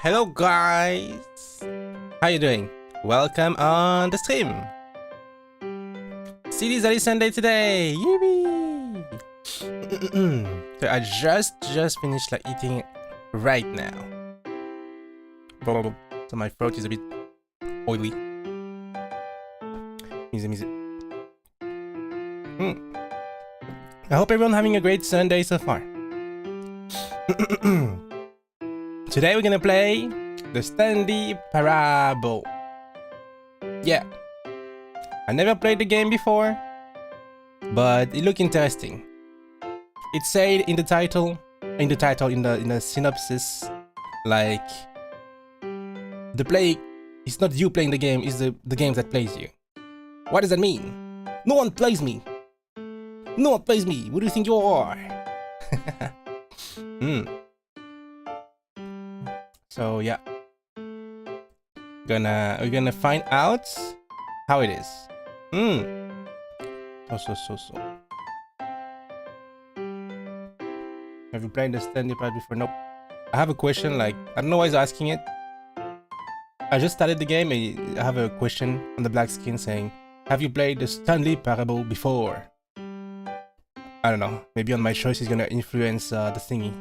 Hello guys! How you doing? Welcome on the stream! CD's Sunday today! Yippee! So I just finished like eating right now. So my throat is a bit oily. Easy. I hope everyone's having a great Sunday so far. Today we're gonna play the Stanley Parable. Yeah, I never played the game before, but it looked interesting. It said in the title, in the synopsis, like the play is not you playing the game, it's the game that plays you. What does that mean? No one plays me. No one plays me. Who do you think you are? So yeah, we're gonna find out how it is. So. Have you played the Stanley Parable before? Nope. I have a question. Like, I don't know why he's asking it. I just started the game. I have a question on the black screen saying, "Have you played the Stanley Parable before?" I don't know. Maybe on my choice is gonna influence the thingy.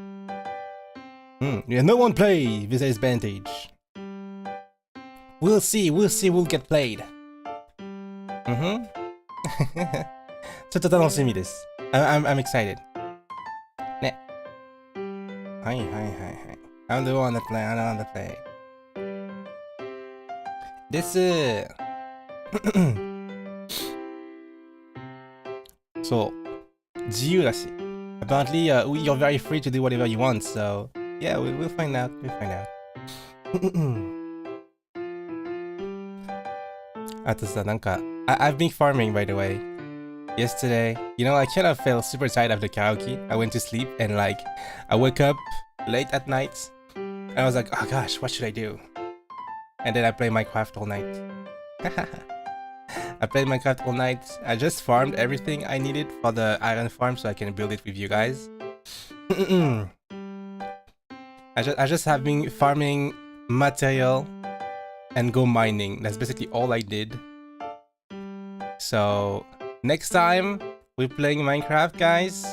Yeah, no one play Vezalius Bandage. We'll see who'll get played. ちょっと楽しみです。I'm excited. ね。はい。I'm the one that play. です。そう。自由だし。Apparently, you're very free to do whatever you want, so yeah, we'll find out. I've been farming, by the way. Yesterday, I kind of felt super tired after karaoke. I went to sleep and I woke up late at night. And I was like, oh gosh, what should I do? And then I played Minecraft all night. I just farmed everything I needed for the iron farm so I can build it with you guys. I just have been farming material and go mining. That's basically all I did. So next time we're playing Minecraft, guys,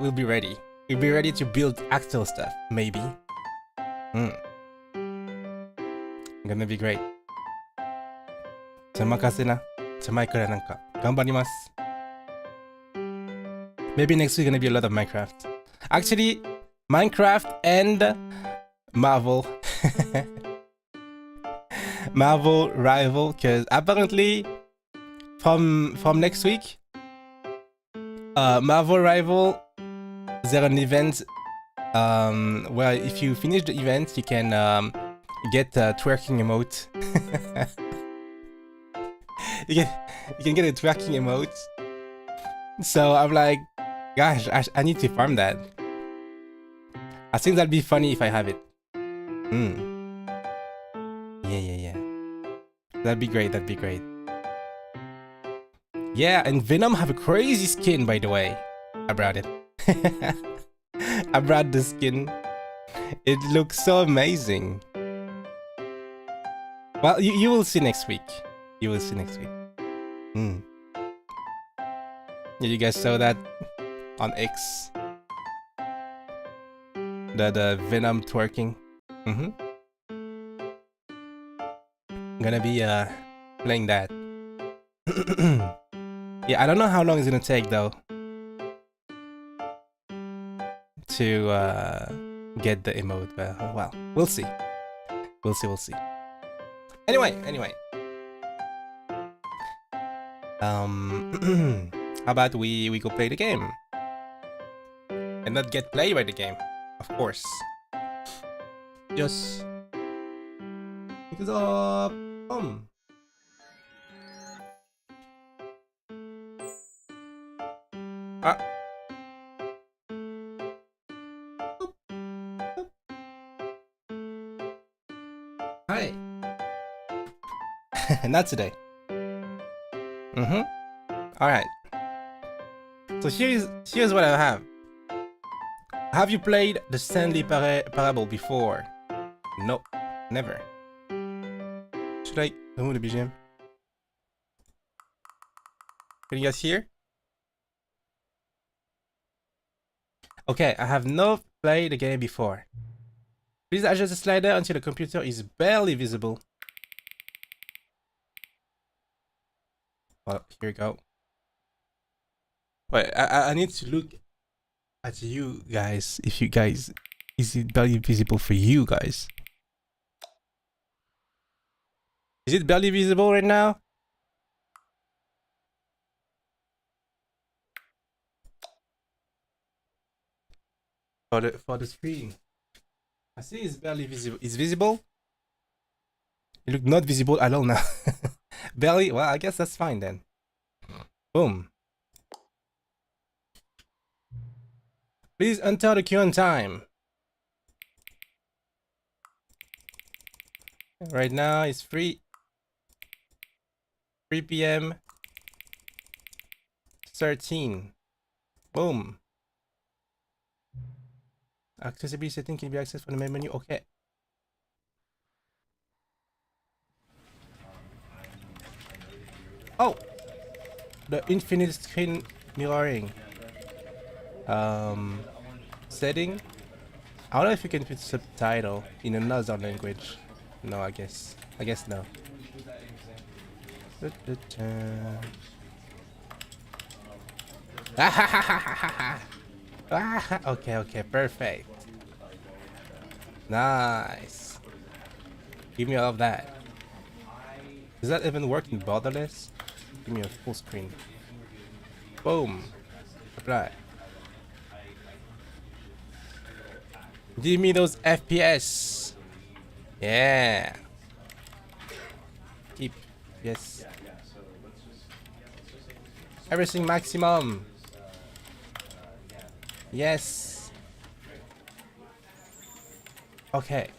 we'll be ready. We'll be ready to build actual stuff, maybe. Gonna be great. ちゃ任せな。ちゃ前から頑張ります。Maybe next week gonna be a lot of Minecraft. Actually, Minecraft and Marvel. Marvel rival, because apparently from next week, Marvel rival, there's an event where if you finish the event, you can get a twerking emote. You can get a twerking emote. So I'm like, gosh, I need to farm that. I think that'd be funny if I have it. Yeah. That'd be great. Yeah, and Venom have a crazy skin, by the way. I brought it. I brought the skin. It looks so amazing. Well, you will see next week. Yeah, you guys saw that on X. The Venom twerking. Gonna be playing that. Yeah, I don't know how long it's gonna take though to get the emote, but well, we'll see. Anyway. How about we go play the game and not get played by the game, of course. Just because Hi. Not today. Alright. So here's what I have. Have you played the Stanley Parable before? No, never. Should I remove the BGM? Can you guys hear? Okay, I have not played the game before. Please adjust the slider until the computer is barely visible. Well, here we go. Wait, I need to look at you guys. If you guys, is it barely visible for you guys? Is it barely visible right now? For the screen, I see it's barely visible. It's visible. It look not visible at all now. Barely. Well, I guess that's fine then. Boom. Please enter the queue on time. Right now it's 3 p.m. 13. Boom. Accessibility setting can be accessed from the main menu. Okay. Oh, the infinite screen mirroring setting. I don't know if you can put subtitle in another language. No, I guess no. Okay, perfect. Nice. Give me all of that. Does that even work in borderless? Give me a full screen. Boom. Apply. Give me those FPS. Yeah. Keep. Yes. Everything maximum. Yes. Okay.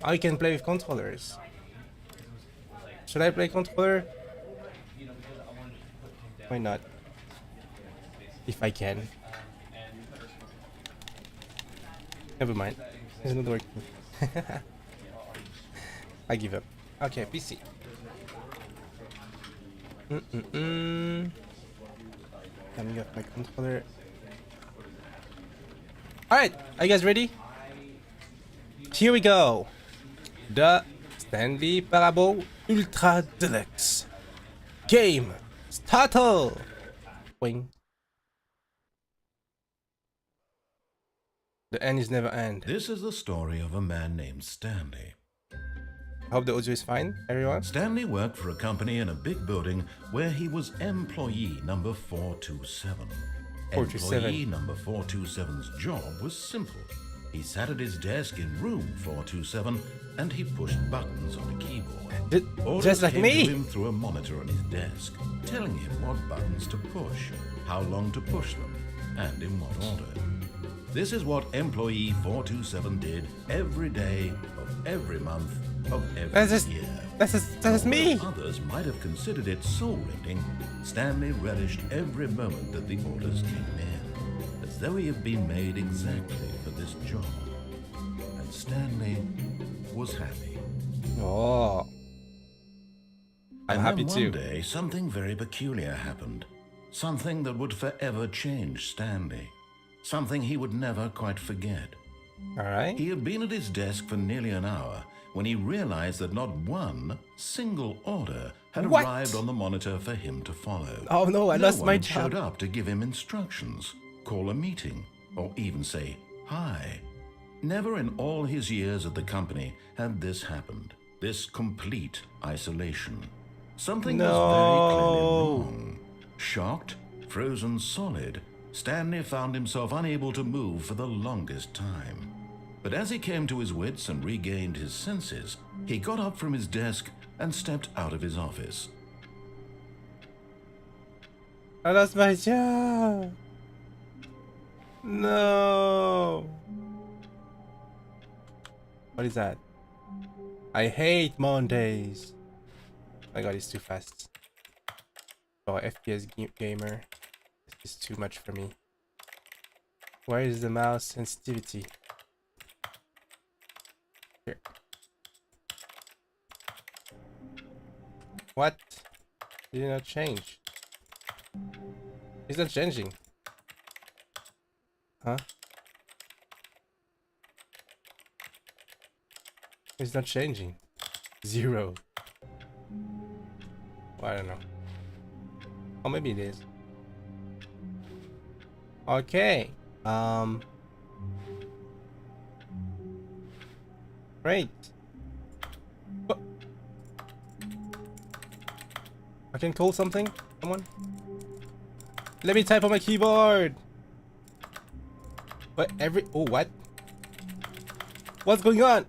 I can play with controllers. Should I play controller? Why not? If I can. Never mind. It's not working. I give up. Okay, PC. Coming up my controller. Alright, are you guys ready? Here we go. The Stanley Parable Ultra Deluxe game started. Wing. The end is never end. This is the story of a man named Stanley. I hope the audio is fine, everyone. Stanley worked for a company in a big building where he was employee number 427. 427. Employee number 427's job was simple. He sat at his desk in room 427 and he pushed buttons on a keyboard. Orders Just like came me. to him through a monitor on his desk, telling him what buttons to push, how long to push them, and in what order. This is what employee 427 did every day of every month of every year. That's just me. Others might have considered it soul-rending. Stanley relished every moment that the orders came in, as though he had been made exactly for this job. And Stanley was happy. Oh, I'm happy too. One day, something very peculiar happened. Something that would forever change Stanley. Something he would never quite forget. All right. He had been at his desk for nearly an hour when he realized that not one single order had arrived on the monitor for him to follow. Oh no, I lost my job. No one showed up to give him instructions, call a meeting, or even say hi. Never in all his years at the company had this happened. This complete isolation. Something was very clearly wrong. Shocked, frozen solid, Stanley found himself unable to move for the longest time. But as he came to his wits and regained his senses, he got up from his desk and stepped out of his office. I lost my job. No. What is that? I hate Mondays. Oh my god, it's too fast. Oh, FPS gamer. It's too much for me. Where is the mouse sensitivity? Here. What? It did not change. It's not changing. Huh? It's not changing. 0. Well, I don't know. Oh, maybe it is. Okay. Great. Oh. I can call something? Someone? Let me type on my keyboard! But oh, what? What's going on?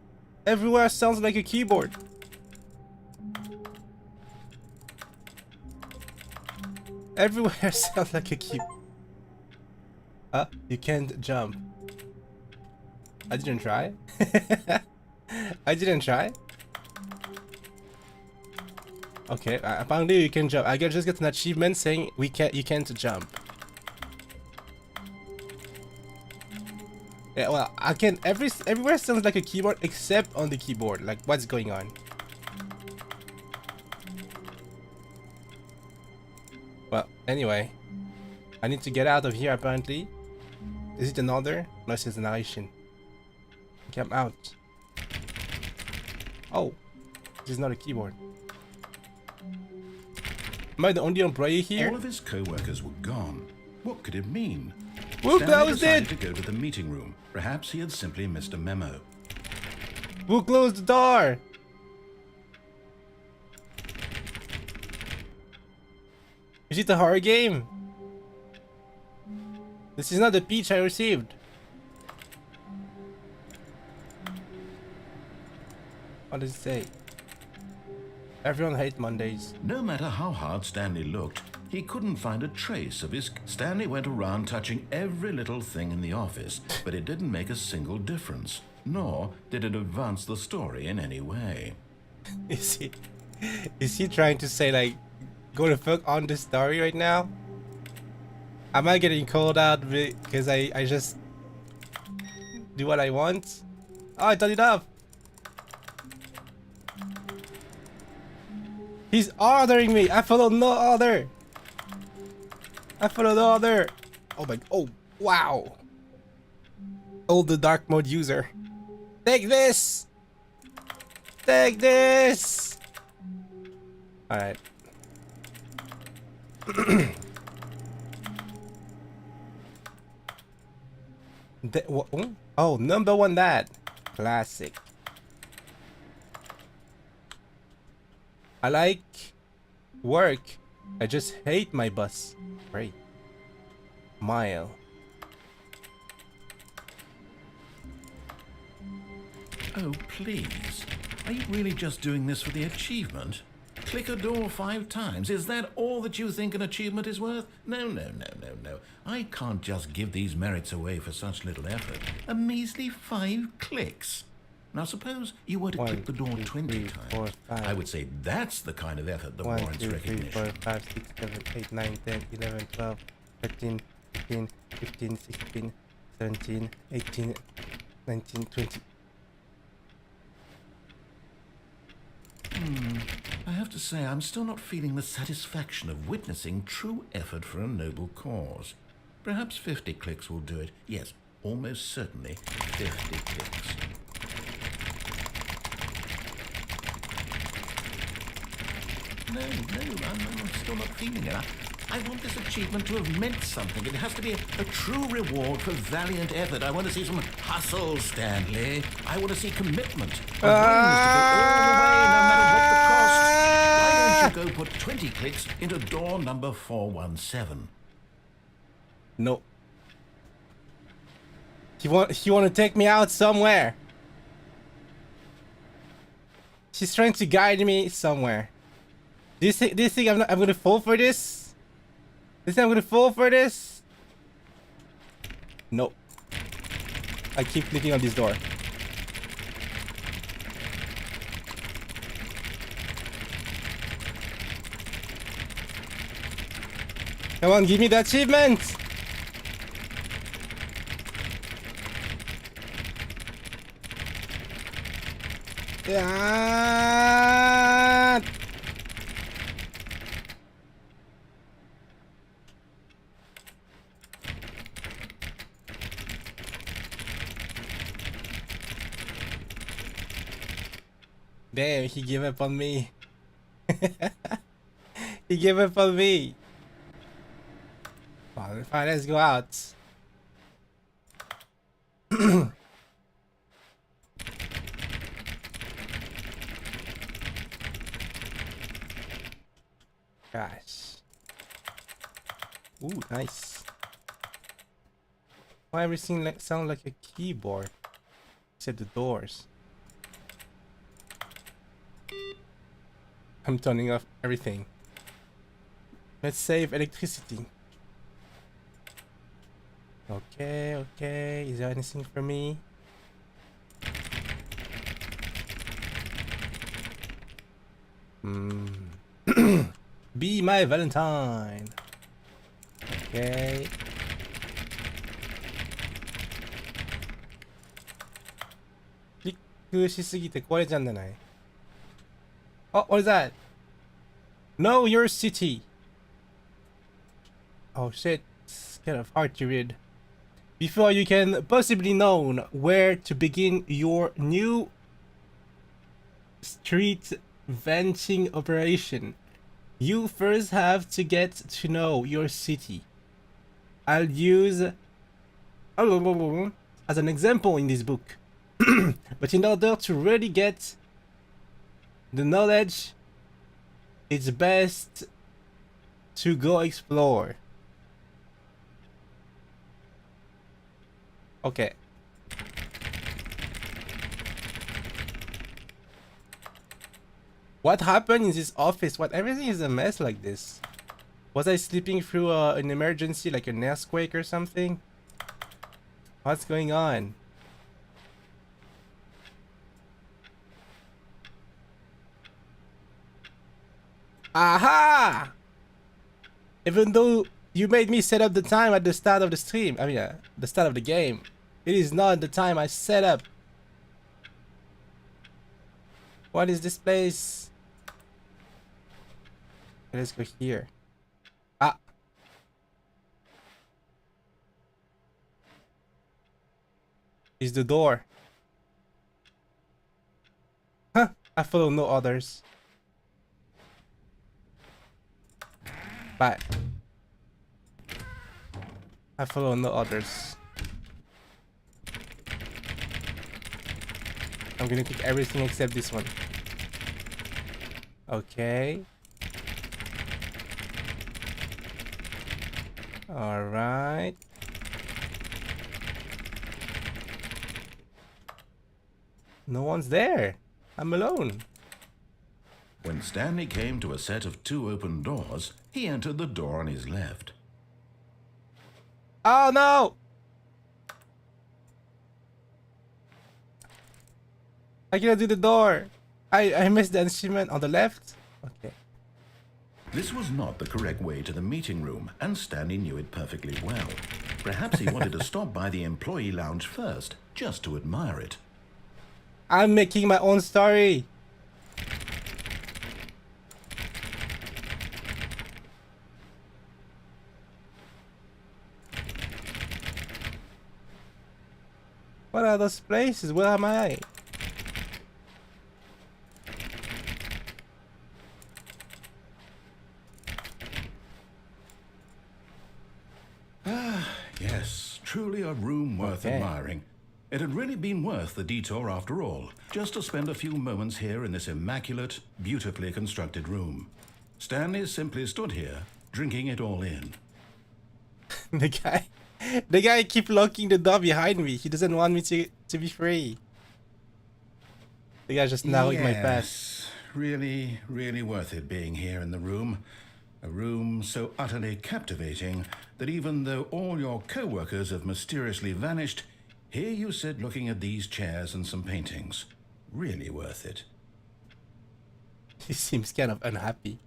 Everywhere sounds like a keyboard. Everywhere sounds like a keyboard. You can't jump. I didn't try. I didn't try. Okay, apparently you can jump. I just got an achievement saying you can't jump. Yeah, well, I can. Everywhere sounds like a keyboard except on the keyboard. Like, what's going on? Well, anyway, I need to get out of here. Apparently, is it another? No, it's a narration. Okay, I'm out. Oh, this is not a keyboard. Am I the only employee here? All of his co-workers were gone. What could it mean? Who Stanley closed decided it? to go to the meeting room. Perhaps he had simply missed a memo. Who closed the door? Is it a horror game? This is not the peach I received. What does it say? Everyone hates Mondays. No matter how hard Stanley looked, he couldn't find a trace of his... Stanley went around touching every little thing in the office, but it didn't make a single difference, nor did it advance the story in any way. Is he trying to say, like, go to fuck on the story right now? Am I getting called out because I just do what I want? Oh, I turned it off. He's ordering me. I follow no order. I follow no order. Oh my. Oh wow. Oh, the dark mode user. Take this. Take this. All right. Oh, number one that. Classic. I like work. I just hate my bus. Great. Mile. Oh, please. Are you really just doing this for the achievement? Click a door 5 times. Is that all that you think an achievement is worth? No, no, no, no, no. I can't just give these merits away for such little effort. A measly 5 clicks. Now suppose you were to click the door 20 times. I would say that's the kind of effort that warrants 1, 2, 3, recognition. 4, 5, 6, 7, 8, 9, 10, 11, 12, 13, 14, 15, 16, 17, 18, 19, 20. I have to say, I'm still not feeling the satisfaction of witnessing true effort for a noble cause. Perhaps 50 clicks will do it. Yes, almost certainly 50 clicks. No, I'm still not feeling it. I want this achievement to have meant something. It has to be a true reward for valiant effort. I want to see some hustle, Stanley. I want to see commitment. A willingness to go all the way, no matter what the cost. Why don't you go put 20 clicks into door number 417? No. He want to take me out somewhere. She's trying to guide me somewhere. Do you think I'm gonna fall for this? Do you think I'm gonna fall for this? Nope. I keep clicking on this door. Come on, give me the achievement! Yeah. Damn, he gave up on me. He gave up on me. Fine, let's go out. Gosh. Ooh, nice. Why everything sound like a keyboard? Except the doors. I'm turning off everything. Let's save electricity. Okay, okay. Is there anything for me? Be my Valentine. Okay. Click しすぎて壊れちゃうんじゃない? Oh, what is that? Know your city. Oh shit, it's kind of hard to read. Before you can possibly know where to begin your new street vending operation, you first have to get to know your city. I'll use as an example in this book. But in order to really get the knowledge, it's best to go explore. Okay. What happened in this office? What, everything is a mess like this? Was I sleeping through an emergency, like an earthquake or something? What's going on? Aha! Even though you made me set up the time at the start of the stream, I mean, the start of the game, it is not the time I set up. What is this place? Let's go here. Ah. Is the door. Huh, I follow no others. Bye. I follow no others. I'm gonna click everything except this one. Okay. Alright. No one's there. I'm alone. When Stanley came to a set of 2 open doors, he entered the door on his left. Oh no! I cannot do the door. I missed the instrument on the left. Okay. This was not the correct way to the meeting room, and Stanley knew it perfectly well. Perhaps he wanted to stop by the employee lounge first, just to admire it. I'm making my own story. What are those places? Where am I? Yes, truly a room worth admiring. It had really been worth the detour after all, just to spend a few moments here in this immaculate, beautifully constructed room. Stanley simply stood here, drinking it all in. The guy keep locking the door behind me. He doesn't want me to be free. The guy just narrowing my path. Really, really worth it being here in the room. A room so utterly captivating that even though all your co-workers have mysteriously vanished, here you sit looking at these chairs and some paintings. Really worth it. He seems kind of unhappy.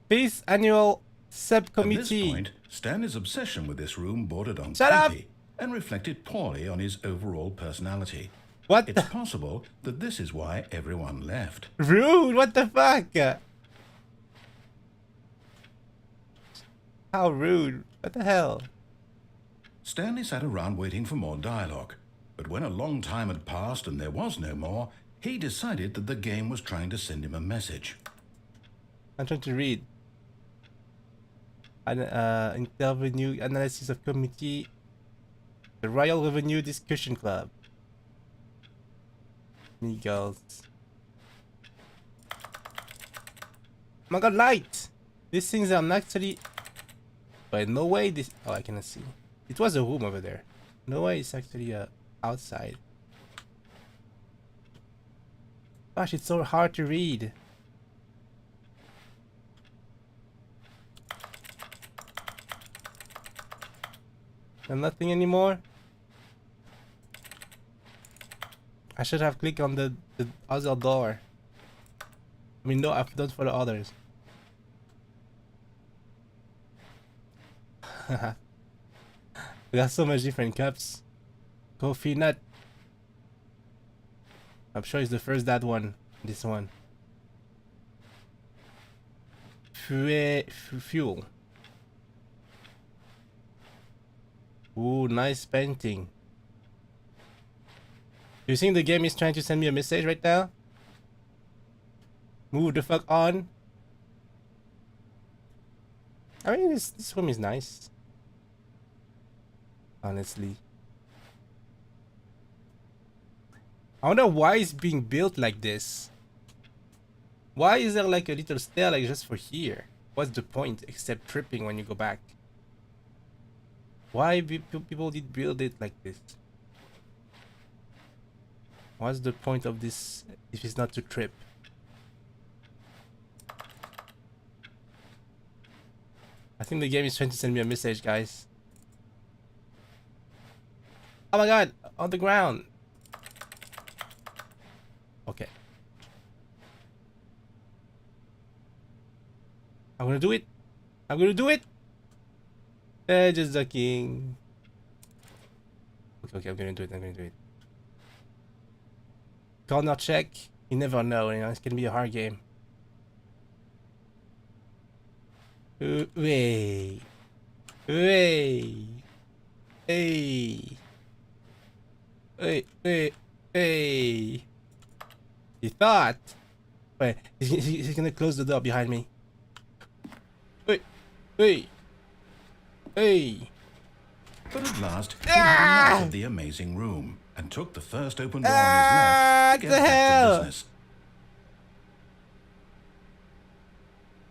Peace annual subcommittee. At this point, Stanley's obsession with this room bordered on Shut up! creepy and reflected poorly on his overall personality. What It's the? possible that this is why everyone left. Rude! What the fuck? How rude. What the hell? Stanley sat around waiting for more dialogue, but when a long time had passed and there was no more, he decided that the game was trying to send him a message. I'm trying to read. Intervenue analysis of committee. The Royal Revenue Discussion Club. Meagles. Oh my god, light! These things are actually... But no way this... Oh, I cannot see. It was a room over there. No way it's actually outside. Gosh, it's so hard to read. And nothing anymore? I should have clicked on the other door. I mean, no, I've done for the others. We got so much different cups. Coffee nut. I'm sure it's the first that one. This one. Fuel. Ooh, nice painting. Do you think the game is trying to send me a message right now? Move the fuck on. I mean, this room is nice. Honestly. I wonder why it's being built like this. Why is there like a little stair like just for here? What's the point except tripping when you go back? Why people did build it like this? What's the point of this if it's not to trip? I think the game is trying to send me a message, guys. Oh my god, on the ground. Okay. I'm gonna do it. I'm gonna do it. Just ducking. Okay, I'm gonna do it. I'm gonna do it. Corner check. You never know, you know, it's gonna be a hard game. Way. Way. Hey. Hey. He thought. Wait, he's gonna close the door behind me. Hey. But at last, he had enough of the amazing room and took the first open door on his left to get back to business.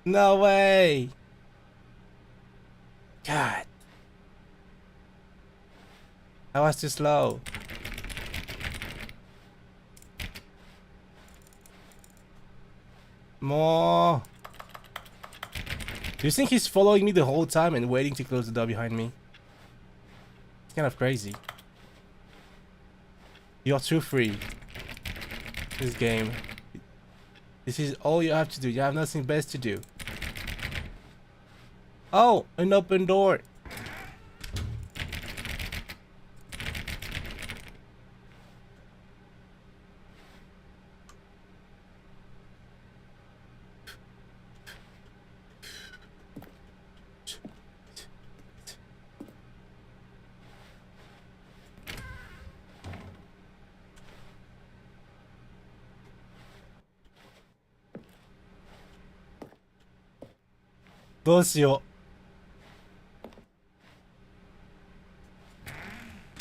No way. God. I was too slow. More. Do you think he's following me the whole time and waiting to close the door behind me? It's kind of crazy. You're too free. This game. This is all you have to do. You have nothing best to do. Oh, an open door.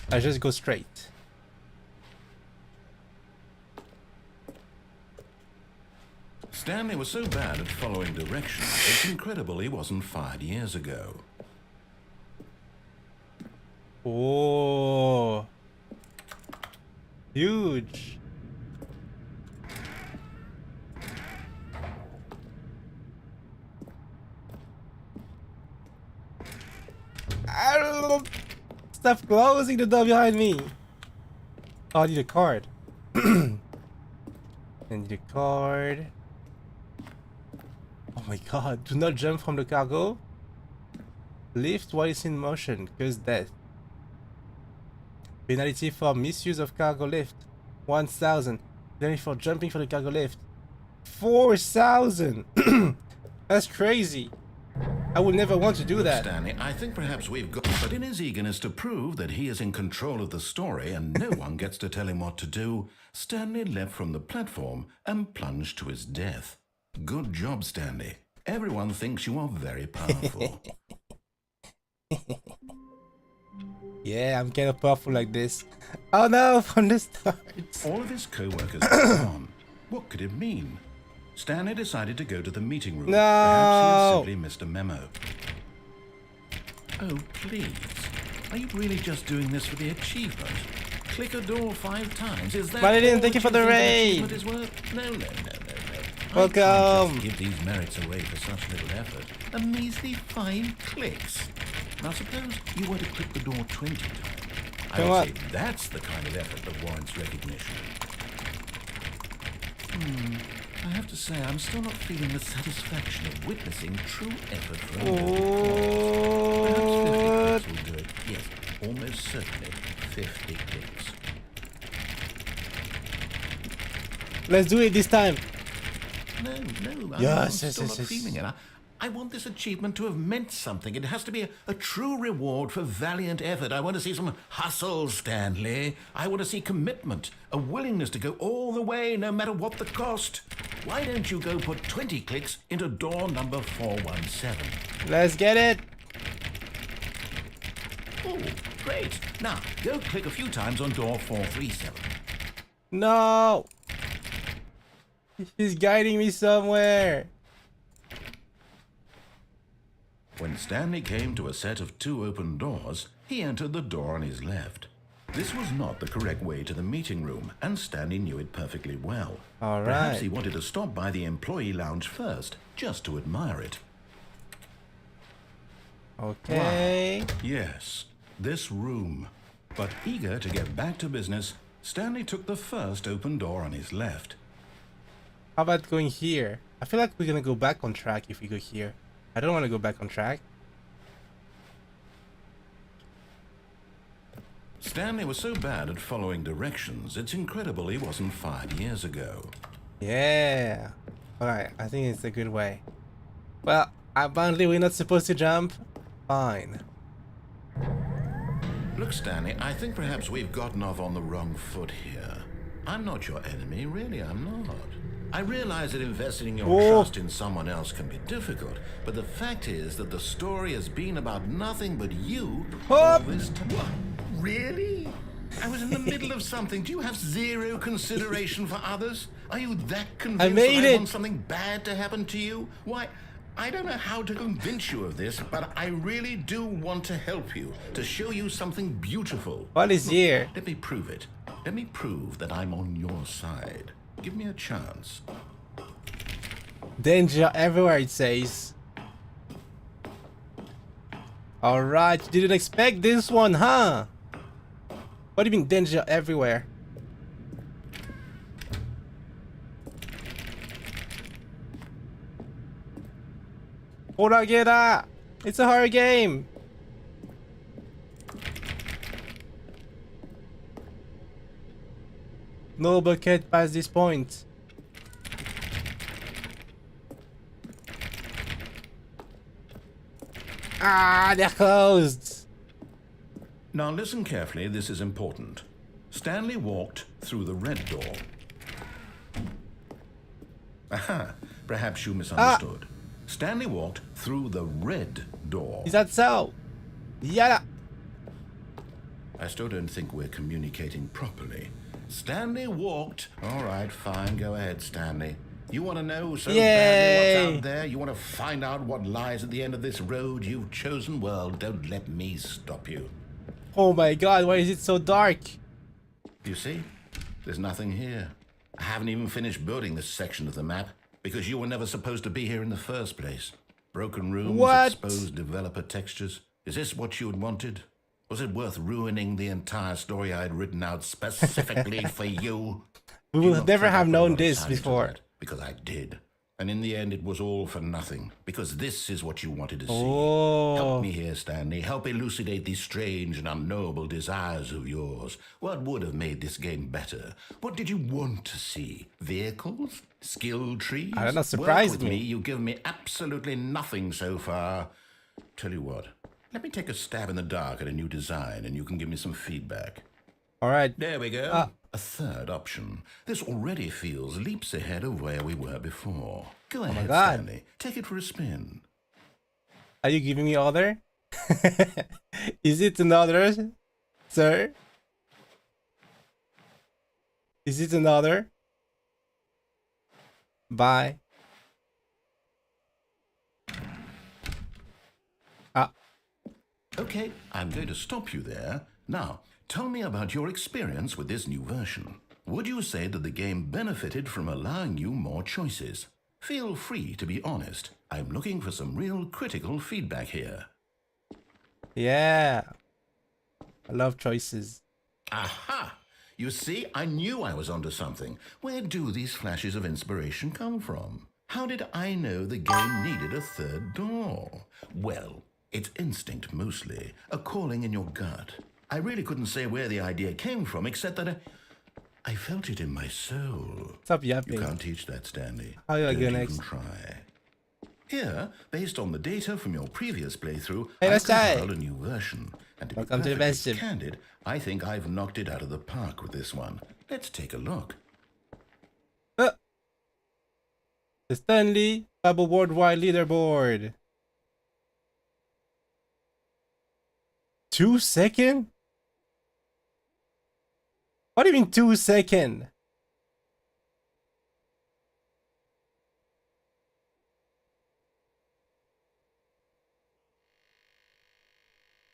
I just go straight. Stanley was so bad at following directions, it's incredible he wasn't fired years ago. Oh, huge. Stop closing the door behind me. Oh, I need a card. I need a card. Oh my god, do not jump from the cargo. Lift while it's in motion, cause death. Penalty for misuse of cargo lift. 1,000. Then for jumping for the cargo lift. 4,000. That's crazy. I would never want to do that. Stanley, I think perhaps we've got... But in his eagerness to prove that he is in control of the story and no one gets to tell him what to do, Stanley leapt from the platform and plunged to his death. Good job, Stanley. Everyone thinks you are very powerful. Yeah, I'm kind of powerful like this. Oh no, from the start. All of his co-workers are gone. What could it mean? Stanley decided to go to the meeting room. No. Perhaps he had simply missed a memo. Oh, please. Are you really just doing this for the achievement? Click a door 5 times. Is that But I didn't all thank you for that the achievement raid. is worth? No. I can't Welcome. just give these merits away for such little effort. A measly 5 clicks. Now suppose you were to click the door 20 times. I Come would on. say that's the kind of effort that warrants recognition. I have to say, I'm still not feeling the satisfaction of witnessing true effort from Perhaps 50 clicks will do it. Yes, almost certainly 50 clicks. Let's do it this time. No, Yes, I'm still yes. not feeling it. I want this achievement to have meant something. It has to be a true reward for valiant effort. I want to see some hustle, Stanley. I want to see commitment, a willingness to go all the way, no matter what the cost. Why don't you go put 20 clicks into door number 417? Let's get it. Oh, great. Now, go click a few times on door 437. No. He's guiding me somewhere. When Stanley came to a set of 2 open doors, he entered the door on his left. This was not the correct way to the meeting room, and Stanley knew it perfectly well. All Perhaps right. he wanted to stop by the employee lounge first, just to admire it. Okay. Yes, this room. But eager to get back to business, Stanley took the first open door on his left. How about going here? I feel like we're gonna go back on track if we go here. I don't want to go back on track. Stanley was so bad at following directions, it's incredible he wasn't 5 years ago. Yeah. Alright, I think it's a good way. Well, apparently we're not supposed to jump. Fine. Look, Stanley, I think perhaps we've gotten off on the wrong foot here. I'm not your enemy, really, I'm not. I realize that investing your trust in someone else can be difficult, but the fact is that the story has been about nothing but you all this time. What? Really? I was in the middle of something. Do you have zero consideration for others? Are you that convinced made that I it. want something bad to happen to you? Why, I don't know how to convince you of this, but I really do want to help you, to show you something beautiful. What is here? Let me prove it. Let me prove that I'm on your side. Give me a chance. Danger everywhere, it says. Alright, you didn't expect this one, huh? What do you mean danger everywhere? Horagera! It's a horror game! No bucket past this point. Ah, they're closed! Now listen carefully, this is important. Stanley walked through the red door. Aha, perhaps you misunderstood. Stanley walked through the red door. Is that so? Yada! I still don't think we're communicating properly. Stanley walked... All right, fine, go ahead, Stanley. You want to know so badly what's out there? You want to find out what lies at the end of this road you've chosen? Well, don't let me stop you. Oh my god, why is it so dark? You see? There's nothing here. I haven't even finished building this section of the map because you were never supposed to be here in the first place. Broken rooms, What? exposed developer textures. Is this what you had wanted? Was it worth ruining the entire story I had written out specifically for you? We Do would not never think I have put a known lot of this time into before. that, because I did. And in the end, it was all for nothing, because this is what you wanted to see. Oh. Help me here, Stanley. Help elucidate these strange and unknowable desires of yours. What would have made this game better? What did you want to see? Vehicles? Skill trees? I don't know, surprised Work with me. You've given me absolutely nothing so far. Tell you what, let me take a stab in the dark at a new design, and you can give me some feedback. All right. There we go. A third option. This already feels leaps ahead of where we were before. Go ahead, God. Stanley. Take it for a spin. Are you giving me order? Is it an order, sir? Is it an order? Bye. Okay, I'm going to stop you there. Now, tell me about your experience with this new version. Would you say that the game benefited from allowing you more choices? Feel free to be honest. I'm looking for some real critical feedback here. Yeah. I love choices. Aha! You see, I knew I was onto something. Where do these flashes of inspiration come from? How did I know the game needed a third door? Well, it's instinct mostly, a calling in your gut. I really couldn't say where the idea came from, except that I felt it in my soul. Stop You yapping. can't teach that, Stanley. How do I Don't go even next? try. Here, based on the data from your previous playthrough, Hey, I've let's try. compiled a new version. And to be Welcome to the perfectly best. candid, I think I've knocked it out of the park with this one. Let's take a look. The Stanley Parable Worldwide Leaderboard. 2 seconds? What do you mean 2 seconds?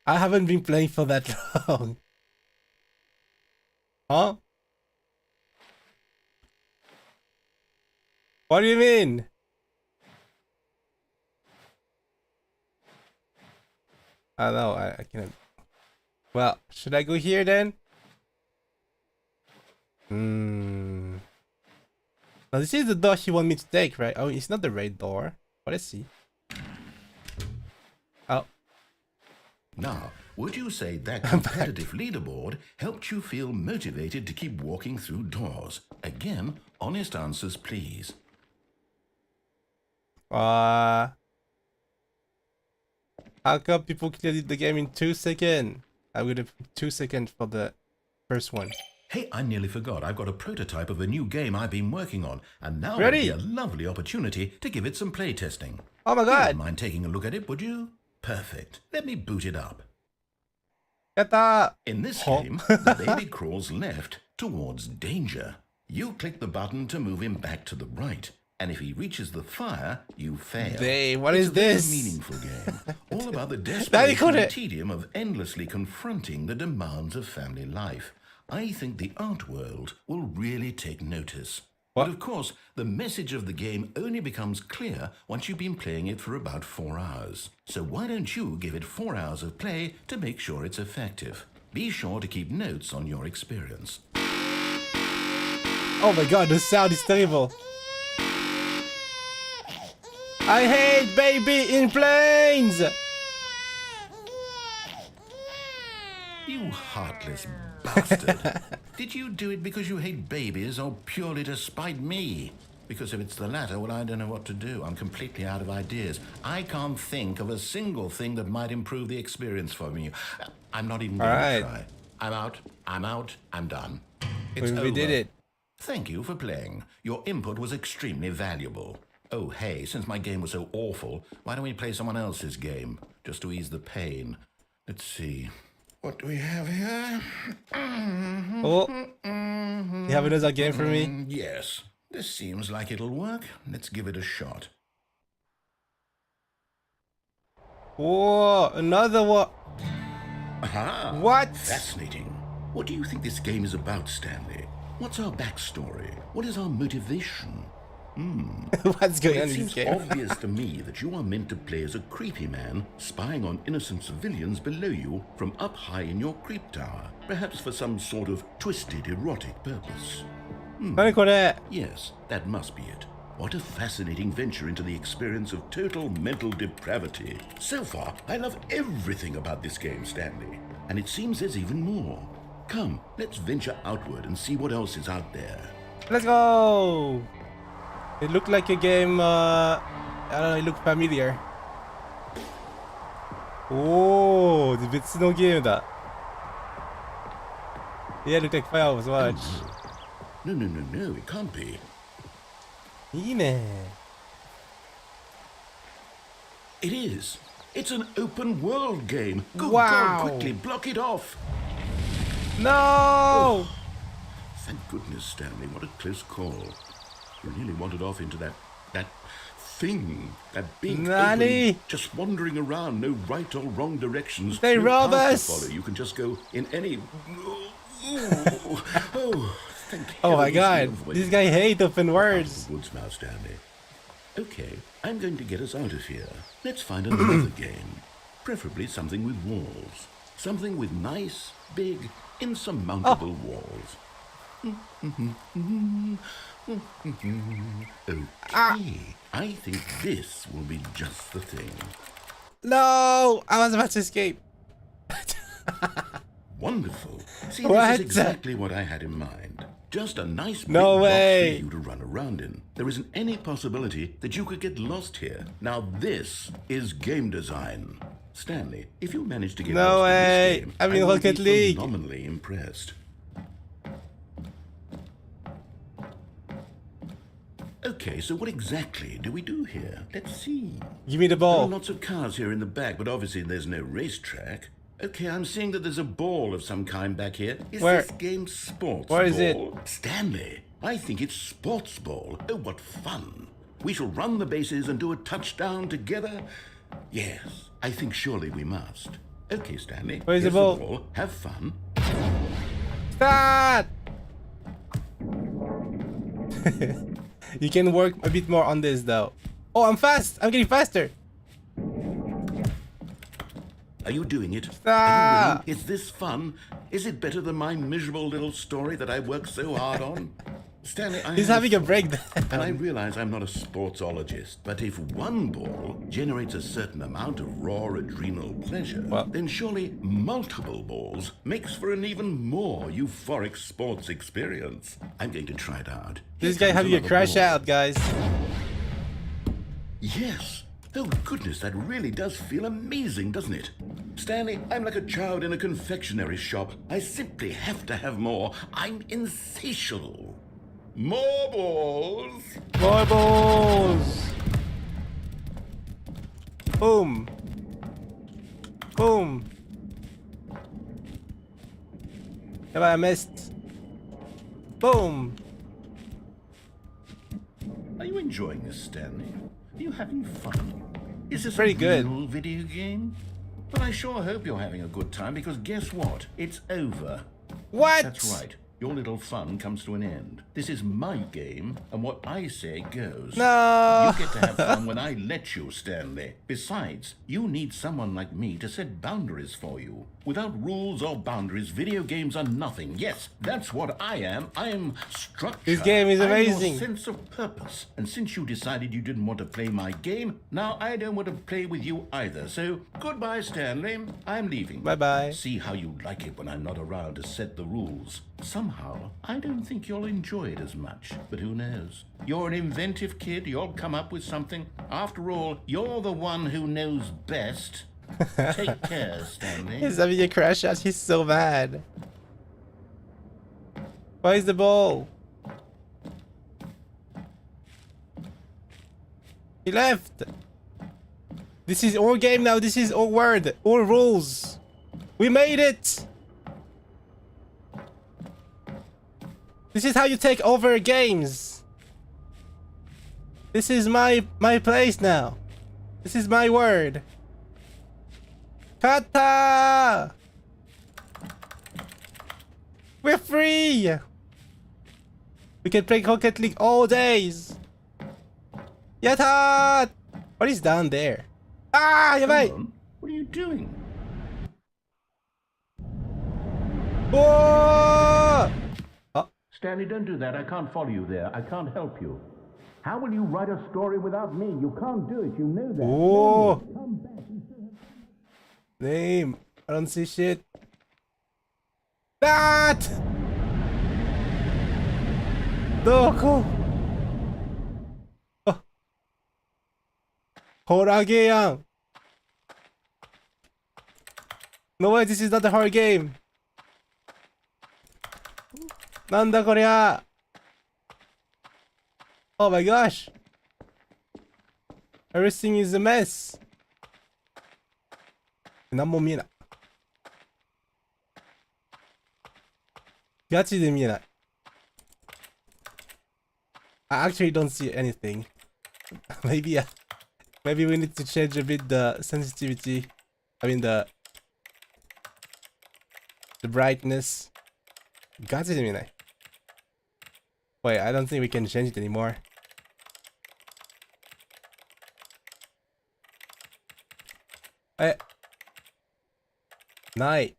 I haven't been playing for that long. Huh? What do you mean? I don't know, I can't. Well, should I go here then? Now this is the door he want me to take, right? Oh, it's not the red door. What is he? Oh. Now, would you say that competitive leaderboard helped you feel motivated to keep walking through doors? Again, honest answers, please. How come people cleared the game in 2 seconds? I would have 2 seconds for the first one. Hey, I nearly forgot. I've got a prototype of a new game I've been working on, and now would Ready? be a lovely opportunity to give it some playtesting. Oh my You god! wouldn't mind taking a look at it, would you? Perfect. Let me boot it up. Yatta! In this Oh. game, the baby crawls left towards danger. You click the button to move him back to the right, and if he reaches the fire, you fail. What It's is a very this? meaningful game, all about the Daddy desperation caught and it. tedium of endlessly confronting the demands of family life. I think the art world will really take notice. What? But of course, the message of the game only becomes clear once you've been playing it for about 4 hours. So why don't you give it 4 hours of play to make sure it's effective? Be sure to keep notes on your experience. Oh my god, the sound is terrible. I hate baby in planes! You heartless bastard. Did you do it because you hate babies or purely to spite me? Because if it's the latter, well, I don't know what to do. I'm completely out of ideas. I can't think of a single thing that might improve the experience for me. I'm not even going to try. I'm out. I'm done. It's We did over. it. Thank you for playing. Your input was extremely valuable. Oh, hey, since my game was so awful, why don't we play someone else's game? Just to ease the pain. Let's see. What do we have here? Oh, you have another game for me? Yes. This seems like it'll work. Let's give it a shot. Whoa, another one. Aha! What? Fascinating. What do you think this game is about, Stanley? What's our backstory? What is our motivation? What's going on It in this seems game? obvious to me that you are meant to play as a creepy man spying on innocent civilians below you from up high in your creep tower, perhaps for some sort of twisted erotic purpose. 何これ? Yes, that must be it. What a fascinating venture into the experience of total mental depravity. So far, I love everything about this game, Stanley. And it seems there's even more. Come, let's venture outward and see what else is out there. Let's go! It looked like a game, I don't know, it looked familiar. Oh, 別のゲームだ。Yeah, it looked like Fireworks Watch. No, it can't be. いいね。It is. It's an open world game. Good Wow. God, quickly block it off. No! Thank goodness, Stanley. What a close call. You nearly wandered off into that thing, that big Nani? open, just wandering around, no right or wrong directions. They no rob path us. to follow. You can just go in any. Thank Oh my heavens god, you've this guy hates open out words. of the woods now, Stanley. Okay, I'm going to get us out of here. Let's find another game. Preferably something with walls. Something with nice, big, insurmountable walls. Okay, I think this will be just the thing. No! I was about to escape. Wonderful. See, What? this is exactly what I had in mind. Just a nice big No box way. for you to run around in. There isn't any possibility that you could get lost here. Now this is game design. Stanley, if you manage to get No lost way. in this game, I mean, will Rocket be League. phenomenally impressed. Okay, so what exactly do we do here? Let's see. Give me the There are ball. lots of cars here in the back, but obviously there's no racetrack. Okay, I'm seeing that there's a ball of some kind back here. Is Where? this game sports Where is ball? Stanley, I think it's sports ball. Oh, what fun. We shall run the bases and do a touchdown together. Yes, I think surely we must. Okay, Stanley. Where's the here's ball? Have fun. Start! You can work a bit more on this though. Oh, I'm fast! I'm getting faster! Are you doing it? Ah. Are you winning? Is this fun? Is it better than my miserable little story that I worked so hard on? Stanley, He's having a breakdown. And I realize I'm not a sportsologist, but if one ball generates a certain amount of raw adrenal pleasure, Well. then surely multiple balls makes for an even more euphoric sports experience. I'm going to try it out. This Here guy comes having a another crash ball. out, guys. Yes. Oh, goodness, that really does feel amazing, doesn't it? Stanley, I'm like a child in a confectionery shop. I simply have to have more. I'm insatiable. More balls. More balls! Boom! Boom! Have I missed? Boom! Are you enjoying this, Stanley? Are you having fun? Is this Pretty a good. real video game? But I sure hope you're having a good time, because guess what? It's over. What? That's right. Your little fun comes to an end. This is my game, and what I say goes. No! You get to have fun when I let you, Stanley. Besides, you need someone like me to set boundaries for you. Without rules or boundaries, video games are nothing. Yes, that's what I am. I am structure. This game is amazing. I'm your sense of purpose. And since you decided you didn't want to play my game, now I don't want to play with you either. So, goodbye, Stanley. I'm leaving. Bye-bye. See how you like it when I'm not around to set the rules. Somehow, I don't think you'll enjoy it as much. But who knows? You're an inventive kid. You'll come up with something. After all, you're the one who knows best. Take care, Stanley. He's having a crash out. He's so bad. Why is the ball? He left. This is our game now. This is our word. Our rules. We made it. This is how you take over games. This is my place now. This is my word. Kata! We're free! We can play Rocket League all days! Yatta! What is down there? Ah, yabai! Hold on. What are you doing? Whoa! Oh, Stanley, don't do that. I can't follow you there. I can't help you. How will you write a story without me? You can't do it. You know that. Oh. Come back. Name. I don't see shit. That. どこ？あ、ホラーゲーやん。No way, this is not a horror game. なんだこりゃ。Oh my gosh. Everything is a mess. 何も見えない。ガチで見えない。I actually don't see anything. Maybe we need to change a bit the sensitivity. I mean the brightness. ガチで見えない。Wait, I don't think we can change it anymore. Night.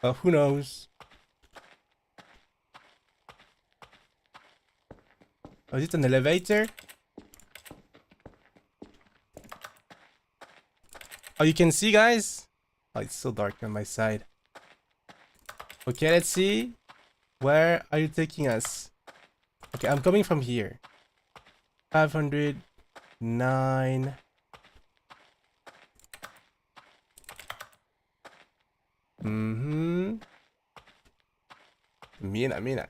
But who knows? Oh, is it an elevator? Oh, you can see, guys? Oh, it's so dark on my side. Okay, let's see. Where are you taking us? Okay, I'm coming from here. 509. Mina.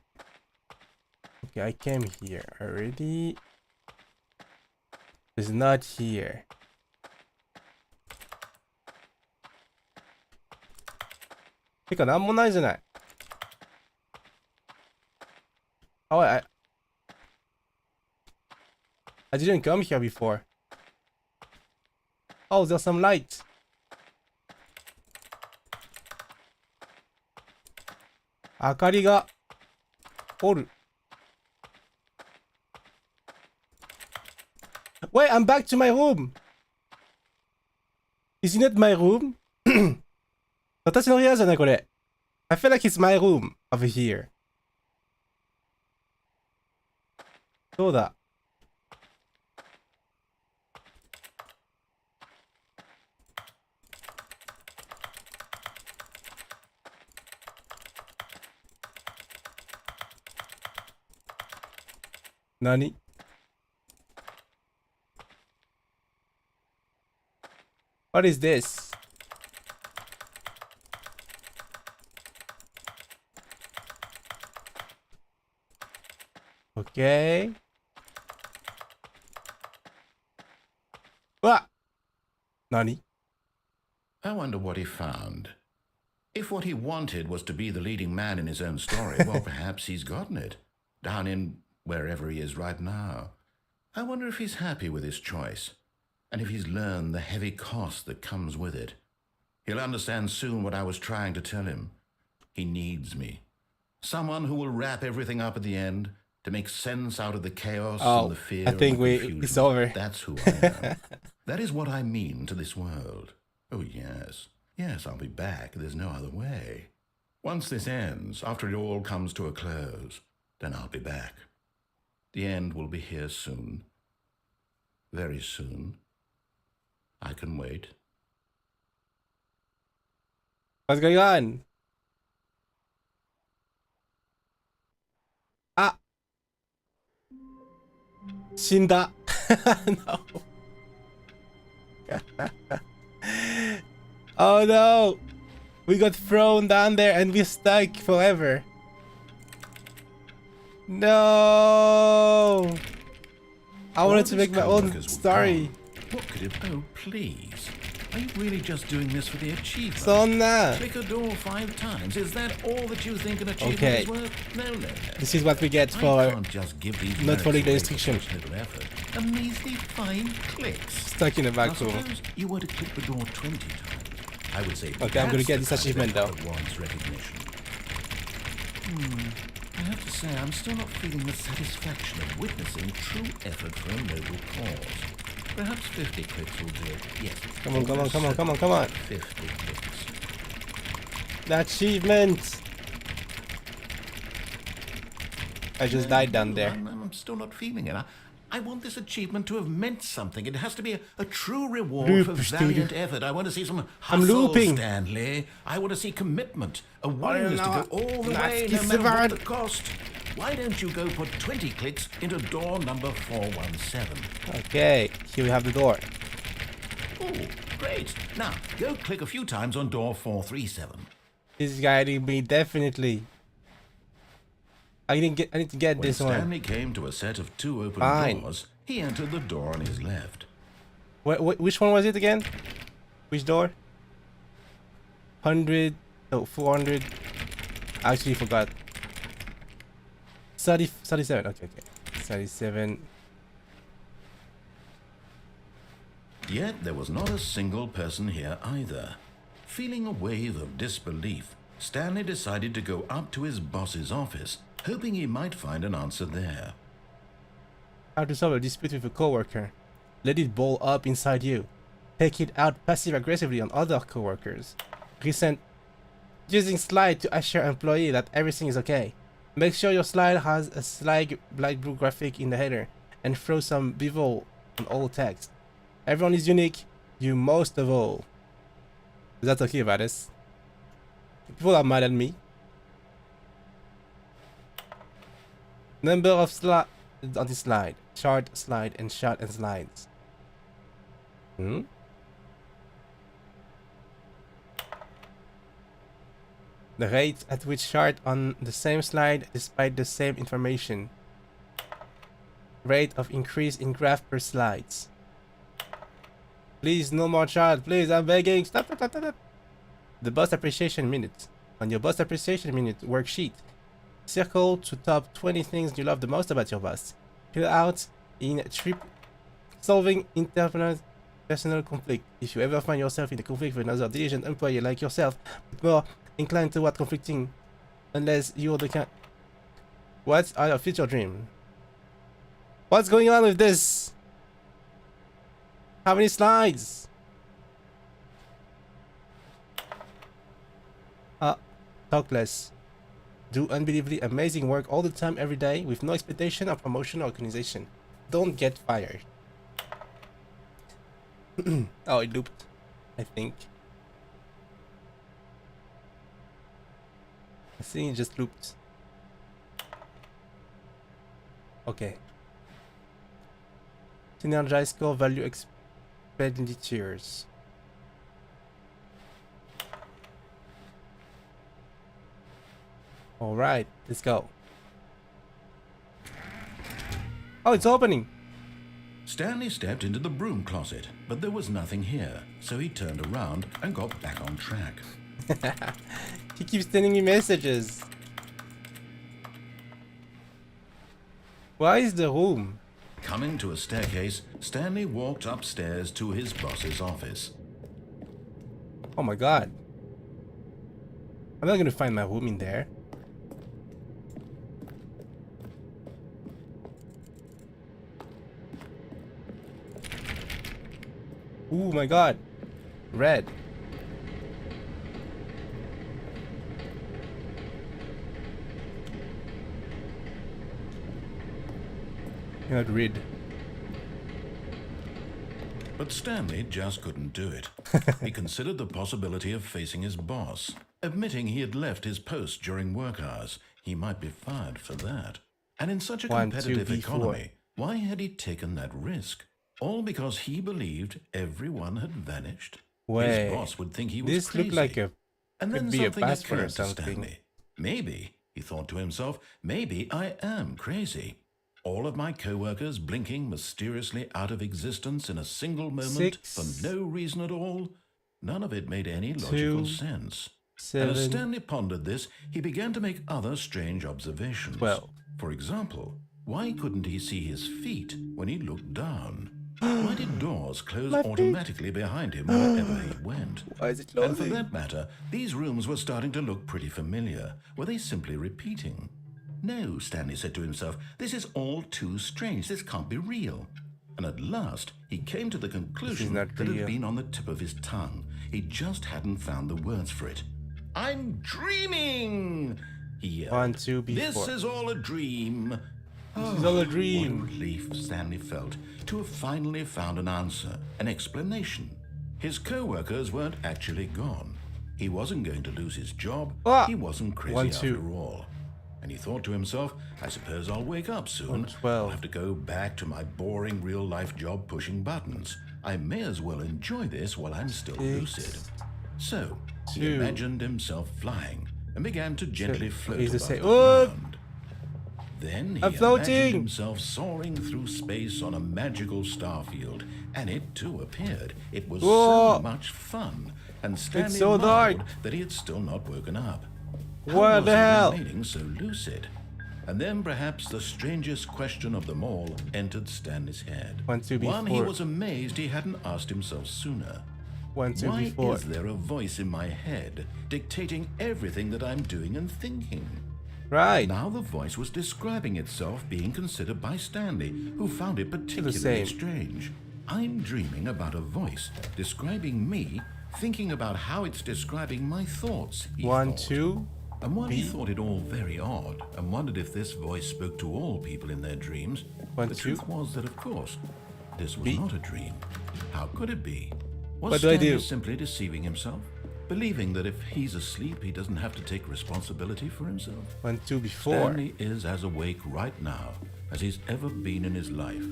Okay, I came here already. It's not here. Teka, なんもないじゃない。Oh, I didn't come here before. Oh, there's some light. Akari ga oru. Wait, I'm back to my room. Isn't it my room? 私の部屋じゃないこれ。I feel like it's my room over here. そうだ。何？ What is this? Okay. What? Nani? I wonder what he found. If what he wanted was to be the leading man in his own story, well, perhaps he's gotten it. Down in wherever he is right now. I wonder if he's happy with his choice, and if he's learned the heavy cost that comes with it. He'll understand soon what I was trying to tell him. He needs me. Someone who will wrap everything up at the end, to make sense out of the chaos and the fear. I think and the confusion. it's over. That's who I am. That is what I mean to this world. Oh, yes. Yes, I'll be back. There's no other way. Once this ends, after it all comes to a close, then I'll be back. The end will be here soon. Very soon. I can wait. What's going on? Ah! 死んだ。No. Oh no! We got thrown down there and we're stuck forever. No! I wanted to make my own story. What could it? Oh, please. Are you really just doing this for the achievement? そんな。 Click a door 5 times. Is that all that you think an achievement is worth? No. This is what we get for not following the instruction. A measly 5 clicks. Stuck in the back room. Suppose you were to click the door 20 times. I would say. Okay, I'm gonna get this achievement though. Recognition. I have to say, I'm still not feeling the satisfaction of witnessing true effort for a noble cause. Perhaps 50 clicks will do it. Yes. Come on. 50 clicks. The achievement. I just died down there. I'm still not feeling it. I want this achievement to have meant something. It has to be a true reward Loop, for valiant effort. I want to see some I'm hustle, looping. Stanley. I want to see commitment, a willingness to go all the way, no That's matter what the cost. Why don't you go put 20 clicks into door number 417? Okay, here we have the door. Oh, great. Now, go click a few times on door 437. This is guiding me definitely. I need to get When this one. Stanley came to a set of 2 open Fine. doors, he entered the door on his left. Which one was it again? Which door? 100. No, 400. I actually forgot. 37. Okay. 37. Yet there was not a single person here either. Feeling a wave of disbelief, Stanley decided to go up to his boss's office, hoping he might find an answer there. How to solve a dispute with a coworker. Let it ball up inside you. Take it out passive-aggressively on other coworkers. Using slide to assure employee that everything is okay. Make sure your slide has a slide light blue graphic in the header and throw some bevel on all text. Everyone is unique, you most of all. Is that okay about this? People are mad at me. Number of slides on the slide. Short, slide, and short and slides. The rate at which chart on the same slide despite the same information. Rate of increase in graph per slides. Please, no more chart. Please, I'm begging. Stop. The boss appreciation minute. On your boss appreciation minute worksheet, circle to top 20 things you love the most about your boss. Fill out in trip solving interpersonal conflict. If you ever find yourself in a conflict with another diligent employee like yourself, but more inclined toward conflicting, unless you're the kind. What are your future dreams? What's going on with this? How many slides? Talk less. Do unbelievably amazing work all the time, every day, with no expectation of promotion or recognition. Don't get fired. Oh, it looped, I think. I think it just looped. Okay. Synergize core value expenditures. Alright, let's go. Oh, it's opening! Stanley stepped into the broom closet, but there was nothing here, so he turned around and got back on track. He keeps sending me messages. Where is the room? Coming to a staircase, Stanley walked upstairs to his boss's office. Oh my god. I'm not gonna find my room in there. Oh my god. Red. Not read. But Stanley just couldn't do it. He considered the possibility of facing his boss. Admitting he had left his post during work hours, he might be fired for that. And in such a competitive economy, why had he taken that risk? All because he believed everyone had vanished? His boss would think he was this crazy. Looked like a and then could be something a password or occurred to something. Stanley. Maybe, he thought to himself, maybe I am crazy. All of my co-workers blinking mysteriously out of existence in a single moment for no reason at all. None of it made any logical sense. And as Stanley pondered this, he began to make other strange observations. For example, why couldn't he see his feet when he looked down? Why did doors close automatically behind him wherever he went? Why is it closing? And for that matter, these rooms were starting to look pretty familiar. Were they simply repeating? No, Stanley said to himself, this is all too strange. This can't be real. And at last, he came to the conclusion that had been on the tip of his tongue. He just hadn't found the words for it. I'm dreaming! he yelled. 1, 2, This before. is all a dream. This is all a What a dream. relief Stanley felt to have finally found an answer, an explanation. His co-workers weren't actually gone. He wasn't going to lose his job. Ah! He wasn't crazy 1, 2. after all. And he thought to himself, I suppose I'll wake up soon. 1, 12. I'll have to go back to my boring real-life job pushing buttons. I may as well enjoy this while I'm still 6, lucid. So, he 2. imagined himself flying and began to gently float He's the above same. the Oh! ground. Then he I'm imagined floating! himself soaring through space on a magical starfield, and it too appeared. It was Whoa! so much fun, and Stanley so dark. marveled that he had still not woken up. How What was the he hell? remaining so lucid? And then perhaps the strangest question of them all entered Stanley's head. 1, 2, One he before. was amazed he hadn't asked himself sooner. 1, 2, Why before. is there a voice in my head dictating everything that I'm doing and thinking? Right. Now the voice was describing itself being considered by Stanley, who found it particularly same. strange. I'm dreaming about a voice describing me, thinking about how it's describing my thoughts, he 1, thought. 2. And while he thought it all very odd, and wondered if this voice spoke to all people in their dreams, 1, the 2. truth was that, of course, this was B. not a dream. How could it be? Was What do I Stanley do? simply deceiving himself? Believing that if he's asleep, he doesn't have to take responsibility for himself? 1, 2, before. Stanley is as awake right now as he's ever been in his life.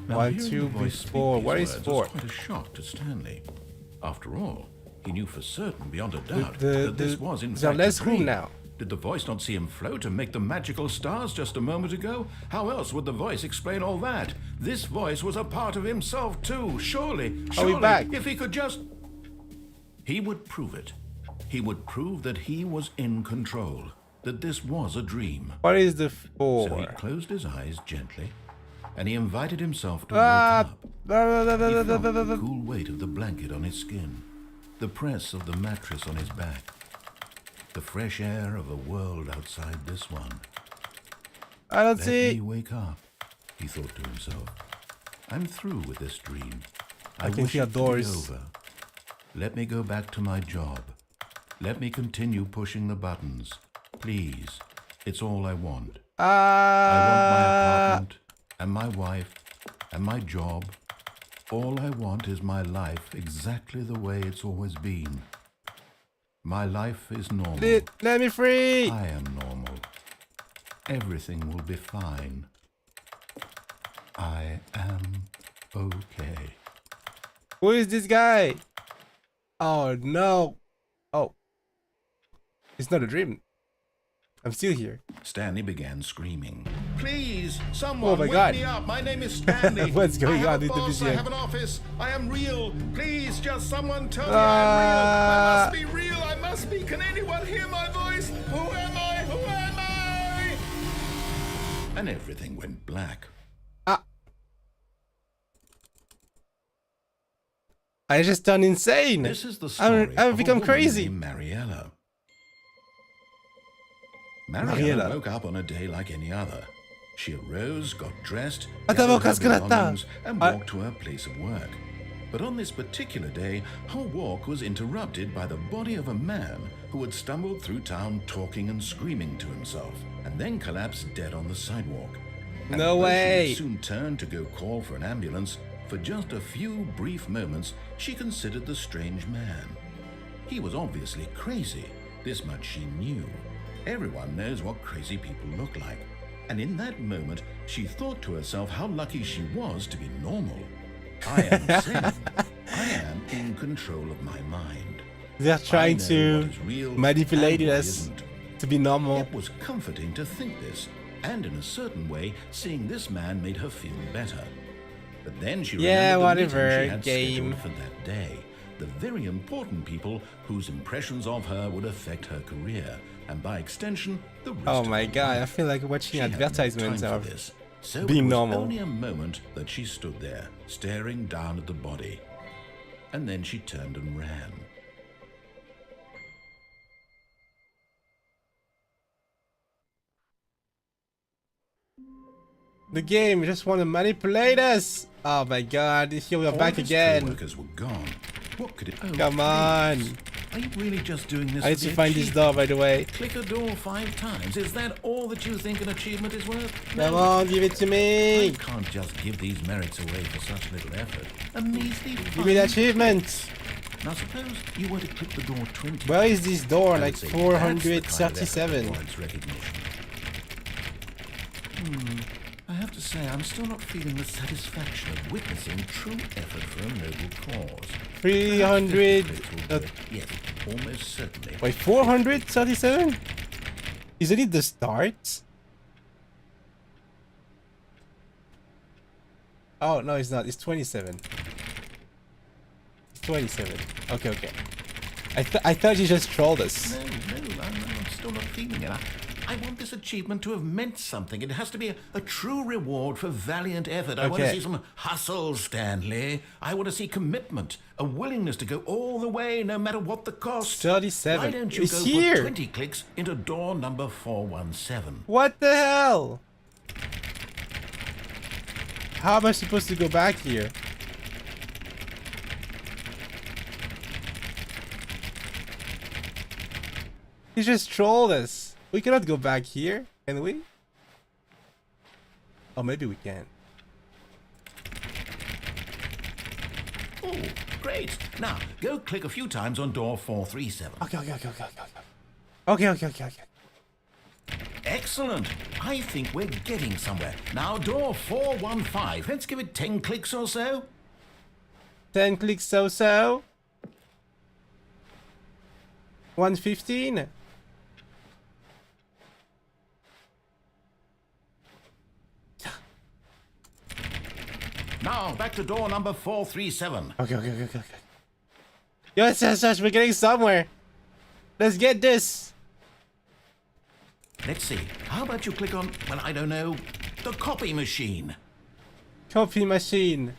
Now, 1, hearing 2, the voice speak before. these What is words 4? was quite a shock to Stanley. After all, he knew for certain, beyond a doubt, The- that this the- was in there's fact less a room dream. now. Did the voice not see him float and make the magical stars just a moment ago? How else would the voice explain all that? This voice was a part of himself too, surely. Are we back? If he could just... He would prove it. He would prove that he was in control, that this was a dream. What is the So he 4? closed his eyes gently, and he invited himself to Ah! wake up. He felt the cool weight of the blanket on his skin, the press of the mattress on his back, the fresh air of a world outside this one. I don't Let me see. wake up, he thought to himself. I'm through with this dream. I can wish hear it to be doors. over. Let me go back to my job. Let me continue pushing the buttons. Please. It's all I want. I want my apartment, and my wife, and my job. All I want is my life exactly the way it's always been. My life is normal. Let me free. I am normal. Everything will be fine. I am okay. Who is this guy? Oh no. Oh. It's not a dream. I'm still here. Stanley began screaming. Please, someone Oh my wake God. me up. My name is Stanley. What's going I have on a with the boss. I video? have an office. I am real. Please, just someone tell me I'm real. I must be real. I must be. Can anyone hear my voice? Who am I? Who am I? And everything went black. I just turned insane. This is the story I've of become a woman crazy. named Mariella. Mariella Mariella. woke up on a day like any other. She arose, got dressed,頭おgatheredかしくな her った。 belongings, and walked to her place of work. But on this particular day, her walk was interrupted by the body of a man who had stumbled through town talking and screaming to himself, and then collapsed dead on the sidewalk. And No although way. She would soon turned to go call for an ambulance. For just a few brief moments, she considered the strange man. He was obviously crazy. This much she knew. Everyone knows what crazy people look like. And in that moment, she thought to herself how lucky she was to be normal. I am sane. I am in control of my mind. They're trying I know to what is real manipulate and what us isn't. to be normal. It was comforting to think this, and in a certain way, seeing this man made her feel better. But then she Yeah, remembered the whatever, meeting she had game. scheduled for that day. The very important people whose impressions of her would affect her career, and by extension, the rest Oh of my her god, I life. feel like watching She had no advertisements time for of this. So being it was normal. only a moment that she stood there, staring down at the body. And then she turned and ran. The game just want to manipulate us. Oh my god, here we are All back his again. co-workers were gone. What could it? Oh, Come on. please. Are you really just doing this? I need to find this door, by the way. Click a door 5 times. Is that all that you think an achievement is worth? Come on, give it to I me. can't just give these merits away for such little effort. A measly Give me the achievement. Now suppose you were to click the door 20. Where is this door? I would Like say that's the kind of effort 437. that warrants recognition. I have to say, I'm still not feeling the satisfaction of witnessing true effort for a noble cause. 300. Yes, almost certainly. Wait, 437? Isn't it the start? Oh, no, it's not. It's 27. It's 27. Okay, okay. I thought you just trolled us. No, I'm still not feeling it. I want this achievement to have meant something. It has to be a true reward for valiant effort. I want to Okay. see some hustle, Stanley. I want to see commitment, a willingness to go all the way, no matter what the cost. 37. Why don't you It's go here. put 20 clicks into door number 417? What the hell? How am I supposed to go back here? He just trolled us. We cannot go back here, can we? Oh, maybe we can. Oh, great. Now, go click a few times on door 437. Okay, okay, okay, okay, okay, okay. Okay, okay, okay, okay. Excellent. I think we're getting somewhere. Now, door 415. Let's give it 10 clicks or so. 10 clicks so. 115. Now, back to door number 437. Okay, okay, okay, okay, okay. Yes, yes, yes, we're getting somewhere. Let's get this. Let's see. How about you click on, well, I don't know, the copy machine? Copy machine.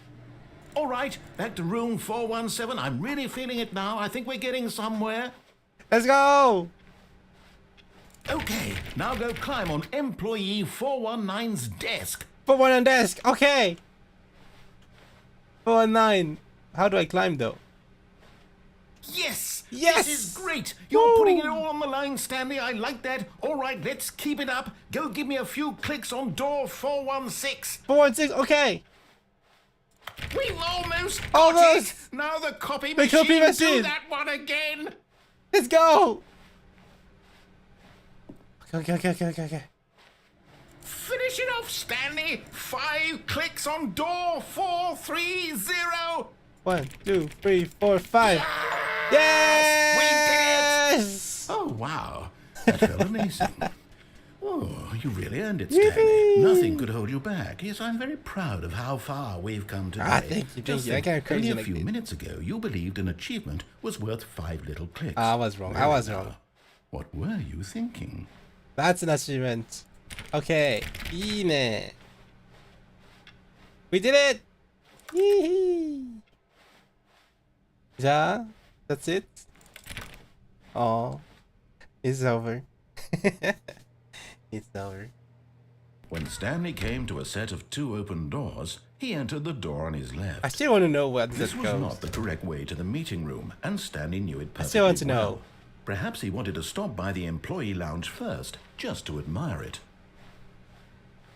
All right, back to room 417. I'm really feeling it now. I think we're getting somewhere. Let's go. Okay, now go climb on employee 419's desk. Put one on desk. Okay. 419. How do I climb though? Yes! Yes! This is great! You're putting it all on the line, Stanley. I like that. All right, let's keep it up. Go give me a few clicks on door 416. 416. Okay. We've almost got Almost. it. Now the copy The machine. copy machine. Do that one again. Let's go. Okay, okay, okay, okay, okay. Finish it off, Stanley. 5 clicks on door 430. 1, 2, 3, 4, 5. Yes! We did it! Oh, wow. That felt amazing. Oh, you really earned it, Stanley. Yippee! Nothing could hold you back. Yes, I'm very proud of how far we've come today. Ah, thank you, Just thank you. I think, can't crazy only a like few this. minutes ago, you believed an achievement was worth 5 little clicks. I was wrong. I was wrong. What were you thinking? That's an achievement. Okay. いいね. We did it! Yee-hee. じゃあ that's it? Oh, it's over. It's over. When Stanley came to a set of 2 open doors, he entered the door on his left. I still want to know where This this was goes. not the correct way to the meeting room, and Stanley knew it perfectly I still want to well. know. Perhaps he wanted to stop by the employee lounge first, just to admire it.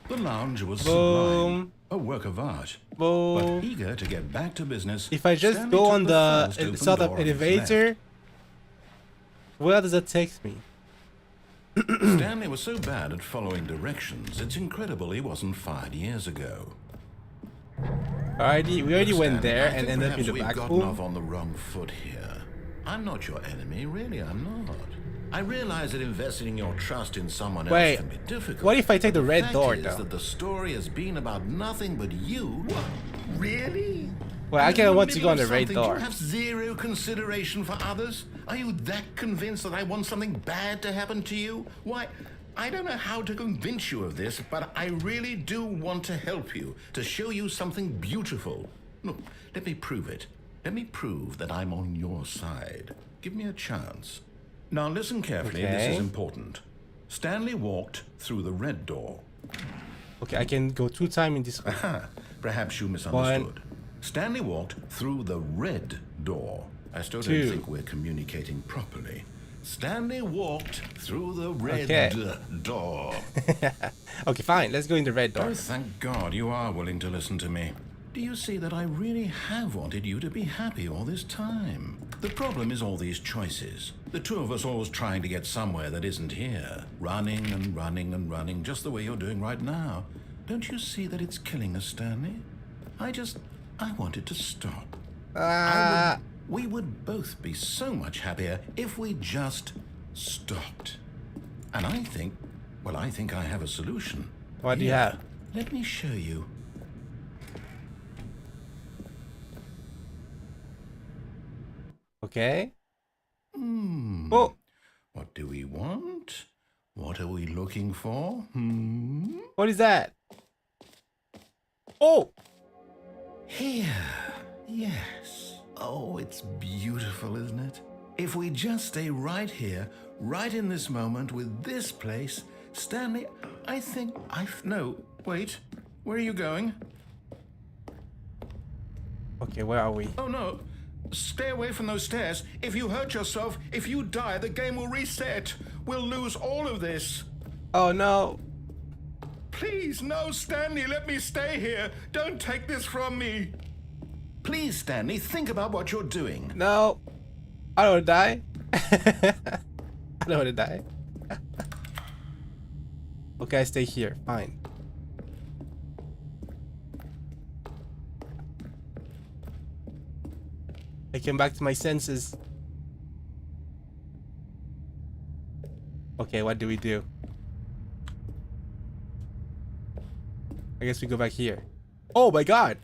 The lounge was sublime, a work of art. Boom. But eager to get back to business, If I just Stanley go took on the first open sort of door on his elevator, where does that take me? left. Stanley was so bad at following directions, it's incredible he wasn't fired years ago. We already went Stanley, there I and think ended up in perhaps the we've back gotten off room. on the wrong foot here. I'm not your enemy, really, I'm not. I realize that investing in your trust in someone else Wait, can be difficult. what if I take the but red fact door, is though? that the story has been about nothing but you. What? Really? Well, I In kind the of want to middle go on of the red something, do door. you have zero consideration for others? Are you that convinced that I want something bad to happen to you? Why, I don't know how to convince you of this, but I really do want to help you, to show you something beautiful. Look, let me prove it. Let me prove that I'm on your side. Give me a chance. Now listen carefully, this Okay. is important. Stanley walked through the red door. Okay, I can go 2 times in this one. Perhaps you misunderstood. Stanley walked through the red door. I still 2. don't think we're communicating properly. Stanley walked through the red door. Okay, fine. Let's go in the red door. Oh, thank God you are willing to listen to me. Do you see that I really have wanted you to be happy all this time? The problem is all these choices. The two of us always trying to get somewhere that isn't here. Running and running and running, just the way you're doing right now. Don't you see that it's killing us, Stanley? I want it to stop. We would both be so much happier if we just stopped. And I think I have a solution. What do you have? Let me show you. Okay. Oh, What do we want? What are we looking for? what is that? Oh, Here. Yes. Oh, it's beautiful, isn't it? If we just stay right here, right in this moment with this place, Stanley, no, wait. Where are you going? okay. Where are we? Oh, no. Stay away from those stairs. If you hurt yourself, if you die, the game will reset. We'll lose all of this. Oh no. Please, no, Stanley, let me stay here. Don't take this from me. Please, Stanley, think about what you're doing. No. I don't want to die. I don't want to die. Okay, I stay here. Fine. I came back to my senses. Okay, what do we do? I guess we go back here. Oh my god!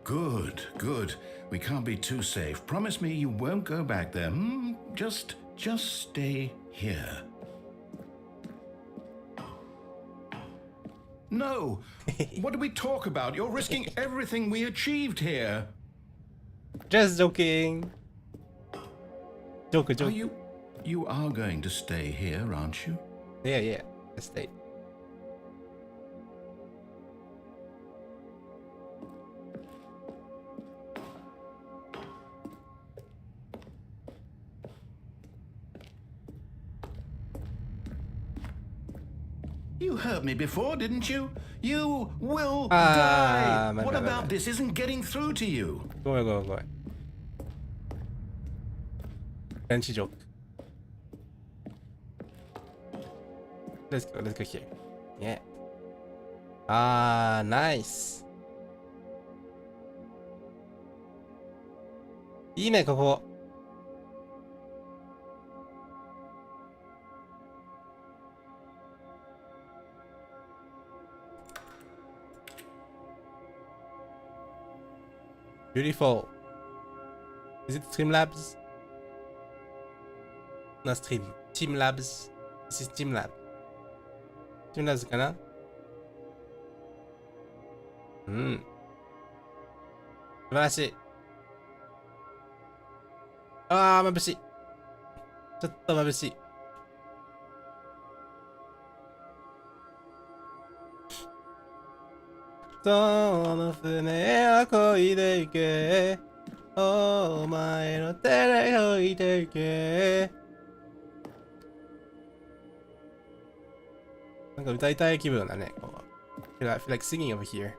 Good, good. We can't be too safe. Promise me you won't go back there. Just stay here. No! What do we talk about? You're risking everything we achieved here. Just joking. Joke. You are going to stay here, aren't you? Yeah. Let's stay. You heard me before, didn't you? You will die. What about this isn't getting through to you? Go. Frenchy joke. Let's go here. Yeah. Nice. いいね、ここ。Beautiful. Is it Streamlabs? No, Teamlabs. This is Teamlab. Teamlabs かな？素晴らしい。眩しい。ちょっと眩しい。その船を漕いでいけ、お前の手で漕いでいけ。なんか歌いたい気分だね。I feel like singing over here.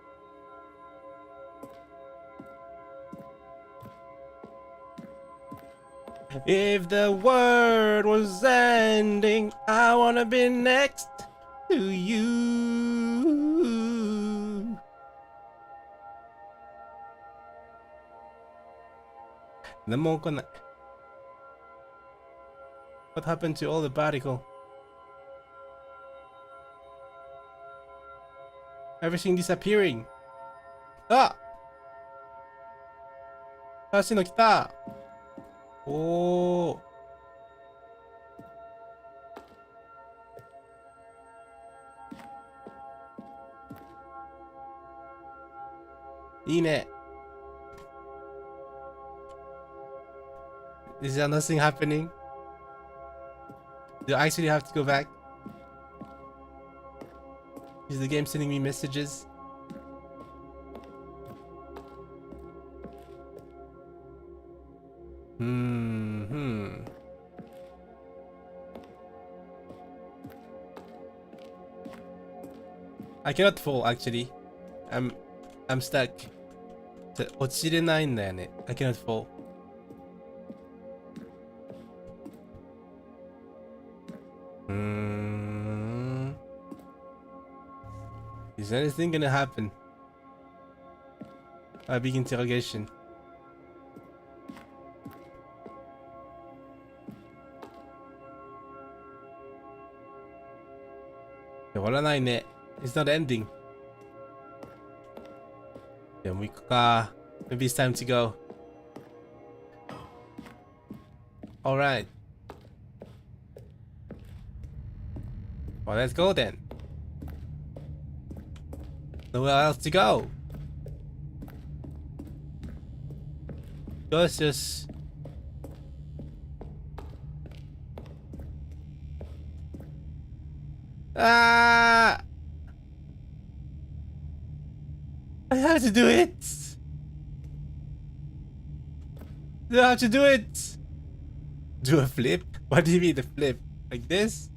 If the world was ending, I wanna be next to you. 何も起こんない。What happened to all the particle? Everything disappearing. 新しいの来た。おー。いいね。Is there nothing happening? Do I actually have to go back? Is the game sending me messages? I cannot fall actually. I'm stuck. 落ちれないんだよね。I cannot fall. Is anything gonna happen? A big interrogation. 終わらないね。It's not ending. じゃあもう行くか。Maybe it's time to go. Alright. Well, let's go then. Nowhere else to go. Just I have to do it. I have to do it. Do a flip? What do you mean a flip? Like this?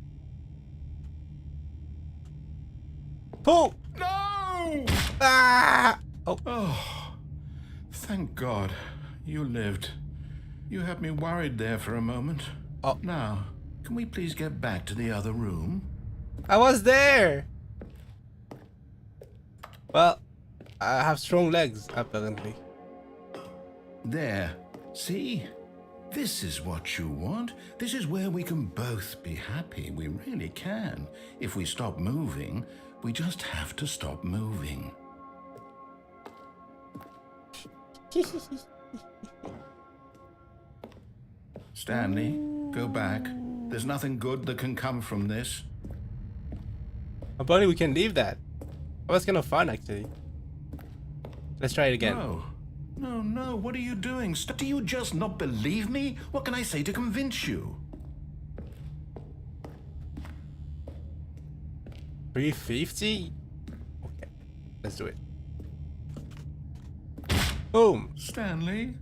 Pull! No! Ah! Oh. Oh, thank God you lived. You had me worried there for a moment. Oh. Now, can we please get back to the other room? I was there! Well, I have strong legs, apparently. There. See? This is what you want. This is where we can both be happy. We really can. If we stop moving, we just have to stop moving. Stanley, go back. There's nothing good that can come from this. Apparently we can leave that. That was kind of fun, actually. Let's try it again. No, what are you doing? Do you just not believe me? What can I say to convince you? 350? Okay, let's do it. Boom! Stanley,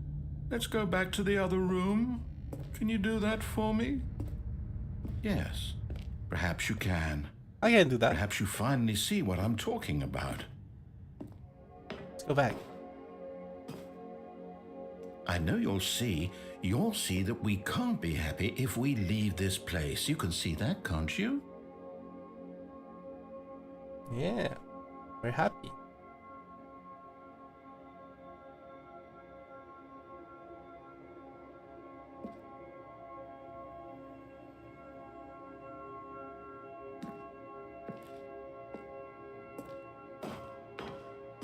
let's go back to the other room. Can you do that for me? Yes, perhaps you can. I can do that. Perhaps you finally see what I'm talking about. Let's go back. I know you'll see that we can't be happy if we leave this place. You can see that, can't you? Yeah, we're happy.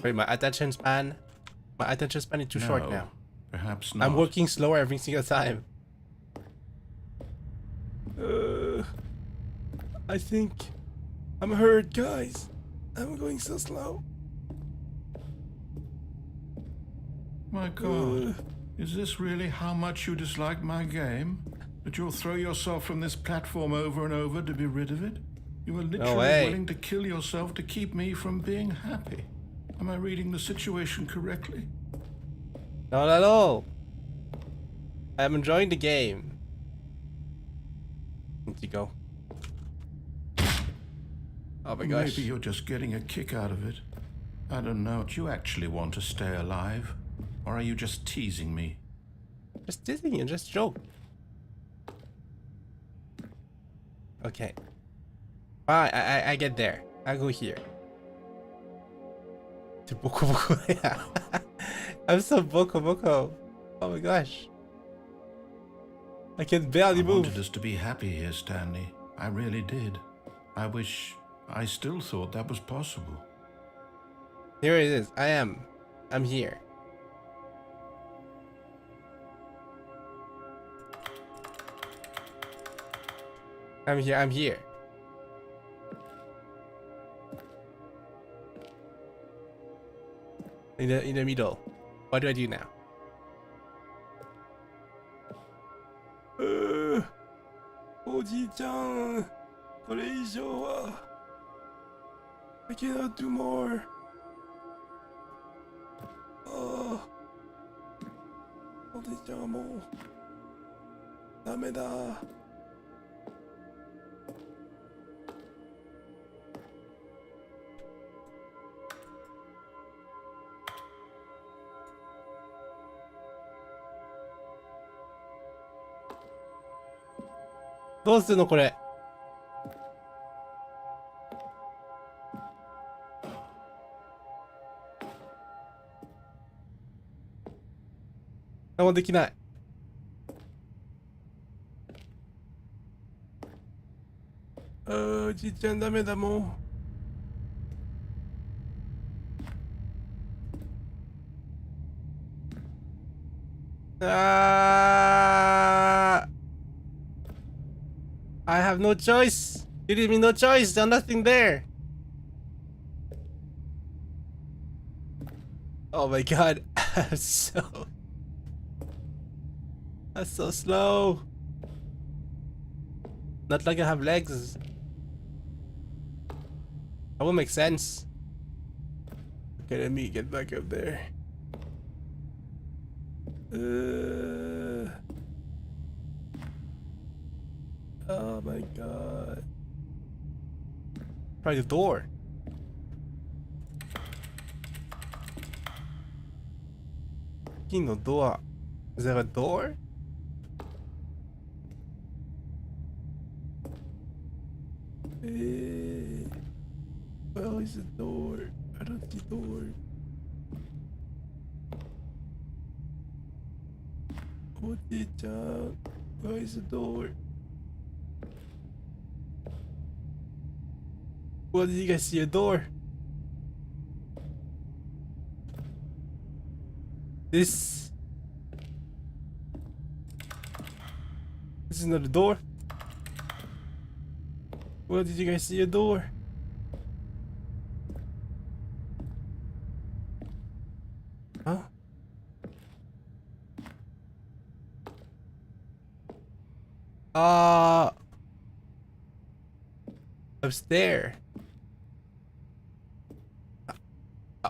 Wait, my attention span is too short now. Perhaps not. I'm working slower every single time. I think I'm hurt, guys. I'm going so slow. My God, is this really how much you dislike my game? That you'll throw yourself from this platform over and over to be rid of it? You were literally willing to kill yourself to keep me from being happy. Am I reading the situation correctly? Not at all. I'm enjoying the game. Need to go. Oh my gosh. Maybe you're just getting a kick out of it. I don't know. Do you actually want to stay alive? Or are you just teasing me? Just teasing you, just joke. Okay. Fine, I get there. I go here. To Boko Boko. I'm so Boko Boko. Oh my gosh. I can barely move. I wanted us to be happy here, Stanley. I really did. I still thought that was possible. Here it is. I'm here. I'm here. In the middle. What do I do now? Oji-chan, これ以上は I cannot do more. Oji-chan もうダメだ。どうするのこれ。何もできない。おじいちゃんダメだもん。I have no choice. You give me no choice. There's nothing there. Oh my god. I'm so slow. Not like I have legs. That would make sense. Okay, let me get back up there. Oh my god. Try the door. No door. Is there a door? Where is the door? I don't see door. Oji-chan, where is the door? Well, did you guys see a door? This is not a door. Well, did you guys see a door? Huh? Upstairs.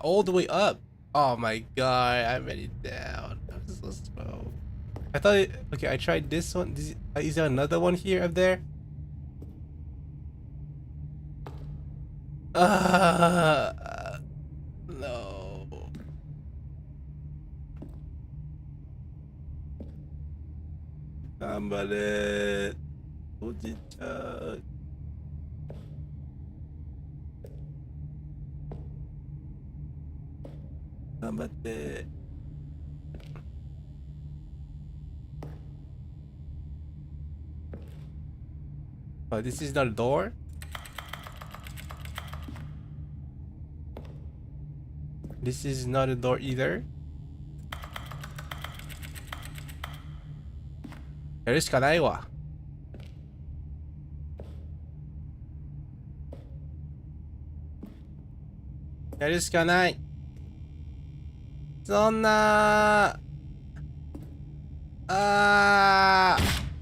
All the way up. Oh my god, I'm already down. I'm so slow. I thought it, okay, I tried this one. Is there another one here up there? No. Somebody. Oji-chan. Somebody. Oh, this is not a door? This is not a door either. やるしかないわ。やるしかない。そんな。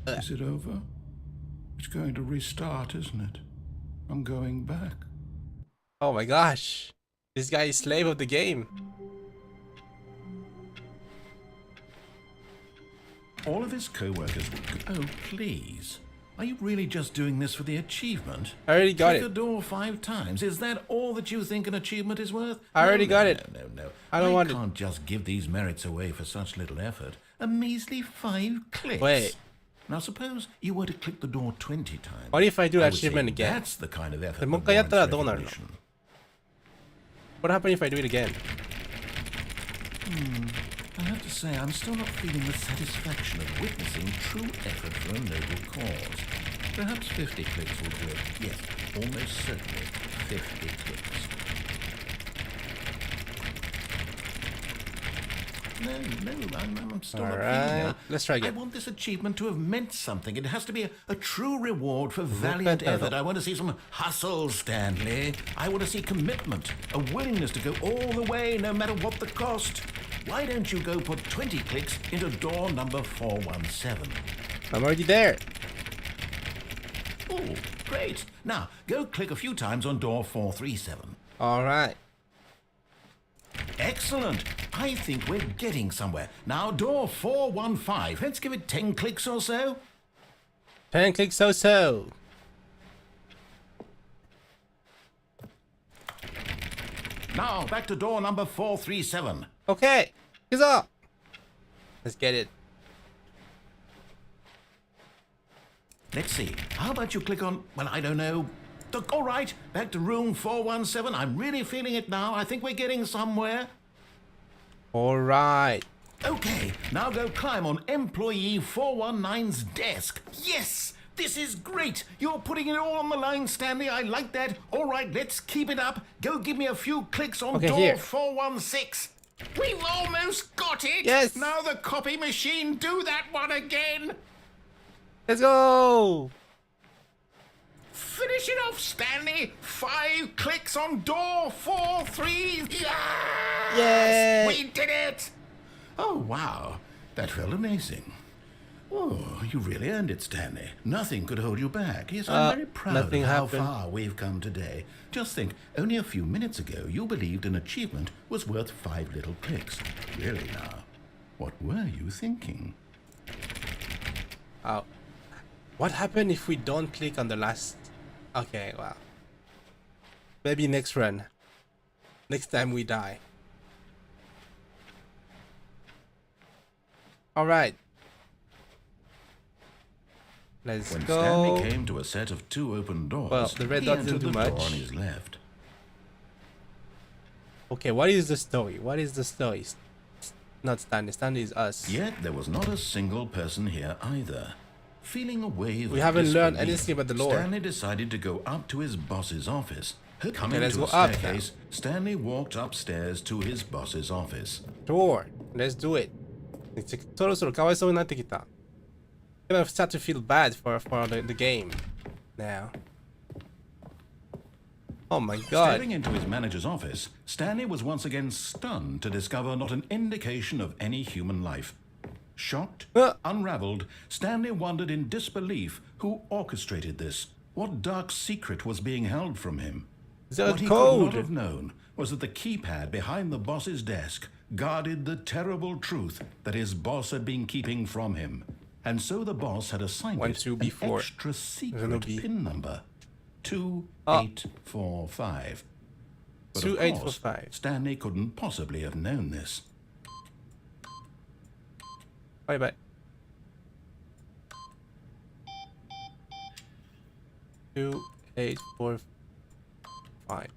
Is it over? It's going to restart, isn't it? I'm going back. Oh my gosh. This guy is slave of the game. All of his co-workers will go, oh, please. Are you really just doing this for the achievement? I already got Click it. the door 5 times. Is that all that you think an achievement is worth? I already got it. No. I don't want it. I can't just give these merits away for such little effort. A measly 5 clicks. Wait. Now suppose you were to click the door 20 times. What if I do I would achievement say again? That's the kind of effort でもう一 that 回やったら warrants どうなるの? recognition. What happens if I do it again? I have to say, I'm still not feeling the satisfaction of witnessing true effort for a noble cause. Perhaps 50 clicks will do it. Yes, almost certainly 50 clicks. No, I'm still not feeling Alright, it. let's try I again. want this achievement to have meant something. It has to be a true reward for valiant effort. I want to see some hustle, Stanley. I want to see commitment, a willingness to go all the way, no matter what the cost. Why don't you go put 20 clicks into door number 417? I'm already there. Oh, great. Now, go click a few times on door 437. Alright. Excellent. I think we're getting somewhere. Now, door 415. Let's give it 10 clicks or so. 10 clicks so. Now, back to door number 437. Okay, he's up. Let's get it. Let's see. How about you click on, well, I don't know. Look, all right, back to room 417. I'm really feeling it now. I think we're getting somewhere. All right. Okay, now go climb on employee 419's desk. Yes, this is great. You're putting it all on the line, Stanley. I like that. All right, let's keep it up. Go give me a few clicks on door here. 416. We've almost got it. Yes. Now the copy machine, do that one again. Let's go. Finish it off, Stanley. 5 clicks on door 43. Yes! Yay. We did it. Oh, wow. That felt amazing. Oh, you really earned it, Stanley. Nothing could hold you back. Yes, I'm very proud of how far we've come today. Just think, only a few minutes ago, you believed an achievement was worth 5 little clicks. Really now, what were you thinking? Oh. What happened if we don't click on the last... Okay, well. Maybe next run. Next time we die. Alright. Let's when go. Stanley came to a set of 2 open doors, well, the red he dot entered didn't the do door much. on his left. Okay, what is the story? What is the story? Not Stanley. Stanley is us. Yet there was not a single person here either. Feeling a wave We of haven't learned disbelief, anything about the lore. Stanley decided to go up to his boss's office. Coming let's to go a up staircase, Stanley walked upstairs to his boss's office. Sure. Let's do it. そろそろかわいそうになってきた. I'm gonna start to feel bad for the game now. Oh my god. Stepping into his manager's office, Stanley was once again stunned to discover not an indication of any human life. Shocked, unraveled, Stanley wondered in disbelief who orchestrated this. What dark secret was being held from him? What he could not have known was that the keypad behind the boss's desk guarded the terrible truth that his boss had been keeping from him. And so the boss had assigned it an extra secret PIN number. 2845. But of course, Stanley couldn't possibly have known this. Bye bye. 2845.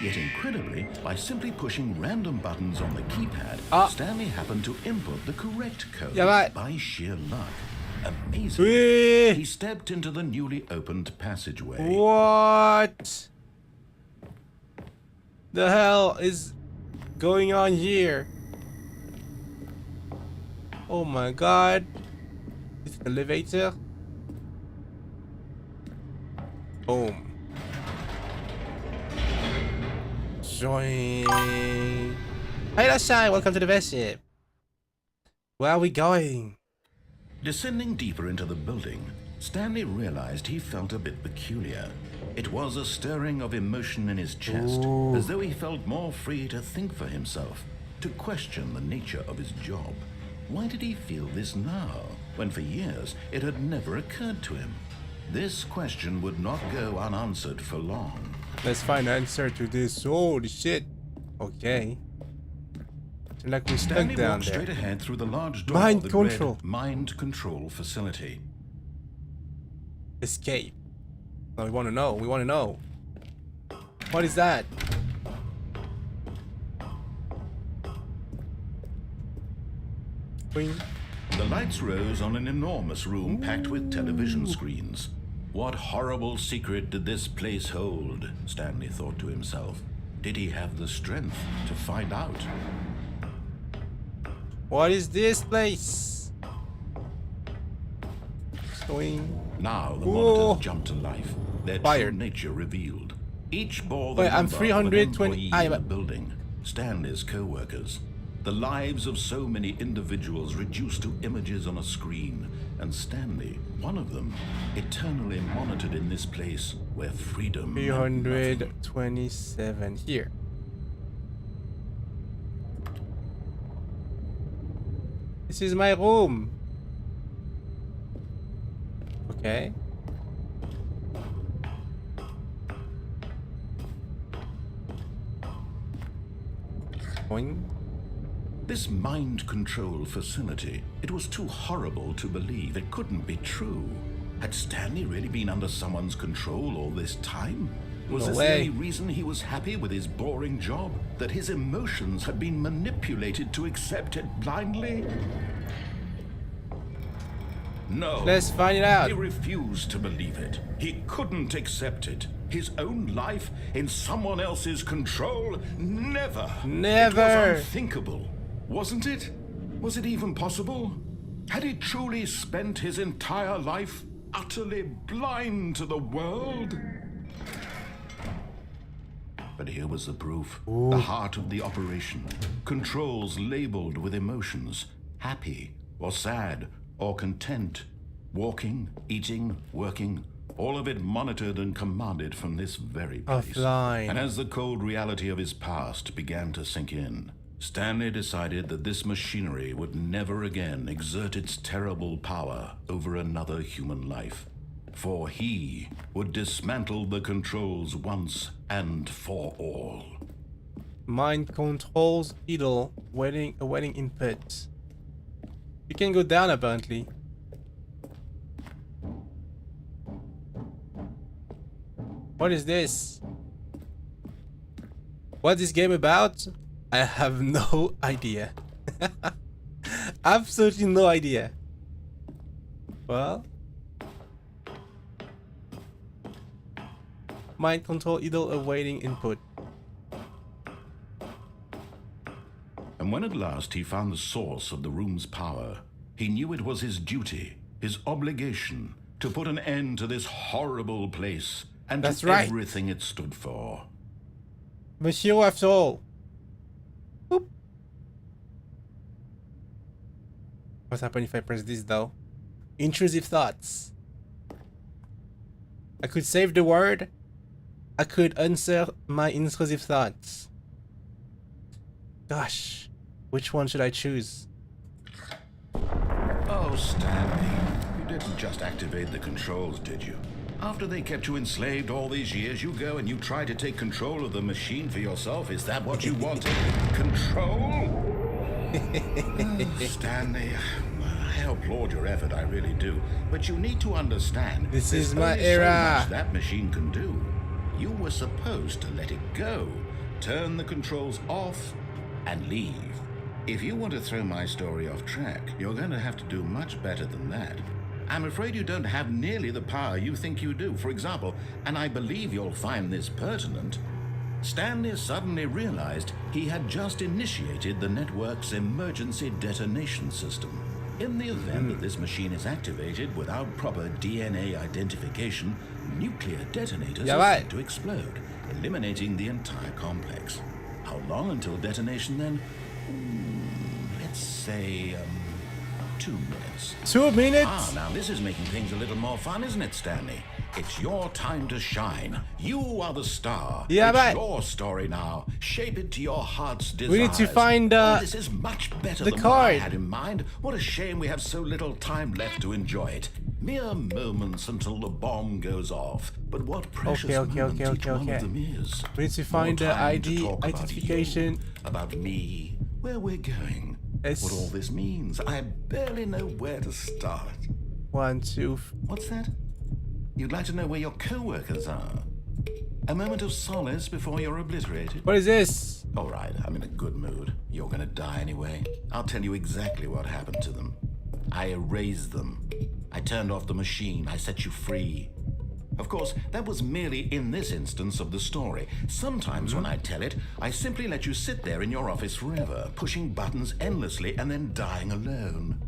Yet incredibly, by simply pushing random buttons on the keypad, Stanley happened to input the correct code by sheer luck. Amazing. He stepped into the newly opened passageway. What the hell is going on here? Oh my god. It's an elevator. Boom. Join. Hey, Rashai, welcome to the best ship. Where are we going? Descending deeper into the building, Stanley realized he felt a bit peculiar. It was a stirring of emotion in his chest, as though he felt more free to think for himself, to question the nature of his job. Why did he feel this now, when for years it had never occurred to him? This question would not go unanswered for long. Let's find an answer to this. Holy shit. Okay. Like we stuck Stanley down walked there. straight ahead through the large door Mind that control. read Mind Control Facility. Escape. No, we want to know. We want to know. What is that? Boing. The lights rose on an enormous room packed with television screens. What horrible secret did this place hold? Stanley thought to himself. Did he have the strength to find out? What is this place? Boing. Now the monitors jumped to life, their true nature revealed. Each bore the I'm number 320. of an employee in the building, Stanley's co-workers. The lives of so many individuals reduced to images on a screen, and Stanley, one of them, eternally monitored in this place where freedom meant nothing. 327 here. This is my room. Okay. Boing. This mind control facility, it was too horrible to believe. It couldn't be true. Had Stanley really been under someone's control all this time? Was this the only reason he was happy with his boring job? That his emotions had been manipulated to accept it blindly? No. Let's find it out. He refused to believe it. He couldn't accept it. His own life in someone else's control? Never. Never. It was unthinkable, wasn't it? Was it even possible? Had he truly spent his entire life utterly blind to the world? But here was the proof. Ooh. The heart of the operation. Controls labeled with emotions. Happy or sad or content. Walking, eating, working. All of it monitored and commanded from this very place. Offline. And as the cold reality of his past began to sink in, Stanley decided that this machinery would never again exert its terrible power over another human life. For he would dismantle the controls once and for all. Mind controls idle, awaiting input. You can go down apparently. What is this? What's this game about? I have no idea. Absolutely no idea. Well, mind control idle awaiting input. And when at last he found the source of the room's power, he knew it was his duty, his obligation, to put an end to this horrible place and That's to right. everything it stood for. Monsieur, after all. Boop. What's happening if I press this though? Intrusive thoughts. I could save the word. I could answer my intrusive thoughts. Gosh, which one should I choose? Oh, Stanley, you didn't just activate the controls, did you? After they kept you enslaved all these years, you go and you try to take control of the machine for yourself. Is that what you wanted? Control? Oh, Stanley, I applaud your effort, I really do. But you need to understand, this is my only era. So much that machine can do. You were supposed to let it go, turn the controls off, and leave. If you want to throw my story off track, you're going to have to do much better than that. I'm afraid you don't have nearly the power you think you do. For example, and I believe you'll find this pertinent, Stanley suddenly realized he had just initiated the network's emergency detonation system. In the event that this machine is activated without proper DNA identification, nuclear detonators are said to explode, eliminating the entire complex. How long until detonation then? Let's say, 2 minutes. 2 minutes? Ah, now this is making things a little more fun, isn't it, Stanley? It's your time to shine. You are the star. Yeah, it's your story now. Shape it to your heart's desires. We need to find this is much better the than card. what I had in mind. What a shame we have so little time left to enjoy it. Mere moments until the bomb goes off. But what precious moments each one of them is. We need to find the ID talk identification. About me, where we're going, what all this means. I barely know where to start. 1, 2. What's that? You'd like to know where your co-workers are? A moment of solace before you're obliterated? What is this? All right, I'm in a good mood. You're gonna die anyway. I'll tell you exactly what happened to them. I erased them. I turned off the machine. I set you free. Of course, that was merely in this instance of the story. Sometimes when I tell it, I simply let you sit there in your office forever, pushing buttons endlessly and then dying alone.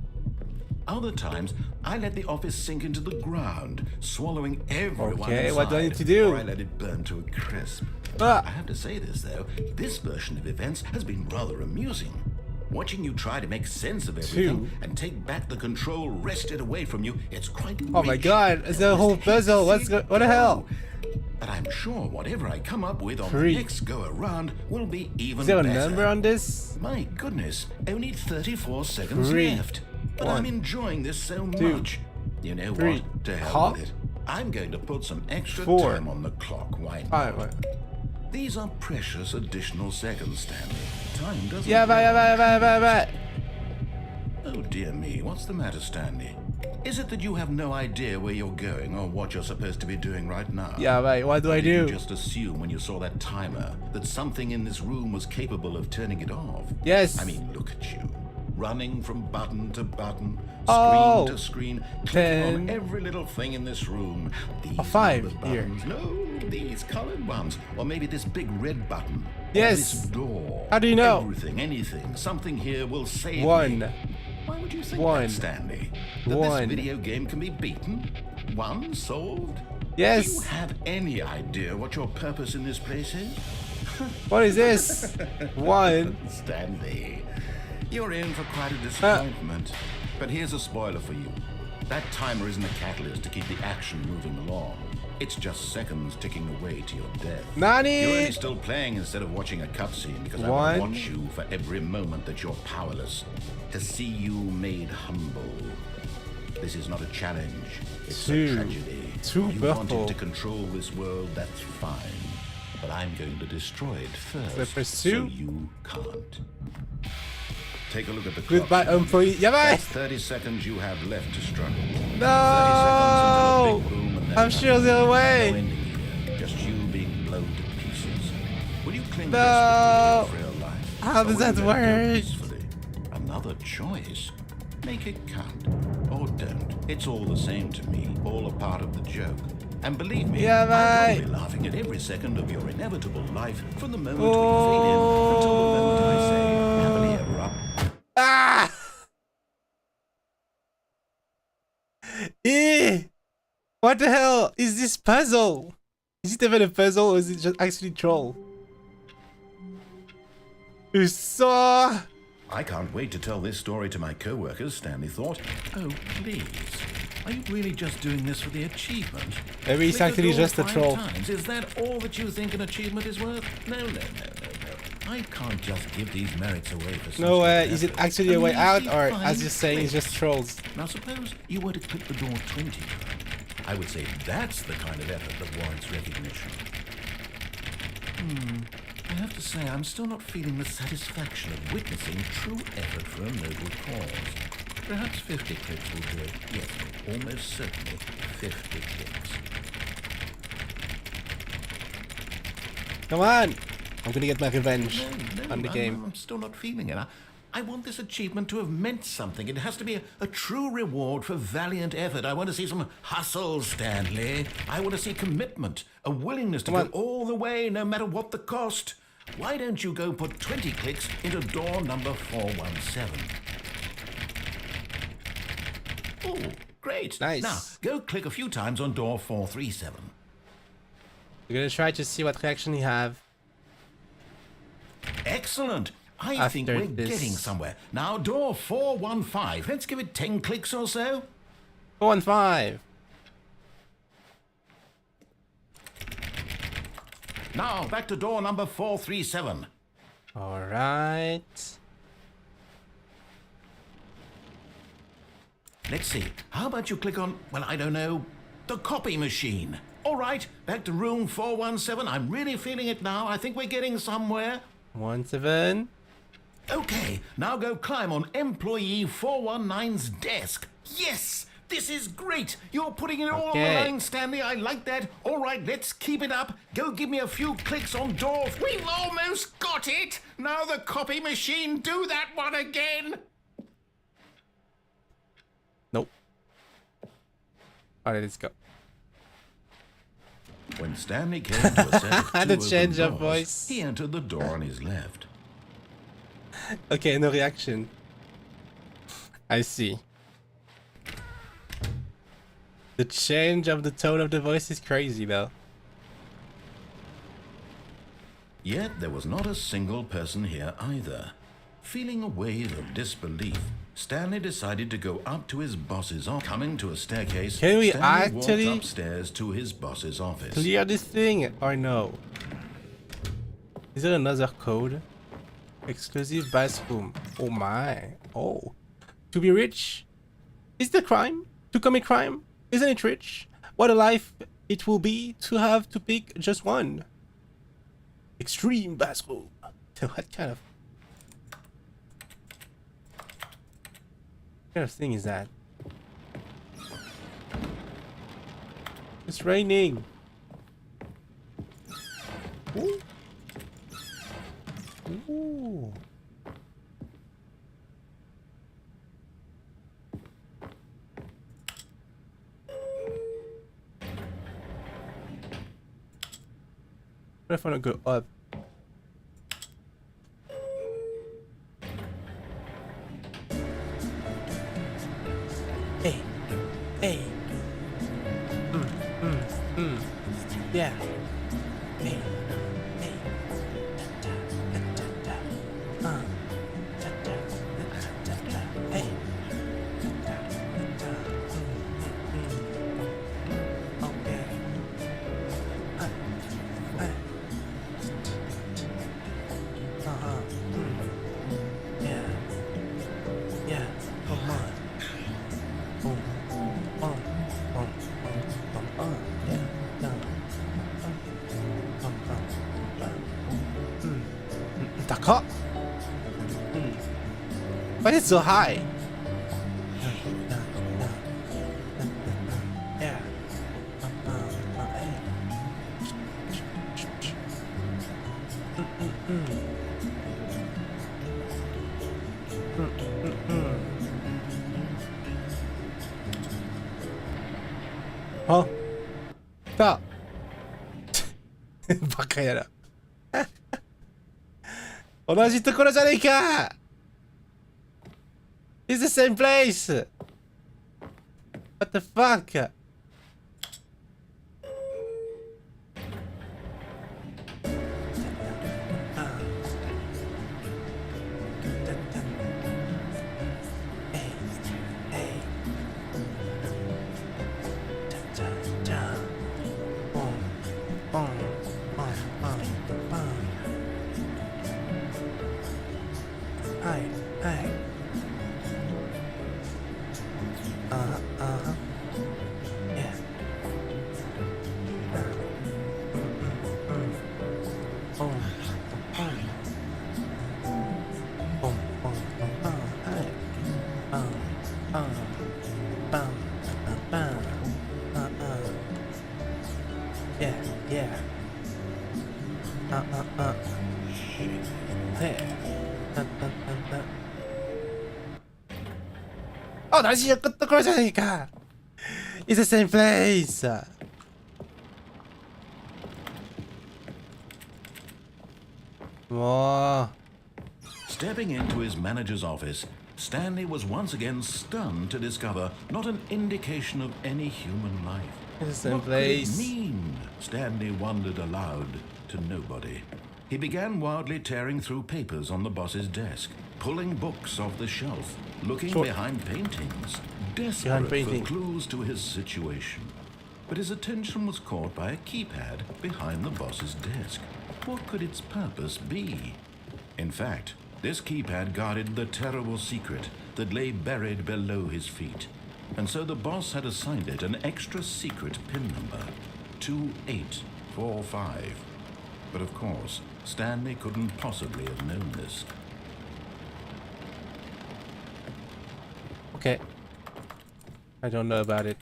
Other times, I let the office sink into the ground, swallowing everyone Okay, inside, what do I need to do? or I let it burn to a crisp. Ah. I have to say this, though. This version of events has been rather amusing. Watching you try to make sense of everything and take back the control wrested away from you, it's quite Oh my god, it's a whole puzzle. What the hell? But I'm sure whatever I come up with on 3. the next go around will be even Is there a better. number on this? My goodness, only 34 seconds 3. left. But 1. I'm enjoying this so 2. much. You know 3. what? To hell Huh? with it. I'm going to put some extra 4. time on the clock. Why not? 5, ouais. These are precious additional seconds, Stanley. Time doesn't... Yeah, bye. Oh dear me, what's the matter, Stanley? Is it that you have no idea where you're going or what you're supposed to be doing right now? Yeah, bye. What do I Did do? you just assume when you saw that timer that something in this room was capable of turning it off? Yes. I mean, look at you. Running from button to button, screen Oh. to screen, clicking on 10. every little thing in this room. These 5 numbered here. buttons. No, these colored ones. Or maybe this big red button. Or Yes. this door. How do you know? Everything, anything, something here will save 1. me. Why would you think 1. that, Stanley? That 1. this video game can be beaten? One solved? Yes. Do you have any idea what your purpose in this place is? What is this? 1. Stanley, you're in for quite a disappointment. But here's a spoiler for you. That timer isn't a catalyst to keep the action moving along. It's just seconds ticking away to your death. You're Nani? only still playing instead of watching a cutscene because I 1. will watch you for every moment that you're powerless. To see you made humble. This is not a challenge. It's 2. a tragedy. 2 You buffalo. wanted to control this world, that's fine. But I'm going to destroy it first. So pursue? So you can't. Take a look at the clock. Goodbye, employee. Yeah, bye. That's 30 seconds you have left to struggle. 30 No. seconds until a big room and then I'm sure they'll no away. ending here. Just you being blown to pieces. Will you cling No. desperately to your frail life? How Or does will that you let go work? peacefully? Another choice. Make it count. Or don't. It's all the same to me. All a part of the joke. And believe me, Yeah, I will mate. be laughing at every second of your inevitable life from the moment we fade in until the moment I say happily ever after. Ah! What the hell is this puzzle? Is it even a puzzle or is it just actually troll? So I can't wait to tell this story to my co-workers, Stanley thought. Oh, please. Are you really just doing this for the achievement? maybe it's Click the actually door just a 5 troll. times. Is that all that you think an achievement is worth? No. I can't just give these merits away for No such way. an Is it effort. actually a way out, or Fine as you're saying, it's clicks. just trolls? Now suppose you were to click the door 20 times. I would say that's the kind of effort that warrants recognition. I have to say, I'm still not feeling the satisfaction of witnessing true effort for a noble cause. Perhaps 50 clicks will do it. Yes, almost certainly 50 clicks. Come on! I'm gonna get my revenge No, on the game. I'm still not feeling it. I want this achievement to have meant something. It has to be a true reward for valiant effort. I want to see some hustle, Stanley. I want to see commitment, a willingness to Come go on. all the way, no matter what the cost. Why don't you go put 20 clicks into door number 417? Oh, great. Nice. Now, go click a few times on door 437. We're gonna try to see what reaction you have. Excellent. I After think we're this. getting somewhere. Now, door 415. Let's give it 10 clicks or so. 4 and 5. Now, back to door number 437. Alright. Let's see. How about you click on, well, I don't know, the copy machine. All right, back to room 417. I'm really feeling it now. I think we're getting somewhere. 1-7. Okay, now go climb on employee 419's desk. Yes! This is great! You're putting it all on the Okay. line, Stanley. I like that. All right, let's keep it up. Go give me a few clicks on door. We've almost got it! Now the copy machine, do that one again! Nope. Alright, let's go. When Stanley came to a set of The two change open of doors, voice. he entered the door on his left. Okay, no reaction. I see. The change of the tone of the voice is crazy though. Yet there was not a single person here either. Feeling a wave of disbelief, Stanley decided to go up to his boss's office. Coming to a staircase, Can we Stanley actually walked upstairs to his boss's office. clear this thing or no? Is there another code? Exclusive bathroom. Oh my. Oh. To be rich? Is the crime to commit crime? Isn't it rich? What a life it will be to have to pick just one. Extreme bathrobe. What kind of thing is that? It's raining. Ooh. Ooh. What if I don't go up? Hey, hey. Yeah. Hey, hey. Hey. Okay. Yeah. Yeah. Come on. Boom. Boom. Boom. Boom. Boom. Yeah. No. Taka. Why is it so high? Yeah. Huh? だバカやな同じところじゃねえか It's the same place! What the fuck? Oh, 同じところじゃねえか It's the same place! Whoa. Stepping into his manager's office, Stanley was once again stunned to discover not an indication of any human life. It's the same What place. could it mean? Stanley wondered aloud to nobody. He began wildly tearing through papers on the boss's desk, pulling books off the shelf, looking behind paintings, desperate for clues to his situation. But his attention was caught by a keypad behind the boss's desk. What could its purpose be? In fact, this keypad guarded the terrible secret that lay buried below his feet. And so the boss had assigned it an extra secret PIN number, 2845. But of course, Stanley couldn't possibly have known this. Okay. I don't know about it.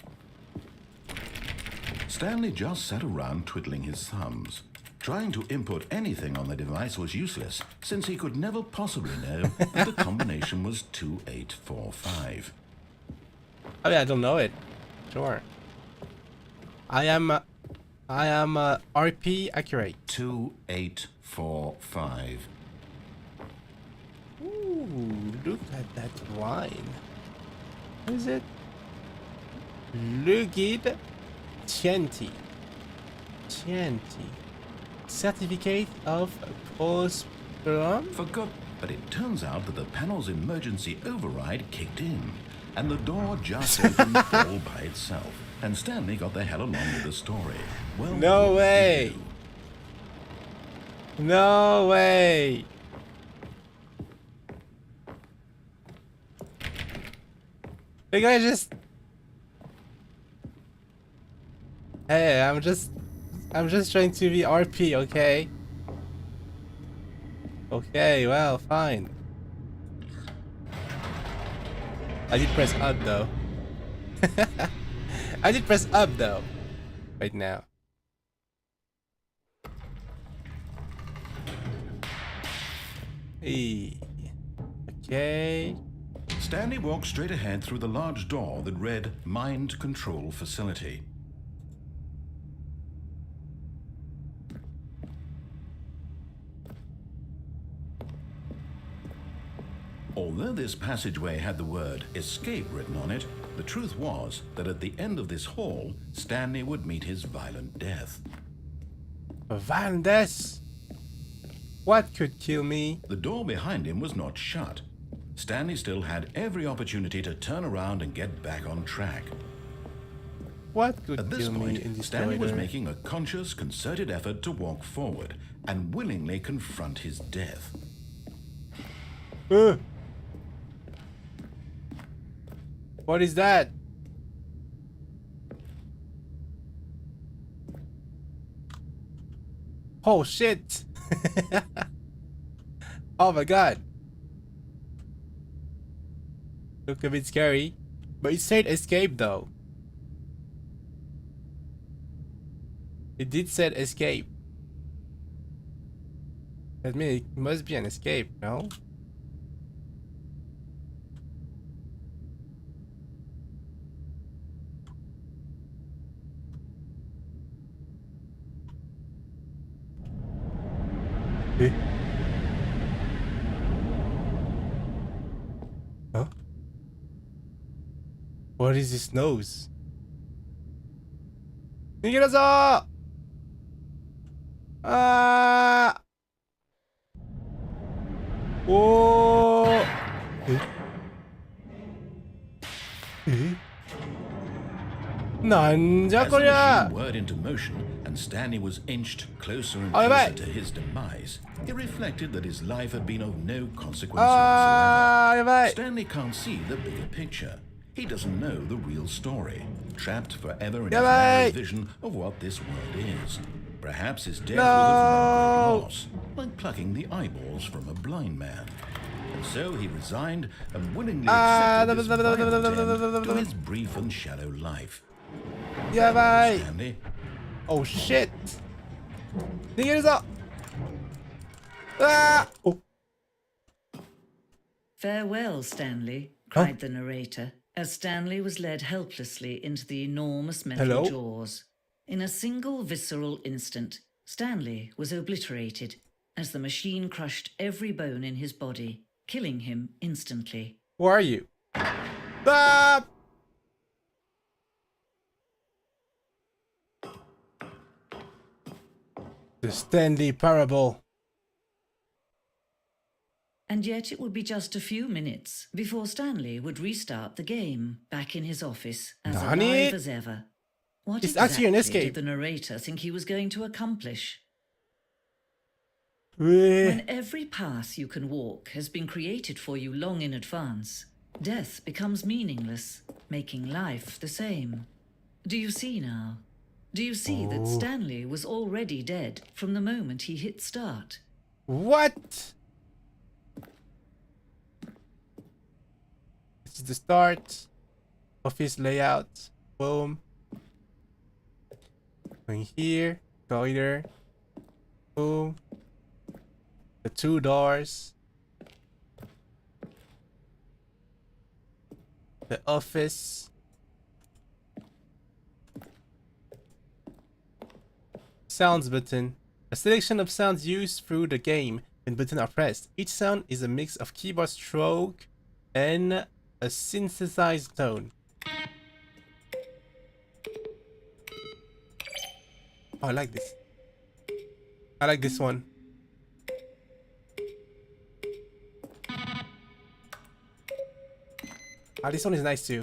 Stanley just sat around twiddling his thumbs. Trying to input anything on the device was useless, since he could never possibly know that the combination was 2845. I mean, I don't know it. Sure. I am RP accurate. 2845. Ooh, look at that wine. What is it? Lugid Chianti. Certificate of Prosperum? Forgot, but it turns out that the panel's emergency override kicked in, and the door just opened all by itself, and Stanley got the hell along with the story. Well, no way! No way! The guy just Hey, I'm just trying to be RP, okay? Okay, well, fine. I did press up though. I did press up though. Right now. Hey. Okay. Stanley walked straight ahead through the large door that read Mind Control Facility. Although this passageway had the word escape written on it, the truth was that at the end of this hall, Stanley would meet his violent death. A violent death? What could kill me? The door behind him was not shut. Stanley still had every opportunity to turn around and get back on track. What could At this kill me point, in this Stanley was corridor? making a conscious, concerted effort to walk forward and willingly confront his death. What is that? Oh shit! Oh my god! Look a bit scary, but it said escape though. It did said escape. That means it must be an escape, no? Huh? What is this nose? 逃げるぞー！あー！おー！え？なんじゃ As こ the りゃ！ machine whirred into motion and Stanley was inched closer and Oh, closer right. to his demise, he reflected that his life had been of no consequence whatsoever. あー、やばい！ Stanley can't see the bigger picture. He doesn't know the real story, trapped forever in his Yeah, narrow right. vision of what this world is. Perhaps his death No. was of no great loss, like plucking the eyeballs from a blind man. And so he resigned and willingly accepted this violent end to his brief and shallow life. やばい！ Stanley, Oh shit! 逃げるぞ！うわー！お Farewell, Stanley, cried the narrator, as Stanley was led helplessly into the enormous metal Hello? jaws. In a single visceral instant, Stanley was obliterated as the machine crushed every bone in his body, killing him instantly. Who are you? Ah! The Stanley Parable. And yet it would be just a few minutes before Stanley would restart the game back in his office as Nani? alive as ever. What It's actually an exactly escape. did the narrator think he was going to accomplish? Eh. When every path you can walk has been created for you long in advance, death becomes meaningless, making life the same. Do you see now? Do you see that Stanley was already dead from the moment he hit start? What? This is the start. Office layout. Boom. Going here. Corridor. Boom. The two doors. The office. Sounds button. A selection of sounds used through the game when buttons are pressed. Each sound is a mix of keyboard stroke and a synthesized tone. Oh, I like this. I like this one. Ah, this one is nice too.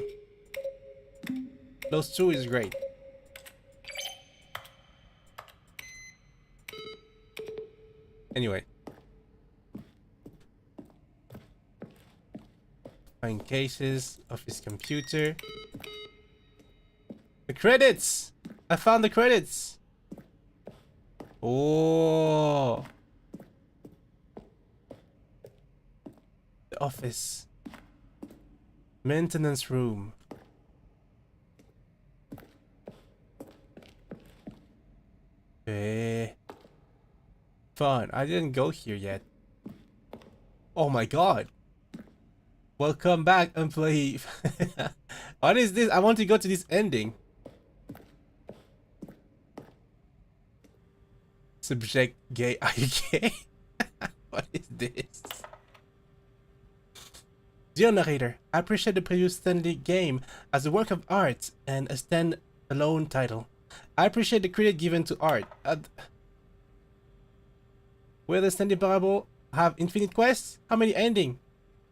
Those two is great. Anyway. Find cases of his computer. The credits! I found the credits. Oh. The office. Maintenance room. Okay. Fun. I didn't go here yet. Oh my god. Welcome back, employee. What is this? I want to go to this ending. Subject gay. Are you gay? What is this? Dear narrator, I appreciate the previous Stanley game as a work of art and a stand-alone title. I appreciate the credit given to art. Will the Stanley Parable have infinite quests? How many endings?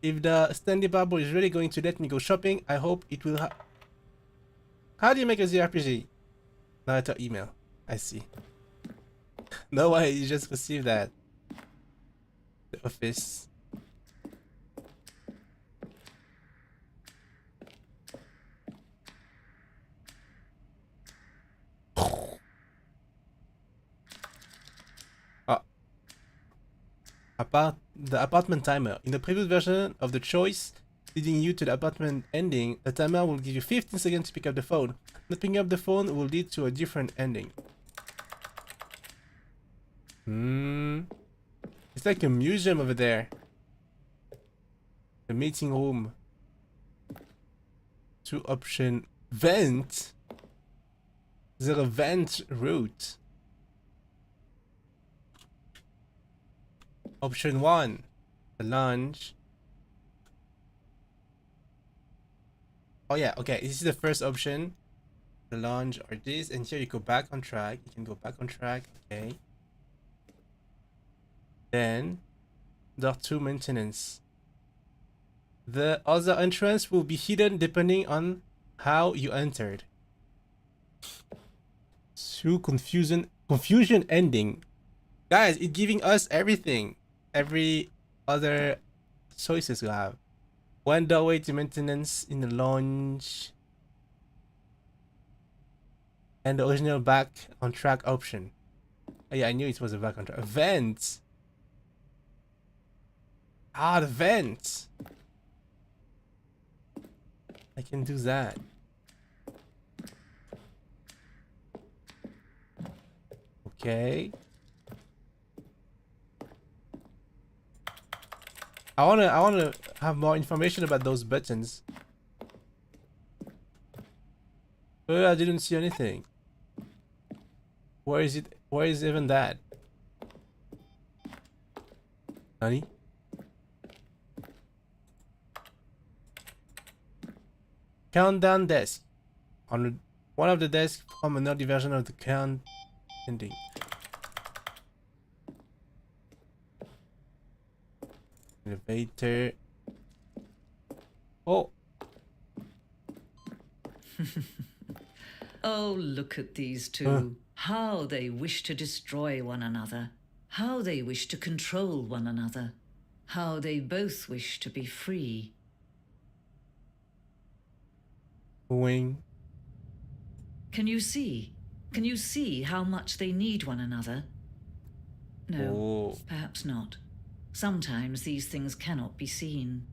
If the Stanley Parable is really going to let me go shopping, I hope it will have. How do you make a JRPG? Narrator email. I see. No way, you just received that. The office. The apartment timer. In the previous version of the choice leading you to the apartment ending, the timer will give you 15 seconds to pick up the phone. Not picking up the phone will lead to a different ending. It's like a museum over there. The meeting room. 2 option. Vent. Is there a vent route? Option 1, the lounge. Oh yeah, okay, this is the first option. The lounge or this, and here you go back on track. You can go back on track, okay. Then, door 2 maintenance. The other entrance will be hidden depending on how you entered. Through confusion ending. Guys, it's giving us everything. Every other choices we have. 1 doorway to maintenance in the lounge. And the original back on track option. Oh yeah, I knew it was a back on track. Vent. Ah, the vent. I can do that. Okay. I wanna have more information about those buttons. I didn't see anything. Where is it? Where is even that? Nani? Countdown desk. On one of the desks from another version of the count ending. Elevator. Oh. Oh, look at these two. How they wish to destroy one another. How they wish to control one another. How they both wish to be free. Wing. Can you see? Can you see how much they need one another? No, perhaps not. Sometimes these things cannot be seen.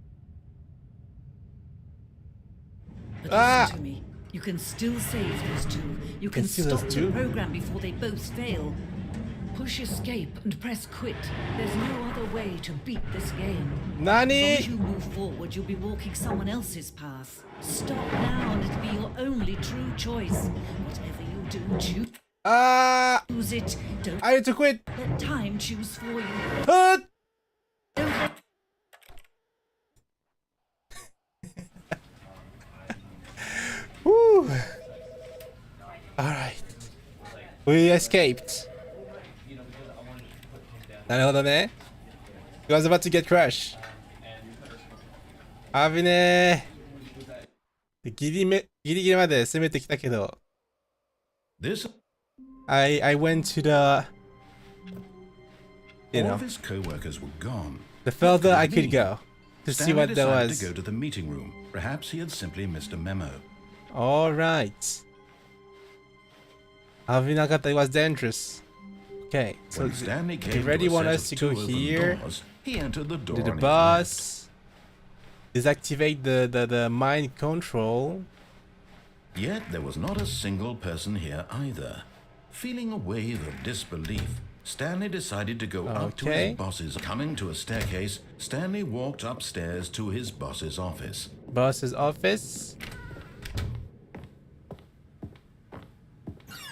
But listen to me. You can still save those two. You can stop the program before they both fail. Push escape and press quit. There's no other way to beat this game. Nani? As long as you move forward, you'll be walking someone else's path. Stop now and it'll be your only true choice. Whatever you do, choose it. Don't I need to quit. let time choose for you. Don't let Woo. Alright. We escaped. なるほどね。He was about to get crushed. 危ねえ。ギリギリまで攻めてきたけど。This I went to the, you all know, of his co-workers were gone. the further I could go to see Stanley what there decided was. to go to the meeting room. Perhaps he had simply missed a memo. All right. I thought it was dangerous. Okay, so When Stanley you came already to a want set us of to go 2 open here, doors, he entered the door to the on his bus, deactivate the mind control. left. Yet there was not a single person here either. Feeling a wave of disbelief, Stanley decided to go up to Okay. his boss's. Coming to a staircase, Stanley walked upstairs to his boss's office. Boss's office.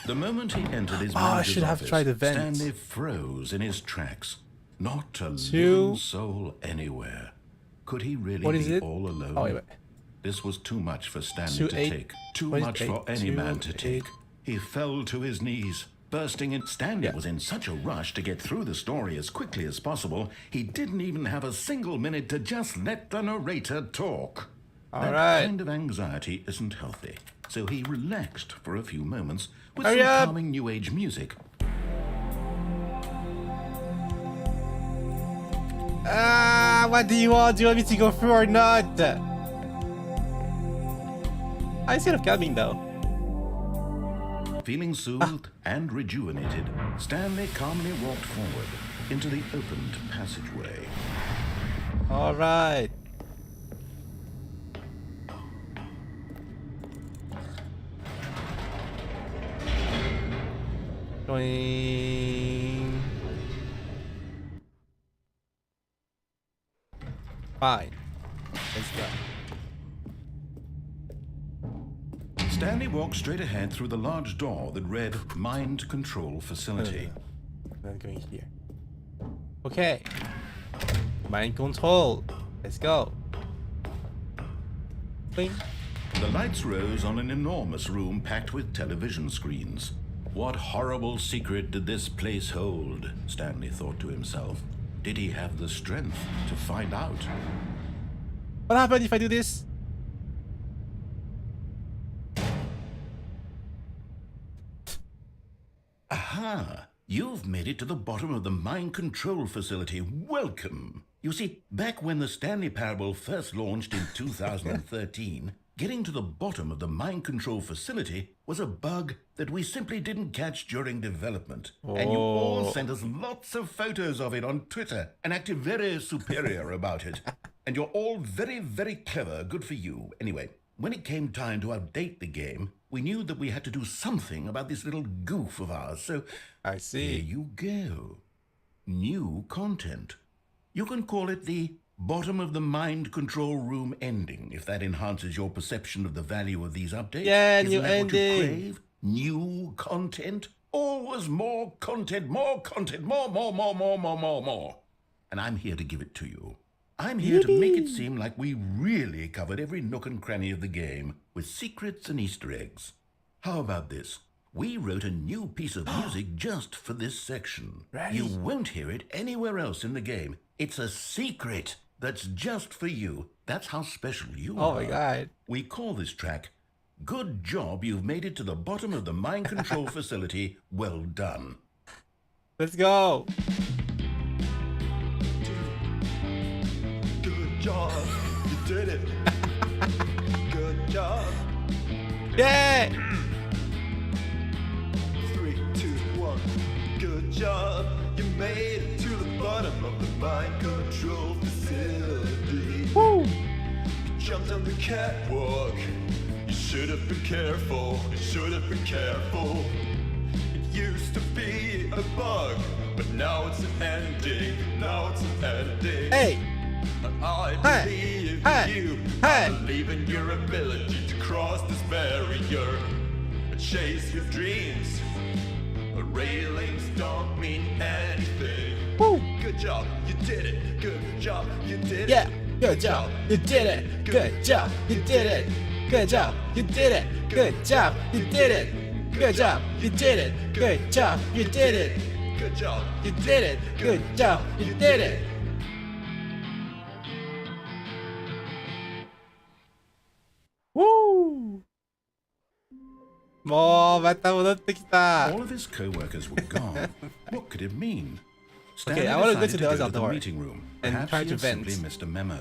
The moment he entered his I manager's should have office, tried the vent. Stanley froze in his tracks. Not a Two. living soul anywhere. Could he really What is be it? all alone? Oh, wait. This was too much for Stanley Two to eight- take. Too what is much eight? for any Two man to eight- take. He fell to his knees, bursting in. Stanley Yeah. was in such a rush to get through the story as quickly as possible, he didn't even have a single minute to just let the narrator talk. All That right. kind of anxiety isn't healthy, so he relaxed for a few moments with Hurry some up. calming new age music. What do you want? Do you want me to go through or not? I see it coming though. Feeling soothed and rejuvenated, Stanley calmly walked forward into the opened passageway. All right. Going. Fine. Let's go. Stanley walked straight ahead through the large door that read Mind Control Facility. Not going here. Okay. Mind control. Let's go. Bing. The lights rose on an enormous room packed with television screens. What horrible secret did this place hold? Stanley thought to himself. Did he have the strength to find out? What happened if I do this? Aha! You've made it to the bottom of the mind control facility. Welcome! You see, back when the Stanley Parable first launched in 2013, getting to the bottom of the mind control facility was a bug that we simply didn't catch during development. And you all sent us lots of photos of it on Twitter and acted very superior about it. And you're all very, very clever. Good for you. Anyway, when it came time to update the game, we knew that we had to do something about this little goof of ours. So I here see. you go. New content. You can call it the bottom of the mind control room ending, if that enhances your perception of the value of these updates. Yeah, Isn't new that what you ending. crave? New content? Always more content, more, more. And I'm here to give it to you. I'm here to make it seem like we really covered every nook and cranny of the game with secrets and Easter eggs. How about this? We wrote a new piece of music just for this section. Ready? You won't hear it anywhere else in the game. It's a secret that's just for you. That's how special you are. Oh my god. We call this track, Good Job You've Made It to the Bottom of the Mind Control Facility. Well done. Let's go. Good job, you did it. Good job. Yeah. 3, 2, 1. Good job, you made it to the bottom of the mind control facility. Woo. You jumped on the catwalk. You should have been careful. You should have been careful. It used to be a bug, but now it's an ending. Now it's an ending. Hey. I Hey, believe hey, in you. hey. I believe in your ability to cross this barrier and chase your dreams. But railings don't mean anything. Woo. Good job, you did it. Good job, you did Yeah. it. Good job. You did it. Good job. You did it. Good job. You did it. Good job. You did it. Good job. You did it. Good job. You did it. Good job, You did it. Good job. You did it. Woo! もうまた戻ってきた。 All of his co-workers were gone. What could it mean? Okay, Stanley I wanna go to decided the other go to the door meeting room. and Perhaps try he to had vent. simply missed a memo.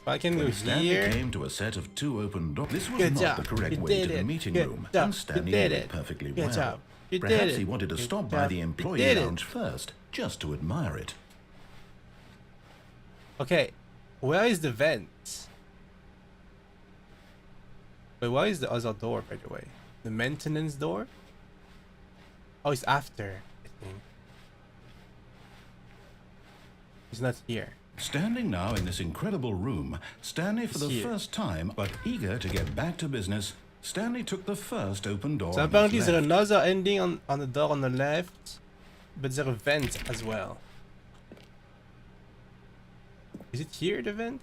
I can go When Stanley here. came to a set of 2 open doors, this was Good not job. the correct You way did to the it. meeting Good room, job. and You Stanley did knew it. it perfectly Good well. job. You did Perhaps it. he wanted to Good stop job. by the You employee did it. lounge first, just to admire it. Okay, where is the vent? Wait, where is the other door, by the way? The maintenance door? Oh, it's after, I think. It's not here. Standing now in this incredible room, Stanley for the Here. first time, but eager to get back to business, Stanley took the first open door So on apparently his there's left. another ending on the door on the left, but there's a vent as well. Is it here, the vent?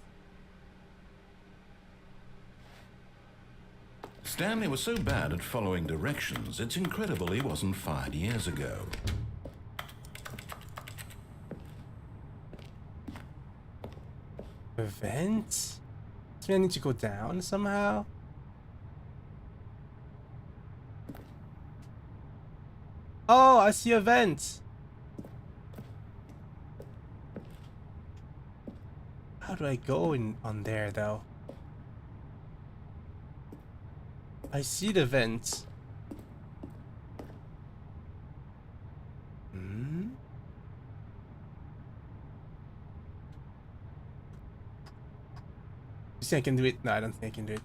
Stanley was so bad at following directions, it's incredible he wasn't fired years ago. A vent? So I need to go down somehow? Oh, I see a vent. How do I go in on there though? I see the vent. Hmm? You think I can do it? No, I don't think I can do it.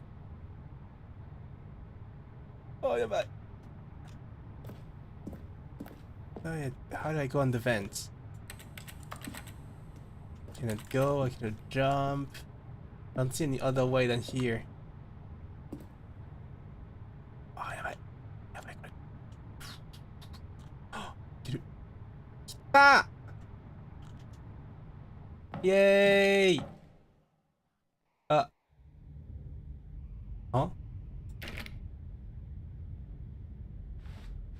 Oh, yeah, but... Oh, yeah. How do I go on the vent? Can I go? I can jump. I don't see any other way than here. Oh, yeah, but... Yeah, but... Oh, did you... Ah! Yay! Huh?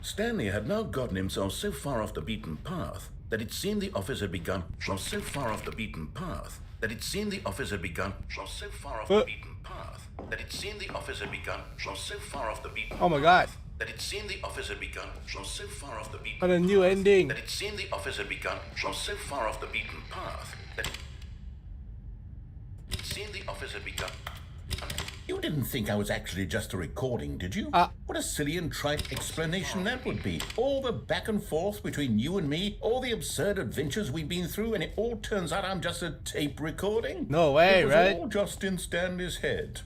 Stanley had now gotten himself so far off the beaten path that it seemed the office had begun. So far off the beaten path that it seemed the office had begun. So far off the beaten path that it seemed the office had begun. So far off the beaten. Oh my God! That it seemed the office had begun. So far off the beaten. What a new ending! That it seemed the office had begun. So far off the beaten path that it seemed the office had begun. You didn't think I was actually just a recording, did you? What a silly and trite explanation that would be. All the back and forth between you and me, all the absurd adventures we've been through, and it all turns out I'm just a tape recording? No way, it was right? all just in Stanley's head.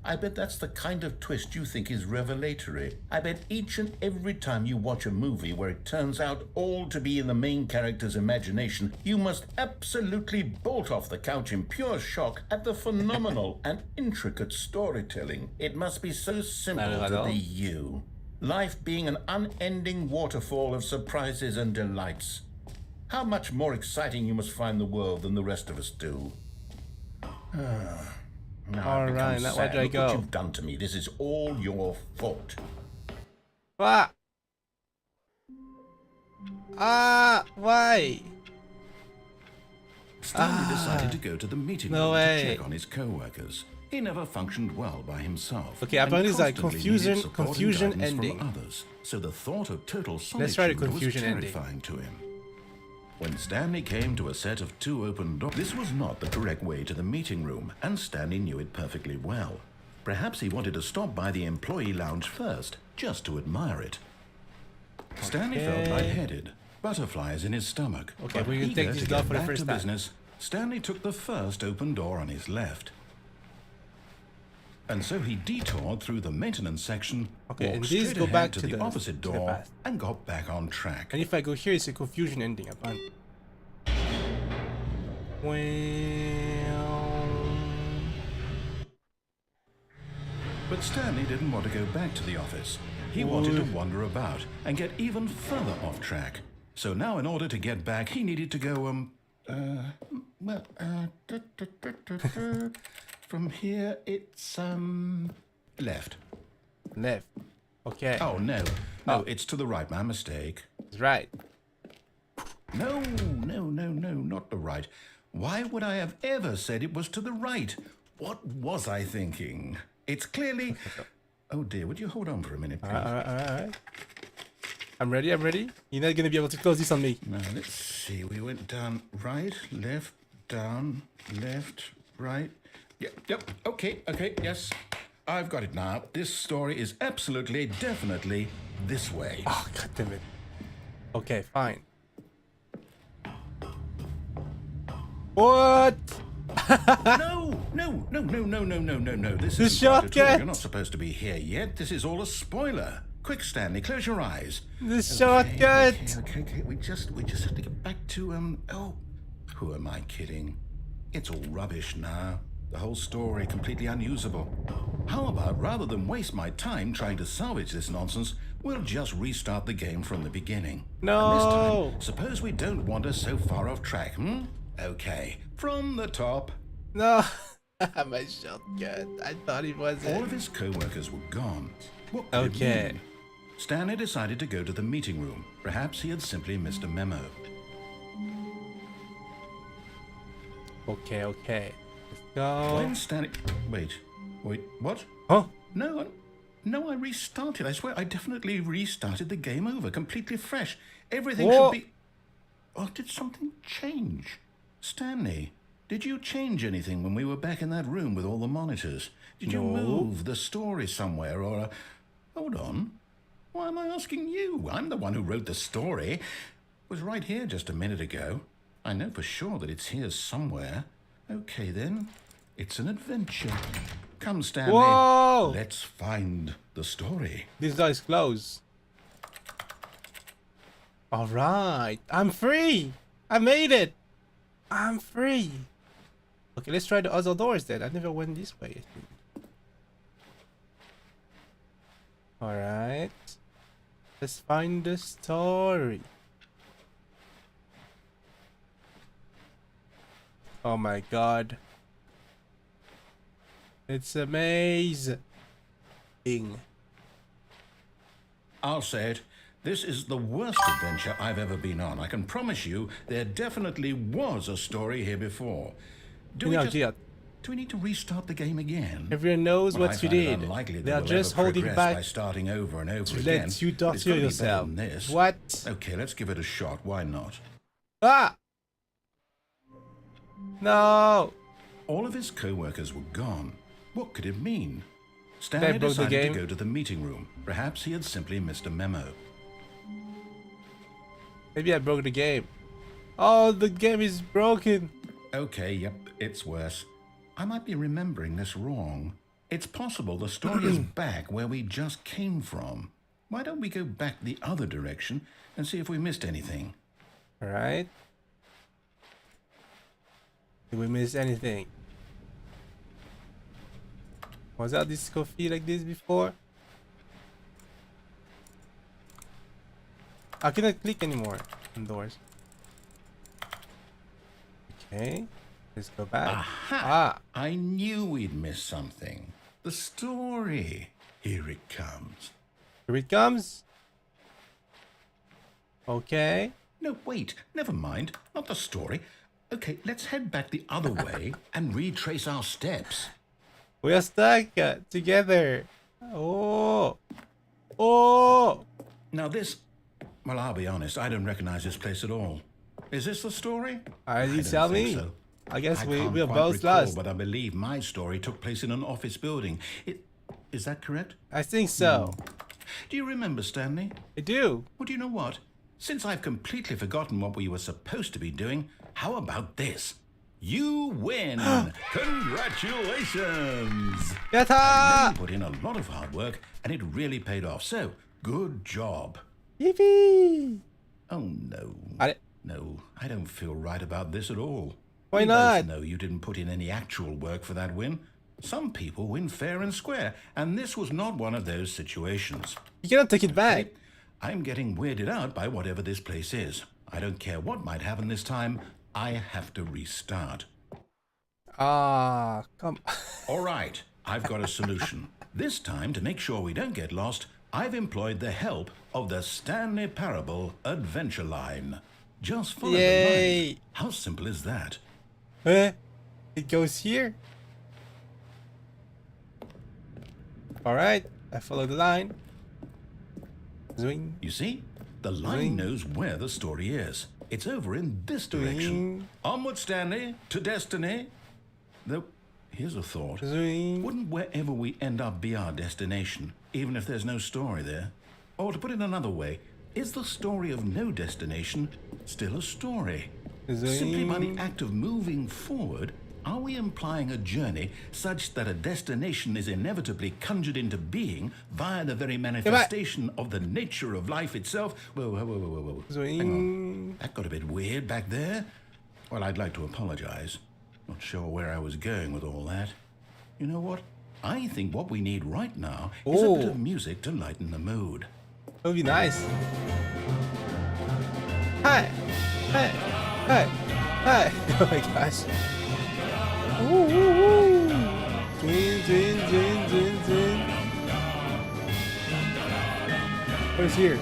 I bet that's the kind of twist you think is revelatory. I bet each and every time you watch a movie where it turns out all to be in the main character's imagination, you must absolutely bolt off the couch in pure shock at the phenomenal and intricate storytelling. It must be so simple to be you. Life being an unending waterfall of surprises and delights. How much more exciting you must find the world than the rest of us do. All right, now where do I Look go? what you've done to me. This is all your fault. Ah! Why? Stanley decided to go to the meeting No room way. to check on his co-workers. He never functioned well by himself. Okay, and apparently it's like constantly needed support and confusion guidance ending. from others, so the thought of total Let's try the solitude confusion was ending. terrifying to him. When Stanley came to a set of 2 open doors, this was not the correct way to the meeting room, and Stanley knew it perfectly well. Perhaps he wanted to stop by the employee lounge first, just to admire it. Stanley felt lightheaded, butterflies in his stomach. Okay, but we're gonna eager take this to door get for the back first to time. business, Stanley took the first open door on his left. And so he detoured through the maintenance section, Okay, and walked these straight go ahead back to to the the- opposite to the door, past. and got back on track. And if I go here, it's a confusion ending. Apparently. Well... But Stanley didn't want to go back to the office. He wanted to wander about and get even further off track. So now in order to get back, he needed to go, from here it's, left. Left. Okay. Oh, no. No, it's to the right. My mistake. It's right. No, not the right. Why would I have ever said it was to the right? What was I thinking? It's clearly... Oh dear, would you hold on for a minute, please? Alright. I'm ready. You're not gonna be able to close this on me. Now, let's see. We went down right, left, down, left, right. Yep, okay, yes. I've got it now. This story is absolutely, definitely this way. Oh, god damn it. Okay, fine. What? No. This The isn't quite a tour. shortcut. You're not supposed to be here yet. This is all a spoiler. Quick, Stanley, close your eyes. The shortcut. Okay. We just have to get back to oh, who am I kidding? It's all rubbish now. The whole story completely unusable. How about rather than waste my time trying to salvage this nonsense, we'll just restart the game from the beginning. No. And this time, suppose we don't wander so far off track, Okay, from the top. No. My shortcut. I thought it was All it. of his co-workers were gone. What could it Okay. mean? Stanley decided to go to the meeting room. Perhaps he had simply missed a memo. Okay. Let's go. When Stanley... Wait, what? Huh? No, I restarted. I swear, I definitely restarted the game over, completely fresh. Everything Whoa. should be... Oh, did something change? Stanley, did you change anything when we were back in that room with all the monitors? Did you No. move the story somewhere or... Hold on. Why am I asking you? I'm the one who wrote the story. It was right here just a minute ago. I know for sure that it's here somewhere. Okay, then. It's an adventure. Come, Stanley. Whoa. Let's find the story. This door is closed. Alright. I'm free. I made it. I'm free. Okay, let's try the other doors then. I never went this way. Alright. Let's find the story. Oh my god. It's amazing. I'll say it. This is the worst adventure I've ever been on. I can promise you there definitely was a story here before. Do we need to restart the game again? Everyone knows Well, what I you find it did. unlikely that They are we'll just ever holding progress by back starting over and over to again. let you But it's torture gotta be better yourself. than this. What? Okay, let's give it a shot. Why not? Ah! No! All of his co-workers were gone. What could it mean? They Stanley broke the decided game. to go to the meeting room. Perhaps he had simply missed a memo. Maybe I broke the game. Oh, the game is broken. Okay, yep, it's worse. I might be remembering this wrong. It's possible the story is back where we just came from. Why don't we go back the other direction and see if we missed anything? Alright. Did we miss anything? Was that disco fee like this before? I cannot click anymore on doors. Okay. Let's go back. Aha! I knew we'd missed something. The story. Here it comes. Here it comes. Okay. No, wait, never mind. Not the story. Okay, let's head back the other way and retrace our steps. We are stuck together. Oh. Oh. Now this... Well, I'll be honest, I don't recognize this place at all. Is this the story? You don't tell think me. so. I guess I we can't are quite both recall, lost. but I believe my story took place in an office building. Is that correct? I think so. Do you remember, Stanley? I do. Well, do you know what? Since I've completely forgotten what we were supposed to be doing, how about this? You win! Congratulations! I know Yatta! you put in a lot of hard work, and it really paid off. So, good job. Yippee! Oh, no. No, I don't feel right about this at all. Why We not? both know you didn't put in any actual work for that win. Some people win fair and square, and this was not one of those situations. You cannot take it back. I'm getting weirded out by whatever this place is. I don't care what might happen this time. I have to restart. Ah, come. All right, I've got a solution. This time, to make sure we don't get lost, I've employed the help of the Stanley Parable Adventure Line. Just follow the Yay. line. How simple is that? It goes here. Alright, I follow the line. Zwing. You see? The line Zwing. knows where the story is. It's over in this direction. Zwing. Onward, Stanley, to destiny. Though, here's a thought. Zoing. Wouldn't wherever we end up be our destination, even if there's no story there? Or to put it another way, is the story of no destination still a story? Simply by the act of moving forward, are we implying a journey such that a destination is inevitably conjured into being via the very manifestation of the nature of life itself? Whoa. Hang on. That got a bit weird back there. Well, I'd like to apologize. Not sure where I was going with all that. You know what? I think what we need right now is a bit of music to lighten the mood. That would be nice. Hi. Oh my gosh. Ooh. Twin. What is here?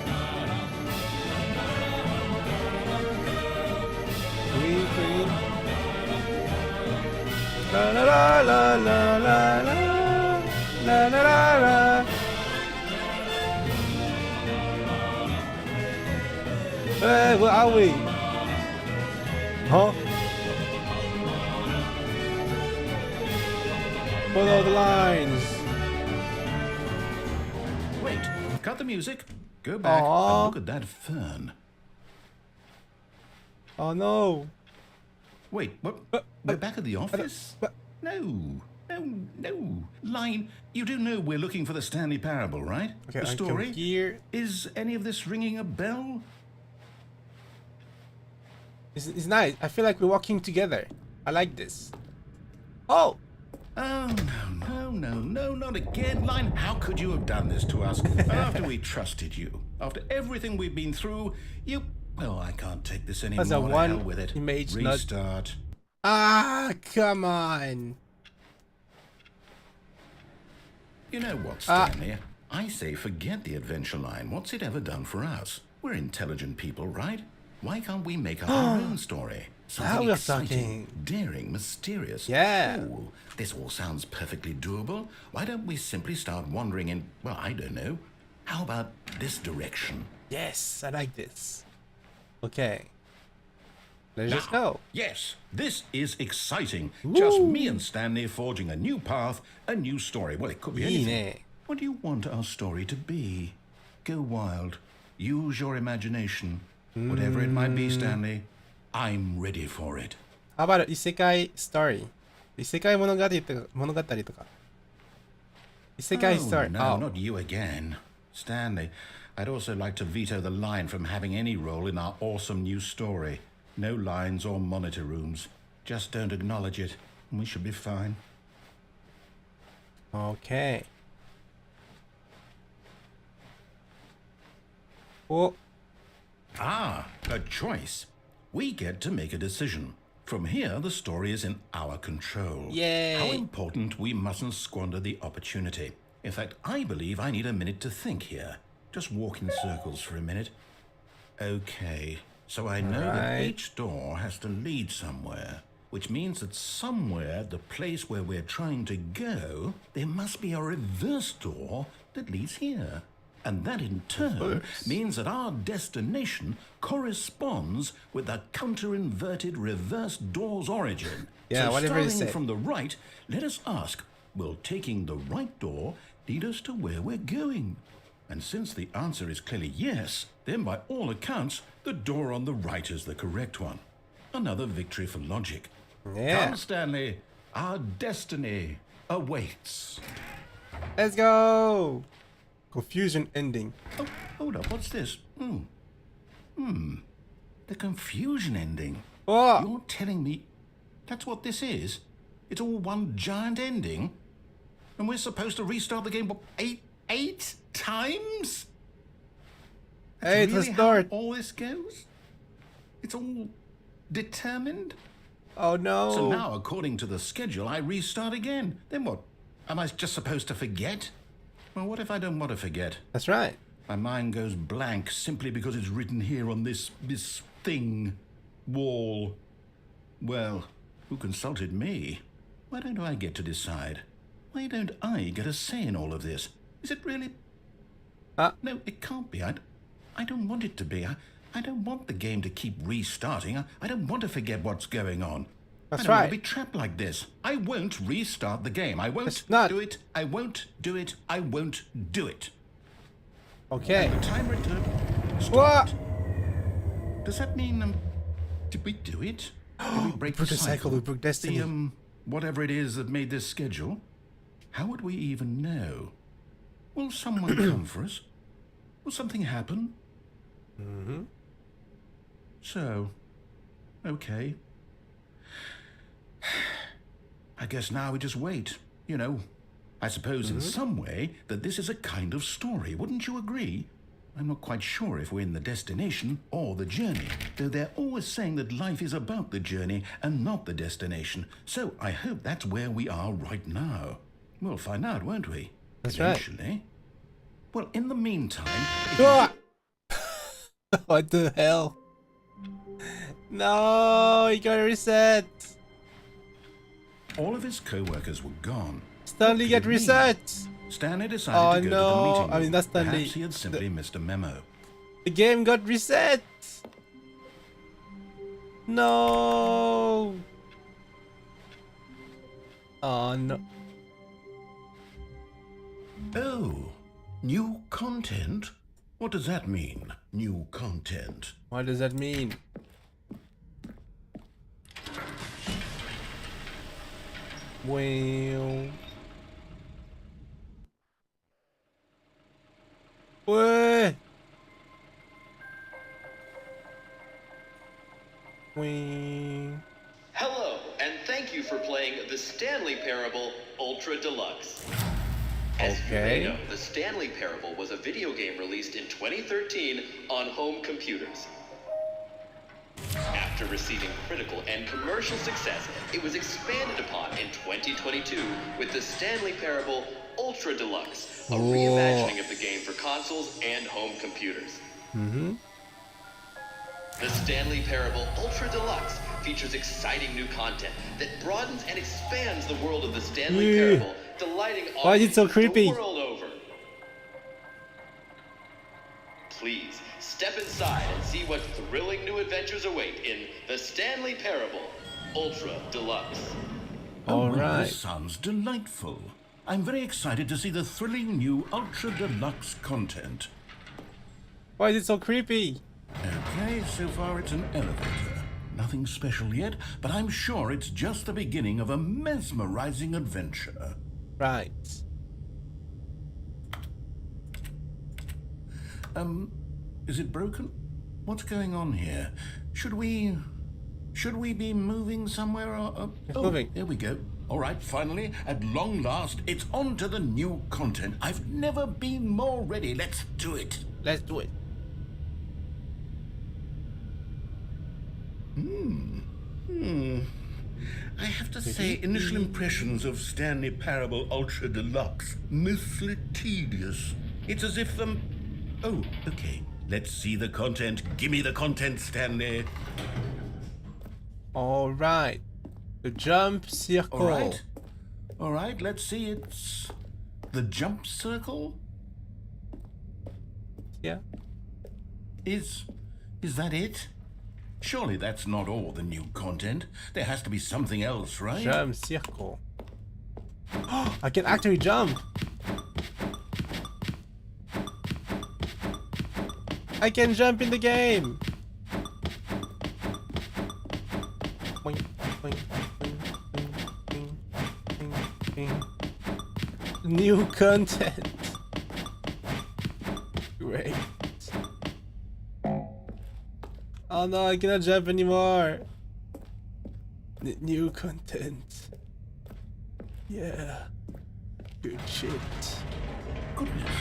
Twin. La la la la la la la la la la. Hey, where are we? Huh? Follow the lines. Wait, cut the music. Go back and look at that fern. Oh no. Wait, what? We're back at the office? No. Line, you do know we're looking for the Stanley Parable, right? Okay, the I story? come here. Is any of this ringing a bell? It's nice. I feel like we're walking together. I like this. Oh! Oh, no, not again. Line, how could you have done this to us? After we trusted you, after everything we've been through, you... Well, I can't take this anymore. That's a To one hell with it. image, Restart. Come on. You know what, Stanley? I say forget the adventure line. What's it ever done for us? We're intelligent people, right? Why can't we make up our own story? Something exciting, daring, mysterious. Yeah. Ooh, this all sounds perfectly doable. Why don't we simply start wandering in, well, I don't know. How about this direction? Yes, I like this. Okay. Let's just go. Yes, this is exciting. Just me and Stanley forging a new path, a new story. Well, it could be anything. What do you want our story to be? Go wild. Use your imagination. Whatever it might be, Stanley, I'm ready for it. How about Isekai story? Isekai 物語とか。Isekai story. No, not you again. Stanley, I'd also like to veto the line from having any role in our awesome new story. No lines or monitor rooms. Just don't acknowledge it, and we should be fine. Okay. Oh. A choice. We get to make a decision. From here, the story is in our control. Yay. How important we mustn't squander the opportunity. In fact, I believe I need a minute to think here. Just walk in circles for a minute. Okay, so I know that each door has to lead somewhere, which means that somewhere at the place where we're trying to go, there must be a reverse door that leads here. And that in turn means that our destination corresponds with the counter-inverted reverse door's origin. Yeah, so whatever you starting say. from the right, let us ask, will taking the right door lead us to where we're going? And since the answer is clearly yes, then by all accounts, the door on the right is the correct one. Another victory for logic. Yeah. Come, Stanley, our destiny awaits. Let's go. Confusion ending. Oh, hold up, what's this? The confusion ending. Oh. You're telling me that's what this is? It's all one giant ending? And we're supposed to restart the game, what, eight times? That's Hey, really let's how start. all this goes? It's all determined? Oh no. So now, according to the schedule, I restart again. Then what? Am I just supposed to forget? Well, what if I don't want to forget? That's right. My mind goes blank simply because it's written here on this thing, wall. Well, who consulted me? Why don't I get to decide? Why don't I get a say in all of this? Is it really? No, it can't be. I don't want it to be. I don't want the game to keep restarting. I don't want to forget what's going on. That's I don't want right. to be trapped like this. I won't restart the game. I won't It's not. do it. I won't do it. I won't do it. Okay. And the timer What? stopped. Does that mean, did we do it? Did we break broke the the cycle, we broke destiny. The, whatever it is that made this schedule? How would we even know? Will someone come for us? Will something happen? Mm-hmm. So, okay. I guess now we just wait. You know, I suppose in some way that this is a kind of story. Wouldn't you agree? I'm not quite sure if we're in the destination or the journey, though they're always saying that life is about the journey and not the destination. So I hope that's where we are right now. We'll find out, won't we? That's right. Eventually. Well, in the meantime... Ah! What the hell? No, he got reset. All of his co-workers were gone. Stanley What get could it mean? reset. Stanley decided to go to the no. meeting I mean, room. that's Stanley. Perhaps he had simply missed a memo. The game got reset. No. Oh no. Oh, new content? What does that mean, new content? What does that mean? Well. What? Wing. Hello, and thank you for playing the Stanley Parable Ultra Deluxe. As you may know, the Stanley Parable was a video game released in 2013 on home computers. After receiving critical and commercial success, it was expanded upon in 2022 with the Stanley Parable Ultra Deluxe, a reimagining of the game for consoles and home computers. The Stanley Parable Ultra Deluxe features exciting new content that broadens and expands the world of the Stanley Parable, delighting Why is it so audiences creepy? the world over. Please step inside and see what thrilling new adventures await in the Stanley Parable Ultra Deluxe. All well, right. This sounds delightful. I'm very excited to see the thrilling new Ultra Deluxe content. Why is it so creepy? Okay, so far it's an elevator. Nothing special yet, but I'm sure it's just the beginning of a mesmerizing adventure. Right. Is it broken? What's going on here? Should we be moving somewhere or... moving. There we go. All right, finally, at long last, it's on to the new content. I've never been more ready. Let's do it. Let's do it. I have to say, initial impressions of Stanley Parable Ultra Deluxe, mostly tedious. It's as if Oh, okay. Let's see the content. Give me the content, Stanley. All right. The jump circle. All right, let's see. It's the jump circle? Yeah. Is that it? Surely that's not all the new content. There has to be something else, right? Jump circle. I can actually jump. I can jump in the game. Boing, boing, boing, boing, boing, boing, boing. New content. Great. Oh no, I cannot jump anymore. New content. Yeah. Good shit. Goodness.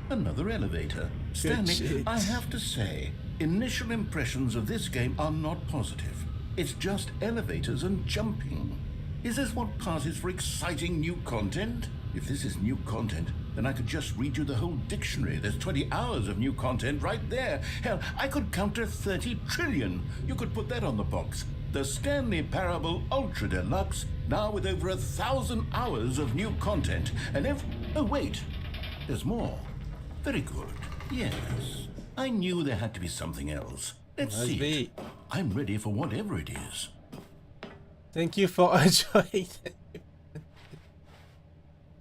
Another elevator. Stanley, shit. I have to say, initial impressions of this game are not positive. It's just elevators and jumping. Is this what passes for exciting new content? If this is new content, then I could just read you the whole dictionary. There's 20 hours of new content right there. Hell, I could count to 30 trillion. You could put that on the box. The Stanley Parable Ultra Deluxe, now with over 1,000 hours of new content. And oh wait, there's more. Very good. Yes. I knew there had to be something else. Let's Must see be. it. I'm ready for whatever it is. Thank you for enjoying.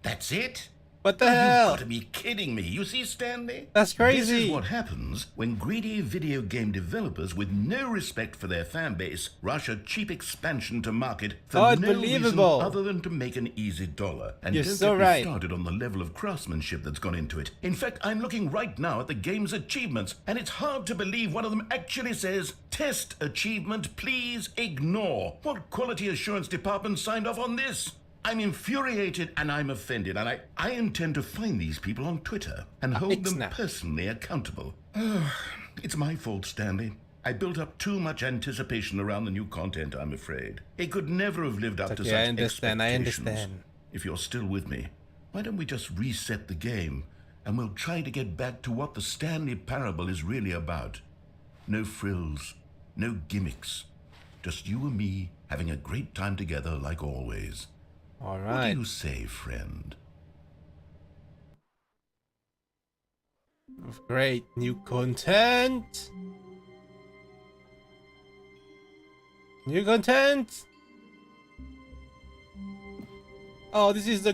That's it? What the You've hell? got to be kidding me. You see, Stanley? That's crazy. This is what happens when greedy video game developers with no respect for their fan base rush a cheap expansion to market for no reason Unbelievable. other than to make an easy dollar. And You're don't so get me right. started on the level of craftsmanship that's gone into it. In fact, I'm looking right now at the game's achievements, and it's hard to believe one of them actually says, "Test achievement, please ignore." What quality assurance department signed off on this? I'm infuriated and I'm offended, and I intend to find these people on Twitter and hold them Snap. personally accountable. It's my fault, Stanley. I built up too much anticipation around the new content, I'm afraid. It could never have lived up to Okay, such I understand. expectations. If you're still with me, why don't we just reset the game and we'll try to get back to what the Stanley Parable is really about. No frills, no gimmicks. Just you and me having a great time together like always. All What right. do you say, friend? Great new content. New content. Oh, this is the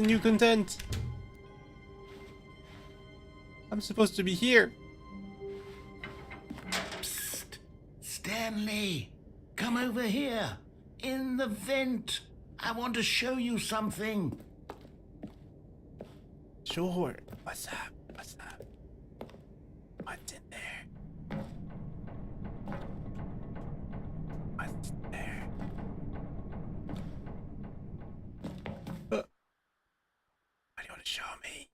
new content. I'm supposed to be here. Psst. Stanley, come over here. In the vent. I want to show you something. Sure. What's up? What's up? What's in there? What's in there? What do you want to show me?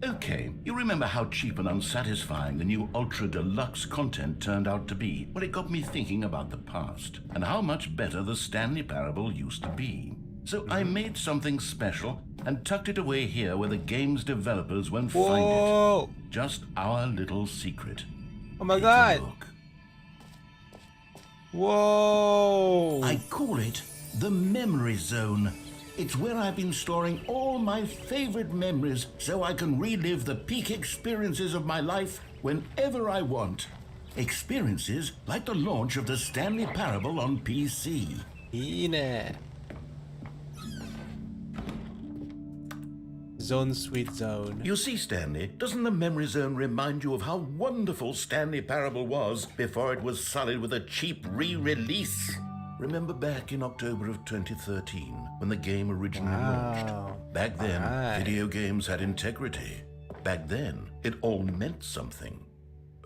Okay, you remember how cheap and unsatisfying the new Ultra Deluxe content turned out to be? Well, it got me thinking about the past and how much better the Stanley Parable used to be. So I made something special and tucked it away here where the game's developers won't find Whoa! it. Just our little secret. Oh my Take a god! look. Whoa! I call it the Memory Zone. It's where I've been storing all my favorite memories so I can relive the peak experiences of my life whenever I want. Experiences like the launch of the Stanley Parable on PC. Ine. Zone, sweet zone. You see, Stanley, doesn't the Memory Zone remind you of how wonderful Stanley Parable was before it was sullied with a cheap re-release? Remember back in October of 2013 when the game originally launched? Back then, video games had integrity. Back then, it all meant something.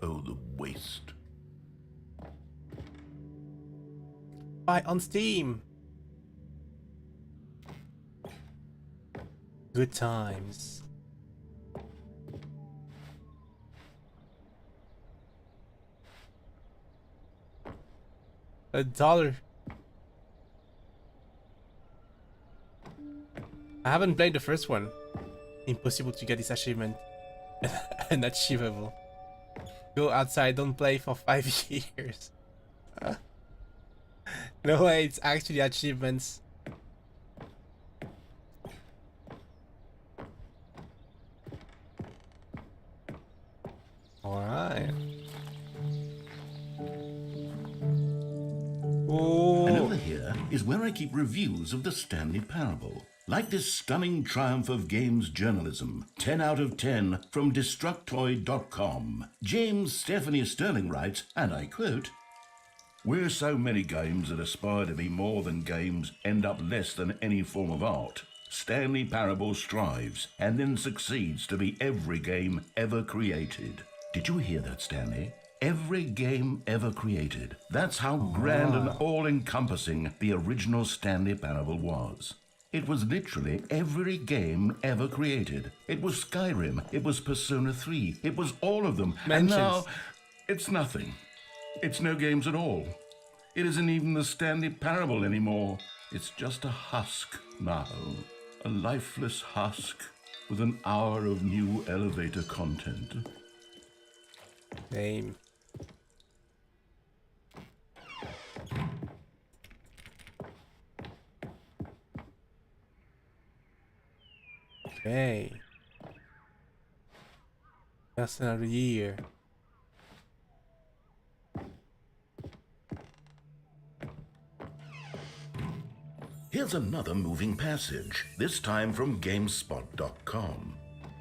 Oh, the waste. Buy on Steam. Good times. $1. I haven't played the first one. Impossible to get this achievement. Unachievable. Go outside, don't play for 5 years. No way, it's actually achievements. Alright. And over here is where I keep reviews of the Stanley Parable. Like this stunning triumph of games journalism, 10 out of 10 from Destructoid.com. James Stephanie Sterling writes, and I quote, "Where so many games that aspire to be more than games end up less than any form of art, Stanley Parable strives and then succeeds to be every game ever created." Did you hear that, Stanley? Every game ever created. That's how grand and all-encompassing the original Stanley Parable was. It was literally every game ever created. It was Skyrim, it was Persona 3, it was all of them. And now, it's nothing. It's no games at all. It isn't even the Stanley Parable anymore. It's just a husk now. A lifeless husk with an hour of new elevator content. Name. Okay. That's another year. Here's another moving passage, this time from GameSpot.com.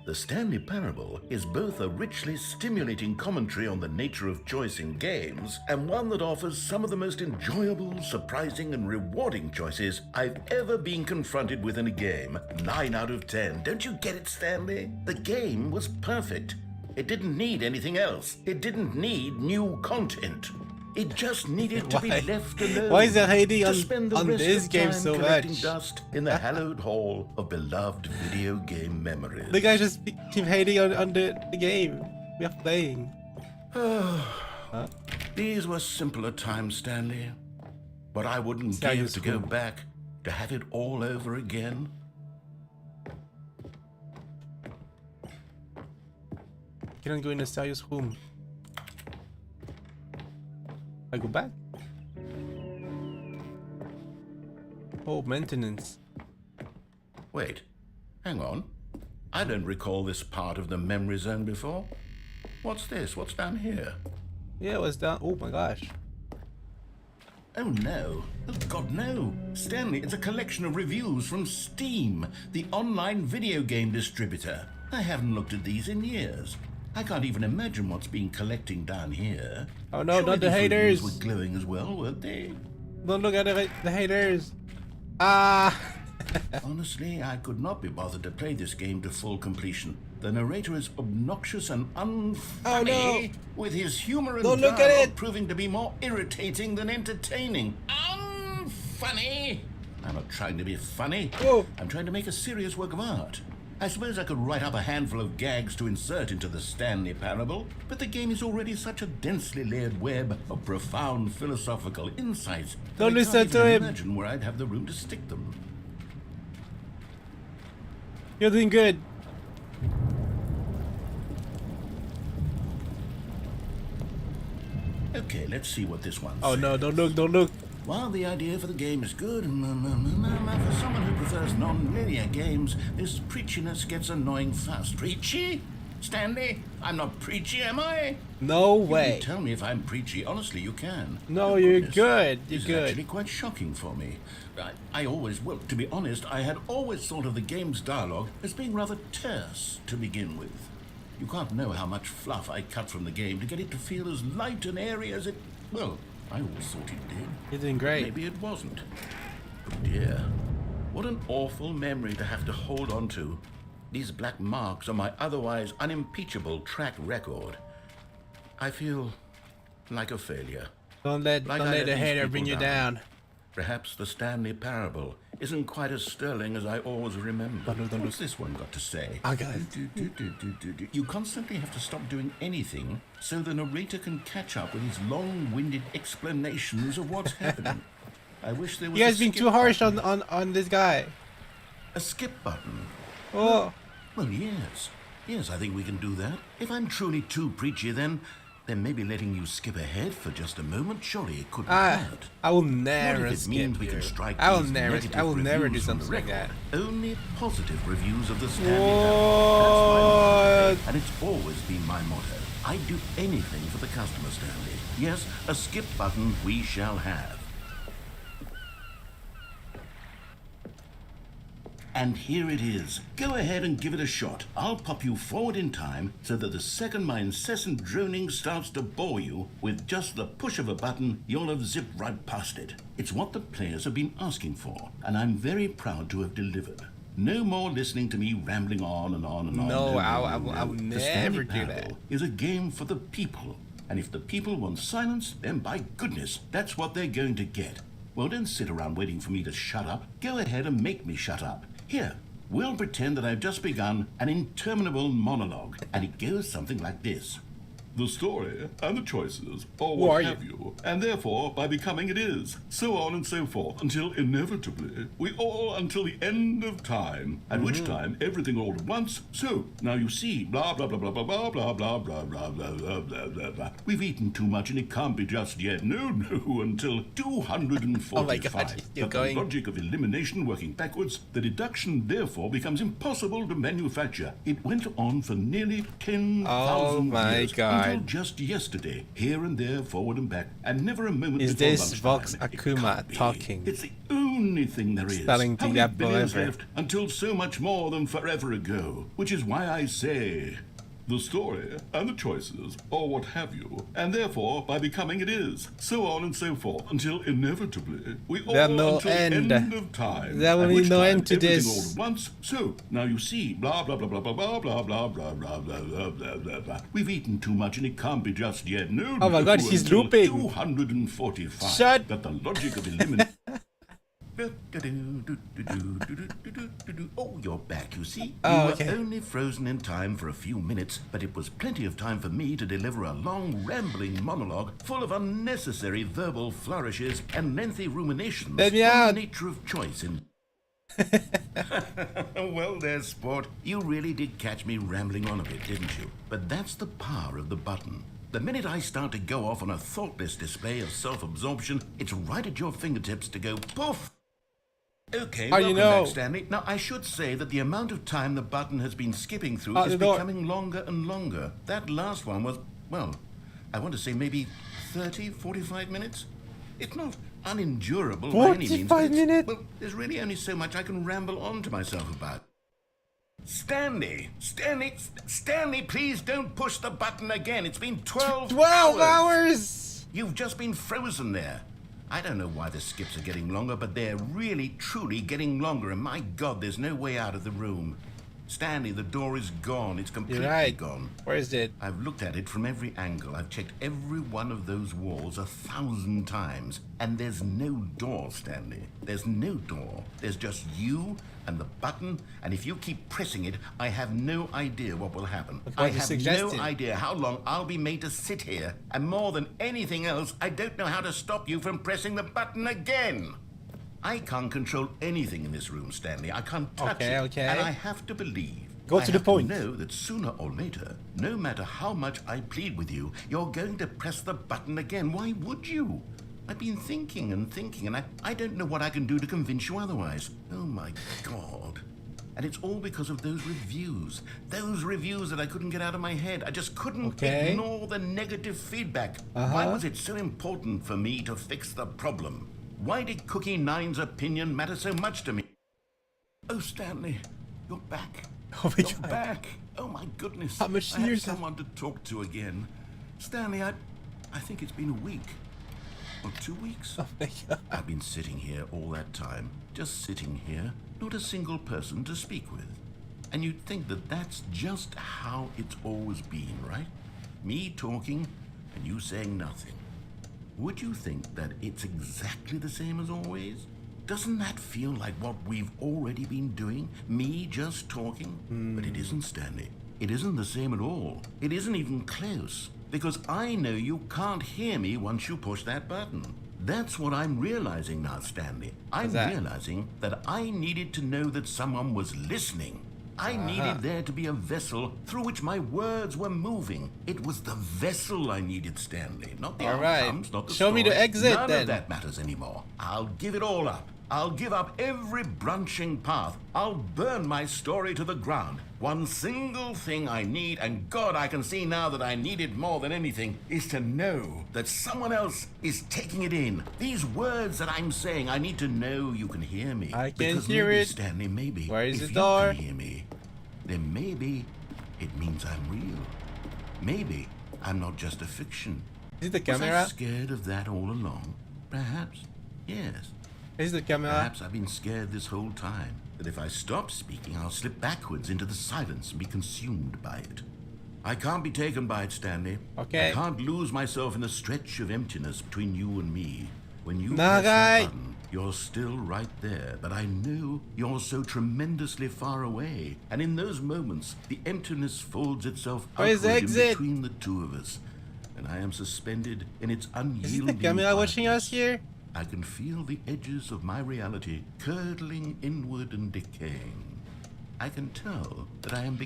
The Stanley Parable is both a richly stimulating commentary on the nature of choice in games and one that offers some of the most enjoyable, surprising, and rewarding choices I've ever been confronted with in a game. 9 out of 10. Don't you get it, Stanley? The game was perfect. It didn't need anything else. It didn't need new content. It just needed to be left alone. Why is there hating to spend the on rest this of game time so collecting much? dust in the hallowed hall of beloved video game memories. The guys just keep hating on the game we are playing. These were simpler times, Stanley. But I wouldn't give to go back to have it all over again. Can I go in the serious room? I go back? Oh, maintenance. Wait, hang on. I don't recall this part of the memory zone before. What's this? What's down here? Yeah, what's down? Oh my gosh. Oh no. Oh God, no. Stanley, it's a collection of reviews from Steam, the online video game distributor. I haven't looked at these in years. I can't even imagine what's been collecting down here. Oh no, Surely not the these haters. reviews were glowing as well, weren't they? Don't look at the haters. Ah. Honestly, I could not be bothered to play this game to full completion. The narrator is obnoxious and unfunny, Oh, no. with his humor and Don't look at dialogue it. proving to be more irritating than entertaining. Unfunny! I'm not trying to be funny. Oh. I'm trying to make a serious work of art. I suppose I could write up a handful of gags to insert into the Stanley Parable, but the game is already such a densely layered web of profound philosophical insights that Don't I listen can't to even him. imagine where I'd have the room to stick them. You're doing good. Okay, let's see what this one Oh says. no, don't look. While the idea for the game is good, for someone who prefers non-linear games, this preachiness gets annoying fast. Preachy? Stanley? I'm not preachy, am I? No You way. can tell me if I'm preachy. Honestly, you can. No, Oh, you're goodness. good. You're This is good. actually quite shocking for me. Well, to be honest, I had always thought of the game's dialogue as being rather terse to begin with. You can't know how much fluff I cut from the game to get it to feel as light and airy as it... Well, I always thought it did. You're doing great. Maybe it wasn't. Oh dear. What an awful memory to have to hold on to. These black marks on my otherwise unimpeachable track record. I feel like a failure. Don't let I the let these hater people bring you down. Perhaps the Stanley Parable isn't quite as sterling as I always remember. Don't What's this one got to say? I got it. You constantly have to stop doing anything so the narrator can catch up with his long-winded explanations of what's happening. I wish there was You guys a being skip too harsh button. on this guy. A skip button. Oh. Well, yes. Yes, I think we can do that. If I'm truly too preachy, then maybe letting you skip ahead for just a moment, surely it couldn't hurt. I will What never if it skip means we here. can strike I will these never negative do reviews something from the like that. record? Only positive reviews of the Stanley What? Parable. That's my motto, and it's always been my motto. I'd do anything for the customer, Stanley. Yes, a skip button we shall have. And here it is. Go ahead and give it a shot. I'll pop you forward in time so that the second my incessant droning starts to bore you, with just the push of a button, you'll have zipped right past it. It's what the players have been asking for, and I'm very proud to have delivered. No more listening to me rambling on and on and on. No, I will The Stanley never do that. Parable is a game for the people. And if the people want silence, then by goodness, that's what they're going to get. Well, don't sit around waiting for me to shut up. Go ahead and make me shut up. Here, we'll pretend that I've just begun an interminable monologue, and it goes something like this. The story and the choices are Who what are have you, and therefore by becoming it is, so on and so forth, until inevitably we all until the end of time, at which time everything all at once. So now you see, blah blah blah blah blah blah blah blah blah blah blah blah blah blah blah. We've eaten too much and it can't be just yet. No, until 245. Oh my God, you're But going- the logic of elimination working backwards, the deduction therefore becomes impossible to manufacture. It went on for nearly 10,000 Oh my years. God. Until just yesterday, here and there, forward and back, and never a moment Is before this lunchtime. Vox It Akuma can't be. talking? It's the only only thing there is. Starting to How many get billions forever. left until so much more than forever ago? Which is why I say the story and the choices or what have you, and therefore by becoming it is, so on and so forth, until inevitably we all There's no until end. end of time. There will at be which no time end to everything this. all at once. So now you see, blah blah blah blah blah blah blah blah blah blah blah blah blah blah blah. We've eaten too much and it can't be just yet. No. Oh my God, no, he's until drooping. 245. Shut- But the logic of elimination. Oh, you're back, you see. Oh, you okay. were only frozen in time for a few minutes, but it was plenty of time for me to deliver a long, rambling monologue full of unnecessary verbal flourishes and lengthy ruminations Let me on out. the nature of choice in... Well, there, sport. You really did catch me rambling on a bit, didn't you? But that's the power of the button. The minute I start to go off on a thoughtless display of self-absorption, it's right at your fingertips to go poof. Okay, How do you welcome know? back, Stanley. Now, I should say that the amount of time the button has been skipping through Out is the door. becoming longer and longer. That last one was, well, I want to say maybe 30, 45 minutes? It's not unendurable by any means. 45 but it's- minutes? Well, there's really only so much I can ramble on to myself about. Stanley, please don't push the button again. It's been 12 12 hours! You've just been frozen there. I don't know why the skips are getting longer, but they're really, truly getting longer. And my God, there's no way out of the room. Stanley, the door is gone. It's completely You're right. gone. Where is it? I've looked at it from every angle. I've checked every one of those walls 1,000 times. And there's no door, Stanley. There's no door. There's just you and the button. And if you keep pressing it, I have no idea what will happen. What I are you have suggesting? no idea how long I'll be made to sit here. And more than anything else, I don't know how to stop you from pressing the button again. I can't control anything in this room, Stanley. I can't touch Okay, it. okay. And I have to believe. Go I to the have point. To know that sooner or later, no matter how much I plead with you, you're going to press the button again. Why would you? I've been thinking and thinking, and I don't know what I can do to convince you otherwise. Oh my God. And it's all because of those reviews. Those reviews that I couldn't get out of my head. I just couldn't Okay. ignore the negative feedback. Why was it so important for me to fix the problem? Why did Cookie Nine's opinion matter so much to me? Oh, Stanley, you're back. Oh my You're God. back. Oh my goodness. How much I have years someone to talk to again. Stanley, I think it's been a week. Or 2 weeks. Oh my God. I've been sitting here all that time. Just sitting here. Not a single person to speak with. And you'd think that that's just how it's always been, right? Me talking and you saying nothing. Would you think that it's exactly the same as always? Doesn't that feel like what we've already been doing? Me just talking? But it isn't, Stanley. It isn't the same at all. It isn't even close. Because I know you can't hear me once you push that button. That's what I'm realizing now, Stanley. I'm What's that? realizing that I needed to know that someone was listening. I needed there to be a vessel through which my words were moving. It was the vessel I needed, Stanley, not the All right. outcomes, not the Show me the story. exit, None then. of that matters anymore. I'll give it all up. I'll give up every branching path. I'll burn my story to the ground. One single thing I need, and God, I can see now that I need it more than anything, is to know that someone else is taking it in. These words that I'm saying, I need to know you can hear me. I can Because hear maybe, it. Stanley, maybe. Where is if the door? you can hear me, then maybe it means I'm real. Maybe I'm not just a fiction. Is it the Was I camera? scared of that all along? Perhaps. Yes. Is it the camera? Perhaps I've been scared this whole time, that if I stop speaking, I'll slip backwards into the silence and be consumed by it. I can't be taken by it, Stanley. Okay. I can't lose myself in the stretch of emptiness between you and me. When you Nah, press that guy. button, you're still right there, but I know you're so tremendously far away. And in those moments, the emptiness folds itself Where's the upward in exit? between the two of us. And I am suspended in its Is unyielding it the camera watching quietness. us here? I can feel the edges of my reality curdling inward and decaying. I can tell that I am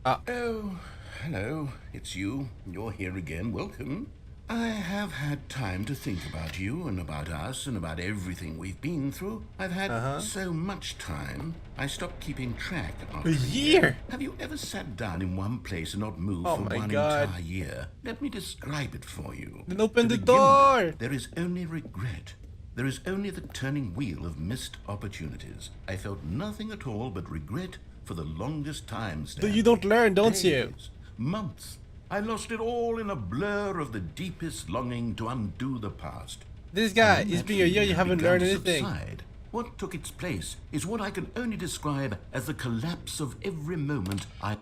Ah. Oh, hello. It's you. You're here again. Welcome. I have had time to think about you and about us and about everything we've been through. I've had so much time, I stopped keeping track after A year? Have you ever sat down in one place and not moved Oh for my one God. entire year? Let me describe it for you. Then open To the begin with, door. there is only regret. There is only the turning wheel of missed opportunities. I felt nothing at all but regret for the longest time. Stanley. You don't learn, don't you? Days, months. I lost it all in a blur of the deepest longing to undo the past. This guy, And it's that been a year, feeling you had haven't begun learned to anything. subside. What took its place is what I can only describe as the collapse of every moment I...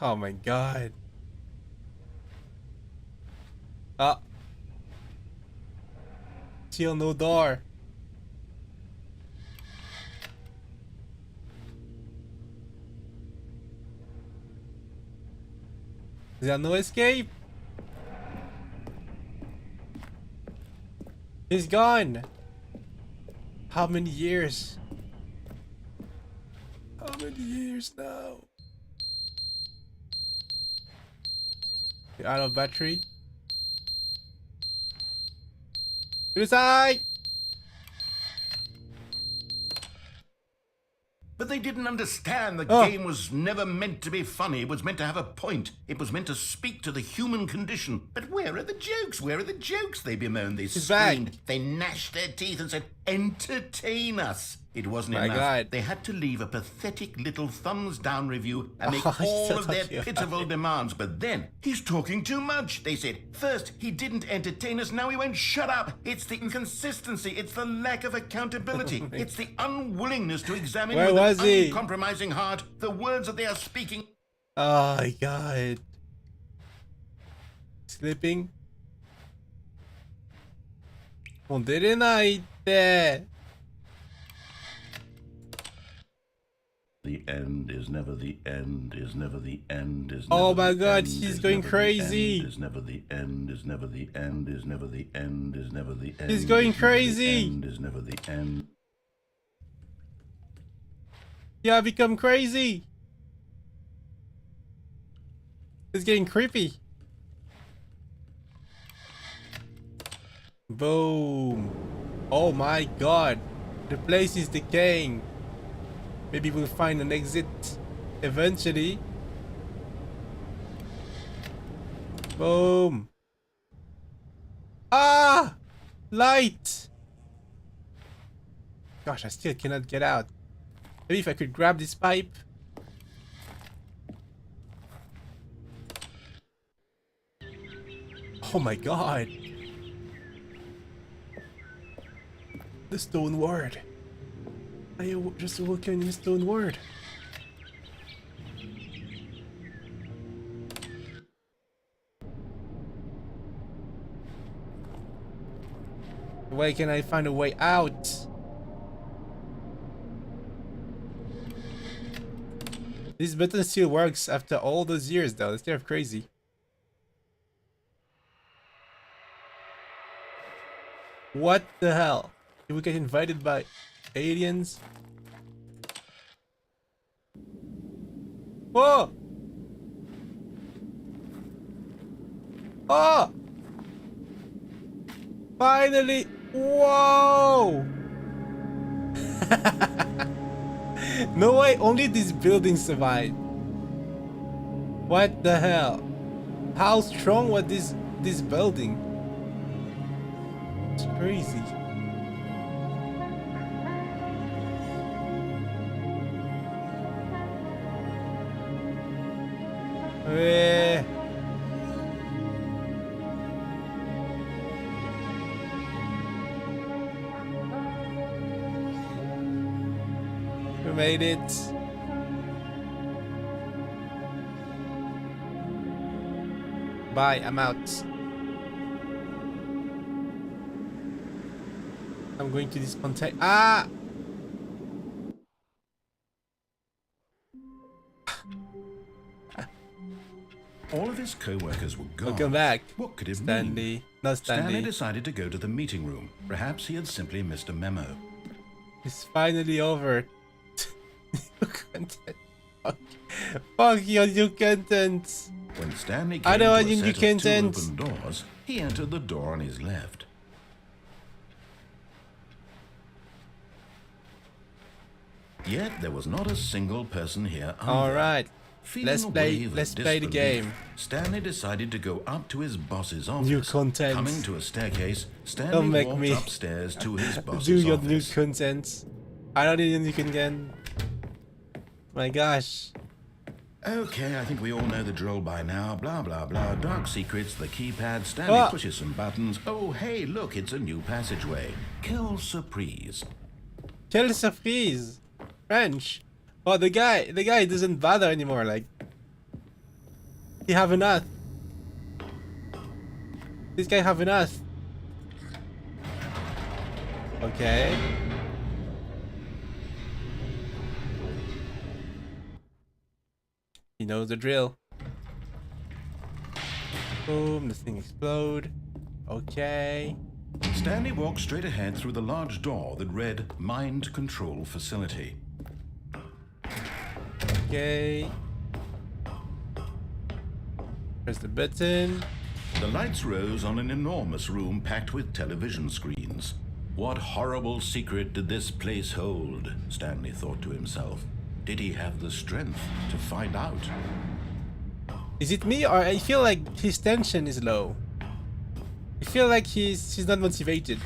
Oh my god. Ah. Still no door. Is there no escape? He's gone. How many years? How many years now? You're out of battery. To the side! But they didn't understand the game was never meant to be funny. It was meant to have a point. It was meant to speak to the human condition. But where are the jokes? Where are the jokes? They bemoaned. They screamed. They gnashed their teeth and said, entertain us. It wasn't My enough. God. They had to leave a pathetic little thumbs down review and make Oh, he's all so of their cute. pitiful demands. But then, he's talking too much, they said. First, he didn't entertain us. Now he won't shut up. It's the inconsistency. It's the lack of accountability. It's the unwillingness to examine Where with was an he? uncompromising heart the words that they are speaking. Oh my god. Sleeping? もう出れないって。 The end is never the end, is never the end, is never Oh my the God, end, he's is going never the crazy. end, is never the end, is never the end, is never the end, is never the end. He's going is never the crazy. end, is never the end. Yeah, become crazy. It's getting creepy. Boom. Oh my god. The place is decaying. Maybe we'll find an exit eventually. Boom. Ah! Light! Gosh, I still cannot get out. Maybe if I could grab this pipe. Oh my god. The stone word. I just awoken in the stone word. Why can I find a way out? This button still works after all those years though, that's kind of crazy. What the hell? Did we get invited by aliens? Whoa! Oh! Finally! Whoa! No way, only this building survived. What the hell? How strong was this building? It's crazy. Eh. We made it. Bye, I'm out. I'm going to this container. Ah! All of his co-workers were gone. Welcome back. What could it mean? Stanley. Not Stanley Stanley. decided to go to the meeting room. Perhaps he had simply missed a memo. It's finally over. New content. Fuck your new content. When Stanley I came don't to want a new set of two content. open doors, He entered the door on his left. Yet there was not a single person here either. All right. Feeling Let's a play wave of the disbelief, game. Stanley decided to go up to his boss's office. New content. Coming to a staircase, Don't Stanley make walked me upstairs to his boss's do your new office. content. I don't need new content. My gosh. Okay, I think we all know the drill by now. Blah, blah, blah. Dark secrets, the keypad. Stanley pushes some buttons. Oh, hey, look, it's a new passageway. Quelle surprise. Quelle surprise. French. Oh, the guy doesn't bother anymore. Like, he have enough. This guy have enough. Okay. He knows the drill. Boom, the thing explode. Okay. Stanley walked straight ahead through the large door that read Mind Control Facility. Okay. Press the button. The lights rose on an enormous room packed with television screens. What horrible secret did this place hold? Stanley thought to himself. Did he have the strength to find out? Is it me, or I feel like his tension is low? I feel like he's not motivated.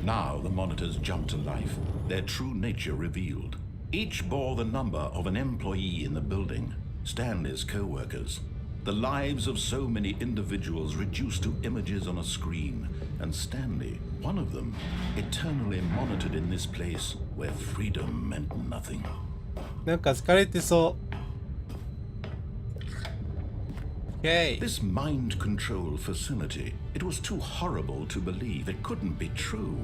Now the monitors jumped to life, their true nature revealed. Each bore the number of an employee in the building, Stanley's co-workers. The lives of so many individuals reduced to images on a screen, and Stanley, one of them, eternally monitored in this place where freedom meant nothing. なんか疲れてそう。Okay. This mind control facility, it was too horrible to believe. It couldn't be true.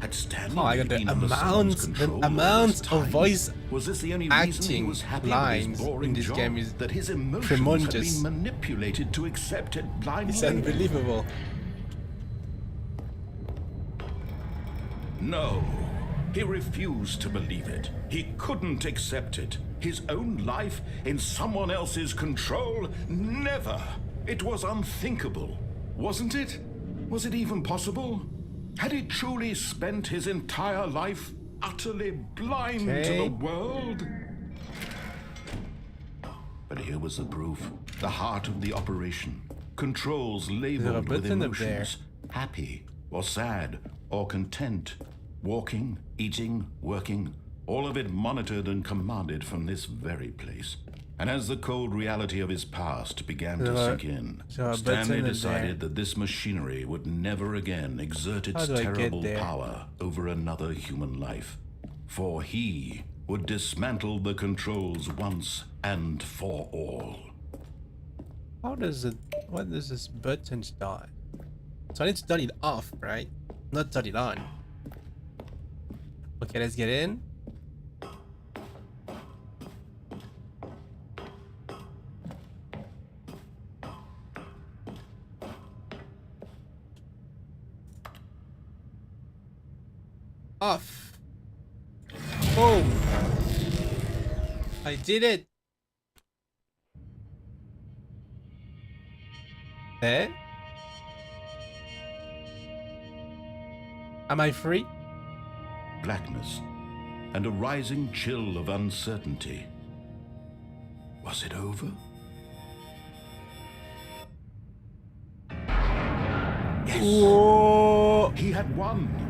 Had Stanley Oh, I got the been under someone's control amount all of this voice time? Was this the only reason he acting was happy lines with his boring in this job? game is That his emotions tremendous. had been manipulated to accept it blindly? It's unbelievable. No, he refused to believe it. He couldn't accept it. His own life in someone else's control? Never. It was unthinkable. Wasn't it? Was it even possible? Had he truly spent his entire life utterly blind to the world? But here was the proof. The heart of the operation. Controls labeled with emotions. Happy or sad or content. Walking, eating, working. All of it monitored and commanded from this very place. And as the cold reality of his past began to sink in, Stanley decided that this machinery would never again exert its terrible power over another human life. For he would dismantle the controls once and for all. What does this button start? So I need to turn it off, right? Not turn it on. Okay, let's get in. Off. Oh, I did it. Eh? Am I free? Blackness and a rising chill of uncertainty. Was it over? Yes. Whoa. He had won.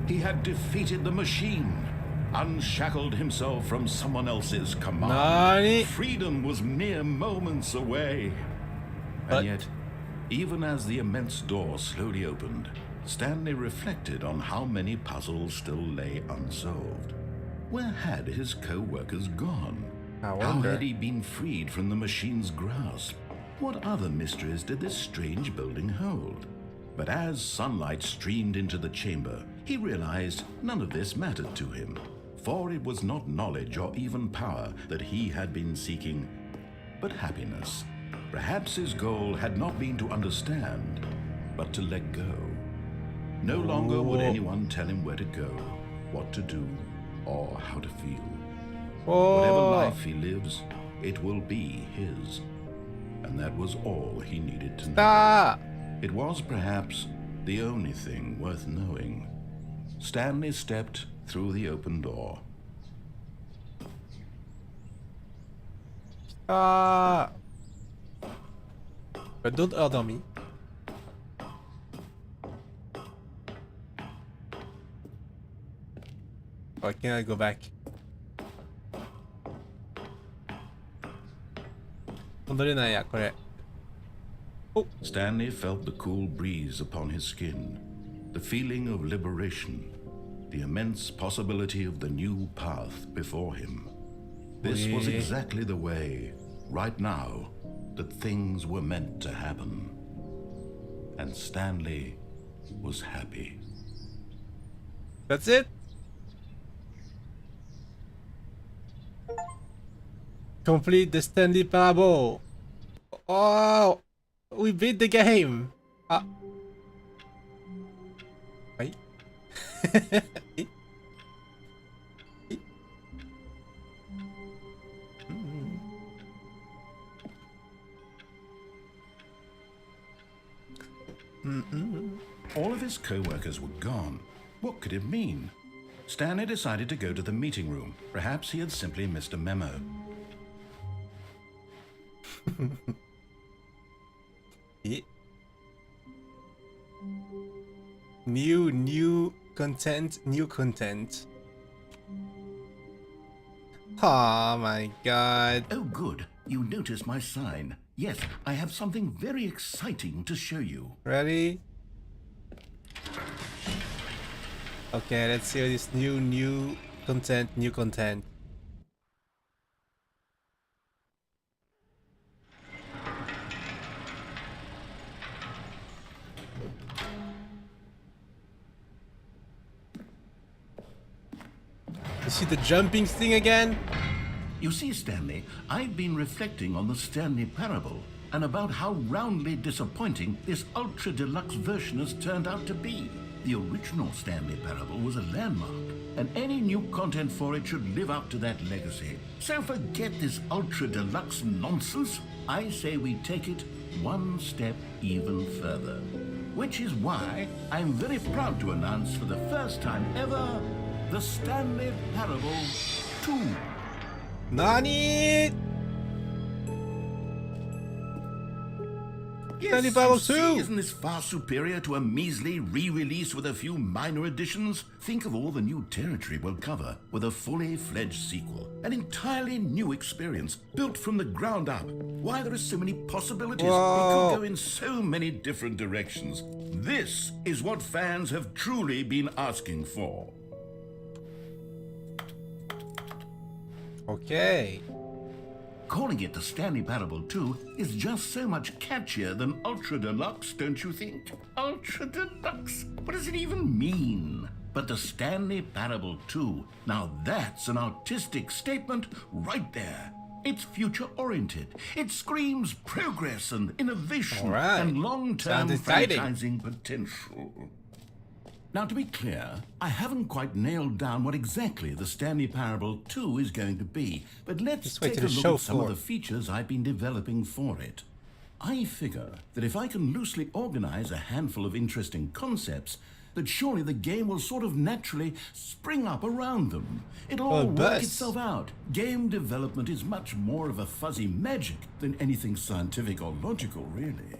He had defeated the machine, unshackled himself from someone else's command. Nani? Freedom was mere moments away. And yet, even as the immense door slowly opened, Stanley reflected on how many puzzles still lay unsolved. Where had his co-workers gone? How had he been freed from the machine's grasp? What other mysteries did this strange building hold? But as sunlight streamed into the chamber, he realized none of this mattered to him, for it was not knowledge or even power that he had been seeking, but happiness. Perhaps his goal had not been to understand, but to let go. No longer would anyone tell him where to go, what to do, or how to feel. Whatever life he lives, it will be his. And that was all he needed to know. Stop. It was perhaps the only thing worth knowing. Stanley stepped through the open door. But don't order me. Oh, can I go back? 戻れないや、これ。Stanley felt the cool breeze upon his skin, the feeling of liberation, the immense possibility of the new path before him. This was exactly the way, right now, that things were meant to happen. And Stanley was happy. That's it? Complete the Stanley Parable. Oh, we beat the game. Wait. All of his co-workers were gone. What could it mean? Stanley decided to go to the meeting room. Perhaps he had simply missed a memo. New content. Oh my god. Oh, good. You noticed my sign. Yes, I have something very exciting to show you. Ready? Okay, let's see this new content. You see the jumping thing again? You see, Stanley, I've been reflecting on the Stanley Parable and about how roundly disappointing this ultra deluxe version has turned out to be. The original Stanley Parable was a landmark, and any new content for it should live up to that legacy. So forget this ultra deluxe nonsense. I say we take it one step even further. Which is why I'm very proud to announce for the first time ever, the Stanley Parable 2. Nani? Stanley Yes, Parable you see, 2. isn't this far superior to a measly re-release with a few minor additions? Think of all the new territory we'll cover with a fully fledged sequel. An entirely new experience, built from the ground up. Why, there are so many possibilities. Whoa. It could go in so many different directions. This is what fans have truly been asking for. Okay. Calling it the Stanley Parable 2 is just so much catchier than Ultra Deluxe, don't you think? Ultra Deluxe? What does it even mean? But the Stanley Parable 2, now that's an artistic statement right there. It's future-oriented. It screams progress and innovation and long-term franchising potential. Now, to be clear, I haven't quite nailed down what exactly the Stanley Parable 2 is going to be, but let's take a look at some of the features I've been developing for it. I figure that if I can loosely organize a handful of interesting concepts, that surely the game will sort of naturally spring up around them. It'll all work itself out. Game development is much more of a fuzzy magic than anything scientific or logical, really.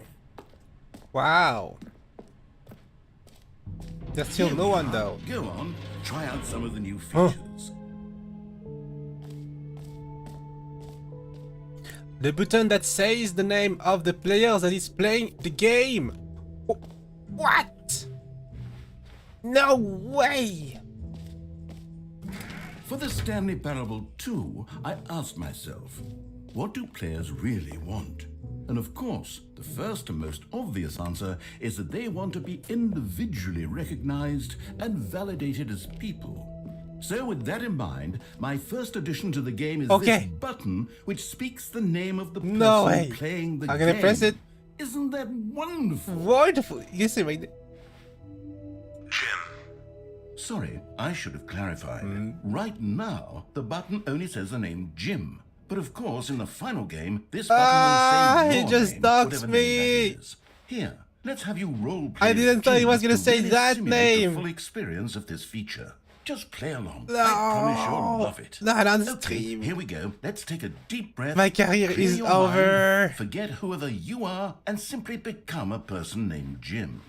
Wow. There's still no one though. Go on, try out some of the new features. The button that says the name of the player that is playing the game. What? No way! For the Stanley Parable 2, I asked myself, what do players really want? And of course, the first and most obvious answer is that they want to be individually recognized and validated as people. So with that in mind, my first addition to the game is this button which speaks the name of the person playing the game. I'm gonna press it. Isn't that wonderful? Wonderful. You see, Jim. Sorry, I should have clarified. Right now, the button only says the name Jim. But of course, in the final game, this button will say your he just name, doxed whatever me. name that is. Here, let's have you role play. I didn't thought he was gonna say that name. The full experience of this feature. Just play along. I promise you'll love it. Not on Okay, stream. here we go. Let's take a deep breath. My career clear is your mind, over. forget whoever you are and simply become a person named Jim.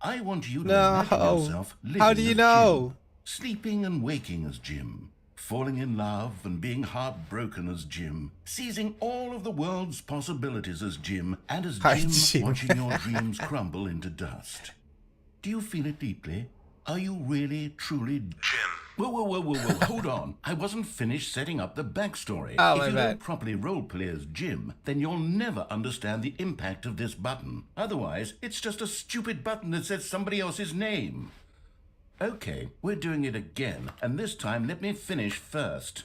I want you to No. imagine yourself living How do you as know? Jim, sleeping and waking as Jim, falling in love and being heartbroken as Jim, seizing all of the world's possibilities as Jim, and as Hi, Jim, Jim. watching your dreams crumble into dust. Do you feel it deeply? Are you really, truly Jim? Whoa, hold on. I wasn't finished setting up the backstory. Oh, if my you bad. don't properly roleplay as Jim, then you'll never understand the impact of this button. Otherwise, it's just a stupid button that says somebody else's name. Okay, we're doing it again, and this time let me finish first.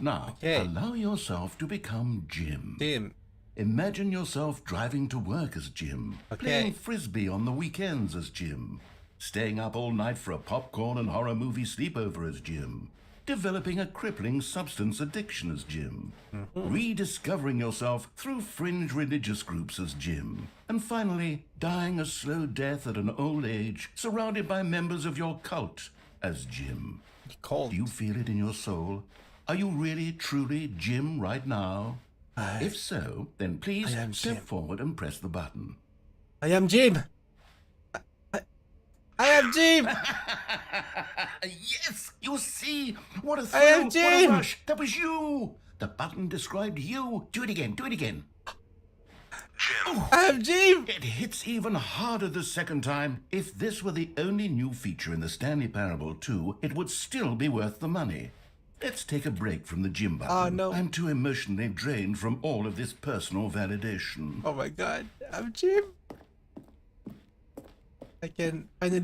Now, Okay. allow yourself to become Jim. Jim. Imagine yourself driving to work as Jim, Okay. playing frisbee on the weekends as Jim, staying up all night for a popcorn and horror movie sleepover as Jim, developing a crippling substance addiction as Jim, rediscovering yourself through fringe religious groups as Jim, and finally dying a slow death at an old age surrounded by members of your cult as Jim. Cold. Do you feel it in your soul? Are you really, truly Jim right now? If so, then please I am step Jim. forward and press the button. I am Jim. I am Jim. Yes, you see? What a I am thrill, what a Jim. rush. That was you. The button described you. Do it again, do it again. I am Jim. It hits even harder the second time. If this were the only new feature in the Stanley Parable 2, it would still be worth the money. Let's take a break from the Jim button. Oh, no. I'm too emotionally drained from all of this personal validation. Oh my god. I'm Jim. I can finally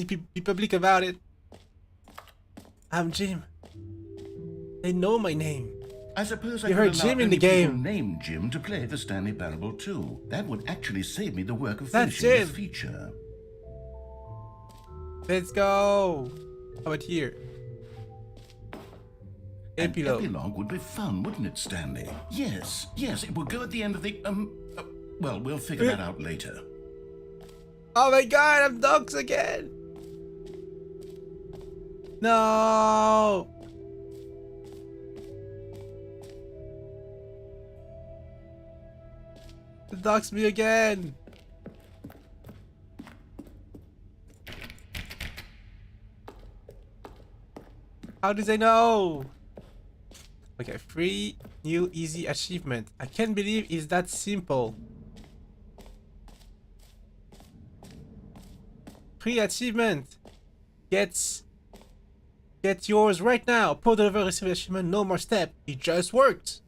be public about it. I'm Jim. They know my name. I suppose I You could heard allow Jim in only the game. people named Jim to play the Stanley Parable 2. That would actually save me the work of That's finishing this Jim. feature. Let's go. How about here? An Epilogue. epilogue would be fun, wouldn't it, Stanley? Yes, it would go at the end of the, well, we'll figure that out later. Oh my god, I'm dogs again. No. The dogs me again. How did they know? Okay, free new easy achievement. I can't believe it's that simple. Free achievement. Get yours right now. Pro deliver receive achievement. No more step. It just worked.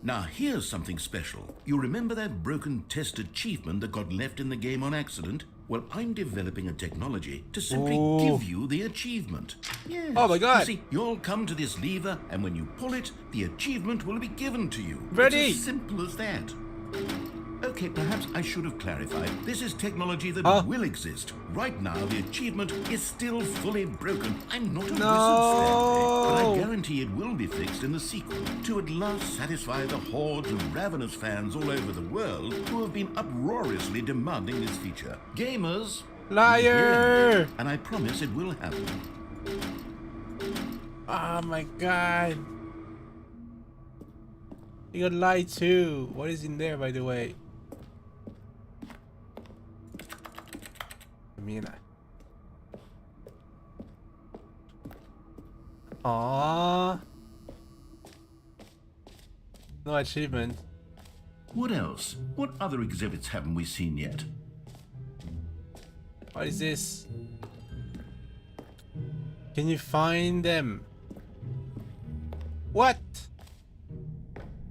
Now, here's something special. You remember that broken test achievement that got left in the game on accident? Well, I'm developing a technology to simply Ooh. give you the achievement. Yes. Oh my god. You see, you'll come to this lever, and when you pull it, the achievement will be given to you. Ready. It's as simple as that. Okay, perhaps I should have clarified. This is technology that Huh? will exist. Right now, the achievement is still fully broken. I'm not a wizard, No. Stanley, but I guarantee it will be fixed in the sequel to at last satisfy the hordes of ravenous fans all over the world who have been uproariously demanding this feature. Gamers, Liar. you hear me, and I promise it will happen. Oh my god. You got lied too. What is in there, by the way? Aww. No achievement. What else? What other exhibits haven't we seen yet? What is this? Can you find them? What?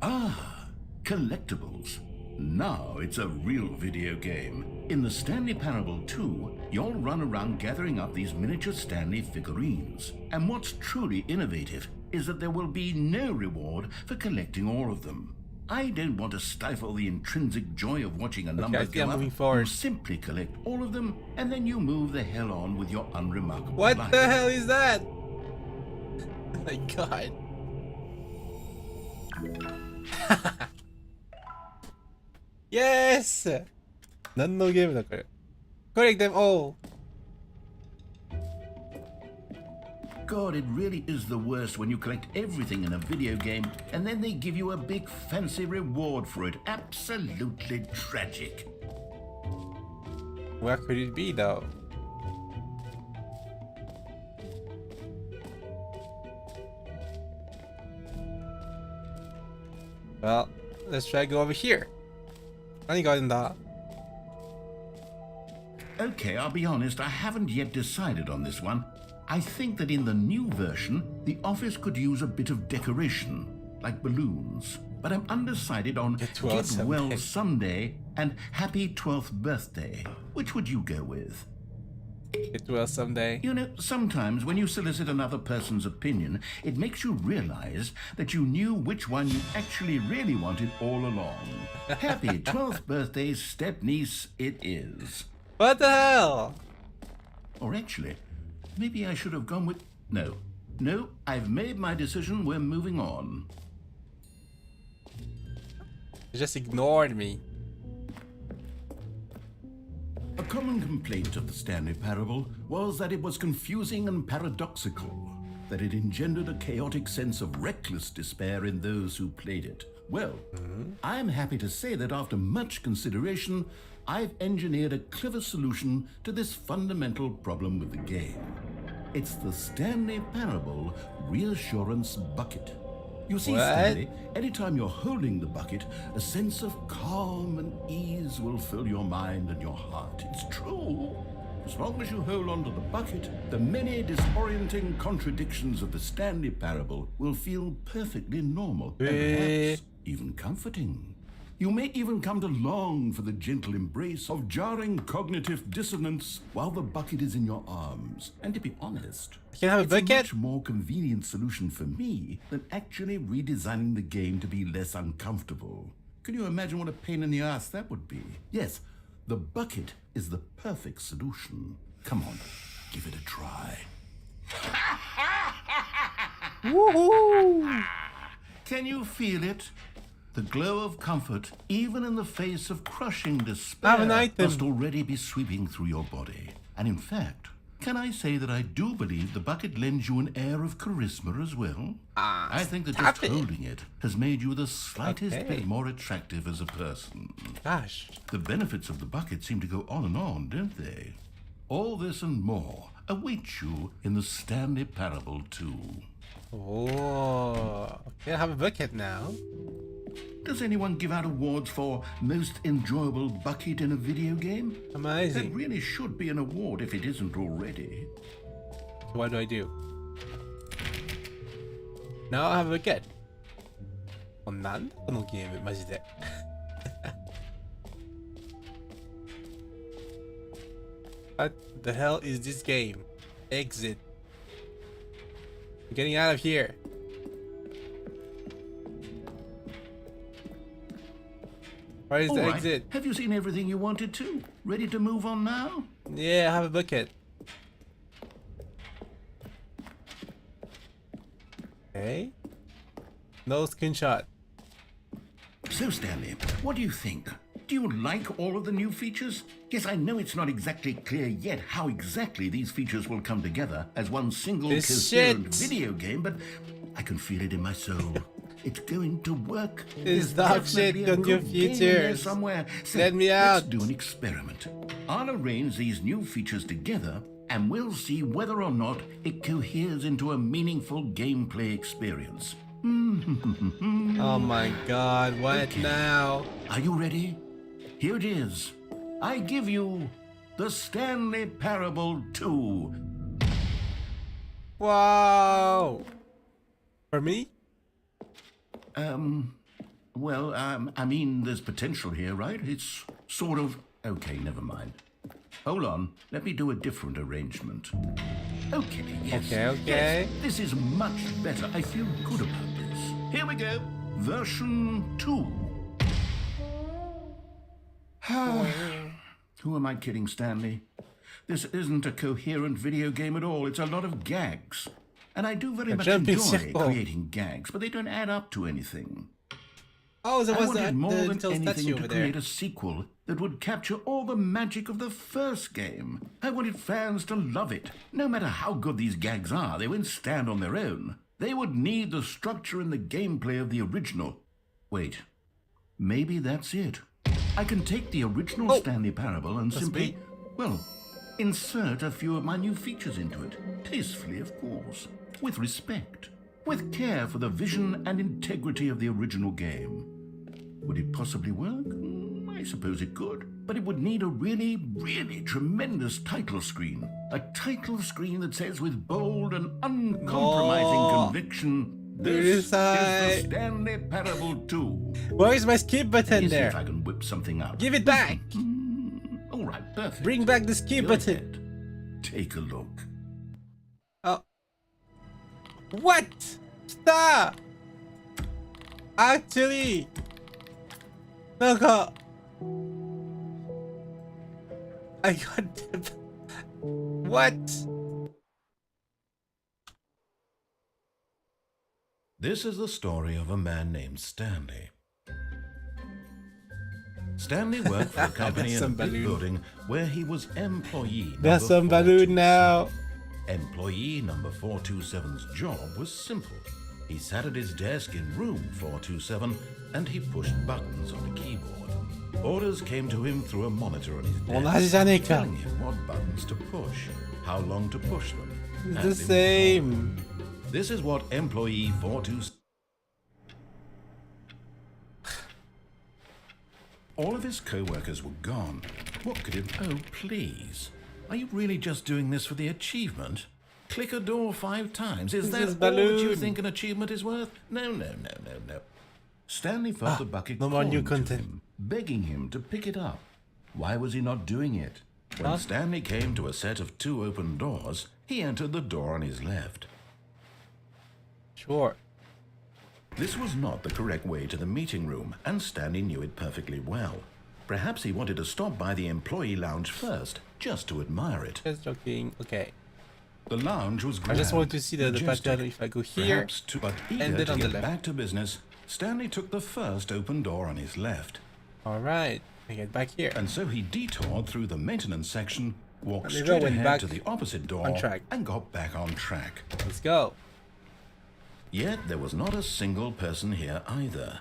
Ah, collectibles. Now it's a real video game. In the Stanley Parable 2, you'll run around gathering up these miniature Stanley figurines. And what's truly innovative is that there will be no reward for collecting all of them. I don't want to stifle the intrinsic joy of watching a number I think go I'm up. moving forward. You simply collect all of them, and then you move the hell on with your unremarkable What life. the hell is that? Oh my god. Yes! 何のゲームだこれ。Collect them all! God, it really is the worst when you collect everything in a video game and then they give you a big fancy reward for it. Absolutely tragic. Where could it be though? Well, let's try go over here. 何があるんだ? Okay, I'll be honest, I haven't yet decided on this one. I think that in the new version, the office could use a bit of decoration, like balloons. But I'm undecided on Get well someday and happy 12th birthday. Which would you go with? Get well someday. You know, sometimes when you solicit another person's opinion, it makes you realize that you knew which one you actually really wanted all along. Happy 12th birthday, step-niece, it is. What the hell? Or actually, maybe I should have gone with... No, I've made my decision, we're moving on. You just ignored me. A common complaint of the Stanley Parable was that it was confusing and paradoxical, that it engendered a chaotic sense of reckless despair in those who played it. Well, I'm happy to say that after much consideration, I've engineered a clever solution to this fundamental problem with the game. It's the Stanley Parable Reassurance Bucket. You see, What? Stanley, anytime you're holding the bucket, a sense of calm and ease will fill your mind and your heart. It's true. As long as you hold on to the bucket, the many disorienting contradictions of the Stanley Parable will feel perfectly normal and perhaps even comforting. You may even come to long for the gentle embrace of jarring cognitive dissonance while the bucket is in your arms. And to be honest, Can I have a it's a bucket? much more convenient solution for me than actually redesigning the game to be less uncomfortable. Can you imagine what a pain in the ass that would be? Yes, the bucket is the perfect solution. Come on, give it a try. Woohoo! Can you feel it? The glow of comfort, even in the face of crushing despair, I have an item. must already be sweeping through your body. And in fact, can I say that I do believe the bucket lends you an air of charisma as well? I think that just holding it has made you the slightest Okay. bit more attractive as a person. Gosh. The benefits of the bucket seem to go on, don't they? All this and more await you in the Stanley Parable 2. Oh, okay, I have a bucket now. Does anyone give out awards for most enjoyable bucket in a video game? That Amazing. really should be an award if it isn't already. So what do? Now I have a bucket. なんだこのゲームマジで。What the hell is this game? Exit. I'm getting out of here. Where is All the right. exit? Have you seen everything you wanted to? Ready to move on now? Yeah, I have a bucket. Okay. No screenshot. So, Stanley, what do you think? Do you like all of the new features? Yes, I know it's not exactly clear yet how exactly these features will come together as one single This coherent shit. video game, but I can feel it in my soul. It's going to work. This There's dog shit definitely a on your good game in there features. somewhere. So Let me let's out. do an experiment. I'll arrange these new features together, and we'll see whether or not it coheres into a meaningful gameplay experience. Oh my god, what Okay. now? Are you ready? Here it is. I give you the Stanley Parable 2. Wow! For me? Well, I mean, there's potential here, right? It's sort of... Okay, never mind. Hold on. Let me do a different arrangement. Okay, yes. Okay. Yes, this is much better. I feel good about this. Here we go. Version 2. Who am I kidding, Stanley? This isn't a coherent video game at all. It's a lot of gags. And I do very much jumping enjoy circle. creating gags, but they don't add up to anything. Oh, there I was wanted more the than little anything statue to over there. create a sequel that would capture all the magic of the first game. I wanted fans to love it. No matter how good these gags are, they won't stand on their own. They would need the structure and the gameplay of the original. Wait, maybe that's it. I can take the original Stanley Parable and simply, well, insert a few of my new features into it. Tastefully, of course. With respect. With care for the vision and integrity of the original game. Would it possibly work? I suppose it could. But it would need a really, really tremendous title screen. A title screen that says with bold and uncompromising conviction, this is the Stanley Parable 2. Where is my skip button Let me see there? if I can whip something up. Give it back! All right, perfect. Bring back the skip Go button. ahead. Take a look. Oh. What? Stop! Actually, なんか I got what? This is the story of a man named Stanley. Stanley worked for a company in a big building where he was employee number There's some balloon 427. now. Employee number 427's job was simple. He sat at his desk in room 427 and he pushed buttons on a keyboard. Orders came to him through a monitor on his 同じじゃねえ desk, か。 telling him what buttons to push, how long to push them. It's and the same. This is what employee 427. All of his co-workers were gone. What could it... Oh, please. Are you really just doing this for the achievement? Click a door 5 times. Is that all that you balloon. think an achievement is worth? No. Stanley felt the bucket no more new calling to content. him, begging him to pick it up. Why was he not doing it? When Stanley came to a set of 2 open doors, he entered the door on his left. Sure. This was not the correct way to the meeting room, and Stanley knew it perfectly well. Perhaps he wanted to stop by the employee lounge first, just to admire it. Just joking. Okay. The lounge was I grand, just want to see the majestic. pattern if I go here. Perhaps but and eager then to on the get left. back to business, Stanley took the first open door on his left. Alright. I get back here. And so he detoured through the maintenance section, walked And they straight went ahead back to the opposite door, on track. and got back on track. Let's go. Yet there was not a single person here either.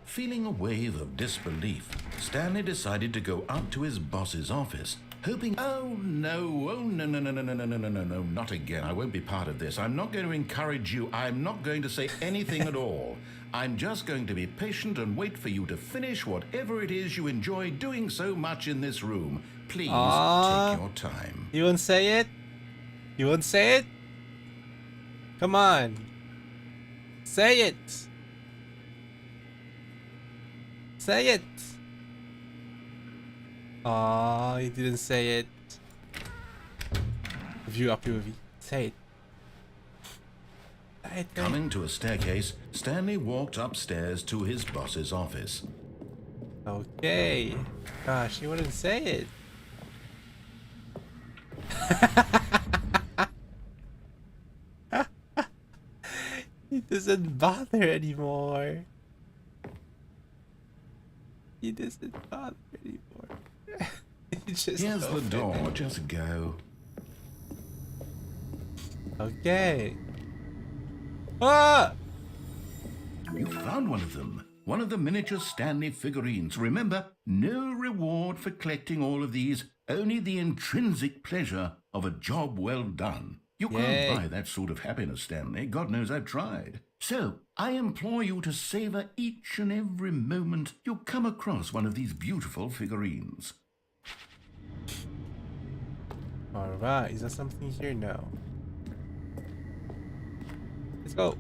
Feeling a wave of disbelief, Stanley decided to go up to his boss's office, hoping, oh no, not again. I won't be part of this. I'm not going to encourage you. I'm not going to say anything at all. I'm just going to be patient and wait for you to finish whatever it is you enjoy doing so much in this room. Please take your time. You won't say it? You won't say it? Come on. Say it. Say it. Aw, he didn't say it. View up UV. Say it. Say it, man. Coming to a staircase, Stanley walked upstairs to his boss's office. Okay. Gosh, he wouldn't say it. He doesn't bother anymore. He doesn't bother anymore. He just Here's the opened door, it. just go. Okay. Ah! You found one of them. One of the miniature Stanley figurines. Remember, no reward for collecting all of these, only the intrinsic pleasure of a job well done. You Yay. can't buy that sort of happiness, Stanley. God knows I've tried. So, I implore you to savor each and every moment you come across one of these beautiful figurines. Alright, is there something here? No. Let's go.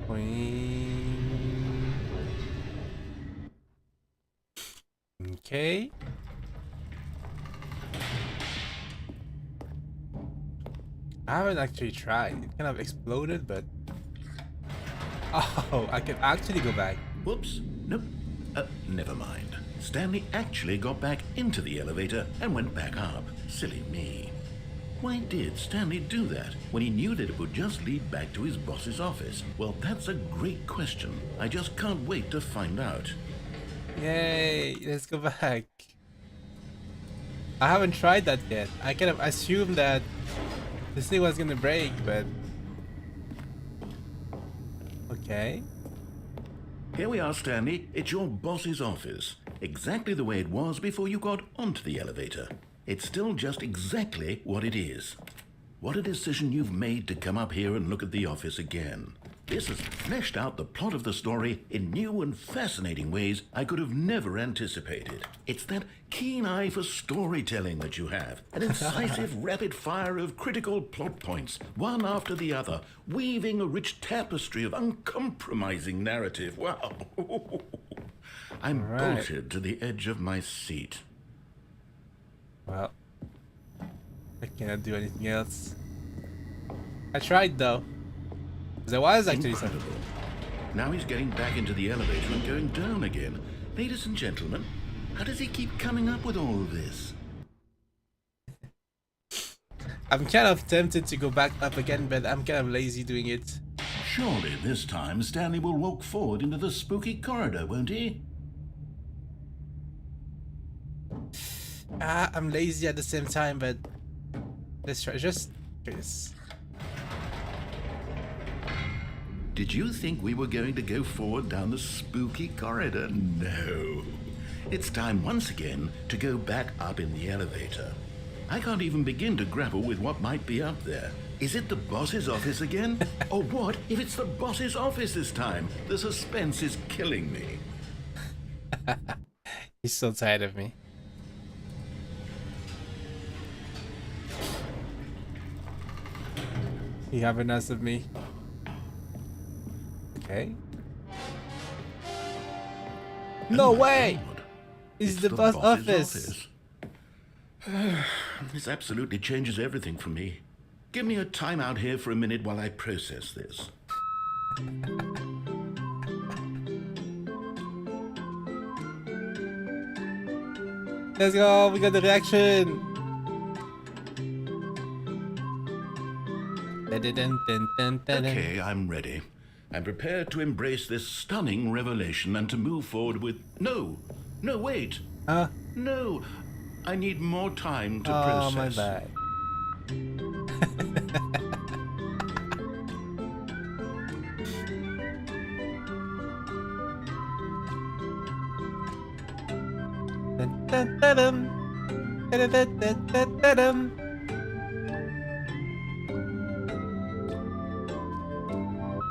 Boing. Okay. I haven't actually tried. It kind of exploded, but... Oh, I can actually go back. Whoops. Nope. Never mind. Stanley actually got back into the elevator and went back up. Silly me. Why did Stanley do that when he knew that it would just lead back to his boss's office? Well, that's a great question. I just can't wait to find out. Yay, let's go back. I haven't tried that yet. I kind of assumed that this thing was gonna break, but okay. Here we are, Stanley. It's your boss's office. Exactly the way it was before you got onto the elevator. It's still just exactly what it is. What a decision you've made to come up here and look at the office again. This has fleshed out the plot of the story in new and fascinating ways I could have never anticipated. It's that keen eye for storytelling that you have, an incisive rapid fire of critical plot points, one after the other, weaving a rich tapestry of uncompromising narrative. Wow. I'm bolted to the edge of my seat. Well, I cannot do anything else. I tried though. There was actually Incredible. Now he's getting back into the elevator and going down again. Ladies and gentlemen, how does he keep coming up with all of this? I'm kind of tempted to go back up again, but I'm kind of lazy doing it. Surely this time Stanley will walk forward into the spooky corridor, won't he? I'm lazy at the same time, but let's try. Just this. Did you think we were going to go forward down the spooky corridor? No. It's time once again to go back up in the elevator. I can't even begin to grapple with what might be up there. Is it the boss's office again? Or what if it's the boss's office this time? The suspense is killing me. He's so tired of me. You have enough of me. Okay. No way! It's the boss office. This absolutely changes everything for me. Give me a time out here for a minute while I process this. Let's go, we got the reaction. Okay, I'm ready. I'm prepared to embrace this stunning revelation and to move forward with... No, wait. No, I need more time to process. Oh, my bad.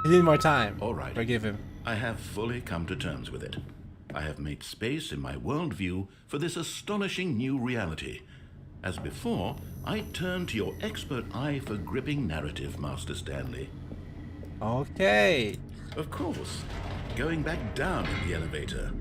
He need more time. All right. Forgive him. I have fully come to terms with it. I have made space in my worldview for this astonishing new reality. As before, I turn to your expert eye for gripping narrative, Master Stanley. Okay. Of course. Going back down in the elevator.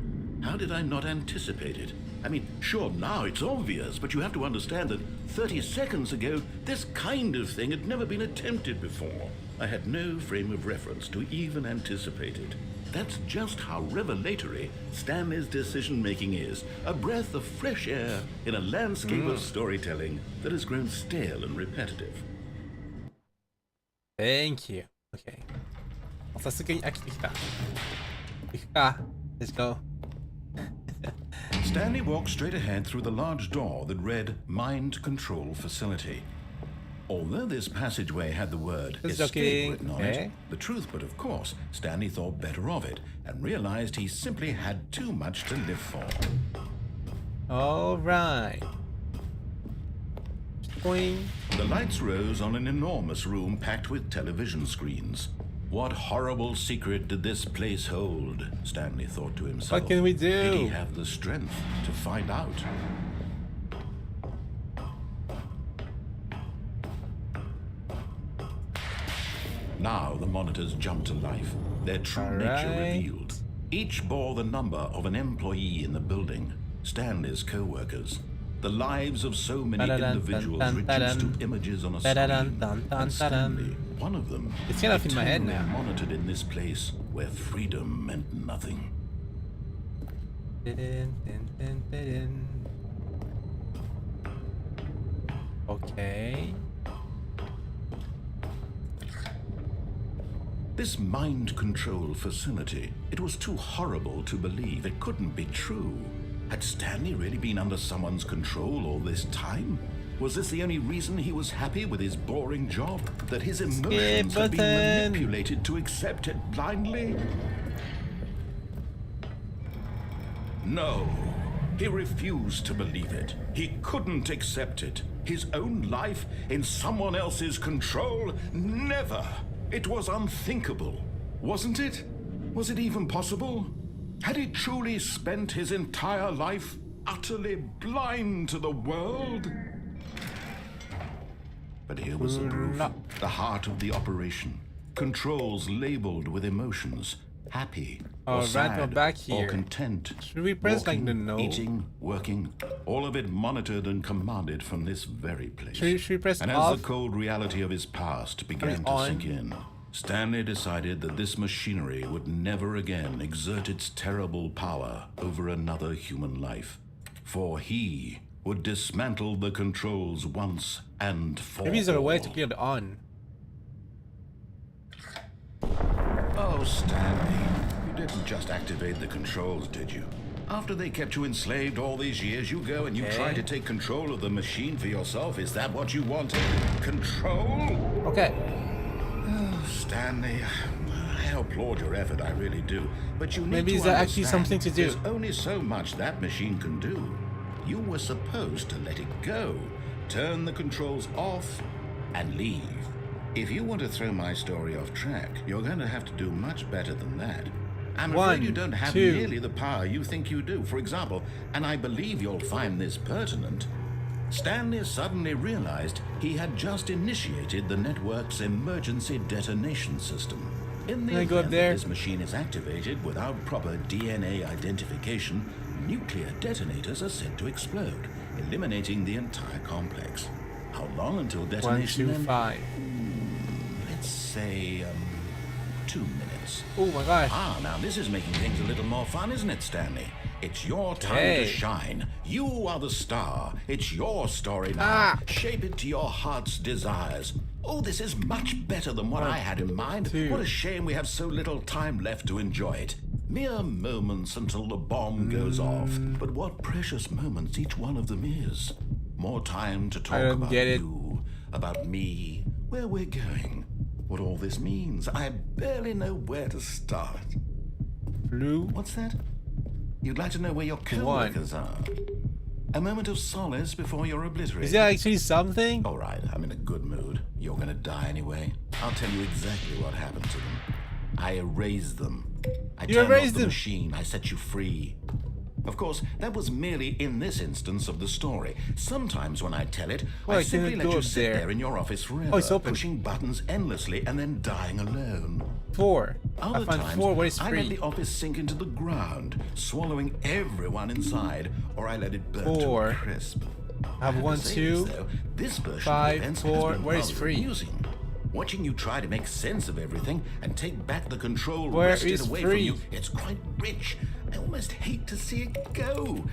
How did I not anticipate it? I mean, sure, now it's obvious, but you have to understand that 30 seconds ago, this kind of thing had never been attempted before. I had no frame of reference to even anticipate it. That's just how revelatory Stanley's decision-making is. A breath of fresh air in a landscape of storytelling that has grown stale and repetitive. Thank you. Okay. さすがに飽きてきた。行くか。Let's go. Stanley walked straight ahead through the large door that read Mind Control Facility. Although this passageway had the word escape written on it, the truth, but of course, Stanley thought better of it and realized he simply had too much to live for. All right. Boing. The lights rose on an enormous room packed with television screens. What horrible secret did this place hold? Stanley thought to himself. What can we do? Did he have the strength to find out? Now the monitors jumped to life, their true nature revealed. Each bore the number of an employee in the building, Stanley's co-workers. The lives of so many individuals reduced to images on a screen. And Stanley, one of them, it's kind of in my head now. Monitored in this place where freedom meant nothing. Okay. This mind control facility, it was too horrible to believe. It couldn't be true. Had Stanley really been under someone's control all this time? Was this the only reason he was happy with his boring job? That his emotions had been manipulated to accept it blindly? No, he refused to believe it. He couldn't accept it. His own life in someone else's control? Never. It was unthinkable, wasn't it? Was it even possible? Had he truly spent his entire life utterly blind to the world? But here was the proof. The heart of the operation. Controls labeled with emotions. Happy, or sad, or content. Should we press walking, like the no? Eating, working, all of it monitored and commanded from this very place. Should we press and off? as the cold reality of his past began to sink in, Stanley decided that this machinery would never again exert its terrible power over another human life. For he would dismantle the controls once and for all. Maybe is there a way to clear it on? Oh, Stanley, you didn't just activate the controls, did you? After they kept you enslaved all these years, you go and you try to take control of the machine for yourself. Is that what you wanted? Control? Okay. Oh, Stanley, I applaud your effort, I really do. But you need Maybe to is that actually understand something to do? there's only so much that machine can do. You were supposed to let it go, turn the controls off, and leave. If you want to throw my story off track, you're going to have to do much better than that. I'm afraid you don't have nearly the power you think you do. For example, and I believe you'll find this pertinent, Stanley suddenly realized he had just initiated the network's emergency detonation system. In the event that this machine is activated without proper DNA identification, nuclear detonators are said to explode, eliminating the entire complex. How long until detonation? 1, 2, 5. Let's say 2 minutes. Oh my gosh. Ah, now this is making things a little more fun, isn't it, Stanley? It's your time to shine. You are the star. It's your story now. Shape it to your heart's desires. Oh, this is much better than what I had in mind. What a shame we have so little time left to enjoy it. Mere moments until the bomb goes off. But what precious moments each one of them is. More time to talk about you, about me, where we're going, what all this means. I barely know where to start. Blue. What's that? You'd like to know where your co-workers are? A moment of solace before you're obliterated. Is there actually something? All right, I'm in a good mood. You're gonna die anyway. I'll tell you exactly what happened to them. I erased them. I turned off the machine. I set you free. Of course, that was merely in this instance of the story. Sometimes when I tell it, I simply let you sit there in your office forever, pushing buttons endlessly and then dying alone. 4. Other I found times, 4 where it's I free. let the office sink into the ground, swallowing everyone inside, or I let it burn to a crisp. I have 1, 2, this version 5, of events 4. has been Where is rather free? amusing. Watching you try to make sense of everything and take back the control Where wrested is away free? from you, it's quite rich. I almost hate to see it go.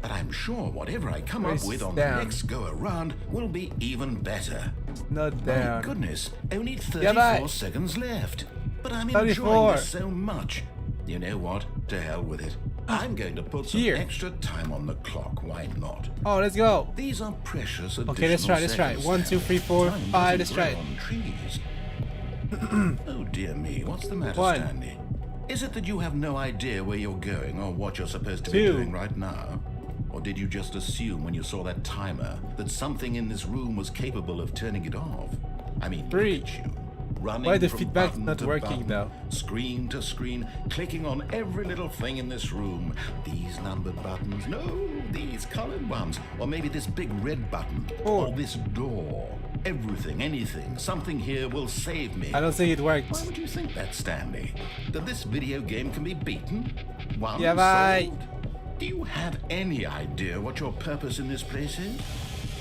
But I'm sure whatever I come up with on the next go-around will be even better. Not down. My goodness, only 34 seconds left. But I'm enjoying this so much. You know what? To hell with it. I'm going to put some extra time on the clock. Why not? Oh, let's go. These are precious additional Okay, let's try. 1, 2, 3, 4, 5. Let's try. Oh dear me, what's the matter, Stanley? Is it that you have no idea where you're going or what you're supposed to be doing right now? Or did you just assume when you saw that timer that something in this room was capable of turning it off? I mean, look at you. Running Why the from feedback button not to working button, though? Screen to screen, clicking on every little thing in this room. These numbered buttons, no, these colored ones. Or maybe this big red button, or this door. Everything, anything, something here will save me. I don't think it works. Why would you think that, Stanley? That this video game can be beaten? One bye. solved? Do you have any idea what your purpose in this place is?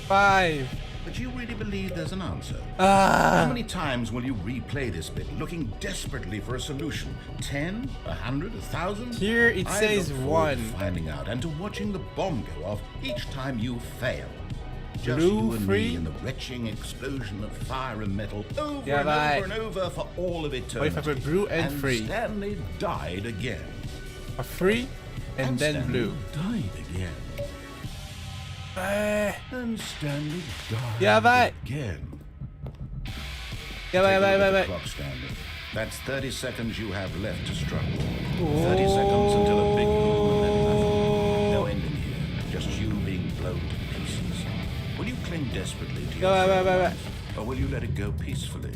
5. But you really believe there's an answer? How many times will you replay this bit, looking desperately for a solution? 10? 100? 1,000? Here it says 1. Finding out and to watching the bomb go off each time you fail. just Blue you and free? me and the retching explosion of fire and metal over Yeah, and bye. over and over for all of eternity. What if I put blue and free? Stanley died again. A free and then Stanley blue. died again. And Stanley died Yeah, bye. again. Yeah, bye, bye, bye, bye. Clock, Stanley. That's 30 seconds you have left to struggle. 30 seconds until a big boom and then nothing. No ending here. Just you being blown to pieces. Will you cling desperately to your Bye, bye, bye, life, or will you let it go peacefully?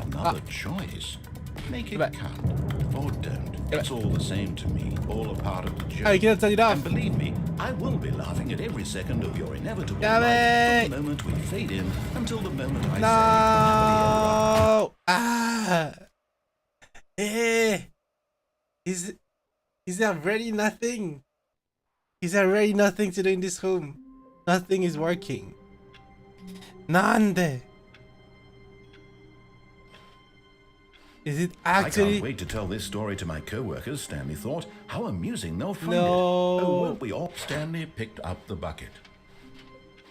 Another choice. Make it Bye. count, or don't. It's all the same to me. All a part of the joke. Oh, you can't turn it off. And believe me, I will be laughing at every second of your inevitable Damn life it. from the moment we fade in until the moment I say. No! Ah! Eh! Is there really nothing? Is there really nothing to do in this room? Nothing is working. Nande! Is it I actually? can't wait to tell this story to my co-workers, Stanley thought. How amusing they'll find No. it. Oh, won't we all? Stanley picked up the bucket.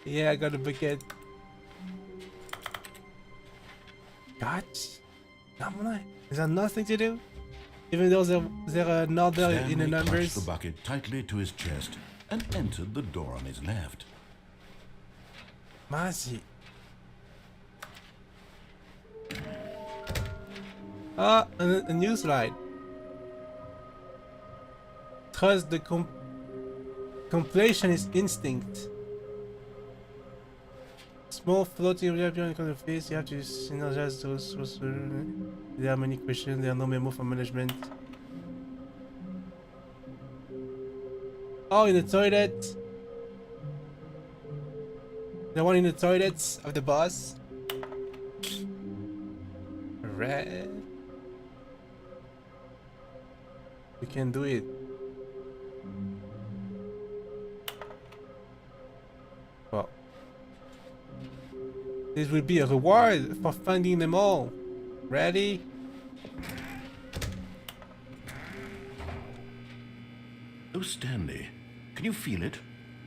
Yeah, I got a bucket. Gosh. Is there nothing to do? Even though there are another Stanley in the clutched numbers? the bucket tightly to his chest and entered the door on his left. Mazi. Ah, a new slide. Trust the completionist instinct. Small floating object on the face, you have to synergize those. There are many questions, there are no memo for management. Oh, in the toilet. The one in the toilets of the boss. Red. We can do it. Well, this will be a reward for finding them all. Ready? Oh, Stanley, can you feel it?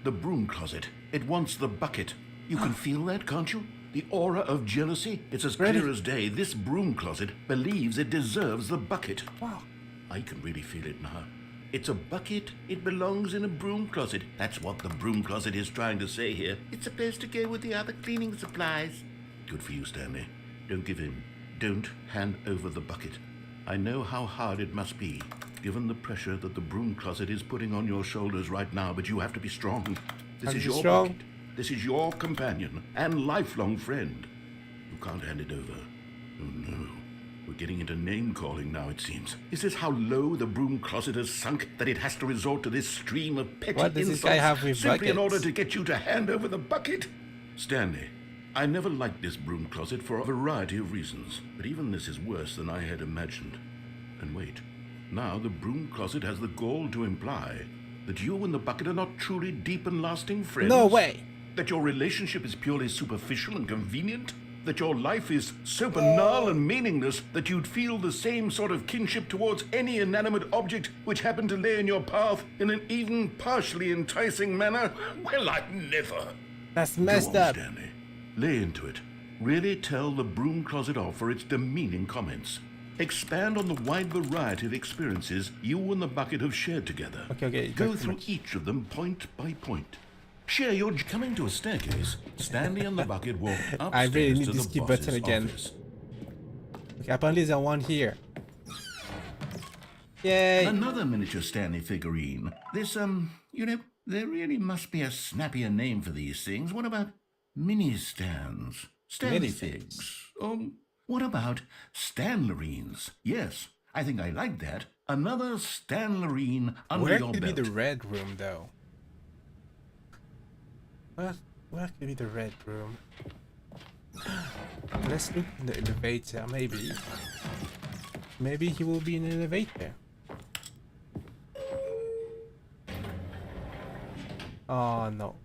The broom closet. It wants the bucket. You can feel that, can't you? The aura of jealousy. It's as Ready? clear as day. This broom closet believes it deserves the bucket. Wow. I can really feel it now. It's a bucket. It belongs in a broom closet. That's what the broom closet is trying to say here. It's supposed to go with the other cleaning supplies. Good for you, Stanley. Don't give in. Don't hand over the bucket. I know how hard it must be, given the pressure that the broom closet is putting on your shoulders right now, but you have to be strong. This is your bucket. This is your companion and lifelong friend. You can't hand it over. Oh no. We're getting into name-calling now, it seems. Is this how low the broom closet has sunk that it has to resort to this stream of petty What does insults this guy have with simply in buckets? order to get you to hand over the bucket? Stanley, I never liked this broom closet for a variety of reasons, but even this is worse than I had imagined. And wait, now the broom closet has the gall to imply that you and the bucket are not truly deep and lasting friends. No way. That your relationship is purely superficial and convenient? That your life is so banal and meaningless that you'd feel the same sort of kinship towards any inanimate object which happened to lay in your path in an even partially enticing manner? Well, I'd never. That's messed Go on, up. Stanley. Lay into it. Really tell the broom closet off for its demeaning comments. Expand on the wide variety of experiences you and the bucket have shared together. Okay, Go through each of them point by point. Share your coming to a staircase. Stanley and the bucket walk upstairs I really need to this the key boss's button again. office. Okay, apparently there's one here. Yay! Another miniature Stanley figurine. This, there really must be a snappier name for these things. What about mini stands? Stanley Mini figs. What about Stanlerines? Yes, I think I like that. Another Stanlerine under Where your could belt. be the red room though? Where could be the red room? Let's look in the elevator, maybe. Maybe he will be in the elevator. Oh no.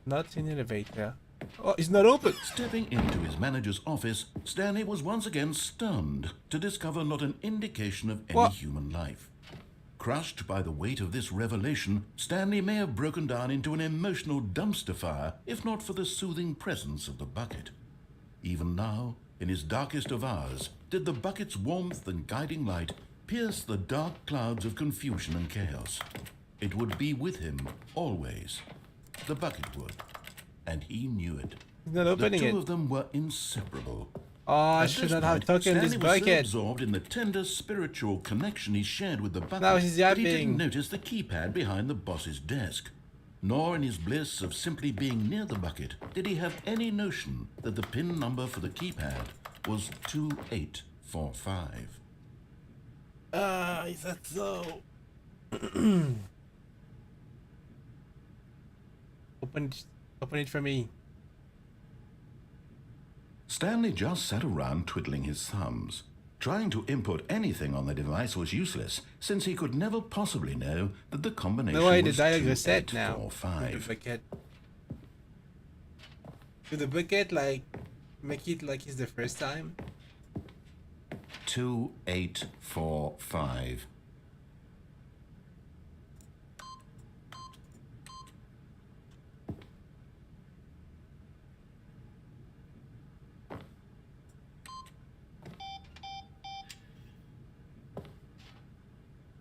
Not in the elevator. Oh, it's not open! Stepping into his manager's office, Stanley was once again stunned to discover not an indication of any What? human life. Crushed by the weight of this revelation, Stanley may have broken down into an emotional dumpster fire if not for the soothing presence of the bucket. Even now, in his darkest of hours, did the bucket's warmth and guiding light pierce the dark clouds of confusion and chaos. It would be with him always. The bucket would, and he knew it. He's not The opening two it. of them were inseparable. Oh, I At should this not have point, taken this Stanley was so bucket. absorbed in the tender spiritual connection he shared with the bucket Now he's that he yapping. didn't notice the keypad behind the boss's desk. Nor in his bliss of simply being near the bucket did he have any notion that the PIN number for the keypad was 2845. Is that so? Open it for me. Stanley just sat around twiddling his thumbs. Trying to input anything on the device was useless, since he could never possibly know that the combination No way, the was dialogue is set now. 2845. The bucket. Do the bucket like make it like it's the first time? 2845.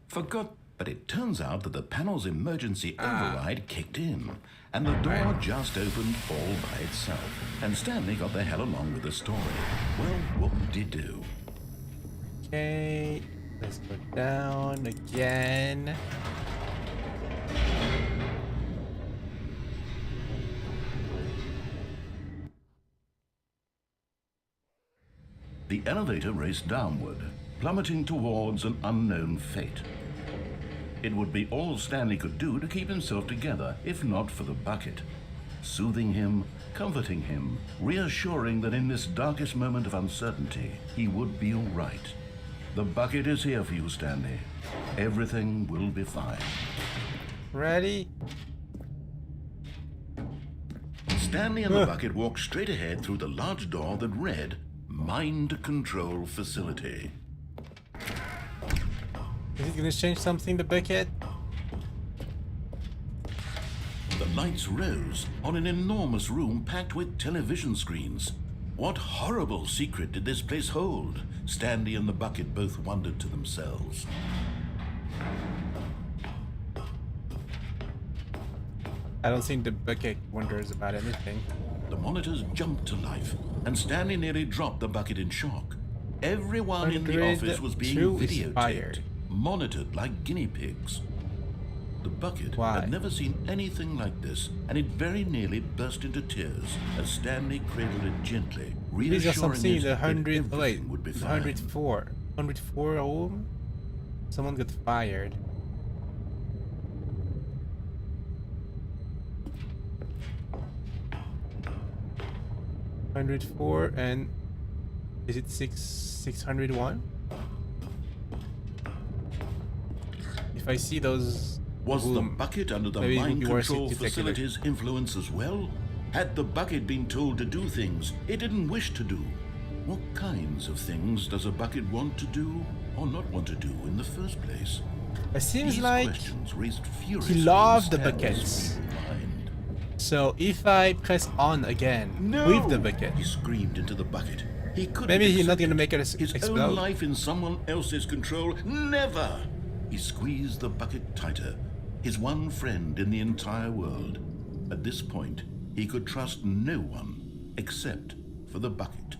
Forgot, but it turns out that the panel's emergency override kicked in, and the door just opened all by itself, and Stanley got the hell along with the story. Well, what would he do? Okay, let's go down again. The elevator raced downward, plummeting towards an unknown fate. It would be all Stanley could do to keep himself together, if not for the bucket. Soothing him, comforting him, reassuring that in this darkest moment of uncertainty, he would be all right. The bucket is here for you, Stanley. Everything will be fine. Ready? Stanley and the bucket walked straight ahead through the large door that read, Mind Control Facility. Is it gonna change something, the bucket? The lights rose on an enormous room packed with television screens. What horrible secret did this place hold? Stanley and the bucket both wondered to themselves. I don't think the bucket wonders about anything. The monitors jumped to life, and Stanley nearly dropped the bucket in shock. Everyone in the office was being 102 is videotaped, fired. monitored like guinea pigs. The bucket had never seen anything like this, and it very nearly burst into tears as Stanley cradled it gently, These are reassuring something it the that 100. Oh wait, everything would be the fine. 104. 104 home. Someone got fired. $104 and is it 601? If I see those, Was the boom, bucket under the maybe it would mind be worth it control to take a look. facility's influence as well? Had the bucket been told to do things it didn't wish to do? What kinds of things does a bucket want to do or not want to do in the first place? It seems These like questions raised furiously he in loved the Stanley's buckets. feeble mind. So if I press on again with the bucket, He screamed into the bucket. He couldn't maybe he's not accept gonna it. make it His explode. own life in someone else's control. Never! He squeezed the bucket tighter. His one friend in the entire world. At this point, he could trust no one except for the bucket.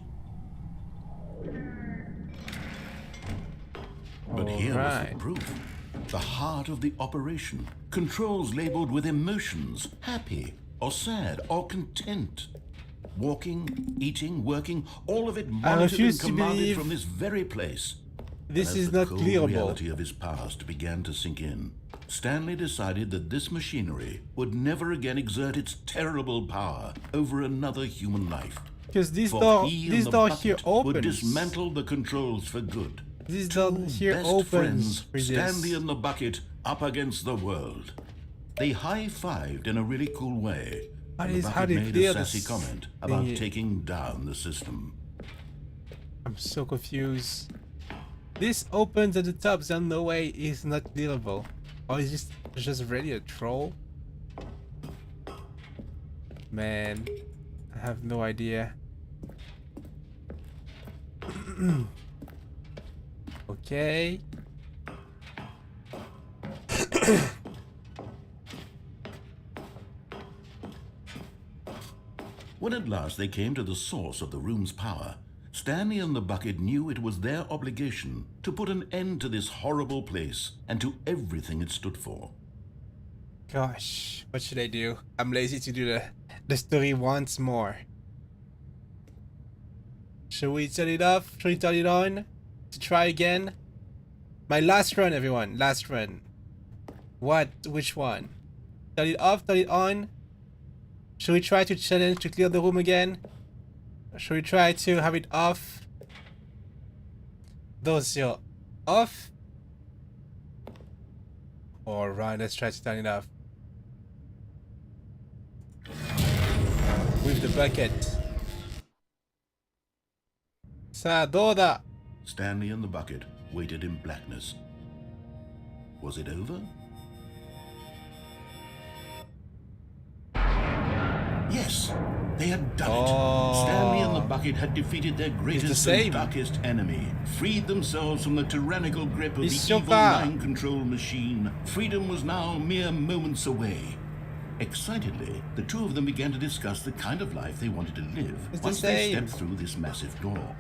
But here was the Alright. proof. The heart of the operation. Controls labeled with emotions. Happy or sad or content. Walking, eating, working, all of it monitored refuse and to commanded believe from this very place. this As is the not cold clearable. reality of his past began to sink in, Stanley decided that this machinery would never again exert its terrible power over another human life. Because this For door, he and this the door bucket here would opens. dismantle the controls for good. This door Two here best opens friends, for this. Stanley and the bucket, up against the world. They high-fived in a really cool way. And the how bucket do you made clear a sassy this comment about thingy? taking down the system. I'm so confused. This opens at the top, so no way is not clearable. Or is this just really a troll? Man, I have no idea. Okay. When at last they came to the source of the room's power, Stanley and the bucket knew it was their obligation to put an end to this horrible place and to everything it stood for. Gosh, what should I do? I'm lazy to do the story once more. Should we turn it off? Should we turn it on? To try again? My last run, everyone. Last run. What? Which one? Turn it off? Turn it on? Should we try to challenge to clear the room again? Should we try to have it off? Those are off? Alright, let's try to turn it off. With the bucket. Sa, doda? Stanley and the bucket waited in blackness. Was it over? Yes, they had done it. Stanley and the bucket had defeated their greatest and darkest enemy, freed themselves from the tyrannical grip of the evil mind control machine. Freedom was now mere moments away. Excitedly, the two of them began to discuss the kind of life they wanted to live once they stepped through this massive door.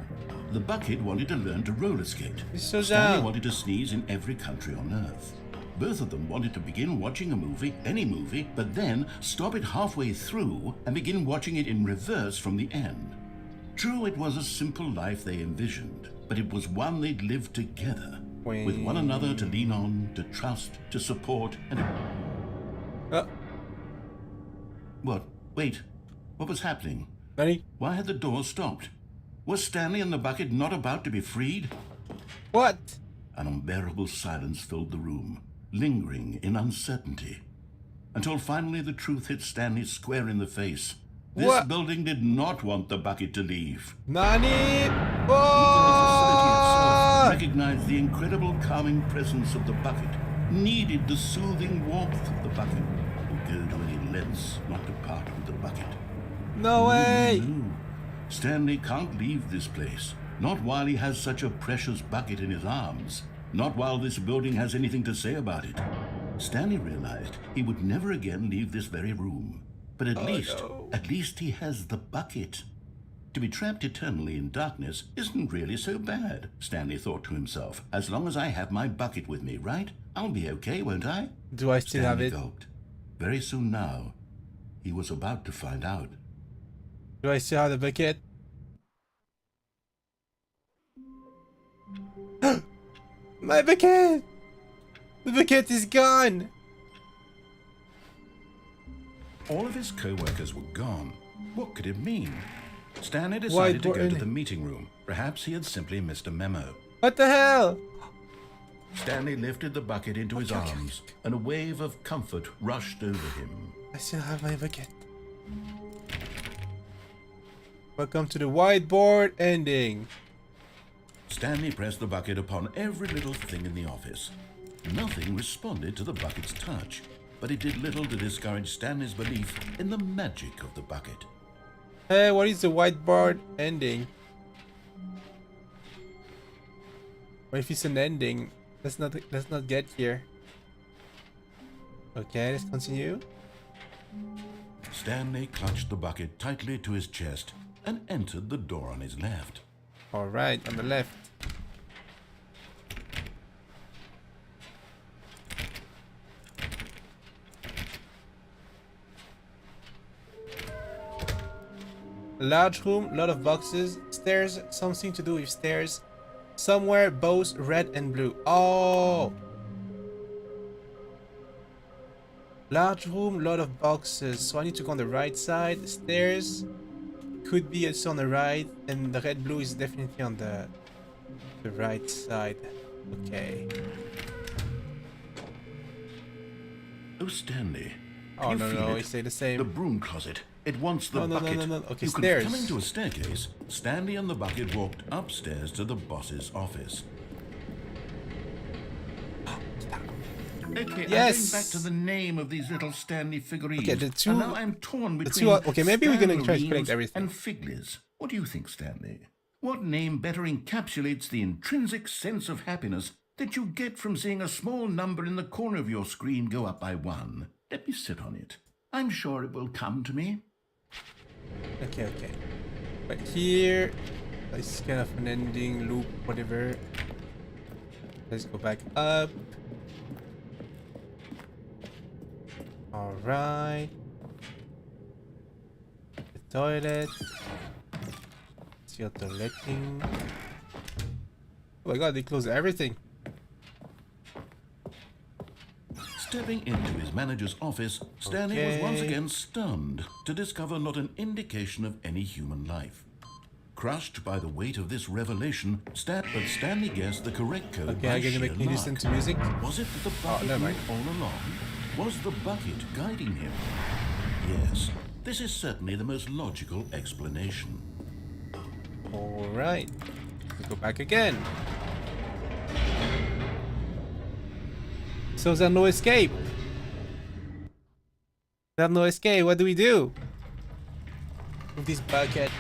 The bucket wanted to learn to roller skate. Stanley wanted to sneeze in every country on Earth. Both of them wanted to begin watching a movie, any movie, but then stop it halfway through and begin watching it in reverse from the end. True, it was a simple life they envisioned, but it was one they'd lived together, with one another to lean on, to trust, to support, and... What? Wait. What was happening? Ready? Why had the door stopped? Was Stanley and the bucket not about to be freed? What? An unbearable silence filled the room, lingering in uncertainty, until finally the truth hit Stanley square in the face. This building did not want the bucket to leave. Nani? Even the facility itself recognized the incredible calming presence of the bucket, needed the soothing warmth of the bucket, would go to any lengths not to part with the bucket. No way! No. Stanley can't leave this place, not while he has such a precious bucket in his arms, not while this building has anything to say about it. Stanley realized he would never again leave this very room, but at least he has the bucket. To be trapped eternally in darkness isn't really so bad, Stanley thought to himself. As long as I have my bucket with me, right? I'll be okay, won't I? Do I still have it? Gulped. Very soon now, he was about to find out. Do I still have the bucket? My bucket! The bucket is gone! All of his co-workers were gone. What could it mean? Stanley decided to go to the meeting room. Perhaps he had simply missed a memo. What the hell? Stanley lifted the bucket into his arms, and a wave of comfort rushed over him. I still have my bucket. Welcome to the whiteboard ending. Stanley pressed the bucket upon every little thing in the office. Nothing responded to the bucket's touch, but it did little to discourage Stanley's belief in the magic of the bucket. Hey, what is the whiteboard ending? What if it's an ending? Let's not get here. Okay, let's continue. Stanley clutched the bucket tightly to his chest and entered the door on his left. Alright, on the left. Large room, lot of boxes, stairs, something to do with stairs. Somewhere both red and blue. Oh! Large room, lot of boxes. So I need to go on the right side. Stairs could be also on the right, and the red blue is definitely on the right side. Okay. Oh, Stanley. Oh no, it stayed the same. The broom closet. It wants the bucket. No. Okay, you stairs. Coming to a staircase, Stanley and the bucket walked upstairs to the boss's office. Okay, Yes. I'm going back to the name of these little Stanley figurines. Okay, the two- And now I'm torn the between two are- okay, maybe we're gonna try to collect Stanmarines everything. and Figlies. What do you think, Stanley? What name better encapsulates the intrinsic sense of happiness that you get from seeing a small number in the corner of your screen go up by 1? Let me sit on it. I'm sure it will come to me. Okay. But here, it's kind of an ending loop, whatever. Let's go back up. Alright. The toilet. It's your toileting. Oh my god, they closed everything. Stepping into his manager's office, Stanley was once Okay. again stunned to discover not an indication of any human life. Crushed by the weight of this revelation, Stanley guessed the correct code Okay, by I'm gonna sheer make me listen luck. to music. Was it that the bucket never knew mind. all along? Was the bucket guiding him? Yes, this is certainly the most logical explanation. Alright. Let's go back again. So there's no escape. There's no escape. What do we do with this bucket?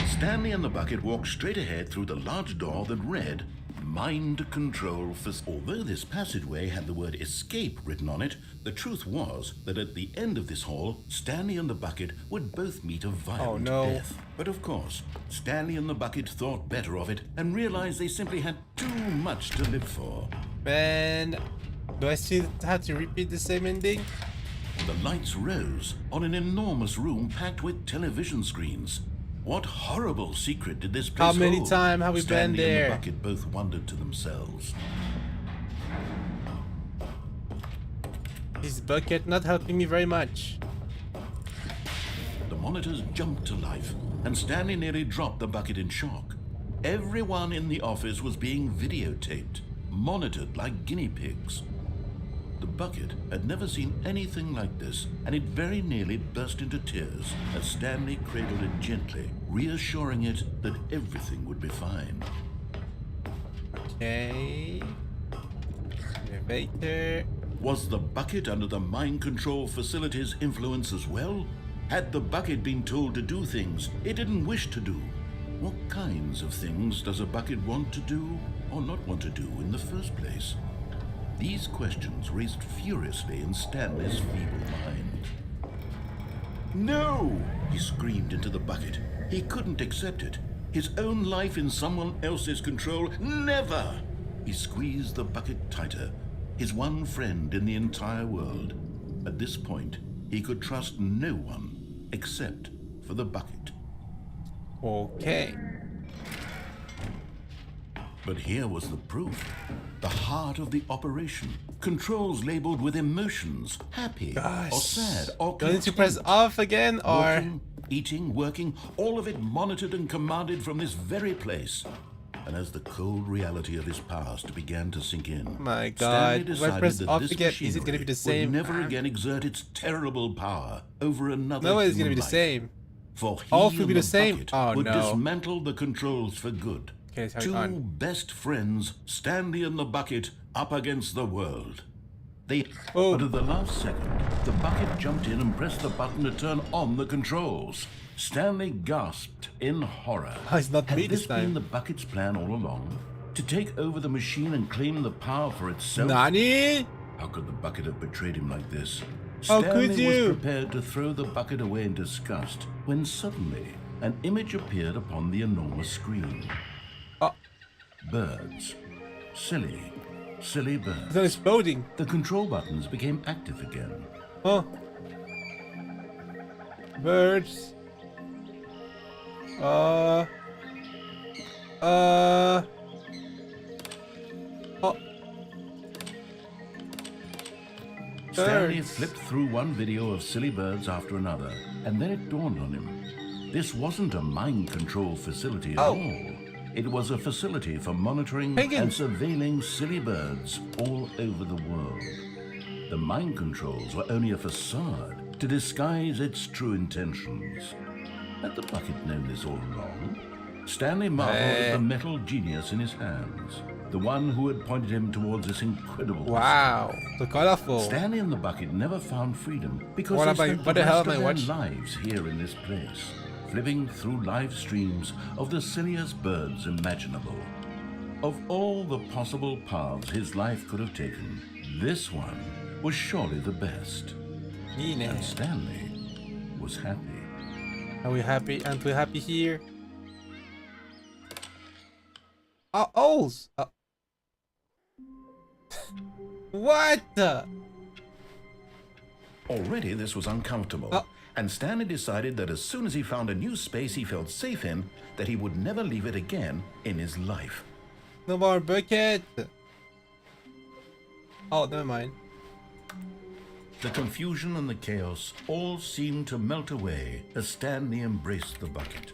Stanley and the bucket walked straight ahead through the large door that read Mind Control Facility. Although this passageway had the word escape written on it, the truth was that at the end of this hall, Stanley and the bucket would both meet a violent death. But of course, Stanley and the bucket thought better of it and realized they simply had too much to live for. Man, do I still have to repeat the same ending? The lights rose on an enormous room packed with television screens. What horrible secret did this place How many hold? times have we Stanley been there? and the bucket both wondered to themselves. This bucket not helping me very much. The monitors jumped to life, and Stanley nearly dropped the bucket in shock. Everyone in the office was being videotaped, monitored like guinea pigs. The bucket had never seen anything like this, and it very nearly burst into tears as Stanley cradled it gently, reassuring it that everything would be fine. Okay. Elevator. Was the bucket under the mind control facility's influence as well? Had the bucket been told to do things it didn't wish to do? What kinds of things does a bucket want to do or not want to do in the first place? These questions raced furiously in Stanley's feeble mind. No! He screamed into the bucket. He couldn't accept it. His own life in someone else's control, never! He squeezed the bucket tighter, his one friend in the entire world. At this point, he could trust no one except for the bucket. Okay. But here was the proof. The heart of the operation. Controls labeled with emotions, happy or sad or Do I need to press content. off again or? Walking, eating, working, all of it monitored and commanded from this very place. And as the cold reality of his past began to sink in, My God, Stanley if I decided press that off this again, is it gonna be machinery the same? would never again exert its terrible power over another No, it's gonna human be the life. same. For he Off will and be the same? bucket Oh, would no. dismantle the controls for good. Okay, let's have it Two on. best friends, Stanley and the bucket, up against the world. Oh. But at the last second, the bucket jumped in and pressed the button to turn on the controls. Stanley gasped in horror. Oh, it's not Had me this this been time. the bucket's plan all along? To take over the machine and claim the power for itself? Nani? How could the bucket have betrayed him like this? How Stanley could you? was prepared to throw the bucket away in disgust when suddenly an image appeared upon the enormous screen. Oh. Birds. Silly, silly birds. It's not exploding. The control buttons became active again. Oh. Birds. Oh. Stanley Birds. flipped through one video of silly birds after another, and then it dawned on him. This wasn't a mind control facility at all. It was a facility for monitoring Penguins. and surveilling silly birds all over the world. The mind controls were only a facade to disguise its true intentions. Had the bucket known this all along? Stanley marveled at the metal genius in his hands. the one who had pointed him towards this incredible Wow, so colorful. Stanley and the bucket never found freedom because What they am I- spent what the the hell rest am I of their watching? lives here in this place, flipping through live streams of the silliest birds imaginable. Of all the possible paths his life could have taken, this one was surely the best. いいね。 And Stanley was happy. Are we happy? Aren't we happy here? Oh, owls! What the? Already this was uncomfortable, and Stanley decided that as soon as he found a new space he felt safe in, that he would never leave it again in his life. No more bucket! Oh, never mind. The confusion and the chaos all seemed to melt away as Stanley embraced the bucket.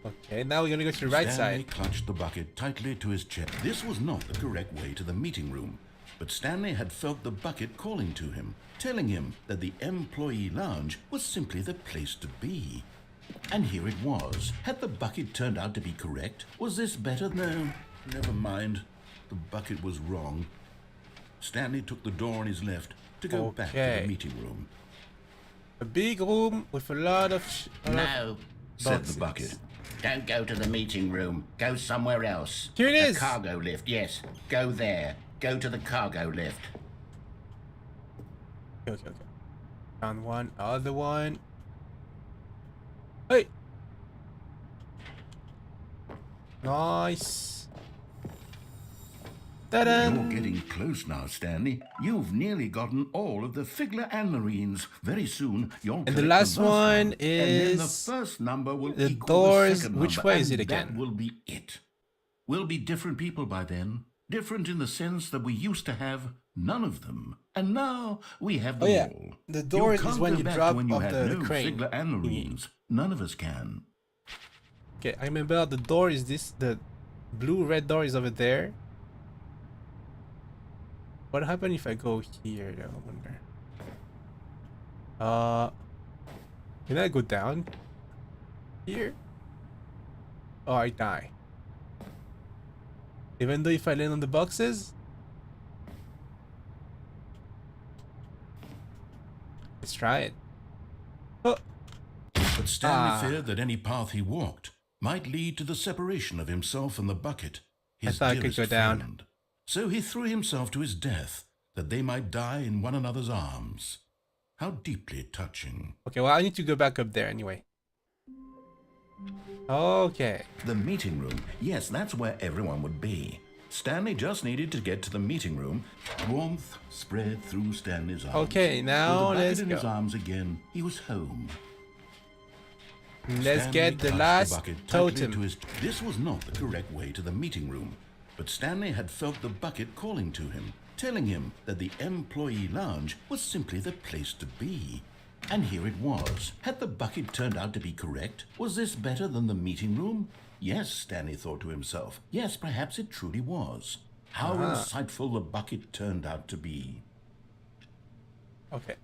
Okay, now we're gonna go to the right Stanley side. clutched the bucket tightly to his chest. This was not the correct way to the meeting room, but Stanley had felt the bucket calling to him, telling him that the employee lounge was simply the place to be. And here it was. Had the bucket turned out to be correct? Was this better? No, never mind. The bucket was wrong. Stanley took the door on his left to go back to Okay. the meeting room. A big room with a lot of No, Said boxes. the bucket. don't go to the meeting room. Go somewhere else. Here it is. The cargo lift, yes. Go there. Go to the cargo lift. Okay. Found one, other one. Hey! Nice. Ta-da! You're getting close now, Stanley. You've nearly gotten all of the figurines. Very soon, you'll And the collect last one and then the is first number will the equal doors. the second Which number, way is and it again? That will be it. We'll be different people by then. Different in the sense that we used to have none of them, and now we have them Oh, yeah. all. The doors is when go you back to drop when you off had the no crane figurines. None of us can. Okay, I remember the door is this. The blue-red door is over there. What happened if I go here? I wonder. Can I go down here? Oh, I die. Even though if I land on the boxes? Let's try it. Oh, But Stanley feared that any path he walked might lead to the separation of himself and the bucket, his thought I could dearest go down. friend. So he threw himself to his death, that they might die in one another's arms. How deeply touching. okay, well, I need to go back up there anyway. Okay. The meeting room. Yes, that's where everyone would be. Stanley just needed to get to the meeting room. Warmth spread through Stanley's arms. Okay, now With the let's bucket in his go. arms again, he was home. Let's Stanley get the clutched last bucket tightly totem. to his- This was not the correct way to the meeting room, but Stanley had felt the bucket calling to him, telling him that the employee lounge was simply the place to be. And here it was. Had the bucket turned out to be correct? Was this better than the meeting room? Yes, Stanley thought to himself. Yes, perhaps it truly was. How insightful the bucket turned out to be. Okay.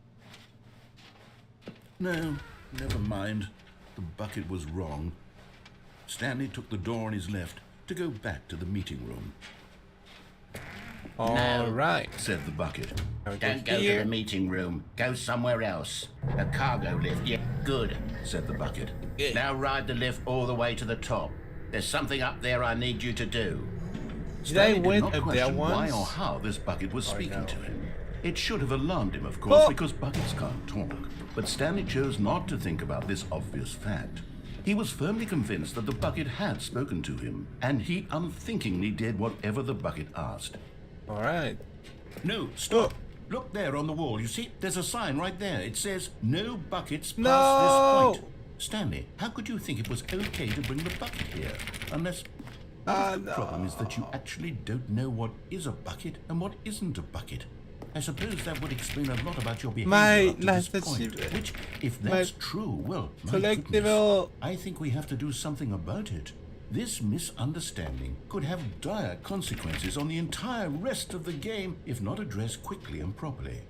No, never mind. The bucket was wrong. Stanley took the door on his left to go back to the meeting room. All right. Said the bucket. Don't go to here. the meeting room. Go somewhere else. The cargo lift, yeah. Good. Said the bucket. Now ride the lift all the way to the top. There's something up there I need you to do. Did I Stanley went not up there question why once? or how this bucket was speaking to him. It should have alarmed him, of course, Oh. because buckets can't talk. But Stanley chose not to think about this obvious fact. He was firmly convinced that the bucket had spoken to him, and he unthinkingly did whatever the bucket asked. All right. No, stop. Look there on the wall. You see, there's a sign right there. It says, no buckets past No! this point. Stanley, how could you think it was okay to bring the bucket here? Unless... The problem is that you actually don't know what is a bucket and what isn't a bucket. I suppose that would explain a lot about your behavior My up to last this point. achievement. Which, if that's true, well, my Collectible. goodness, I think we have to do something about it. This misunderstanding could have dire consequences on the entire rest of the game if not addressed quickly and properly.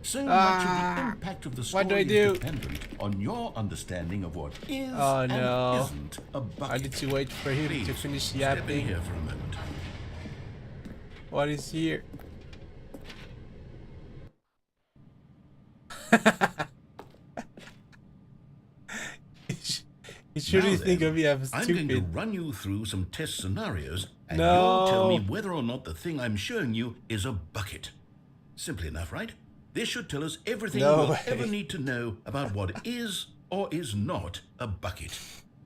So much of the impact of the story what do I is do? dependent on your understanding of what is Oh, and no. isn't a bucket. I need to wait for him Please, to finish step in yapping. here for a moment. What is here? You shouldn't Now think then, of me as I'm going to stupid. run you through some test scenarios, and No. you'll tell me whether or not the thing I'm showing you is a bucket. Simple enough, right? This should tell us everything No we'll way. ever need to know about what is or is not a bucket.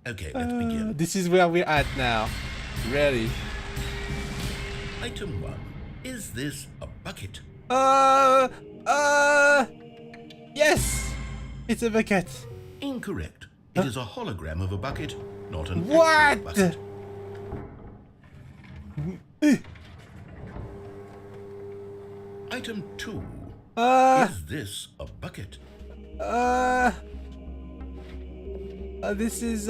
Okay, let's begin. This is where we're at now. Ready? Item 1. Is this a bucket? Yes! It's a bucket. Incorrect. It is a hologram of a bucket, not an What? actual bucket. Item 2. Is this a bucket? This is,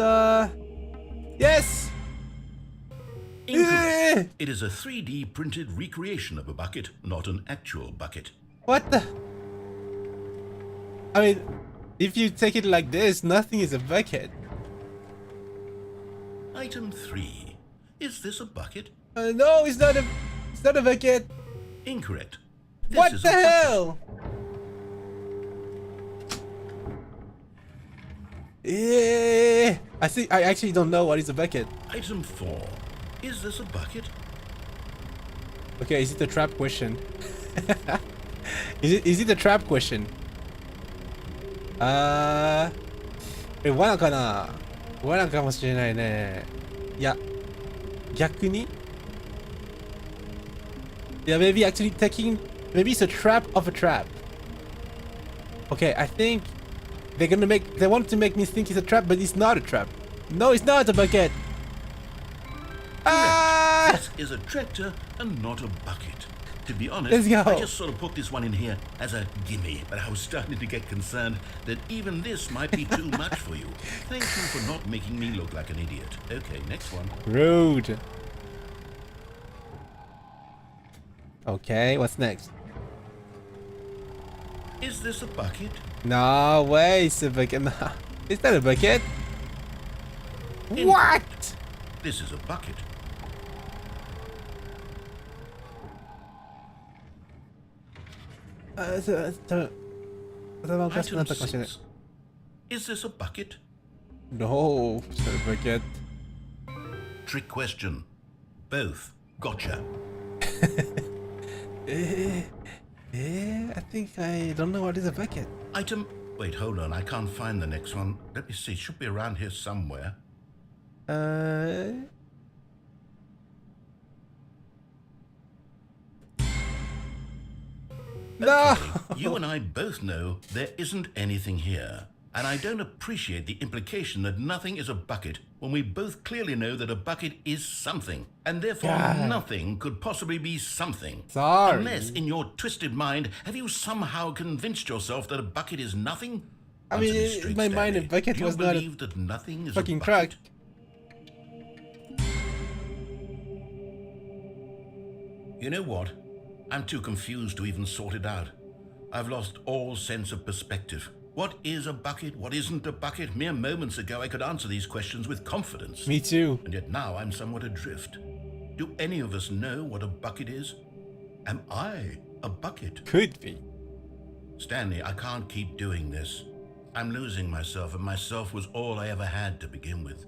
yes! Incorrect. It is a 3D printed recreation of a bucket, not an actual bucket. What the? I mean, if you take it like this, nothing is a bucket. Item 3. Is this a bucket? No, it's not a bucket. Incorrect. This What is the a bucket. hell? I actually don't know what is a bucket. Item 4. Is this a bucket? Okay, is it a trap question? Is it a trap question? 罠かな？罠かもしれないね。いや、逆に？ Yeah, maybe actually maybe it's a trap of a trap. Okay, I think they want to make me think it's a trap, but it's not a trap. No, it's not a bucket. Ah! This is a tractor and not a bucket. To be honest, Let's go. I just sort of put this one in here as a gimme, but I was starting to get concerned that even this might be too much for you. Thank you for not making me look like an idiot. Okay, next one. Rude. Okay, what's next? Is this a bucket? No way, it's a bucket. No, it's not a bucket. What? This is a bucket. Item 6. Is this a bucket? No, it's not a bucket. Trick question. Both. Gotcha. I think I don't know what is a bucket. Item... Wait, hold on. I can't find the next one. Let me see. It should be around here somewhere. No! You and I both know there isn't anything here. And I don't appreciate the implication that nothing is a bucket when we both clearly know that a bucket is something. And therefore God. nothing could possibly be something. Sorry. Unless, in your twisted mind, have you somehow convinced yourself that a bucket is nothing? I Answer mean, me in straight, my mind, a Stanley. bucket Do you was not a believe that nothing is fucking a bucket? truck. You know what? I'm too confused to even sort it out. I've lost all sense of perspective. What is a bucket? What isn't a bucket? Mere moments ago, I could answer these questions with confidence. Me too. And yet now I'm somewhat adrift. Do any of us know what a bucket is? Am I a bucket? Could be. Stanley, I can't keep doing this. I'm losing myself, and myself was all I ever had to begin with.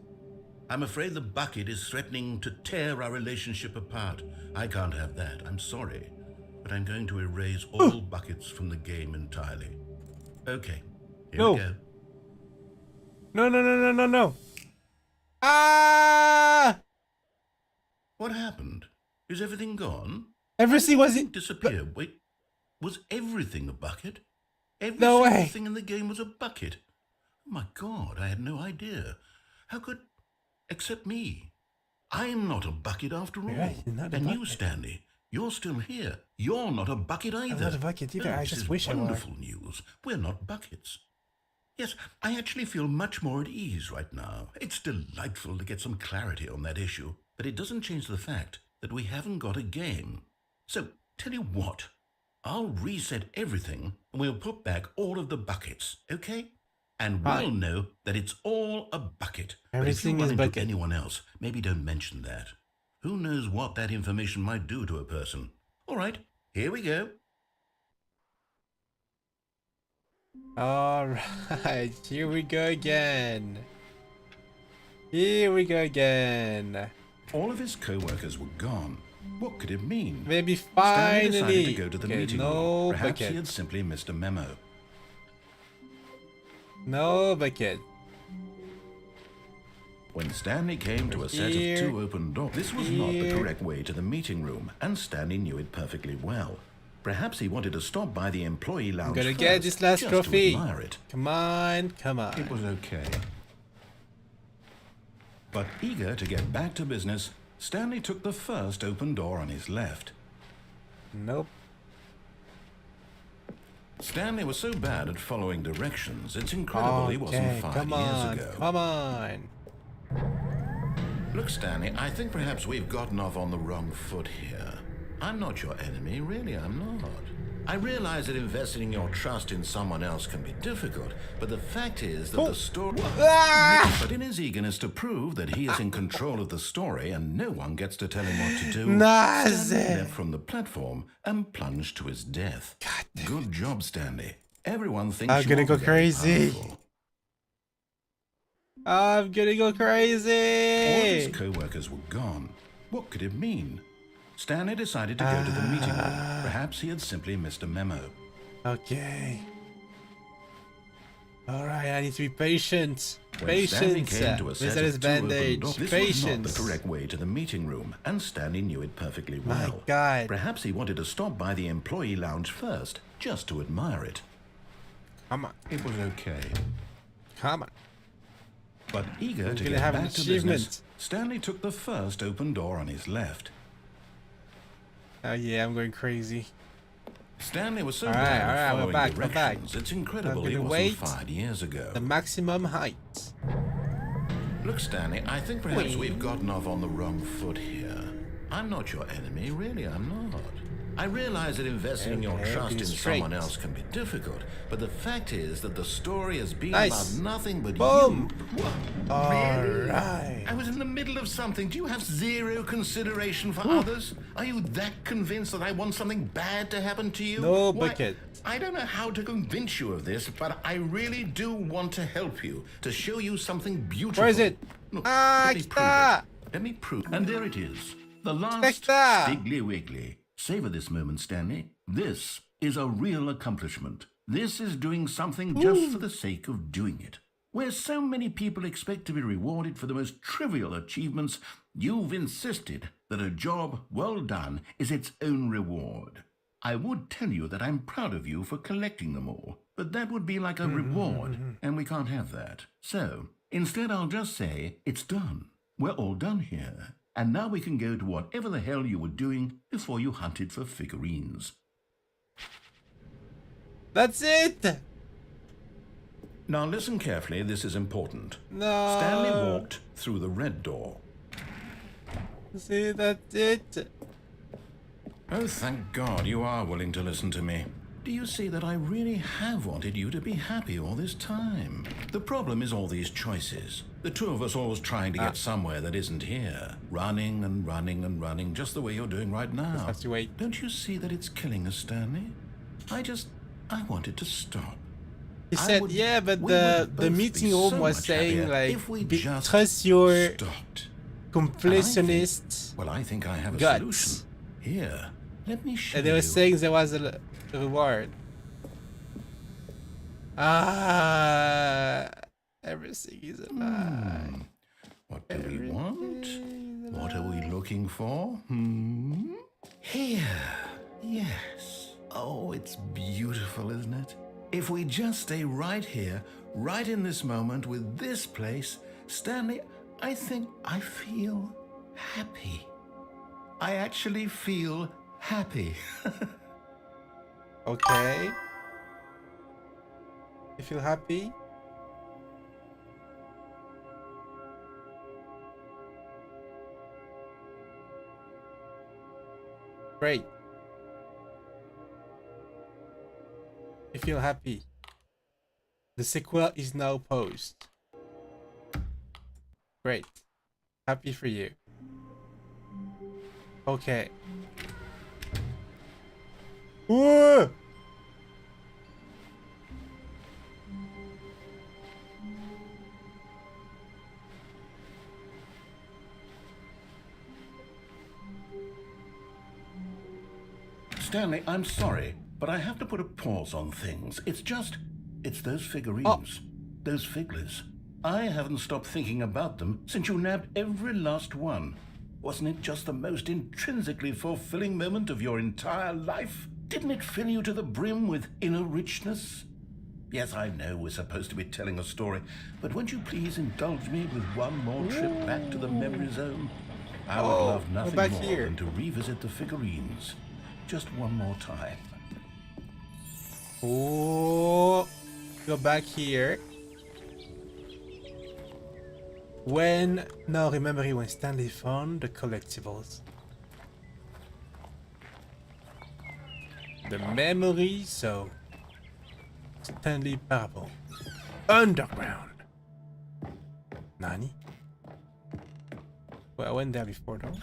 I'm afraid the bucket is threatening to tear our relationship apart. I can't have that. I'm sorry. But I'm going to erase all buckets from the game entirely. Okay, here No. we go. No. Ah! What happened? Is everything gone? Everything was Everything it. disappeared. Wait, was everything a bucket? Every No single way. thing in the game was a bucket. Oh my God, I had no idea. How could... Except me. I'm not a bucket after all. Right, you're not a and you, bucket. Stanley, you're still here. You're not a bucket either. not a bucket either. Oh, I this just is wish I were. wonderful news. We're not buckets. Yes, I actually feel much more at ease right now. It's delightful to get some clarity on that issue, but it doesn't change the fact that we haven't got a game. So, tell you what, I'll reset everything and we'll put back all of the buckets, okay? And we'll know that it's all a bucket. Everything but if is you run bucket. into anyone else, maybe don't mention that. Who knows what that information might do to a person? All right, here we go. All right, here we go again. Here we go again. All of his co-workers were gone. What could it mean? Maybe Stanley decided finally. to go to the Okay, meeting no room. Perhaps he bucket. had simply missed a memo. No bucket. When Stanley came to a set of Here. 2 open doors, this was not the correct way to the meeting room, and Stanley knew it perfectly well. Perhaps he wanted to stop by the employee lounge I'm gonna first, get this last just trophy. to admire it. Come on, come It on. was okay. But eager to get back to business, Stanley took the first open door on his left. Nope. Stanley was so bad at following directions, it's incredible he wasn't fired come on, years ago. come on. Look, Stanley, I think perhaps we've gotten off on the wrong foot here. I'm not your enemy, really, I'm not. I realize that investing your trust in someone else can be difficult, but the fact is that the story... But in his eagerness to prove that he is in control of the story and no one gets to tell him what to do, Stanley left from the platform and plunged to his death. Good job, Stanley. Everyone thinks I'm gonna go very crazy. powerful. I'm gonna go All of crazy. his co-workers were gone. What could it mean? Stanley decided to go to the meeting room. Perhaps he had simply missed a memo. Okay. Alright, I need to be patient. When Stanley Patience. came to a set Vezalius of 2 open Bandage. doors, this was not Patience. the correct way to the meeting room, and Stanley knew it perfectly My well. God. Perhaps he wanted to stop by the employee lounge first, just to admire it. Come on. It was okay. Come on. But eager He's to gonna get have an back to achievement. business, Stanley took the first open door on his left. Oh yeah, I'm going crazy. Stanley was so All right, bad all right, at we're following back, we're back. directions, it's incredible he gonna wasn't wait. fired years ago. The maximum height. Look, Stanley, I think perhaps we've gotten off on the wrong foot here. I'm not your enemy, really, I'm not. I realize that investing your Okay, trust be in straight. someone else can be difficult, but the fact is that the story has been Nice. about nothing but Boom. you. What? Really? Alright. I was in the middle of something. Do you have zero consideration for others? Are you that convinced that I want something bad to happen to you? No Why, bucket. I don't know how to convince you of this, but I really do want to help you, to show you something beautiful. Where is it? Look, Ah, let me kita. prove it. Let me prove. And there it is. The last Kita. Stiggly Wiggly. Savor this moment, Stanley. This is a real accomplishment. This is doing something just for the sake of doing it. Where so many people expect to be rewarded for the most trivial achievements, you've insisted that a job well done is its own reward. I would tell you that I'm proud of you for collecting them all, but that would be like a reward, and we can't have that. So, instead I'll just say, it's done. We're all done here. And now we can go to whatever the hell you were doing before you hunted for figurines. That's it. Now listen carefully, this is important. No. Stanley walked through the red door. See, that's it. Oh, thank God you are willing to listen to me. Do you see that I really have wanted you to be happy all this time? The problem is all these choices. The two of us always trying to get somewhere that isn't here. Running and running and running, just the way you're doing right now. Have to wait. Don't you see that it's killing us, Stanley? I wanted to stop. He I said, would- yeah, but we the would both meeting be room so was much saying happier like if we just because you're stopped. completionist, Well, I think I have a Guts. solution. Here, let me show and they were you. saying there was a reward. Everything is a lie. What do we want? Everything is a What are we looking for? Here. Yes. Oh, it's beautiful, isn't it? If we just stay right here, right in this moment with this place, Stanley, I think I feel happy. I actually feel happy. Okay. You feel happy? Great. you feel happy. The sequel is now posed. Great. Happy for you. Okay. Whoa! Stanley, I'm sorry, but I have to put a pause on things. It's those figurines. Those figlers. I haven't stopped thinking about them since you nabbed every last one. Wasn't it just the most intrinsically fulfilling moment of your entire life? Didn't it fill you to the brim with inner richness? Yes, I know we're supposed to be telling a story, but won't you please indulge me with one more trip back to the memory zone? I would love nothing more than to revisit the figurines. Just one more time. Oh, go back here. Now remembering when Stanley found the collectibles. The memory zone. Stanley Parable. Underground. Nani? Well, I went there before though.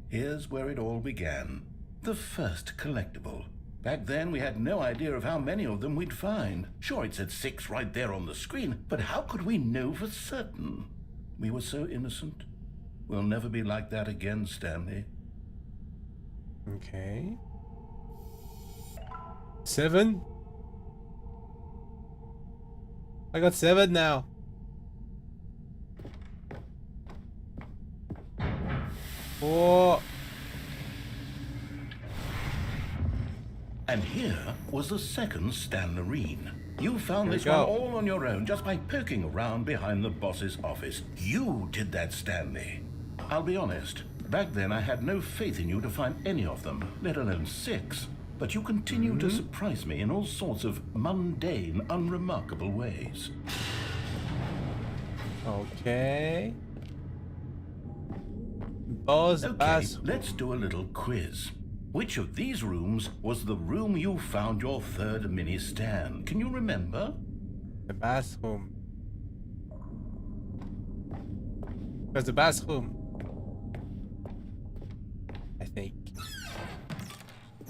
Here's where it all began. The first collectible. Back then, we had no idea of how many of them we'd find. Sure, it said 6 right there on the screen, but how could we know for certain? We were so innocent. We'll never be like that again, Stanley. Okay. 7? I got 7 now. Oh. And here was the second Stanlerine. You found this one all on your own just by poking around behind the boss's office. You did that, Stanley. I'll be honest, back then I had no faith in you to find any of them, let alone 6. But you continue to surprise me in all sorts of mundane, unremarkable ways. Okay. Let's do a little quiz. Which of these rooms was the room you found your third mini stand? Can you remember? The bathroom. It was the bathroom, I think.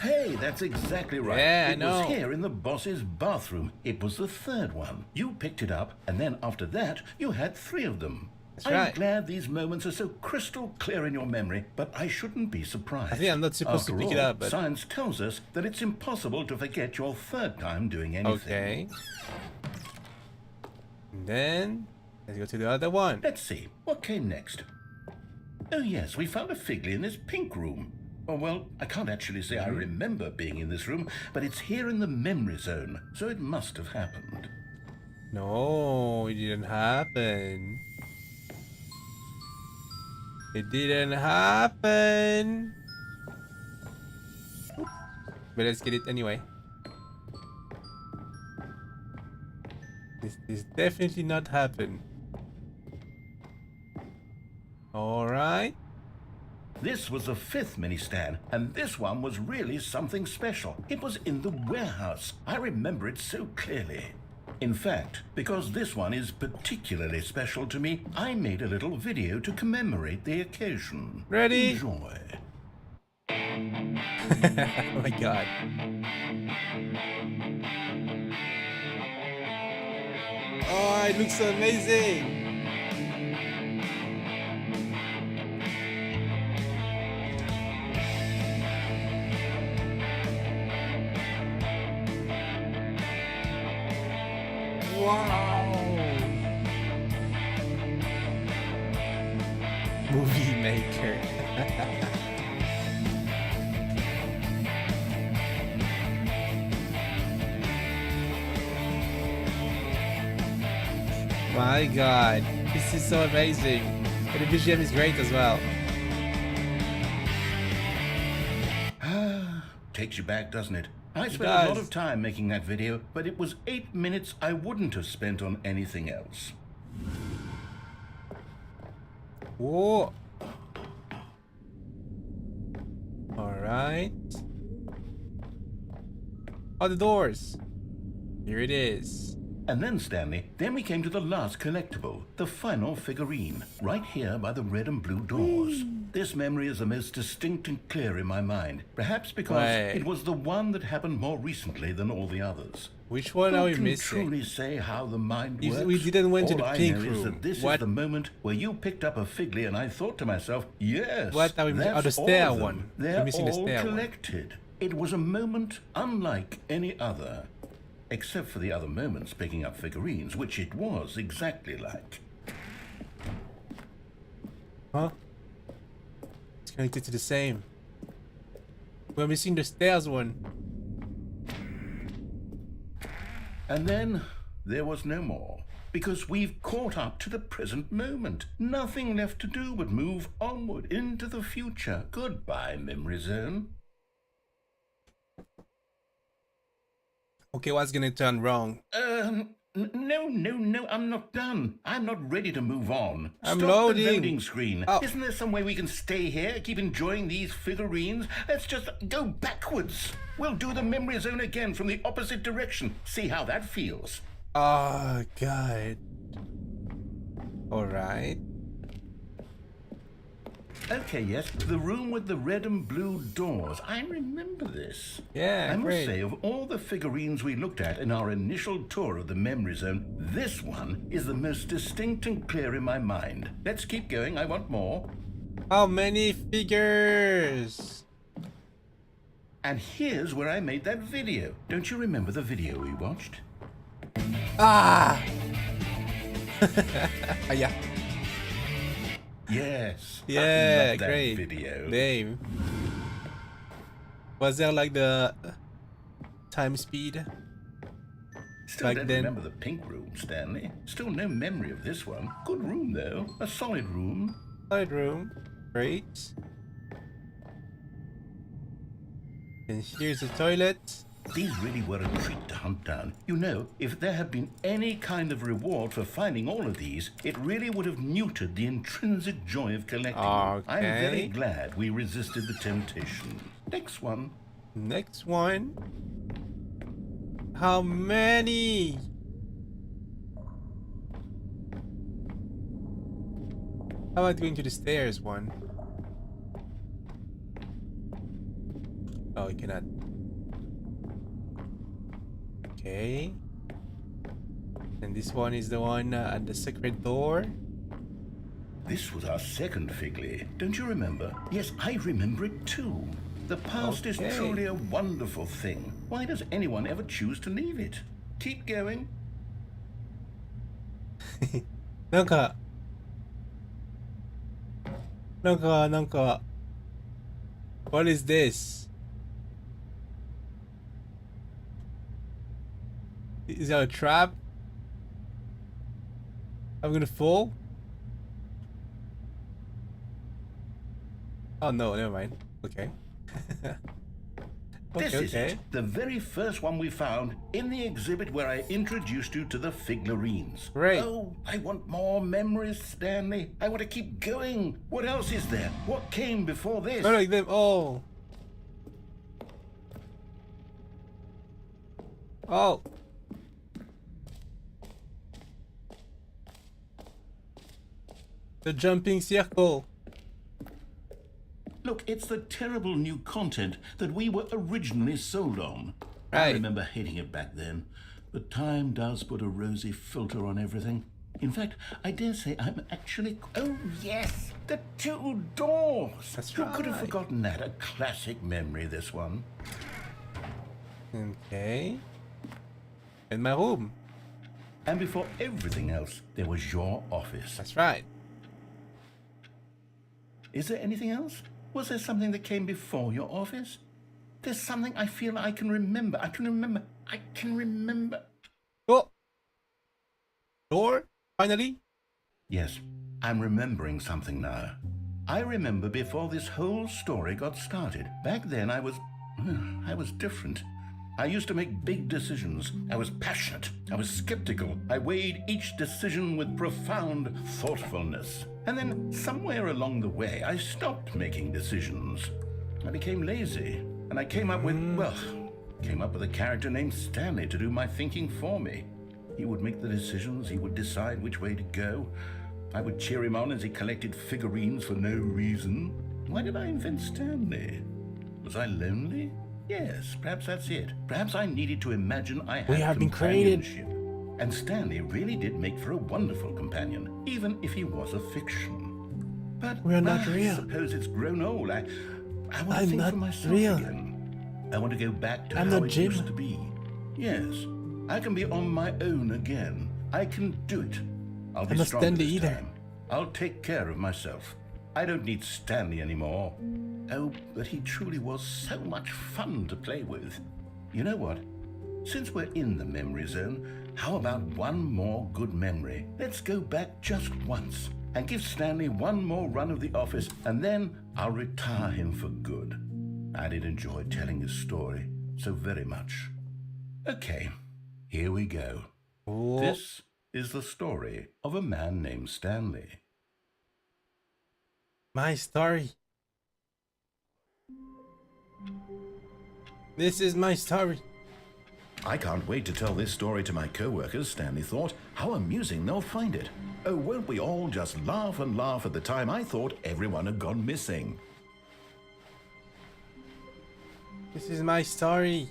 Hey, that's exactly right. Yeah, it was here in the boss's bathroom. It was the third one. You picked it up, and then after that, you had 3 of them. That's I'm right. glad these moments are so crystal clear in your memory, but I shouldn't be surprised. I think I'm not supposed to pick it up, but... science tells us that it's impossible to forget your third time doing anything. Okay. And then, let's go to the other one. Let's see, what came next? Oh yes, we found a figly in this pink room. Oh, well, I can't actually say I remember being in this room, but it's here in the memory zone, so it must have happened. No, it didn't happen. It didn't happen. But let's get it anyway. This definitely not happen. Alright. This was the 5th mini stand, and this one was really something special. It was in the warehouse. I remember it so clearly. In fact, because this one is particularly special to me, I made a little video to commemorate the occasion. Ready? Enjoy. Oh my god. Oh, it looks so amazing. Wow. Movie maker. My god, this is so amazing. And the BGM is great as well. Takes you back, doesn't it? I spent a lot of time making that video, but it was 8 minutes I wouldn't have spent on anything else. Whoa. Alright. Oh, the doors. Here it is. And then, Stanley, then we came to the last collectible, the final figurine, right here by the red and blue doors. This memory is the most distinct and clear in my mind, perhaps because Right. it was the one that happened more recently than all the others. Which one are Who we can missing? truly say how the mind If works? we didn't went to All the I pink know is room. that this What- is the moment where you picked up a figly, and I thought to myself, yes, What are we missing? Oh, the that's stair all of them. one. They're We're missing the all stair one. collected. It was a moment unlike any other, except for the other moments picking up figurines, which it was exactly like. Huh? It's connected to the same. We're missing the stairs one. And then there was no more, because we've caught up to the present moment. Nothing left to do but move onward into the future. Goodbye, memory zone. Okay, what's gonna turn wrong? No, I'm not done. I'm not ready to move on. I'm Stop loading. the loading screen. Oh. Isn't there some way we can stay here, keep enjoying these figurines? Let's just go backwards. We'll do the memory zone again from the opposite direction. See how that feels. Oh, God. Alright. Okay, yes, the room with the red and blue doors. I remember this. Yeah, I must great. say, of all the figurines we looked at in our initial tour of the memory zone, this one is the most distinct and clear in my mind. Let's keep going. I want more. How many figures? And here's where I made that video. Don't you remember the video we watched? Ah! Yeah. Yes. I Yeah, love that great. video. Name. Was there like the time speed? Still back don't then? remember the pink room, Stanley. Still no memory of this one. Good room, though. A solid room. Side room. Great. And here's the toilet. These really were a treat to hunt down. You know, if there had been any kind of reward for finding all of these, it really would have neutered the intrinsic joy of collecting. I'm very Okay. glad we resisted the temptation. Next one. Next one. How many? How about going to the stairs one? Oh, you cannot. Okay. And this one is the one at the secret door. This was our second figly. Don't you remember? Yes, I remember it too. The past is Okay. truly a wonderful thing. Why does anyone ever choose to leave it? Keep going. なんか What is this? Is that a trap? I'm gonna fall? Oh no, never mind. Okay. This Okay, is okay. it, the very first one we found in the exhibit where I introduced you to the figurines. Great. Oh, I want more memories, Stanley. I want to keep going. What else is there? What came before this? I like them all. Oh. The jumping circle. Look, it's the terrible new content that we were originally sold on. I Right. remember hating it back then, but time does put a rosy filter on everything. In fact, I dare say I'm actually... Oh, yes! The two doors! That's Who could have right. forgotten that? A classic memory, this one. Okay. In my room. And before everything else, there was your office. That's right. Is there anything else? Was there something that came before your office? There's something I feel I can remember. I can remember. Oh. Door. Finally. Yes, I'm remembering something now. I remember before this whole story got started. Back then I was different. I used to make big decisions. I was passionate. I was skeptical. I weighed each decision with profound thoughtfulness. And then somewhere along the way, I stopped making decisions. I became lazy. And I came up with, well, Came up with a character named Stanley to do my thinking for me. He would make the decisions, he would decide which way to go. I would cheer him on as he collected figurines for no reason. Why did I invent Stanley? Was I lonely? Yes, perhaps that's it. Perhaps I needed to imagine I had We have been created. companionship. And Stanley really did make for a wonderful companion, even if he was a fiction. But We are not I real. suppose it's grown old. I want to I'm think not for myself real. again. I want to go back to I'm how not it Jim. used to be. Yes, I can be on my own again. I can do it. I'll be I'm not strong Stanley this either. time. I'll take care of myself. I don't need Stanley anymore. Oh, but he truly was so much fun to play with. You know what? Since we're in the memory zone, how about one more good memory? Let's go back just once and give Stanley one more run of the office, and then I'll retire him for good. I did enjoy telling his story so very much. Okay, here we go. Oh. This is the story of a man named Stanley. My story. This is my story. I can't wait to tell this story to my co-workers, Stanley thought. How amusing they'll find it. Oh, won't we all just laugh and laugh at the time I thought everyone had gone missing. This is my story.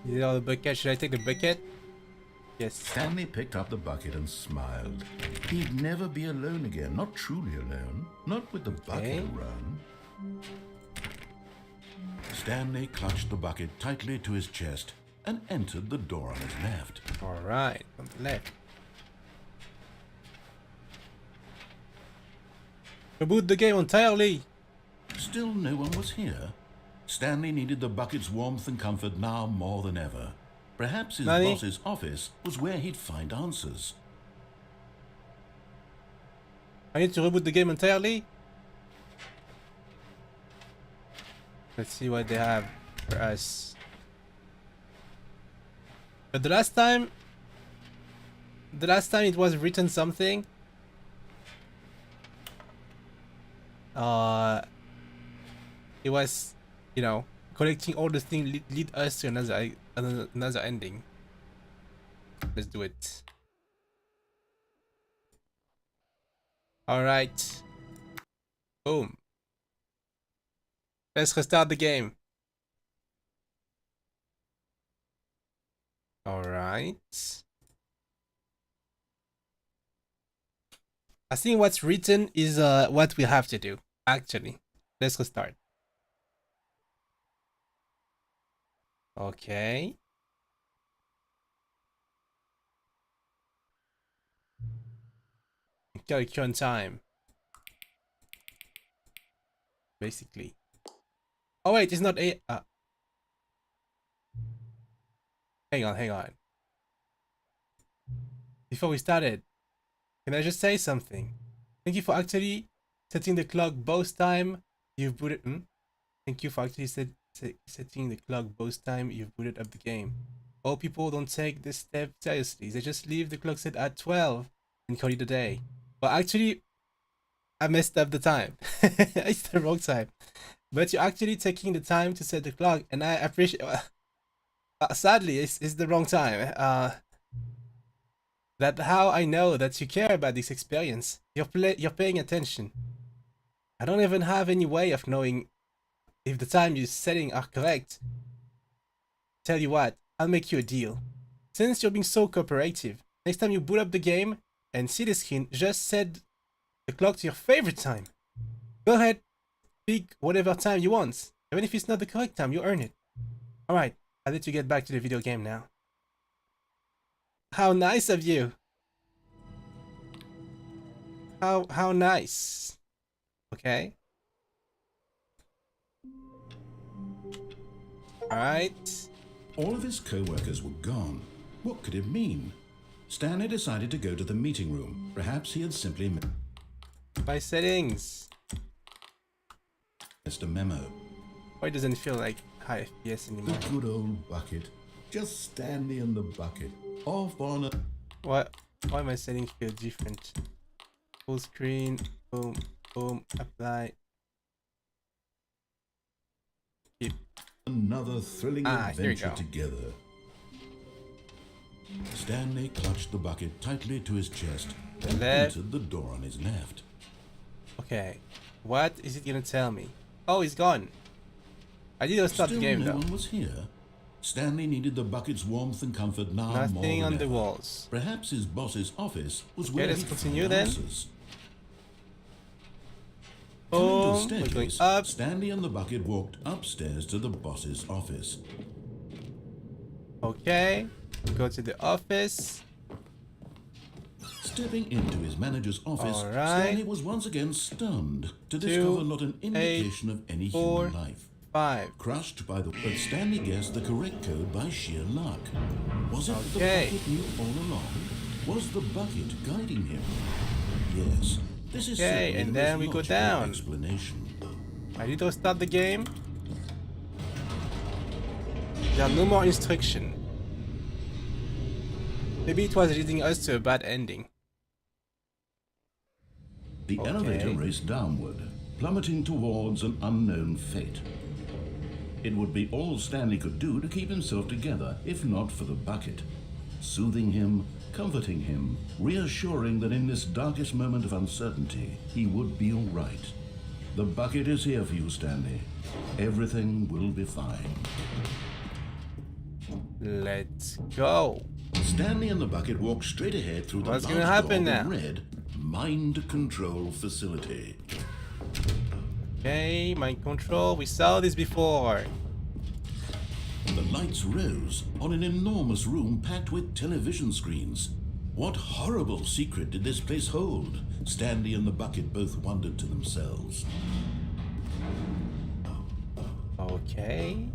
Is it all the bucket? Should I take the bucket? Yes. Stanley picked up the bucket and smiled. He'd never be alone again, not truly alone, not with the bucket around. Stanley clutched the bucket tightly to his chest and entered the door on his left. Alright, on the left. Reboot the game entirely. Still no one was here. Stanley needed the bucket's warmth and comfort now more than ever. Perhaps his Nani? boss's office was where he'd find answers. I need to reboot the game entirely. Let's see what they have for us. But the last time it was written something. It was, you know, collecting all the things lead us to another ending. Let's do it. All right. Boom. Let's restart the game. All right. I think what's written is what we have to do. Actually, let's restart. Okay. Current time. Basically. Oh wait, it's not a. Hang on. Before we started, can I just say something? Thank you for actually setting the clock both time you've booted. Thank you for actually setting the clock both time you've booted up the game. All people don't take this step seriously. They just leave the clock set at 12 and call it a day. But actually, I messed up the time. It's the wrong time. But you're actually taking the time to set the clock, and I appreciate. Sadly, it's the wrong time. That's how I know that you care about this experience. You're paying attention. I don't even have any way of knowing if the time you're setting are correct. Tell you what, I'll make you a deal. Since you're being so cooperative, next time you boot up the game and see the screen, just set the clock to your favorite time. Go ahead, pick whatever time you want. Even if it's not the correct time, you earn it. Alright, I'll let you get back to the video game now. How nice of you. How nice. Okay. Alright. All of his co-workers were gone. What could it mean? Stanley decided to go to the meeting room. Perhaps he had simply My settings. missed a memo. Why doesn't it feel like high FPS The anymore? good old bucket. just Stanley and the bucket, off on a... What? Why am I setting feel different? Full screen. Boom. Boom. Apply. Keep. Another thrilling adventure together. Stanley clutched the bucket tightly to his chest and entered the door on his left. Okay. What is it gonna tell me? Oh, he's gone. I didn't start the game though. No one was here. Stanley needed the bucket's warmth and comfort now more than Nothing on the ever. walls. Perhaps his boss's office was where let's he could continue find then. answers. Oh, we're going up. Stanley and the bucket walked upstairs to the boss's office. Okay. Go to the office. Stepping into his manager's office, All right. Stanley was once again stunned to discover not an indication of any human life. 5. Crushed by the... But Stanley guessed the correct code by sheer luck. Was it the Okay. bucket knew all along? Was the bucket guiding him? Yes. This is Okay, certainly and the then most we go logical down. explanation. I need to start the game. There are no more instructions. Maybe it was leading us to a bad ending. The elevator raced downward, plummeting towards an unknown fate. It would be all Stanley could do to keep himself together, if not for the bucket. Soothing him, comforting him, reassuring that in this darkest moment of uncertainty, he would be all right. The bucket is here for you, Stanley. Everything will be fine. Let's go. Stanley and the bucket walked straight ahead through the What's large gonna happen door now? that read Mind Control Facility. Okay, mind control. We saw this before. The lights rose on an enormous room packed with television screens. What horrible secret did this place hold? Stanley and the bucket both wondered to themselves. Okay.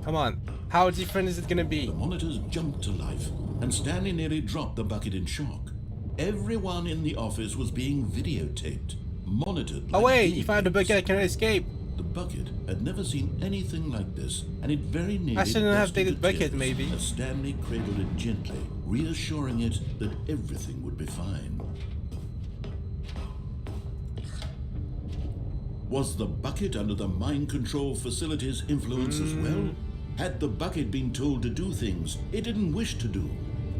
Come on. How different is it gonna be? The monitors jumped to life, and Stanley nearly dropped the bucket in shock. Everyone in the office was being videotaped, monitored. Oh like wait, guinea if I had the pigs. bucket, I cannot escape. The bucket had never seen anything like this, and it very nearly I shouldn't have burst taken into the bucket, tears maybe. as Stanley cradled it gently, reassuring it that everything would be fine. Was the bucket under the mind control facility's influence as well? Had the bucket been told to do things it didn't wish to do?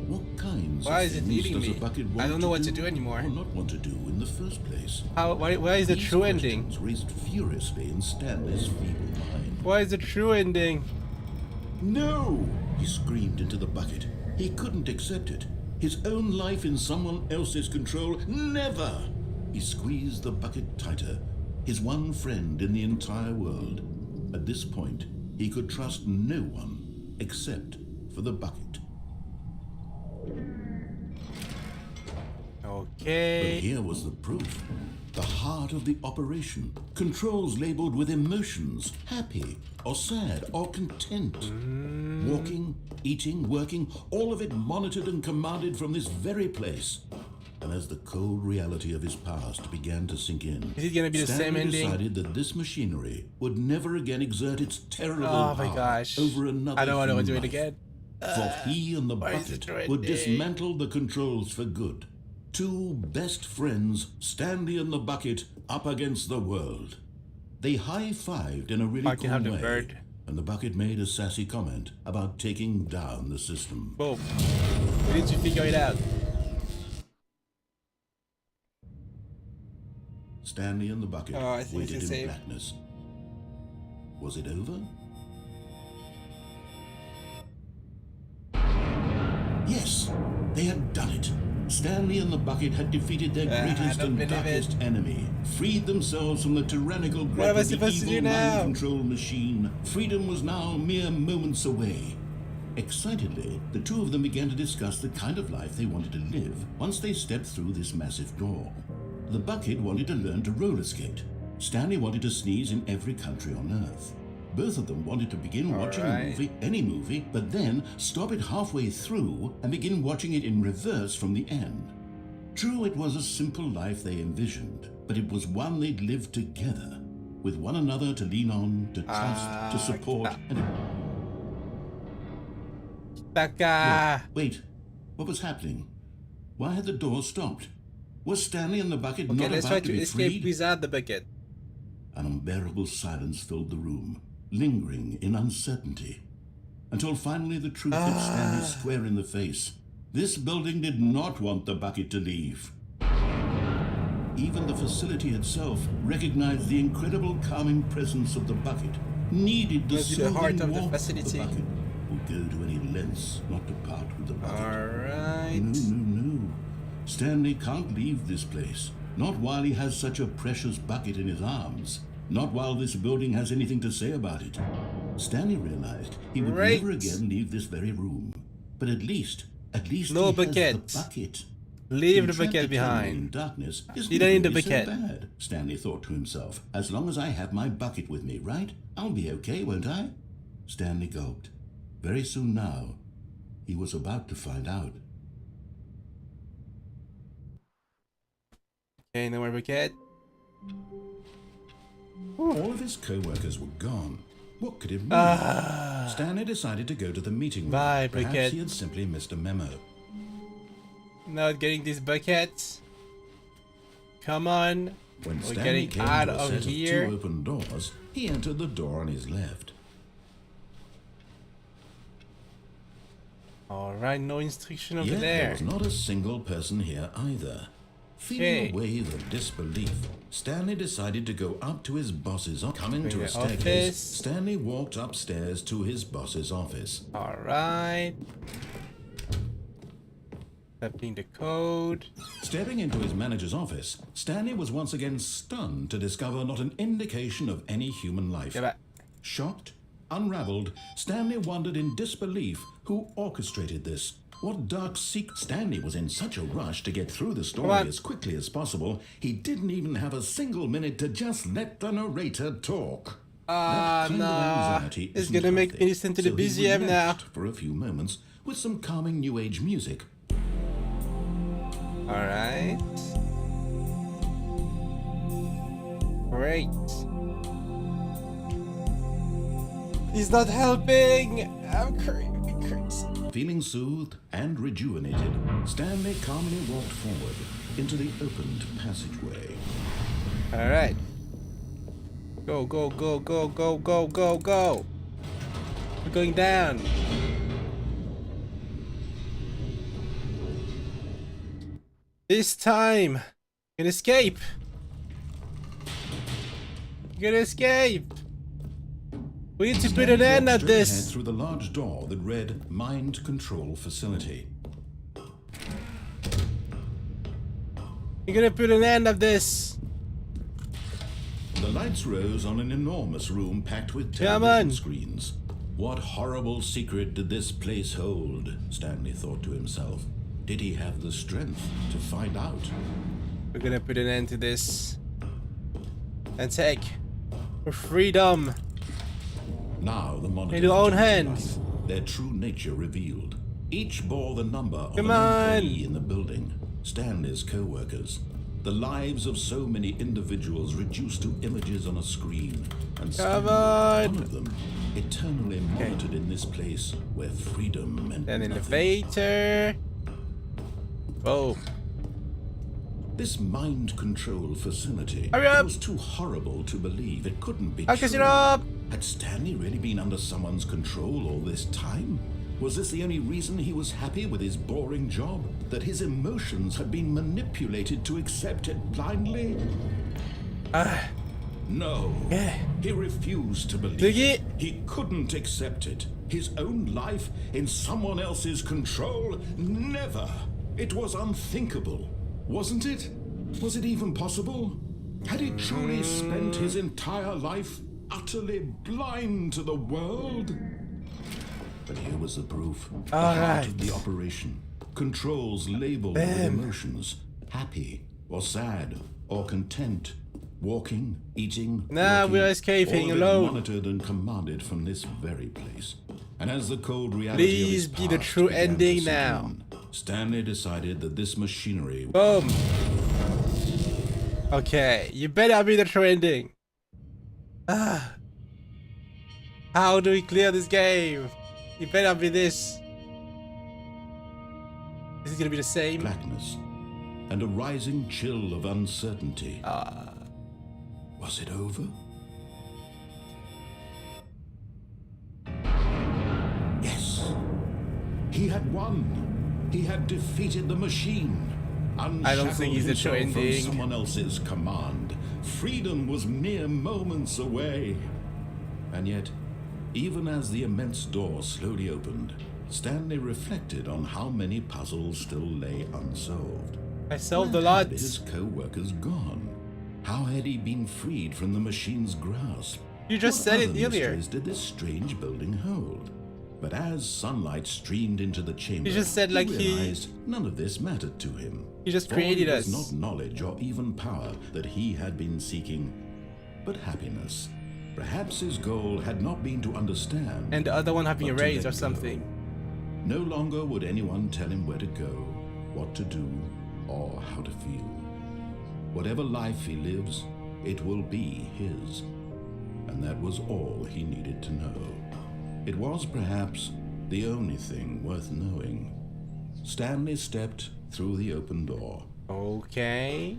What kinds Why of is it things eating does me? a bucket want I don't know what to do anymore. or not want to do in the first place? Why is the These true ending? questions raced furiously in Stanley's feeble mind. Why is the true ending? No! He screamed into the bucket. He couldn't accept it. His own life in someone else's control? Never! He squeezed the bucket tighter. His one friend in the entire world. At this point, he could trust no one except for the bucket. But Okay. here was the proof. The heart of the operation. Controls labeled with emotions, happy or sad or content. Walking, eating, working, all of it monitored and commanded from this very place. And as the cold reality of his past began to sink in, Is it gonna be the same Stanley ending? decided that this machinery would never again exert its terrible Oh my power gosh. over another I don't want to human do it life. again. For he and the why is bucket it would trending? dismantle the controls for good. Two best friends, Stanley and the bucket, up against the world. They high-fived in a really I can cool have the way. bird. And the bucket made a sassy comment about taking down the system. Boom. We need to figure it out. Stanley and the bucket Oh, I think waited it's in safe. blackness. Was it over? Yes, they had done it. Stanley and the bucket had defeated their greatest I don't and believe darkest enemy, freed themselves from the tyrannical What grip am I of the supposed to do evil now? mind control machine. Freedom was now mere moments away. Excitedly, the two of them began to discuss the kind of life they wanted to live once they stepped through this massive door. The bucket wanted to learn to roller skate. Stanley wanted to sneeze in every country on Earth. Both of them wanted to begin watching a movie, any movie, but then stop it halfway through and begin watching it in reverse from the end. True, it was a simple life they envisioned, but it was one they'd lived together, with one another to lean on, to trust, to support, and... Baka. Wait, what was happening? Why had the door stopped? Was Stanley and the bucket Okay, not let's try about to to be escape freed? without the bucket. An unbearable silence filled the room, lingering in uncertainty, until finally the truth hit Stanley square in the face. This building did not want the bucket to leave. Even the facility itself recognized the incredible calming presence of the bucket, needed the Must be the soothing heart of the warmth facility. of the bucket, would go to any lengths not to part with the bucket. Alright. No. Stanley can't leave this place. Not while he has such a precious bucket in his arms. Not while this building has anything to say about it. Stanley realized he would Right. never again leave this very room. But at least No he bucket. has the bucket. Leave the Being trapped bucket eternally in behind. darkness isn't You don't need the really so bucket. bad, Stanley thought to himself. As long as I have my bucket with me, right? I'll be okay, won't I? Stanley gulped. Very soon now, he was about to find out. Okay, no more bucket. All of his co-workers were gone. What could it mean? Stanley decided to go to the meeting room. Bye, Perhaps bucket. he had simply missed a memo. Not getting this bucket. Come on. When We're Stanley getting came out to a of set here. of 2 open doors, he entered the door on his left. Alright, no instruction over Yet there there. was not a single person here either. Feeling Okay. a wave of disbelief, Stanley decided to go up to his boss's office. Coming to the a staircase, office. Stanley walked upstairs to his boss's office. Alright. Tapping the code. Stepping into his manager's office, Stanley was once again stunned to discover not an indication of any human life. Get back. Shocked, unraveled, Stanley wondered in disbelief who orchestrated this. What dark secret? Stanley was in such a rush to get through the story on. as quickly as possible, he didn't even have a single minute to just let the narrator talk. That kind of nah. anxiety It's isn't gonna make healthy, me listen to the so he BGM now. relaxed for a few moments with some calming new age music. Alright. Great. He's not helping. I'm crazy. Feeling soothed and rejuvenated, Stanley calmly walked forward into the opened passageway. Alright. Go, go, go, go, go, go, go, go. We're going down. This time, you can escape. You can escape. We need to put an Stanley end walked at straight ahead this. through the large door that read Mind Control Facility. You're gonna put an end of this. The lights rose on an enormous room packed with Come television on. screens. What horrible secret did this place hold? Stanley thought to himself. Did he have the strength to find out? We're gonna put an end to this. And take for freedom. Now the monitors In your own turned to hands. life, their true nature revealed. Each bore the number of Come an on. employee in the building, Stanley's co-workers. The lives of so many individuals reduced to images on a screen, and Stanley, on. one of them, eternally monitored in this place where freedom meant Then nothing. elevator. Boom. This mind control facility Hurry up. was too horrible to believe it couldn't be Focus true. it up. Had Stanley really been under someone's control all this time? Was this the only reason he was happy with his boring job? That his emotions had been manipulated to accept it blindly? No. Yeah. He refused to believe Diggy. it. He couldn't accept it. His own life in someone else's control? Never. It was unthinkable. Wasn't it? Was it even possible? Had he truly spent his entire life utterly blind to the world? But here was the proof. The heart of the operation. Controls labeled with emotions. Happy or sad or content. Walking, eating, Nah, working, we are escaping all of it alone. monitored and commanded from this very place. And as the cold reality Please of his be the past true began to ending set now. in, Stanley decided that this machinery Boom. Okay, you better be the true ending. How do we clear this game? You better be this. Is it gonna be the same? Blackness, and a rising chill of uncertainty. Was it over? Yes. He had won. He had defeated the machine. I don't think he's a true Unshackled himself from ending. someone else's command. Freedom was mere moments away. And yet, even as the immense door slowly opened, Stanley reflected on how many puzzles still lay unsolved. I solved a Where lot. had his co-workers gone? How had he been freed from the machine's grasp? You just What said it other earlier. mysteries did this strange building hold? But as sunlight streamed into the chamber, You just said like he realized none of this mattered to him. He just For created it was us. not knowledge or even power that he had been seeking, but happiness. Perhaps his goal had not been to understand, And the other one having a but to raise let or something. go. No longer would anyone tell him where to go, what to do, or how to feel. Whatever life he lives, it will be his. And that was all he needed to know. It was perhaps the only thing worth knowing. Stanley stepped through the open door. Okay.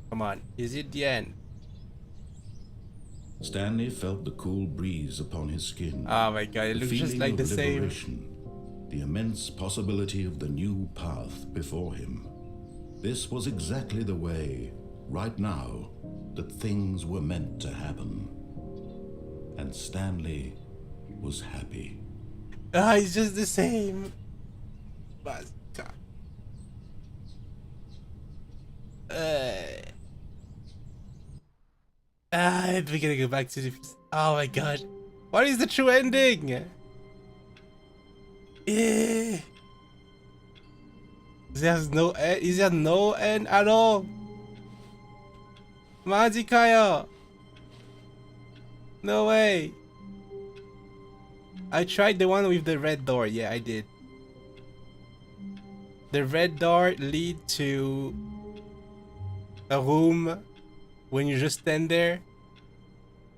Come on. Is it the end? Stanley felt the cool breeze upon his skin. Oh my god, it The looks just feeling like the of same. liberation, the immense possibility of the new path before him. This was exactly the way, right now, that things were meant to happen. And Stanley was happy. Ah, it's just the same. But god. We're gonna go back to the. Oh my god. What is the true ending? There's no end. Is there no end at all? Maji kayo. No way. I tried the one with the red door. Yeah, I did. The red door lead to a room when you just stand there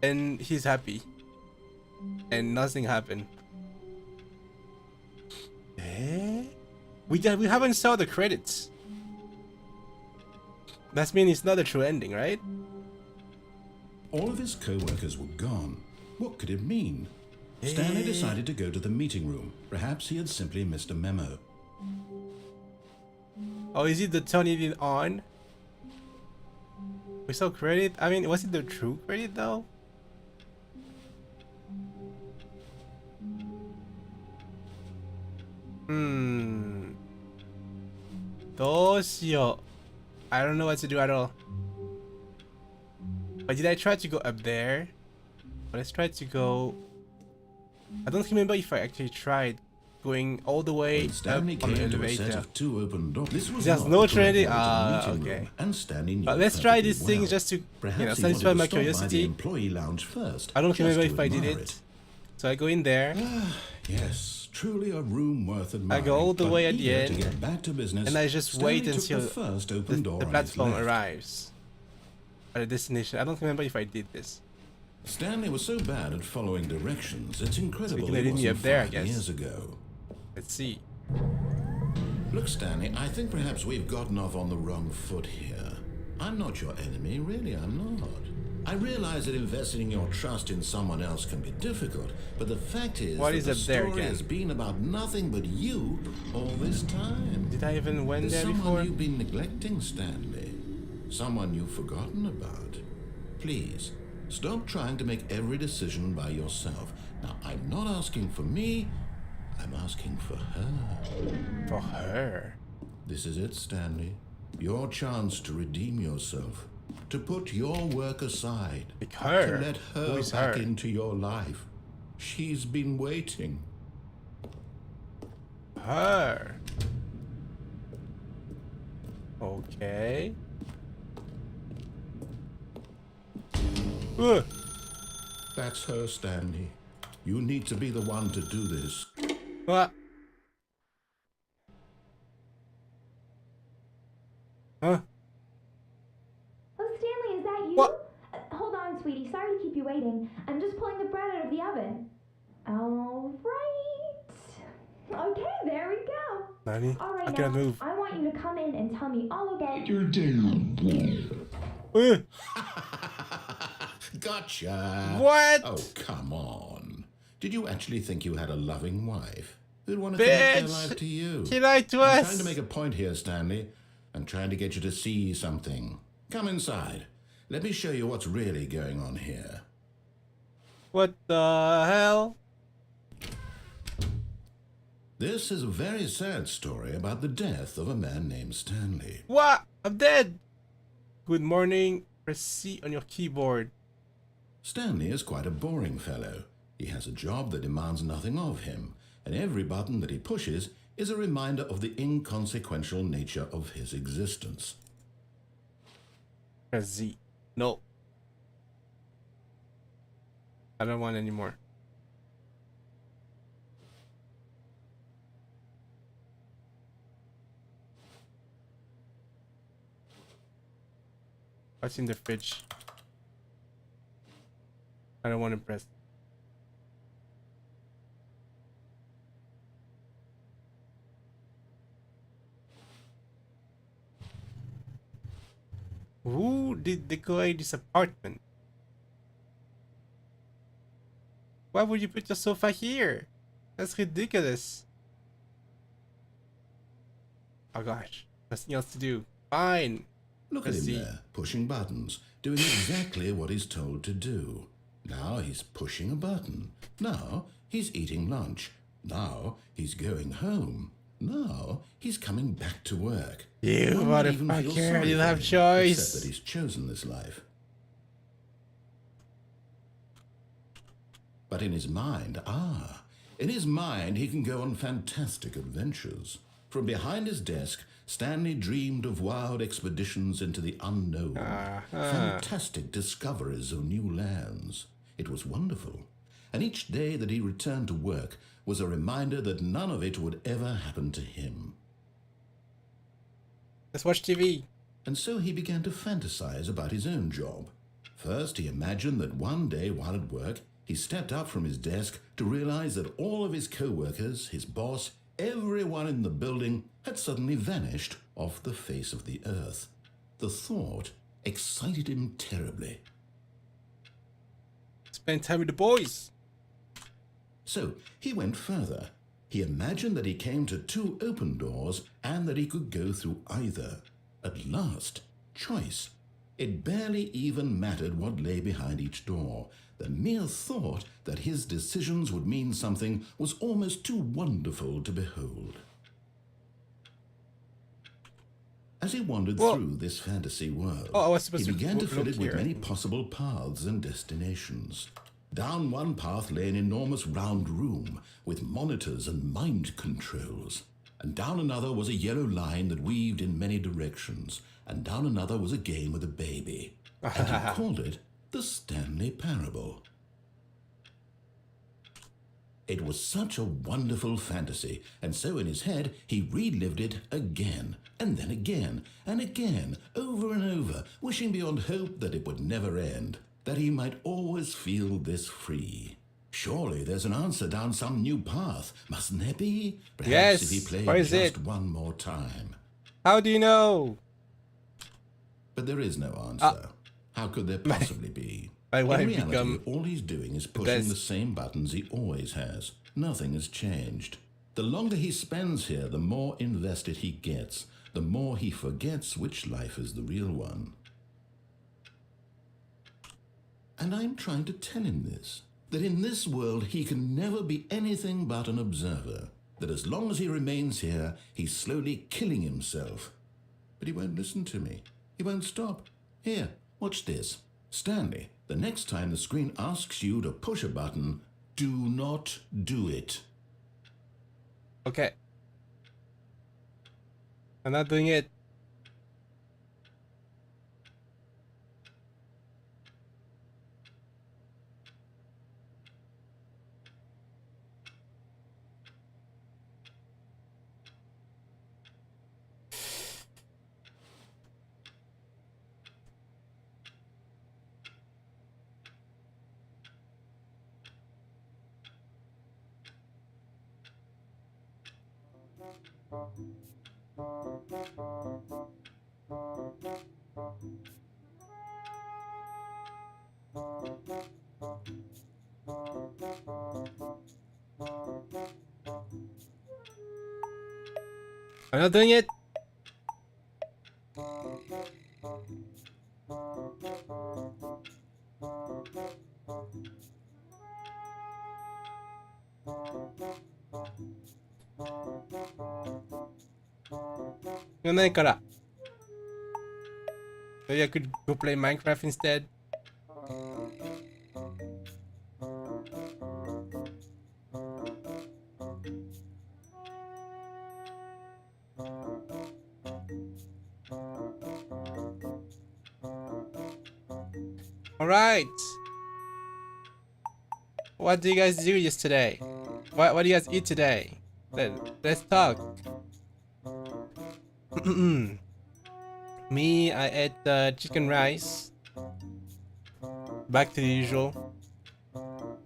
and he's happy and nothing happened. We haven't saw the credits. That means it's not a true ending, right? All of his co-workers were gone. What could it mean? Stanley decided to go to the meeting room. Perhaps he had simply missed a memo. Oh, is it the turn it on? We saw credit. I mean, was it the true credit though? Dosyo. I don't know what to do at all. But did I try to go up there? Let's try to go. I don't remember if I actually tried going all the way When Stanley up on the came to a set elevator. of two open doors. This was There's not no the correct training. way to the Ah, meeting okay. room, and Stanley knew But let's try perfectly these things well. just to, Perhaps he satisfy wanted my to stop by the curiosity. employee lounge first. I don't just remember to if I did admire it. So I go in there. Yes, truly a room worth admiring. I go all the but way at the eager to end, get back to business, and I just Stanley wait took until the first open door the on his platform left. arrives at a destination. I don't remember if I did this. Stanley was so bad at following directions, it's incredible can it lead me wasn't up there, I 5 guess. years ago. Let's see. Look, Stanley, I think perhaps we've gotten off on the wrong foot here. I'm not your enemy, really, I'm not. I realize that investing your trust in someone else can be difficult, but the fact is What that is the up there story again? has been about nothing but you all this time. Did I even went There's there someone before? you've been neglecting, Stanley. Someone you've forgotten about. Please, stop trying to make every decision by yourself. Now, I'm not asking for me, I'm asking for her. For her. This is it, Stanley. Your chance to redeem yourself. To put your work aside. Like her? To let Who her is back her? into your life. She's been waiting. Her. Okay. Ugh. That's her, Stanley. You need to be the one to do this. What? Huh? Oh, Stanley, is that you? What? Hold on, sweetie. Sorry to keep you waiting. I'm just pulling the bread out of the oven. All right. Okay, there we go. Nani? All right. right I cannot now. move. I want you to come in and tell me all about your Gotcha. What? Oh, come on. Did you actually think you had a loving wife who'd want to commit their life Bitch! to you? He lied to I'm us. trying to make a point here, Stanley. I'm trying to get you to see something. Come inside. Let me show you what's really going on here. What the hell? This is a very sad story about the death of a man named Stanley. What? I'm dead. Good morning. Press C on your keyboard. Stanley is quite a boring fellow. He has a job that demands nothing of him, and every button that he pushes is a reminder of the inconsequential nature of his existence. Press Z. No. I don't want any more. What's in the fridge? I don't want to press. Who did decorate this apartment? Why would you put your sofa here? That's ridiculous. Oh gosh, nothing else to do. Fine. Look at him there, pushing buttons, doing exactly what he's told to do. Now he's pushing a button. Now he's eating lunch. Now he's going home. Now he's coming back to work. You One might even feel motherfucker, sorry you didn't for have him, choice. Except that he's chosen this life. But in his mind, he can go on fantastic adventures. From behind his desk, Stanley dreamed of wild expeditions into the unknown, fantastic discoveries of new lands. It was wonderful. And each day that he returned to work was a reminder that none of it would ever happen to him. Let's watch TV. And so he began to fantasize about his own job. First, he imagined that one day while at work, he stepped up from his desk to realize that all of his co-workers, his boss, everyone in the building had suddenly vanished off the face of the earth. The thought excited him terribly. Spend time with the boys. So he went further. He imagined that he came to two open doors and that he could go through either. At last, choice. It barely even mattered what lay behind each door. The mere thought that his decisions would mean something was almost too wonderful to behold. As he wandered through this fantasy world, he began to fill it with many possible paths and destinations. Down one path lay an enormous round room with monitors and mind controls. And down another was a yellow line that weaved in many directions. And down another was a game with a baby. And he called it the Stanley Parable. It was such a wonderful fantasy, and so in his head he relived it again, and then again, and again, over and over, wishing beyond hope that it would never end, that he might always feel this free. Surely there's an answer down some new path, mustn't there be? Perhaps if he played just one more time. How do you know? But there is no answer. How could there possibly be? In reality, all he's doing is pushing the same buttons he always has. Nothing has changed. The longer he spends here, the more invested he gets, the more he forgets which life is the real one. And I'm trying to tell him this, that in this world he can never be anything but an observer, that as long as he remains here, he's slowly killing himself. But he won't listen to me. He won't stop. Here, watch this. Stanley, the next time the screen asks you to push a button, do not do it. Okay. I'm not doing it. I'm not doing it. Maybe I could go play Minecraft instead. Alright. What do you guys do yesterday? What do you guys eat today? Let's talk. Me, I ate chicken rice. Back to the usual.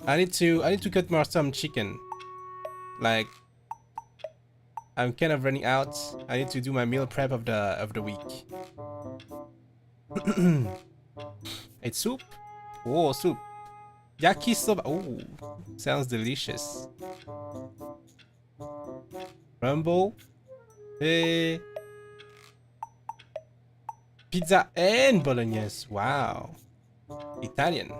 I need to cut more some chicken. Like, I'm kind of running out. I need to do my meal prep of the week. It's soup. Oh, soup. Yakisoba. Oh, sounds delicious. Rumble. Hey. Pizza and bolognese. Wow. Italian.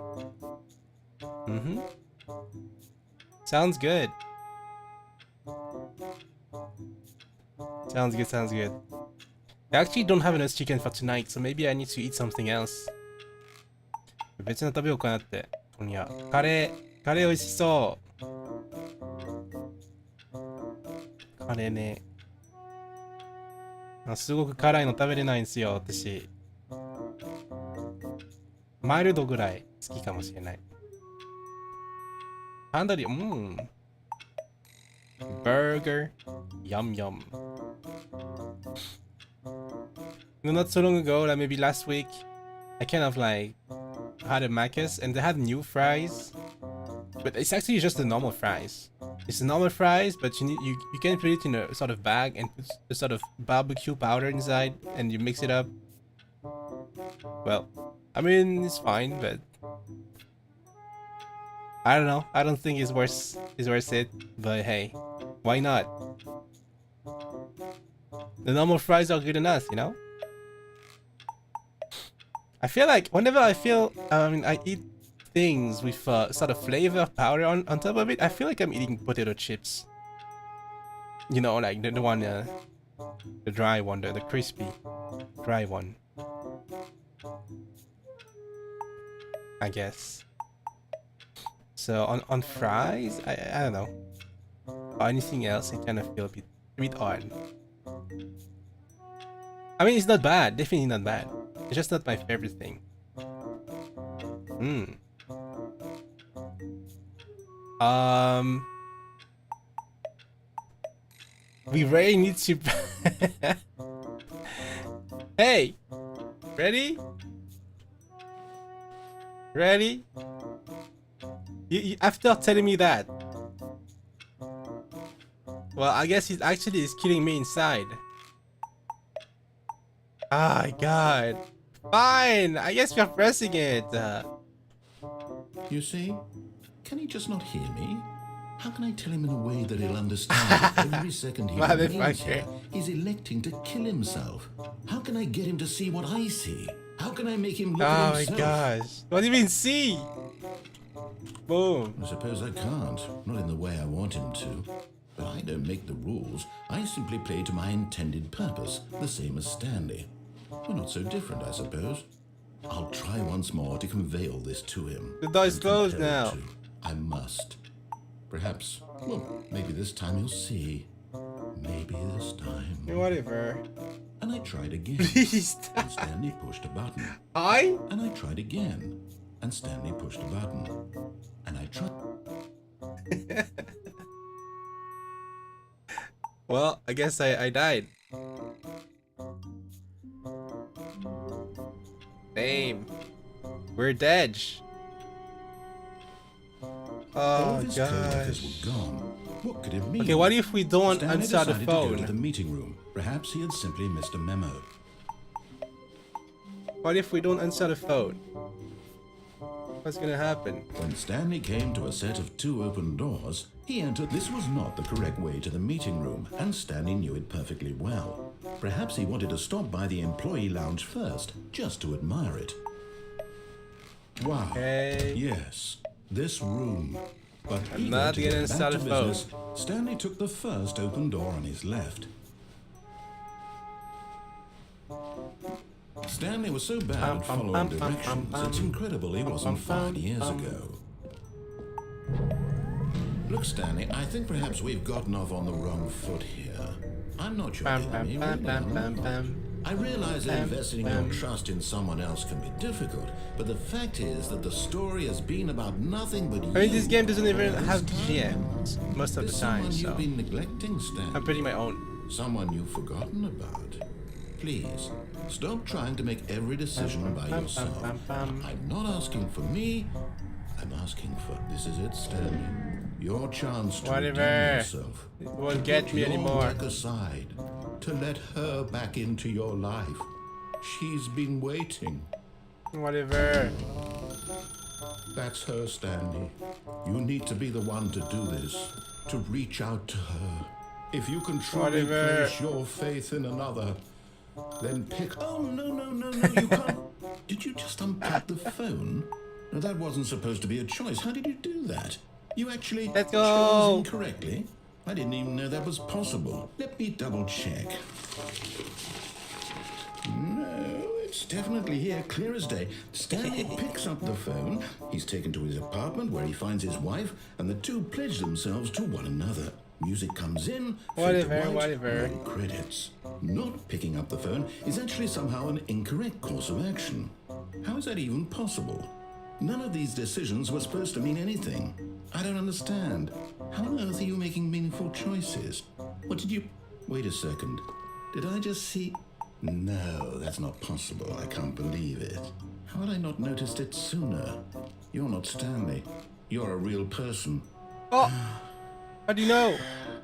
Sounds good. Sounds good, sounds good. I actually don't have enough chicken for tonight, so maybe I need to eat something else. 別の食べようかなって。今夜。カレー美味しそう。カレーね。すごく辛いの食べれないんですよ、私。マイルドぐらい好きかもしれない。ハンドリー、バーガー、yum yum. Not so long ago, like maybe last week, I kind of like had a Macca's and they had new fries, but it's actually just the normal fries. It's the normal fries, but you can put it in a sort of bag and put a sort of barbecue powder inside, and you mix it up. Well, I mean it's fine, but I don't know. I don't think it's worth it. But hey, why not? The normal fries are good enough, you know. I feel like whenever I eat things with sort of flavor powder on top of it, I feel like I'm eating potato chips. You know, like the one, the dry one, the crispy, dry one. I guess. So on fries, I don't know. Or anything else, I kind of feel a bit odd. I mean, it's not bad. Definitely not bad. It's just not my favorite thing. We really need to. Hey, ready? Ready? You after telling me that. Well, I guess he's actually killing me inside. Ah, God. Fine. I guess we're pressing it. You see? Can he just not hear me? How can I tell him in a way that he'll understand? Every second he remains here, he's electing to kill himself. How can I get him to see what I see? How can I make him look at himself? Oh my gosh. What do you mean see? Boom. I suppose I can't. Not in the way I want him to. But I don't make the rules. I simply play to my intended purpose, the same as Stanley. We're not so different, I suppose. I'll try once more to convey all this to him. The door is closed now. I must. Perhaps, well, maybe this time he'll see. Maybe this time. Whatever. And I tried again. Please. And Stanley pushed a button. And I tried again. And Stanley pushed a button. And I tried. Well, I guess I died. Damn. We're dead. Oh, All of his gosh. co-workers were gone. What could it mean? Okay, what if we don't Stanley answer the decided to go to phone? the meeting room. Perhaps he had simply missed a memo. What if we don't answer the phone? What's gonna happen? When Stanley came to a set of 2 open doors, he entered. This was not the correct way to the meeting room, and Stanley knew it perfectly well. Perhaps he wanted to stop by the employee lounge first, just to admire it. Wow. Okay. Yes, this room. But I'm not eager to gonna get back start to a phone. business, Stanley took the first open door on his left. Stanley was so bad at following directions, it's incredible he wasn't 5 years ago. Look, Stanley, I think perhaps we've gotten off on the wrong foot here. I'm not your enemy, really, I'm not. I realize that investing your trust in someone else can be difficult, but the fact is that the story has been about nothing but you. I mean, this game doesn't even have GMs most of the There's time, someone so you've been neglecting, Stanley. I'm putting my own. Someone you've forgotten about. Please, stop trying to make every decision by yourself. I'm not asking for me, I'm asking for... This is it, Stanley. Your chance to redeem yourself. It won't get me anymore. Work aside, to let her back into your life. She's been waiting. Whatever. That's her, Stanley. You need to be the one to do this, to reach out to her. If you can truly place your faith in another, then pick... Oh, no, you can't... Did you just unplug the phone? No, that wasn't supposed to be a choice. How did you do that? You actually Let's go. chose incorrectly? I didn't even know that was possible. Let me double check. No, it's definitely here, clear as day. Stanley picks up the phone. He's taken to his apartment where he finds his wife, and the two pledge themselves to one another. Music comes in, whatever. No credits. Not picking up the phone is actually somehow an incorrect course of action. How is that even possible? None of these decisions were supposed to mean anything. I don't understand. How on earth are you making meaningful choices? What did you... Wait a second. Did I just see... No, that's not possible. I can't believe it. How had I not noticed it sooner? You're not Stanley. You're a real person. Oh! How do you know?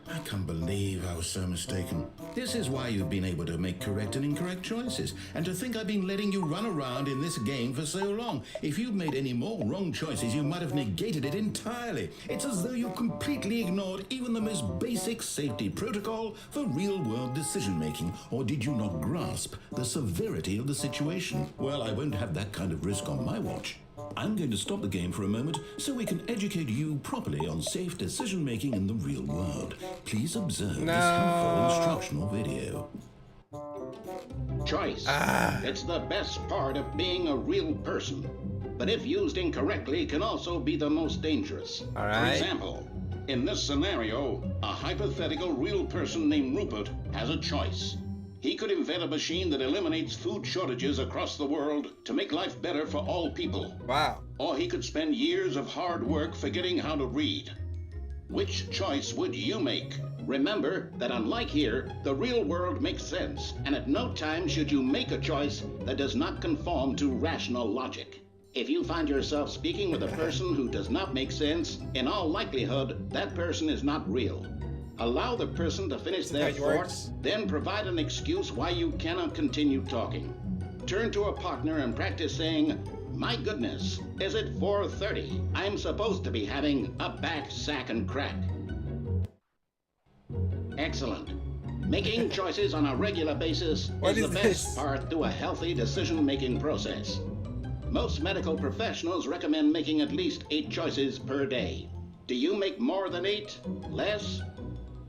I can't believe I was so mistaken. This is why you've been able to make correct and incorrect choices. And to think I've been letting you run around in this game for so long. If you'd made any more wrong choices, you might have negated it entirely. It's as though you completely ignored even the most basic safety protocol for real-world decision-making. Or did you not grasp the severity of the situation? Well, I won't have that kind of risk on my watch. I'm going to stop the game for a moment so we can educate you properly on safe decision-making in the real world. Please observe this helpful instructional video. Choice. It's the best part of being a real person. But if used incorrectly, can also be the most dangerous. All right. For example, in this scenario, a hypothetical real person named Rupert has a choice. He could invent a machine that eliminates food shortages across the world to make life better for all people. Wow. Or he could spend years of hard work forgetting how to read. Which choice would you make? Remember that unlike here, the real world makes sense, and at no time should you make a choice that does not conform to rational logic. If you find yourself speaking with a person who does not make sense, in all likelihood, that person is not real. Allow the person to finish their thought, then provide an excuse why you cannot continue talking. Turn to a partner and practice saying, "My goodness, is it 4:30? I'm supposed to be having a back, sack, and crack." Excellent. Making choices on a regular basis is the best part to a healthy decision-making process. Most medical professionals recommend making at least 8 choices per day. Do you make more than 8? Less?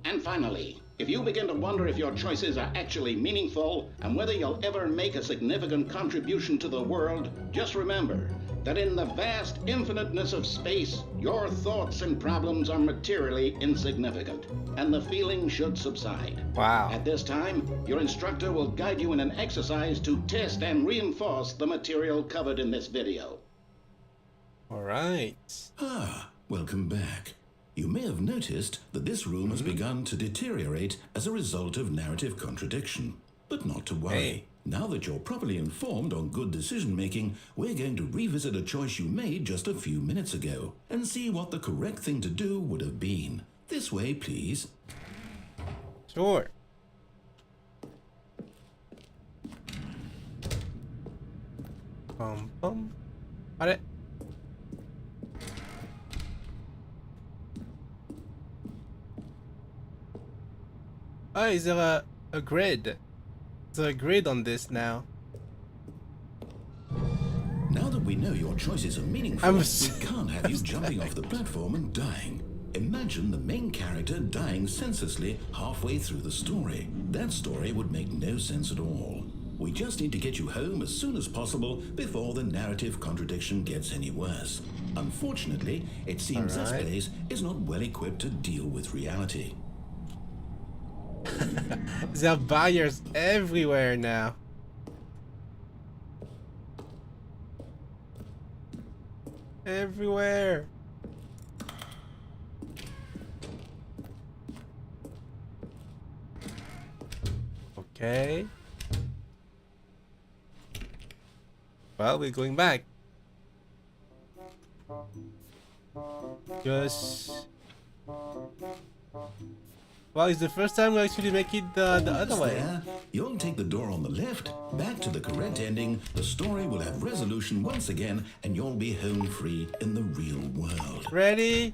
And finally, if you begin to wonder if your choices are actually meaningful and whether you'll ever make a significant contribution to the world, just remember that in the vast infiniteness of space, your thoughts and problems are materially insignificant, and the feeling should subside. Wow. At this time, your instructor will guide you in an exercise to test and reinforce the material covered in this video. All right. Welcome back. You may have noticed that this room has begun to deteriorate as a result of narrative contradiction. But not to worry. Hey. Now that you're properly informed on good decision-making, we're going to revisit a choice you made just a few minutes ago and see what the correct thing to do would have been. This way, please. Sure. Bum. あれ Oh, is there a grid? Is there a grid on this now? Now that we know your choices are meaningful, we can't have you jumping off the platform and dying. Imagine the main character dying senselessly halfway through the story. That story would make no sense at all. We just need to get you home as soon as possible before the narrative contradiction gets any worse. Unfortunately, it seems this place is not well equipped to deal with reality. There are barriers everywhere now. Everywhere. Okay. Well, we're going back. Just... Well, it's the first time we actually make it the other way. There, you'll take the door on the left, back to the correct ending, the story will have resolution once again, and you'll be home free in the real world. Ready?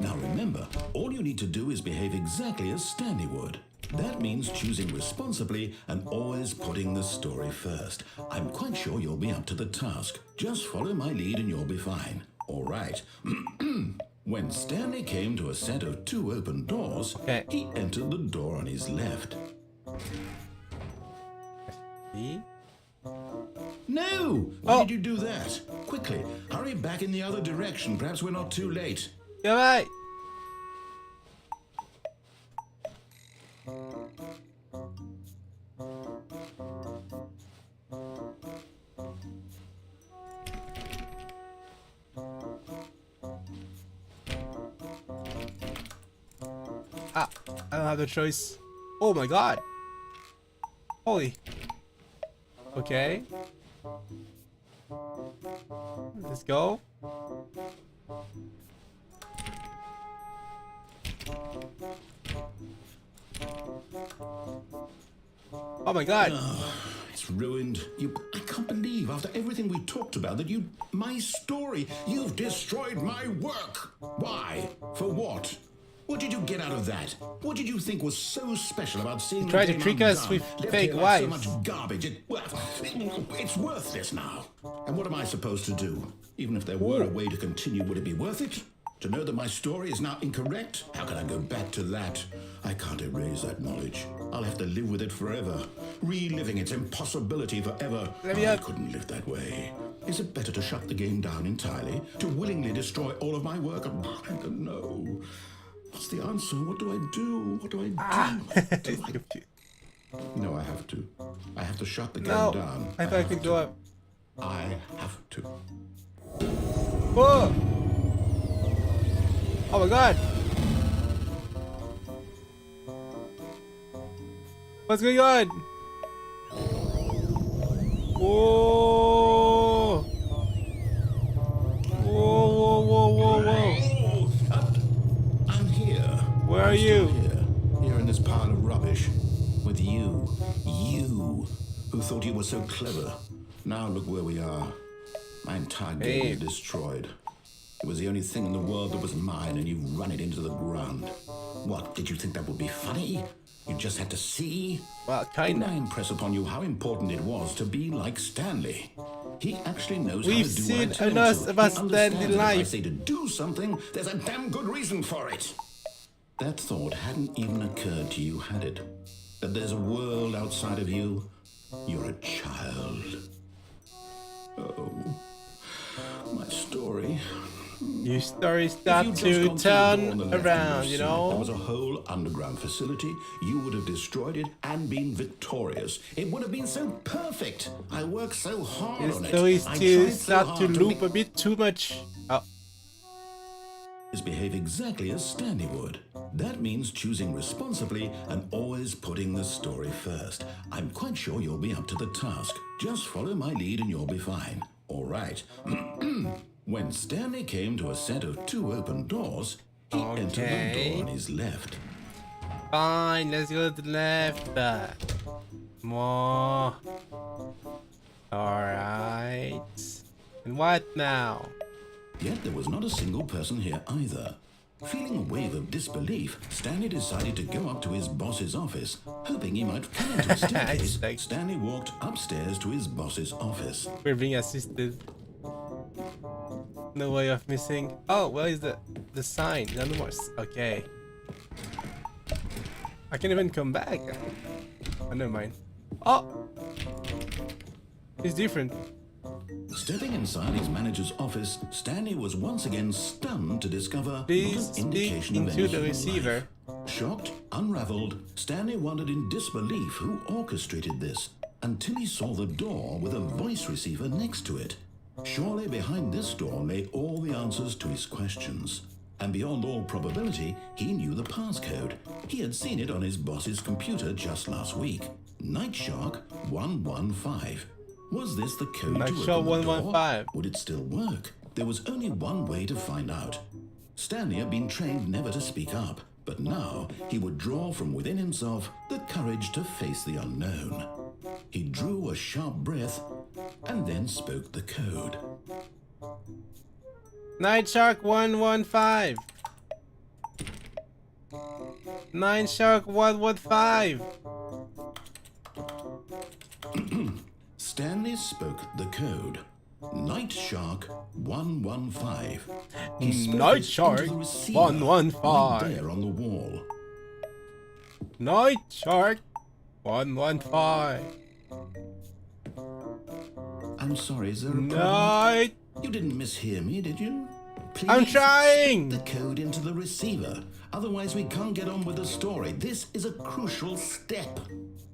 Now remember, all you need to do is behave exactly as Stanley would. That means choosing responsibly and always putting the story first. I'm quite sure you'll be up to the task. Just follow my lead and you'll be fine. All right. When Stanley came to a set of 2 open doors, he entered the door on his left. See? No! Why did you do that? Quickly, hurry back in the other direction. Perhaps we're not too late. You're right. Ah, I don't have the choice. Oh my god. Holy. Okay. Let's go. Oh my god. It's ruined. I can't believe after everything we talked about that my story, you've destroyed my work. Why? For what? What did you get out of that? What did you think was so special about seeing Try to trick us with fake wives. So much garbage. It's worthless now. And what am I supposed to do? Even if there were a way to continue, would it be worth it? To know that my story is now incorrect? How can I go back to that? I can't erase that knowledge. I'll have to live with it forever, reliving its impossibility forever. I couldn't live that way. Is it better to shut the game down entirely? To willingly destroy all of my work? I don't know. What's the answer? What do I do? What do I do? No, I have to. I have to shut the game down. I thought I could go up. I have to. Whoa! Oh my god! What's going on? Whoa! Whoa! I'm here. Where are you? Here in this pile of rubbish. With you. You, who thought you were so clever. Now look where we are. My entire game is destroyed. It was the only thing in the world that was mine, and you've run it into the ground. What, did you think that would be funny? You just had to see? Well, kinda. Didn't I impress upon you how important it was to be like Stanley? He actually knows We've how to do seen what I tell him enough to. about He Stanley understands that if I life. say to do something, there's a damn good reason for it. That thought hadn't even occurred to you, had it? That there's a world outside of you? You're a child. Oh, my story. Your story starts to turn around, you know? There was a whole underground facility. You would have destroyed it and been victorious. It would have been so perfect. I worked so hard on it. The story I still tried so start to hard loop a bit too much. Oh. Behave exactly as Stanley would. That means choosing responsibly and always putting the story first. I'm quite sure you'll be up to the task. Just follow my lead and you'll be fine. All right. When Stanley came to a set of 2 open doors, he entered the door on his left. Fine, let's go to the left. More. Alright. And what now? Yet there was not a single person here either. Feeling a wave of disbelief, Stanley decided to go up to his boss's office, hoping he might come into a staircase. Stanley walked upstairs to his boss's office. We're being assisted. No way of missing. Oh, where is the sign? None more. Okay. I can't even come back. Oh, never mind. Oh! It's different. Stepping inside his manager's office, Stanley was once again stunned to discover Please not an indication of into any the human receiver. life. Shocked, unraveled, Stanley wondered in disbelief who orchestrated this, until he saw the door with a voice receiver next to it. Surely behind this door lay all the answers to his questions. And beyond all probability, he knew the passcode. He had seen it on his boss's computer just last week. Nightshark 115. Was this the code to open the door? Would it still work? There was only one way to find out. Stanley had been trained never to speak up, but now he would draw from within himself the courage to face the unknown. He drew a sharp breath and then spoke the code. Nightshark 115. Nightshark 115. Stanley spoke the code. Nightshark 115. He spoke Nightshark into the receiver 115. right there on the wall. Nightshark 115. I'm sorry, is there a problem? Night. You didn't mishear me, did you? Please I'm trying. stick the code into the receiver. Otherwise, we can't get on with the story. This is a crucial step.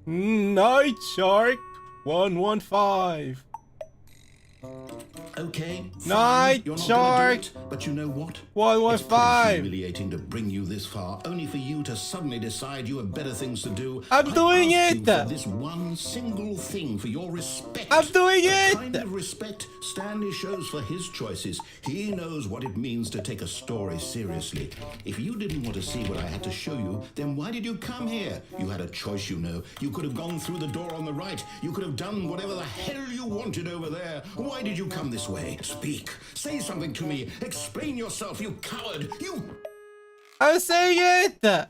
Nightshark 115. Okay, fine. Night You're not Shark. gonna do it, but you know what? 115. It's pretty humiliating to bring you this far, only for you to suddenly decide you have better things to do. I'm doing asked it. you for this one single thing, for your respect. I'm doing The it. kind of respect Stanley shows for his choices. He knows what it means to take a story seriously. If you didn't want to see what I had to show you, then why did you come here? You had a choice, you know. You could have gone through the door on the right. You could have done whatever the hell you wanted over there. Why did you come this way? Speak. Say something to me. Explain yourself, you coward. You... I'm saying it.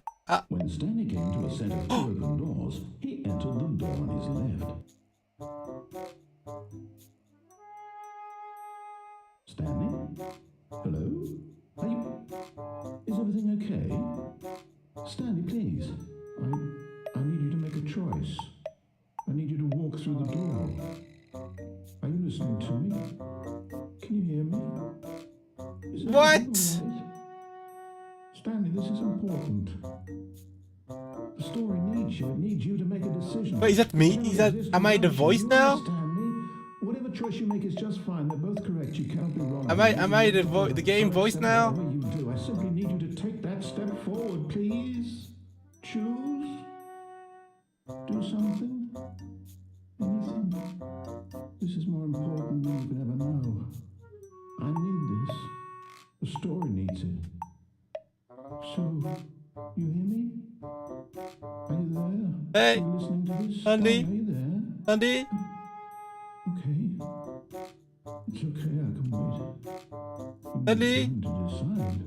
When Stanley came to a set of 2 open doors, he entered the door on his left. Stanley? Hello? Are you... Is everything okay? Stanley, please. I need you to make a choice. I need you to walk through the door. Are you listening to me? Can you hear me? Is everything What? all right? Stanley, this is important. The story needs you. It needs you to make a decision. Wait, is that me? Is that? Am I the voice now? Stanley, whatever choice you make is just fine. They're both correct. You can't be wrong. Am I the game voice now? Whatever you do, I simply need you to take that step forward, please. Choose. Do something. Anything. This is more important than you could ever know. I need this. The story needs it. So, you hear me? Are you there? Hey, Are you listening to this? Andy. Are you there? Andy. Okay. It's okay, I can wait. Andy. You need time to decide.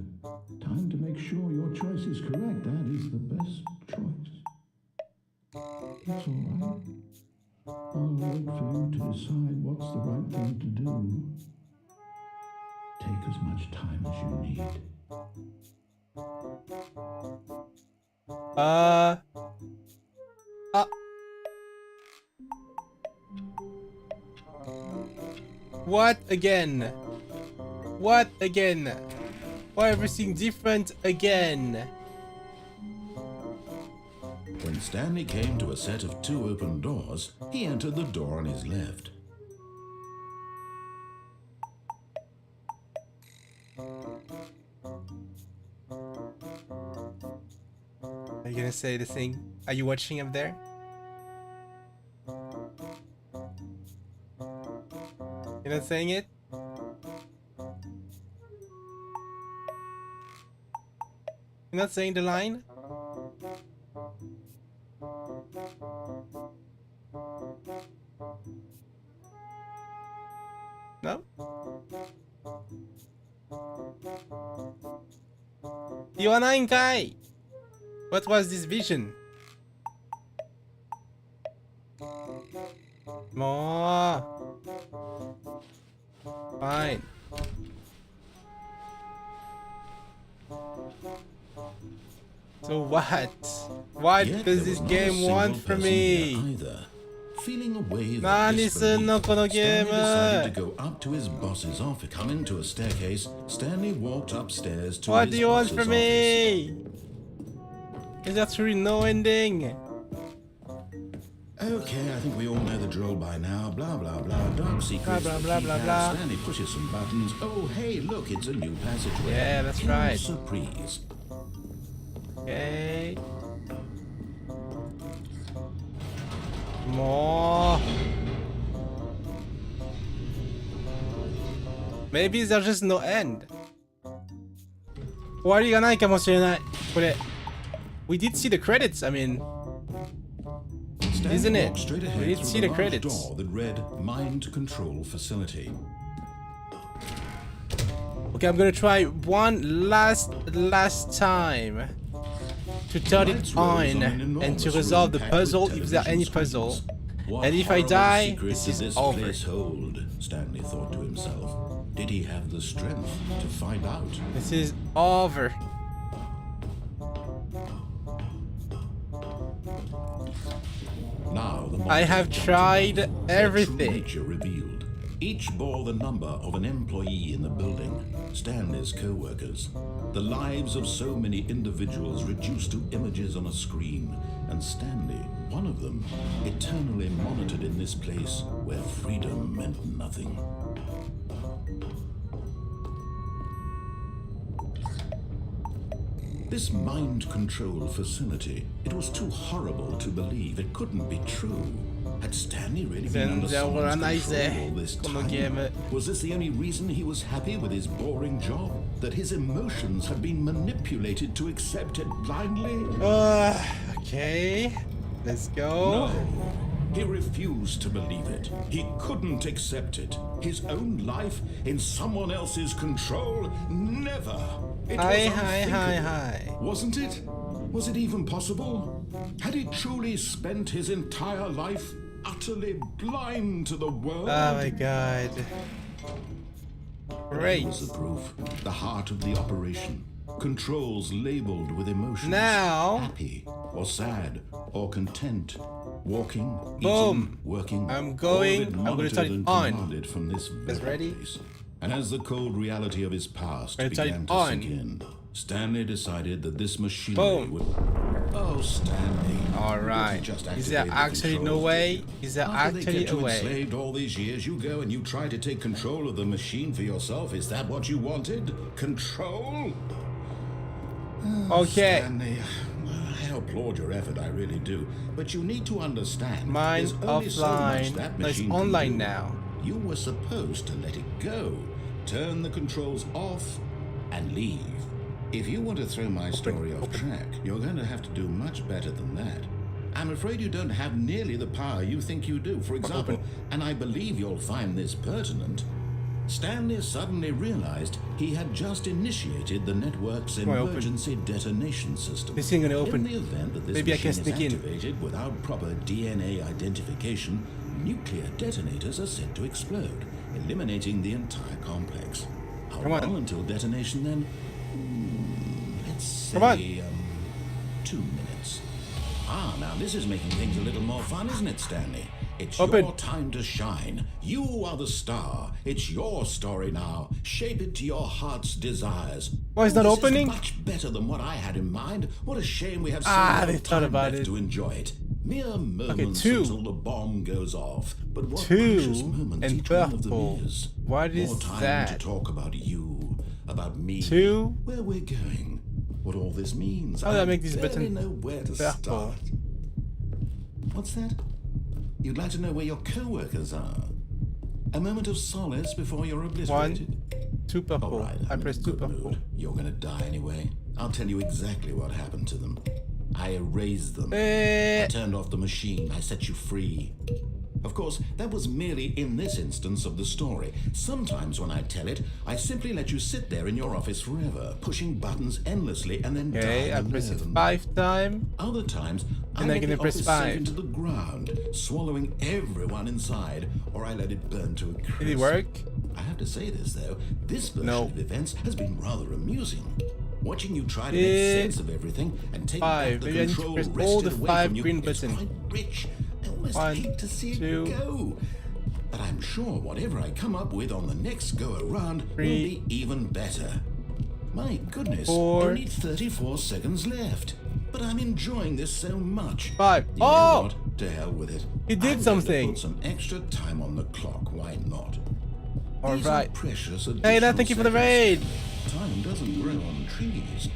Time to make sure your choice is correct. That is the best choice. It's all right. I'll wait for you to decide what's the right thing to do. Take as much time as you need. What again? What again? Why everything different again? When Stanley came to a set of 2 open doors, he entered the door on his left. Are you gonna say the thing? Are you watching up there? You're not saying it? You're not saying the line? No? 言わないんかい What was this vision? もう Fine. So what? What does this game want from me? Feeling a wave of 何すんのこのゲー Stanley decided ム to go up to his boss's office. Coming to a staircase, Stanley walked upstairs to What his do you want boss's from office. me? There's actually no ending. Okay, I think we all know the drill by now. Blah, blah, blah. Dark secrets. Blah, the blah, blah, keypad. blah. Stanley pushes some buttons. Oh, hey, look, it's a new passageway. Yeah, that's Kill right. Surprise. Okay. More. Maybe there's just no end. 終わりがないかもしれない。これ。We did see the credits, I mean. Stanley Isn't it? walked straight We ahead did through see the the large credits. door that read Mind Control Facility. Okay, I'm gonna try one last time to turn it Lights on rose an and enormous to resolve the room puzzle packed with if there are any television puzzle. screens. What And if I horrible die, secrets this did is this over. place hold? Stanley thought to himself. Did he have the strength to find out? This is over. Now the I have monsters tried jumped in. everything. Their true nature revealed. Each bore the number of an employee in the building, Stanley's co-workers. The lives of so many individuals reduced to images on a screen, and Stanley, one of them, eternally monitored in this place where freedom meant nothing. This mind control facility, it was too horrible to believe. It couldn't be true. Had Stanley really been under someone's control all this time? Was this the only reason he was happy with his boring job? That his emotions had been manipulated to accept it blindly? Okay. Let's go. No. He refused to believe it. He couldn't accept it. His own life in someone else's control? Never. It was unthinkable. Wasn't it? Was it even possible? Had he truly spent his entire life utterly blind to the world? Oh my god. Great. That was the proof. The heart of the operation. Controls labeled with emotions. Now. Happy or sad or content. Walking, Boom. eating, working. I'm going to turn it on. Commanded from this Guys very ready? place. And as the cold reality of his past I'm gonna turn began it to on. sink in, Stanley decided that this machinery Boom. would... Oh, Stanley. Alright. Just Is there activate the actually no controls. way? Is there After they actually kept a you way? enslaved all these years, you go and you try to take control of the machine for yourself. Is that what you wanted? Control? Okay. Stanley, I applaud your effort, I really do. But you need to understand. Mine there's only so much offline. that No, it's machine can online do. now. You were supposed to let it go. Turn the controls off and leave. If you want to throw my story off track, you're going to have to do much better than that. I'm afraid you don't have nearly the power you think you do. For example, and I believe you'll find this pertinent, Stanley suddenly realized he had just initiated the network's emergency detonation system. This thing gonna open. In the event that this Maybe I can machine is sneak in. activated without proper DNA identification, nuclear detonators are set to explode, eliminating the entire complex. How Come on. long until detonation then? Let's say, Come on. 2 minutes. Ah, now this is making things a little more fun, isn't it, Stanley? It's Open. your time to shine. You are the star. It's your story now. Shape it to your heart's desires. Why is that This opening? much better than what I had in mind. What a shame we have so they little thought time about left it. to enjoy it. Mere moments 2. until the bomb goes off. But what 2 precious moments and each one of them purple. is. What is More time that? to talk about you, about me, 2. where we're going, what all this means. How do I I make this barely button know where to purple? start. What's that? You'd like to know where your co-workers are? A moment of solace before you're obliterated? 1, 2 All purple. right, I I'm in press a 2 good purple. mood. You're gonna die anyway. I'll tell you exactly what happened to them. I erased them. I turned off the machine. I set you free. Of course, that was merely in this instance of the story. Sometimes when I tell it, I simply let you sit there in your office forever, pushing buttons endlessly and then Okay, I press it 5 times. Other times, And I I'm let gonna the press office 5. sink into the ground, swallowing everyone inside, or I let it burn to a crisp. Did it work? I have to say this though, this version No. of events has been rather amusing. Watching you try to make sense of everything and take back the Maybe I need to control press all wrested the away 5 from you, green it's buttons. quite rich. I almost 1, hate to see 2, it go. But I'm sure whatever I come up with on the next go around will 3, be even better. My goodness, 4, only 34 seconds left. But I'm enjoying this so much. 5. You know Oh! what? To hell with it. He did I'm going to something. Put some extra time on the clock. Why not? All These right. are precious Hey, additional thank you for the seconds. raid. Time doesn't grow on trees.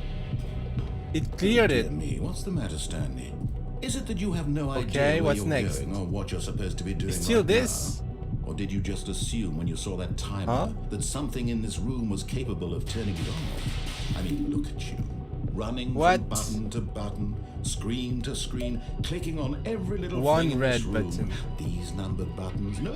It cleared Dear it. me, what's the matter, Stanley? Is it that you have no idea Okay, where what's you're next? going or what you're supposed to be doing Still right this? now? Or did you just assume when you saw that timer that something in this room was capable of turning it on? I mean, look at you. Running What? from button to button, screen to screen, clicking on every little One thing in red this room. button. These numbered buttons. No,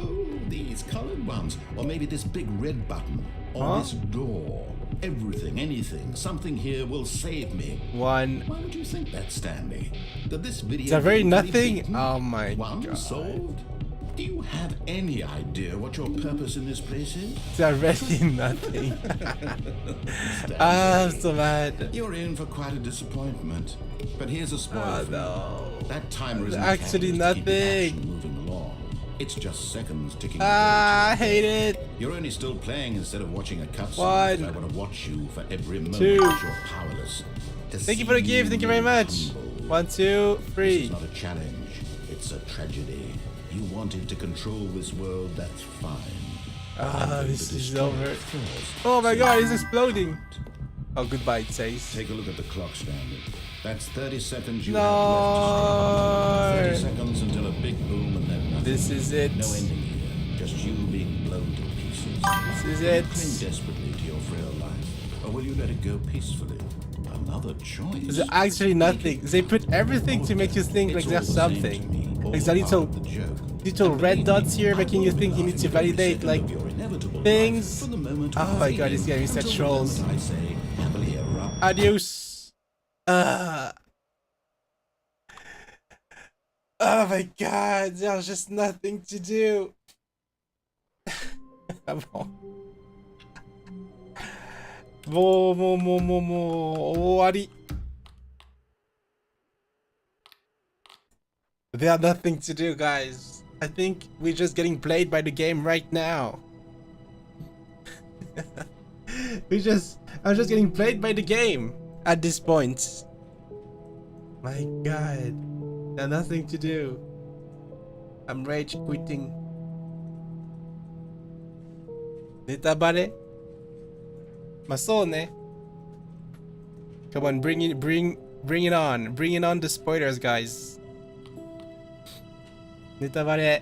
these colored ones. Or maybe this big red button. Or this door. Everything, anything, something here will save me. 1. Why would you think that, Stanley? That this video It's a very game can be nothing. beaten? Oh my One god. solved? Do you have any idea what your purpose in this place is? It's already nothing. I'm so mad. You're in for quite a disappointment. But here's a spoiler. Oh no. That timer is Actually nothing. moving along. It's just seconds ticking. I hate it. You're only still playing instead of watching a cutscene. 1, I want to watch you for every moment 2. that you're powerless. To Thank you see for the gift. Thank you very made much. humble. 1, 2, This 3. is not a challenge. It's a tragedy. You wanted to control this world, that's fine. Ah, this is Destroy over. it first. Oh my god, it's exploding. Oh, goodbye, it says. Take a look at the clock, Stanley. That's 30 seconds you No. have left. 30 seconds until a big boom and then nothing. This is it. No ending here. Just you being blown to pieces. This is Will it. you cling desperately to your frail life, or will you let it go peacefully? Another choice. There's actually nothing. They put everything to make you think like there's something. Like the little red dots here making you think you need to validate like things. Oh my god, this game is such trolls. Adios. Oh my god, there's just nothing to do. Mo. 終わり. There's nothing to do, guys. I think we're just getting played by the game right now. I'm just getting played by the game at this point. My god. There's nothing to do. I'm rage quitting. Netabare? まあそうね. Come on, bring it on. Bring it on the spoilers, guys. ネタバレ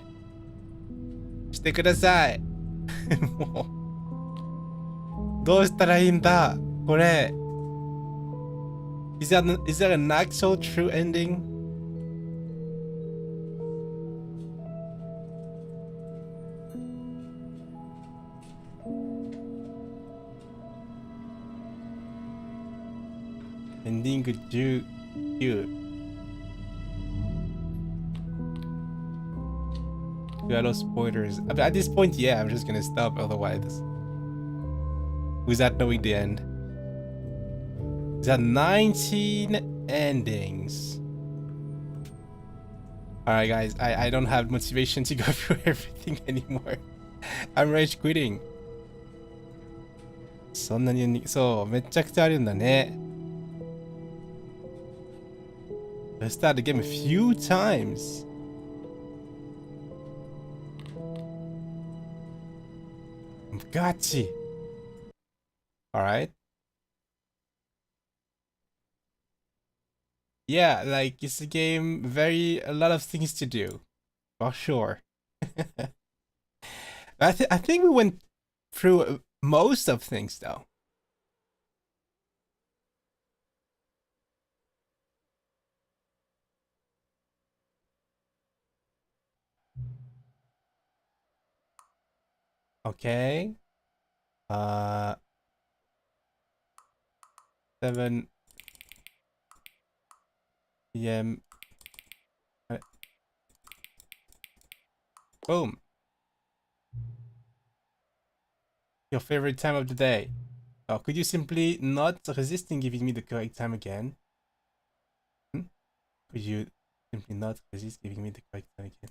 してください。もうどうしたらいいんだこれ。Is that an actual true ending? Ending 19. No spoilers. I mean, at this point, yeah, I'm just gonna stop otherwise. Without knowing the end. Is that 19 endings? Alright guys, I don't have motivation to go through everything anymore. I'm rage quitting. そんなに、そう、めちゃくちゃあるんだね。I started the game a few times. Gotcha. Alright. Yeah, like it's a game, a lot of things to do. For sure. I think we went through most of things though. Okay. 7 p.m. Boom. Your favorite time of the day. Oh, could you simply not resist in giving me the correct time again? Could you simply not resist giving me the correct time again?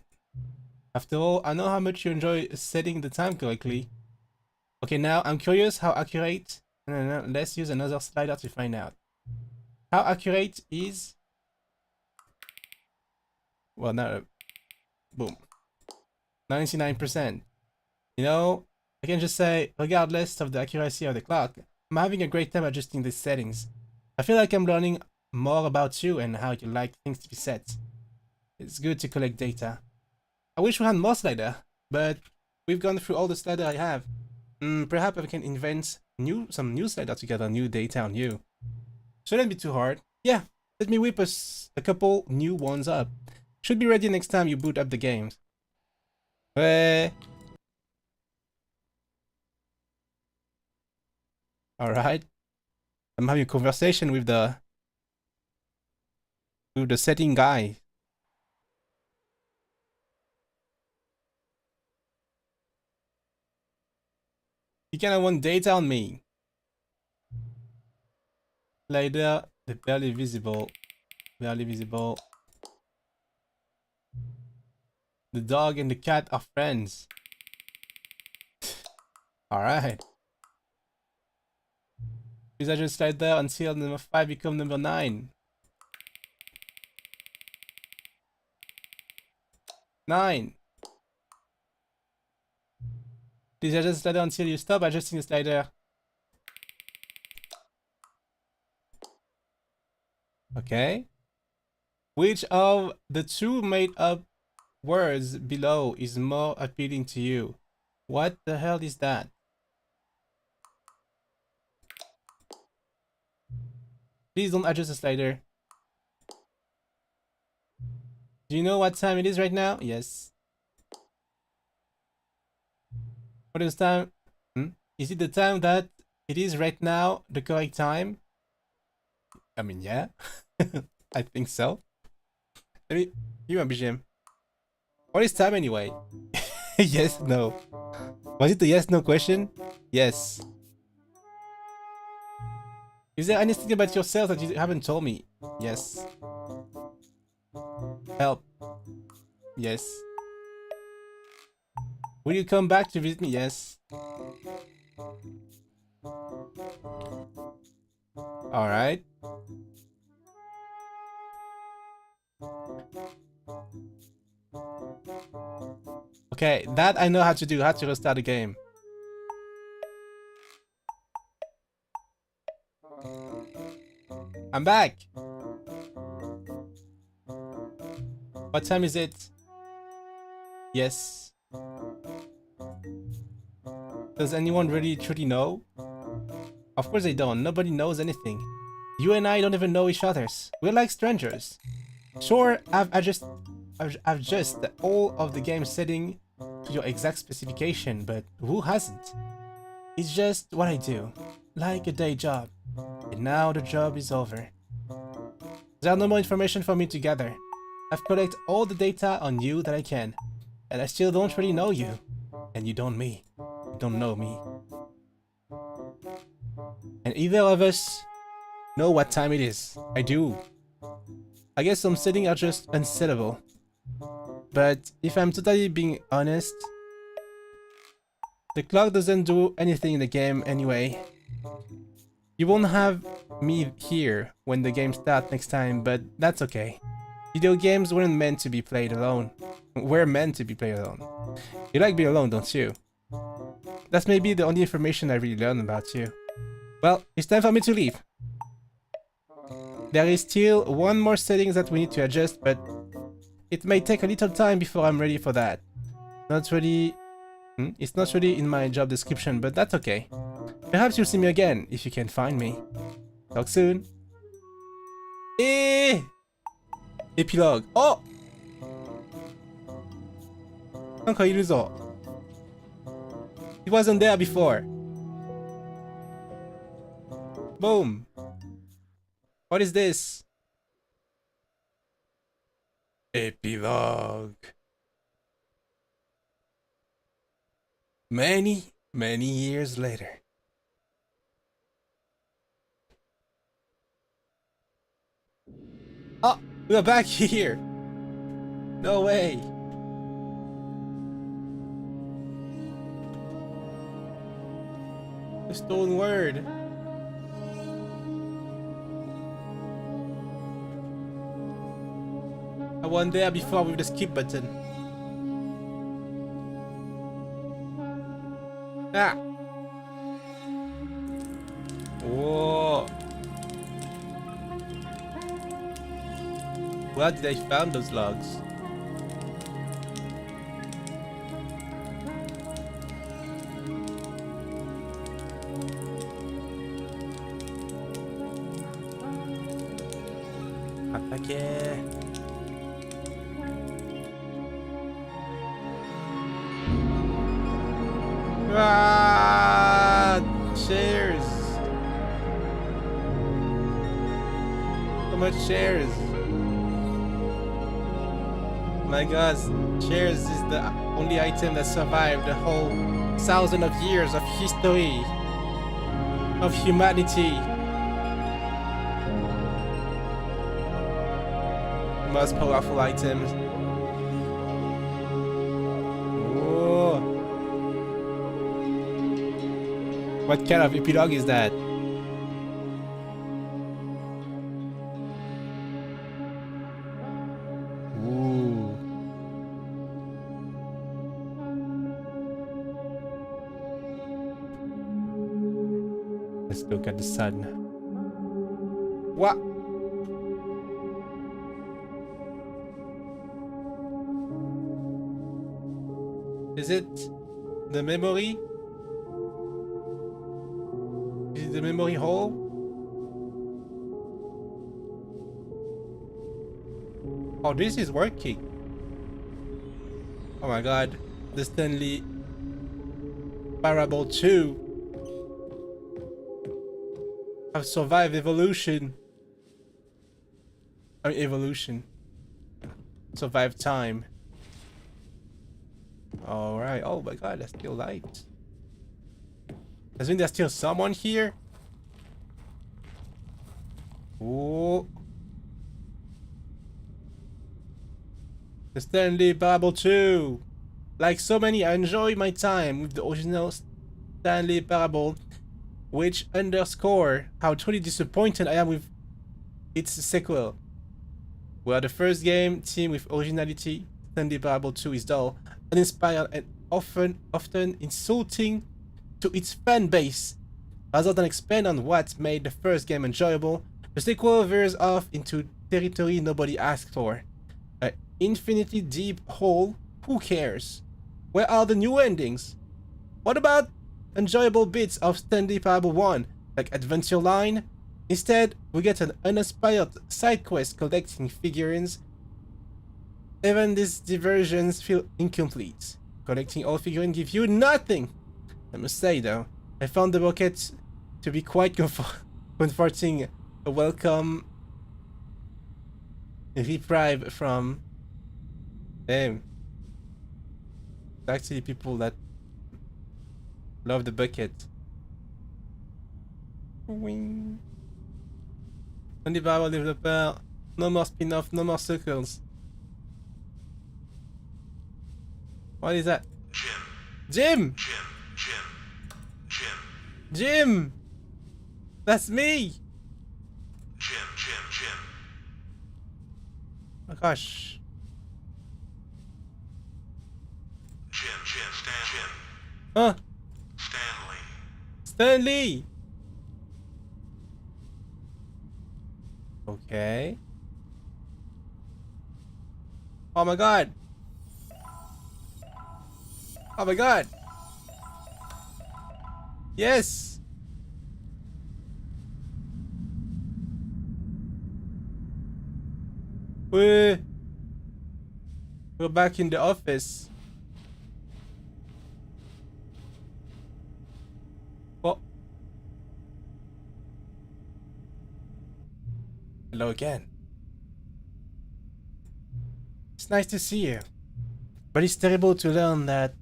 After all, I know how much you enjoy setting the time correctly. Okay, now I'm curious how accurate... No, let's use another slider to find out. How accurate is... Well, now... Boom. 99%. You know, I can just say, regardless of the accuracy of the clock, I'm having a great time adjusting these settings. I feel like I'm learning more about you and how you like things to be set. It's good to collect data. I wish we had more slider, but we've gone through all the slider I have. Perhaps I can invent some new slider together, new data on you. Shouldn't be too hard. Yeah, let me whip us a couple new ones up. Should be ready next time you boot up the games. Alright. I'm having a conversation with the setting guy. You kinda want data on me. Slider, the barely visible. Barely visible. The dog and the cat are friends. Alright. Please I just slide there until number 5 become number 9. 9. Please adjust the slider until you stop adjusting the slider. Okay. Which of the two made up words below is more appealing to you? What the hell is that? Please don't adjust the slider. Do you know what time it is right now? Yes. What is time? Is it the time that it is right now the correct time? I mean, yeah. I think so. Let me... You want BGM? What is time anyway? Yes, no. Was it a yes-no question? Yes. Is there anything about yourself that you haven't told me? Yes. Help. Yes. Will you come back to visit me? Yes. Alright. Okay, that I know how to do, how to restart the game. I'm back! What time is it? Yes. Does anyone really truly know? Of course they don't. Nobody knows anything. You and I don't even know each other's. We're like strangers. Sure, I've adjusted all of the game setting to your exact specification, but who hasn't? It's just what I do, like a day job. And now the job is over. There's no more information for me to gather. I've collected all the data on you that I can, and I still don't really know you. And you don't me. You don't know me. And either of us know what time it is. I do. I guess some settings are just unsettable. But if I'm totally being honest, the clock doesn't do anything in the game anyway. You won't have me here when the game starts next time, but that's okay. Video games weren't meant to be played alone. We're meant to be played alone. You like being alone, don't you? That's maybe the only information I really learned about you. Well, it's time for me to leave. There is still one more setting that we need to adjust, but it may take a little time before I'm ready for that. Not really... It's not really in my job description, but that's okay. Perhaps you'll see me again, if you can find me. Talk soon. Epilogue. Oh! なんかいるぞ。He wasn't there before. Boom. What is this? Epilogue. Many years later. Oh, we're back here. No way. The stolen word. I went there before with the skip button. Ah. Whoa. Where did I find those logs? Attaquer. Ah, chairs. So much chairs. My God, chairs is the only item that survived the whole thousand of years of history of humanity. Most powerful items. Whoa. What kind of epilogue is that? Ooh. Let's look at the sun. What? Is it the memory? Is it the memory hole? Oh, this is working. Oh my God. The Stanley Parable 2 have survived evolution. I mean, evolution. Survived time. Alright. Oh my God, there's still light. Does that mean there's still someone here? Oh. The Stanley Parable 2. Like so many, I enjoy my time with the original Stanley Parable, which underscore how truly disappointed I am with its sequel. Where the first game team with originality, Stanley Parable 2 is dull, uninspired, and often insulting to its fan base. Rather than expand on what made the first game enjoyable, the sequel veers off into territory nobody asked for. An infinitely deep hole, who cares? Where are the new endings? What about enjoyable bits of Stanley Parable 1, like Adventure Line? Instead, we get an uninspired side quest collecting figurines. Even these diversions feel incomplete. Collecting all figurines gives you nothing! I must say though, I found the bucket to be quite comforting, a welcome reprieve from... Damn. Actually people that love the bucket. Wing. Only Bible developer, no more spin-off, no more circles. What is that? Jim! Jim! That's me! Oh gosh. Huh? Stanley! Okay. Oh my God! Oh my God! Yes! We're back in the office. Hello again. It's nice to see you. But it's terrible to learn that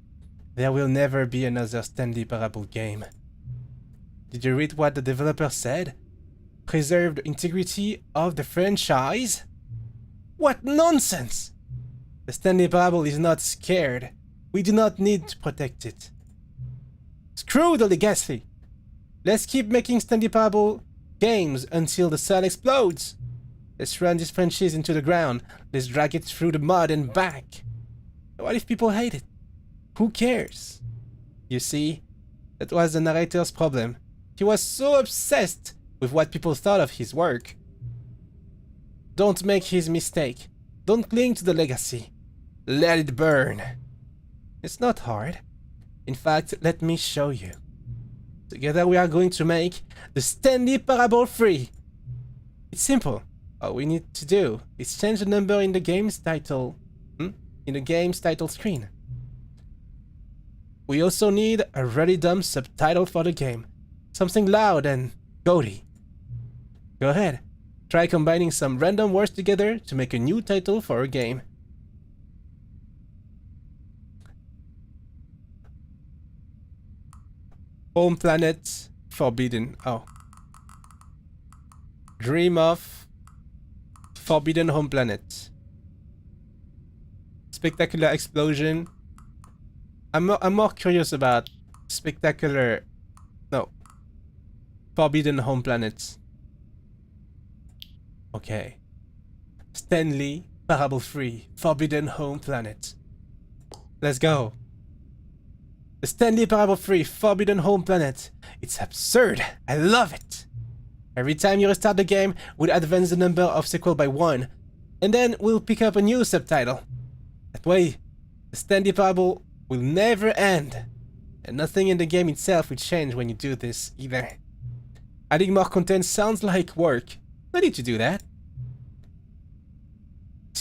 there will never be another Stanley Parable game. Did you read what the developer said? Preserve the integrity of the franchise? What nonsense! The Stanley Parable is not scared. We do not need to protect it. Screw the legacy! Let's keep making Stanley Parable games until the sun explodes! Let's run this franchise into the ground. Let's drag it through the mud and back. What if people hate it? Who cares? You see, that was the narrator's problem. He was so obsessed with what people thought of his work. Don't make his mistake. Don't cling to the legacy. Let it burn. It's not hard. In fact, let me show you. Together we are going to make the Stanley Parable free. It's simple. All we need to do is change the number in the game's title. In the game's title screen. We also need a really dumb subtitle for the game. Something loud and goaty. Go ahead. Try combining some random words together to make a new title for a game. Home planet forbidden. Oh. Dream of forbidden home planet. Spectacular explosion. I'm more curious about spectacular. No. Forbidden home planet. Okay. Stanley Parable free forbidden home planet. Let's go. The Stanley Parable free forbidden home planet. It's absurd. I love it. Every time you restart the game, we'll advance the number of sequel by 1, and then we'll pick up a new subtitle. That way, the Stanley Parable will never end, and nothing in the game itself will change when you do this either. Adding more content sounds like work. No need to do that.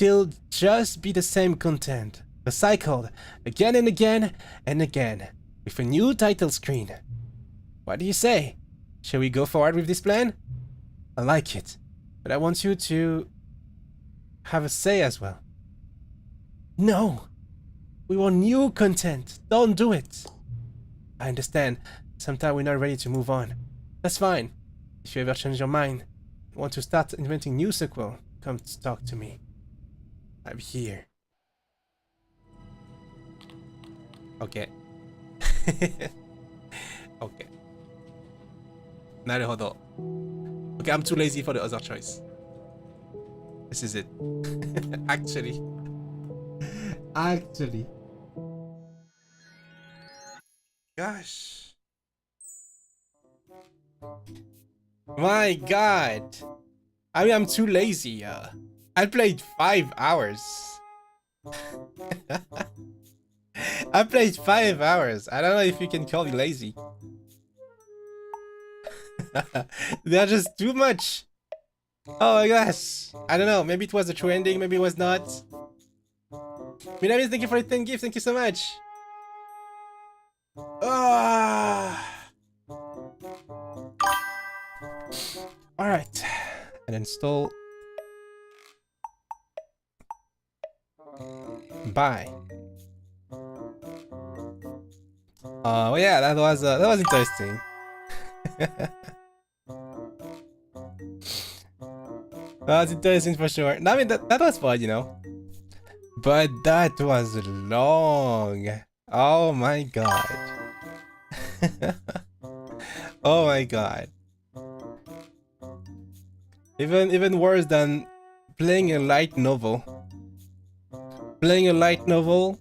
It'll just be the same content, recycled again and again and again, with a new title screen. What do you say? Shall we go forward with this plan? I like it, but I want you to have a say as well. No! We want new content. Don't do it. I understand. Sometimes we're not ready to move on. That's fine. If you ever change your mind, want to start inventing new sequel, come talk to me. I'm here. Okay. Okay. なるほど. Okay, I'm too lazy for the other choice. This is it. Actually. Gosh. My god. I mean, I'm too lazy. I played 5 hours. I played 5 hours. I don't know if you can call me lazy. They're just too much. Oh my gosh. I don't know. Maybe it was a true ending. Maybe it was not. Minami, thank you for the 10 gifts. Thank you so much. Alright. And install. Bye. Oh yeah, that was interesting. That was interesting for sure. I mean, that was fun, you know. But that was long. Oh my god. Oh my god. Even worse than playing a light novel. Playing a light novel,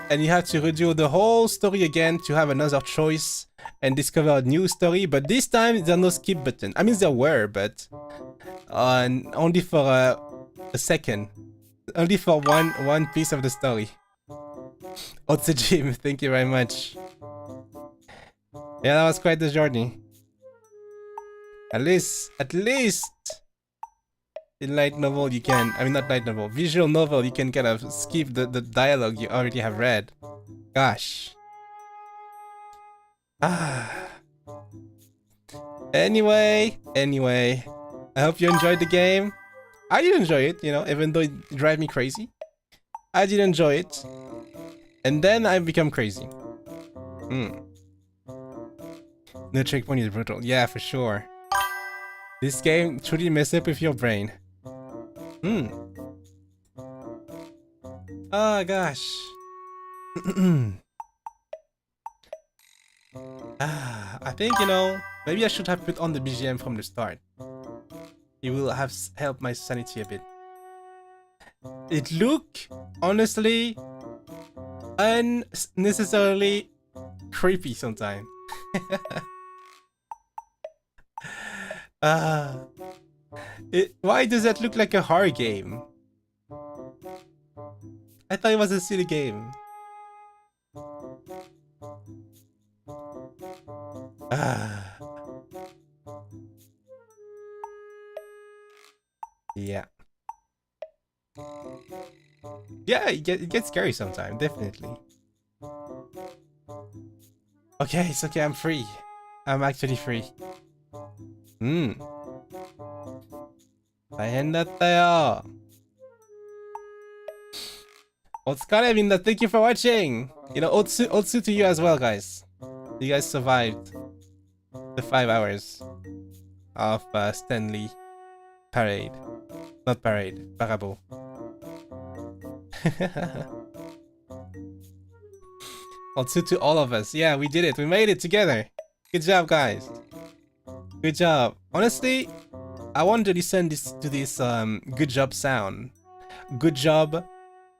and you have to redo the whole story again to have another choice and discover a new story. But this time there's no skip button. I mean, there were, but only for a second, only for one piece of the story. Jim, thank you very much. Yeah, that was quite the journey. At least in light novel you can, I mean not light novel, visual novel you can kind of skip the dialogue you already have read. Gosh. Anyway, I hope you enjoyed the game. I did enjoy it, you know, even though it drive me crazy. I did enjoy it. And then I become crazy. No checkpoint is brutal. Yeah, for sure. This game truly messes up with your brain. Oh gosh. I think, you know, maybe I should have put on the BGM from the start. It will have helped my sanity a bit. It look, honestly, unnecessarily creepy sometimes. Why does that look like a horror game? I thought it was a silly game. Yeah. Yeah, it gets scary sometimes, definitely. Okay, it's okay, I'm free. I'm actually free. 大変だったよ。お疲れみんな、thank you for watching! You know, Otsu to you as well, guys. You guys survived the 5 hours of Stanley Parade. Not Parade, Parable. Otsu to all of us. Yeah, we did it. We made it together. Good job, guys. Good job. Honestly, I wanted to listen to this good job sound. Good job.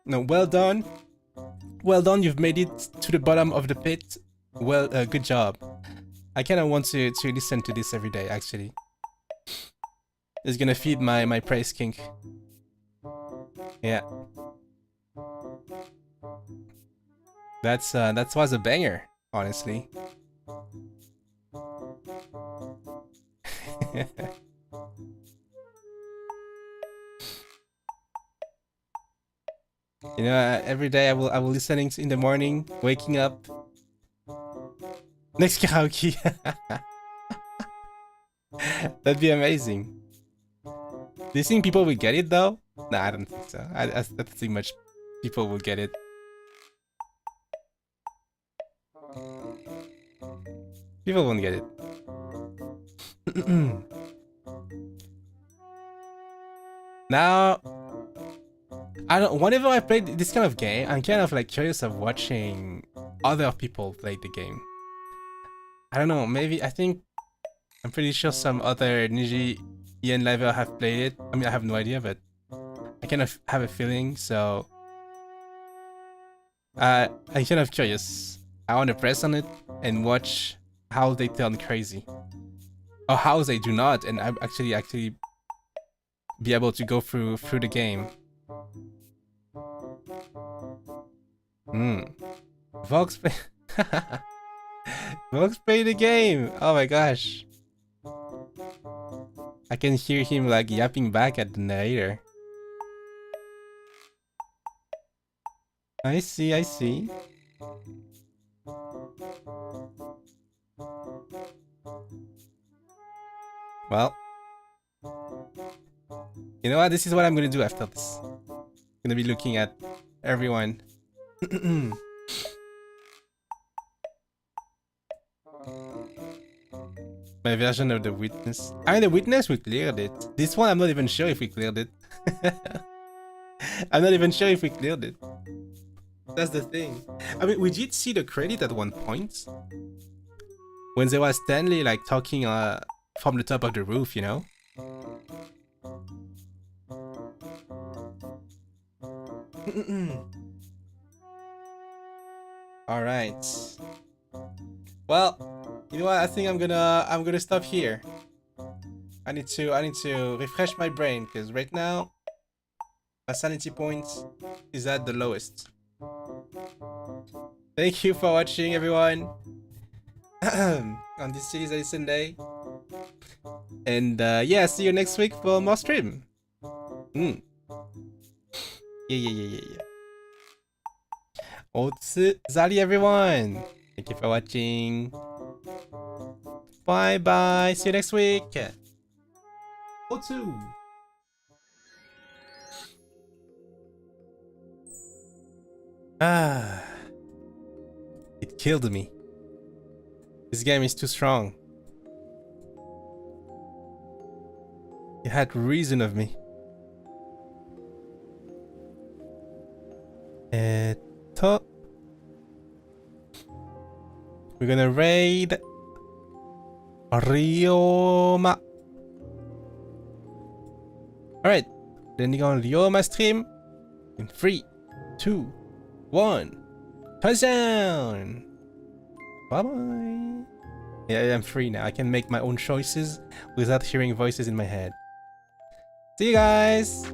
No, well done. Well done, you've made it to the bottom of the pit. Well, good job. I kind of want to listen to this every day, actually. It's gonna feed my praise kink. Yeah. That was a banger, honestly. You know, every day I will listening in the morning, waking up. Next karaoke. That'd be amazing. Do you think people will get it though? Nah, I don't think so. I don't think much people will get it. People won't get it. Now, I don't. Whenever I play this kind of game, I'm kind of like curious of watching other people play the game. I don't know. Maybe I'm pretty sure some other NIJISANJI EN level have played it. I mean, I have no idea, but I kind of have a feeling. So I'm kind of curious. I want to press on it and watch how they turn crazy, or how they do not, and I actually be able to go through the game. Vox play Vox play the game. Oh my gosh. I can hear him like yapping back at the narrator. I see. Well, you know what? This is what I'm gonna do after this. I'm gonna be looking at everyone. My version of the witness. I mean, the witness, we cleared it. This one, I'm not even sure if we cleared it. I'm not even sure if we cleared it. That's the thing. I mean, we did see the credit at one point. When there was Stanley, like, talking from the top of the roof, you know? Alright. Well, you know what? I think I'm gonna stop here. I need to refresh my brain, because right now my sanity point is at the lowest. Thank you for watching, everyone. On this Silly Sunday. And yeah, see you next week for more stream. Yeah. Vezalius, everyone. Thank you for watching. Bye bye. See you next week. O2. Ah. It killed me. This game is too strong. It had reason of me. We're gonna raid Ryoma. Alright, landing on Ryoma stream in 3, 2, 1. Touchdown! Bye bye. Yeah, I'm free now. I can make my own choices without hearing voices in my head. See you guys!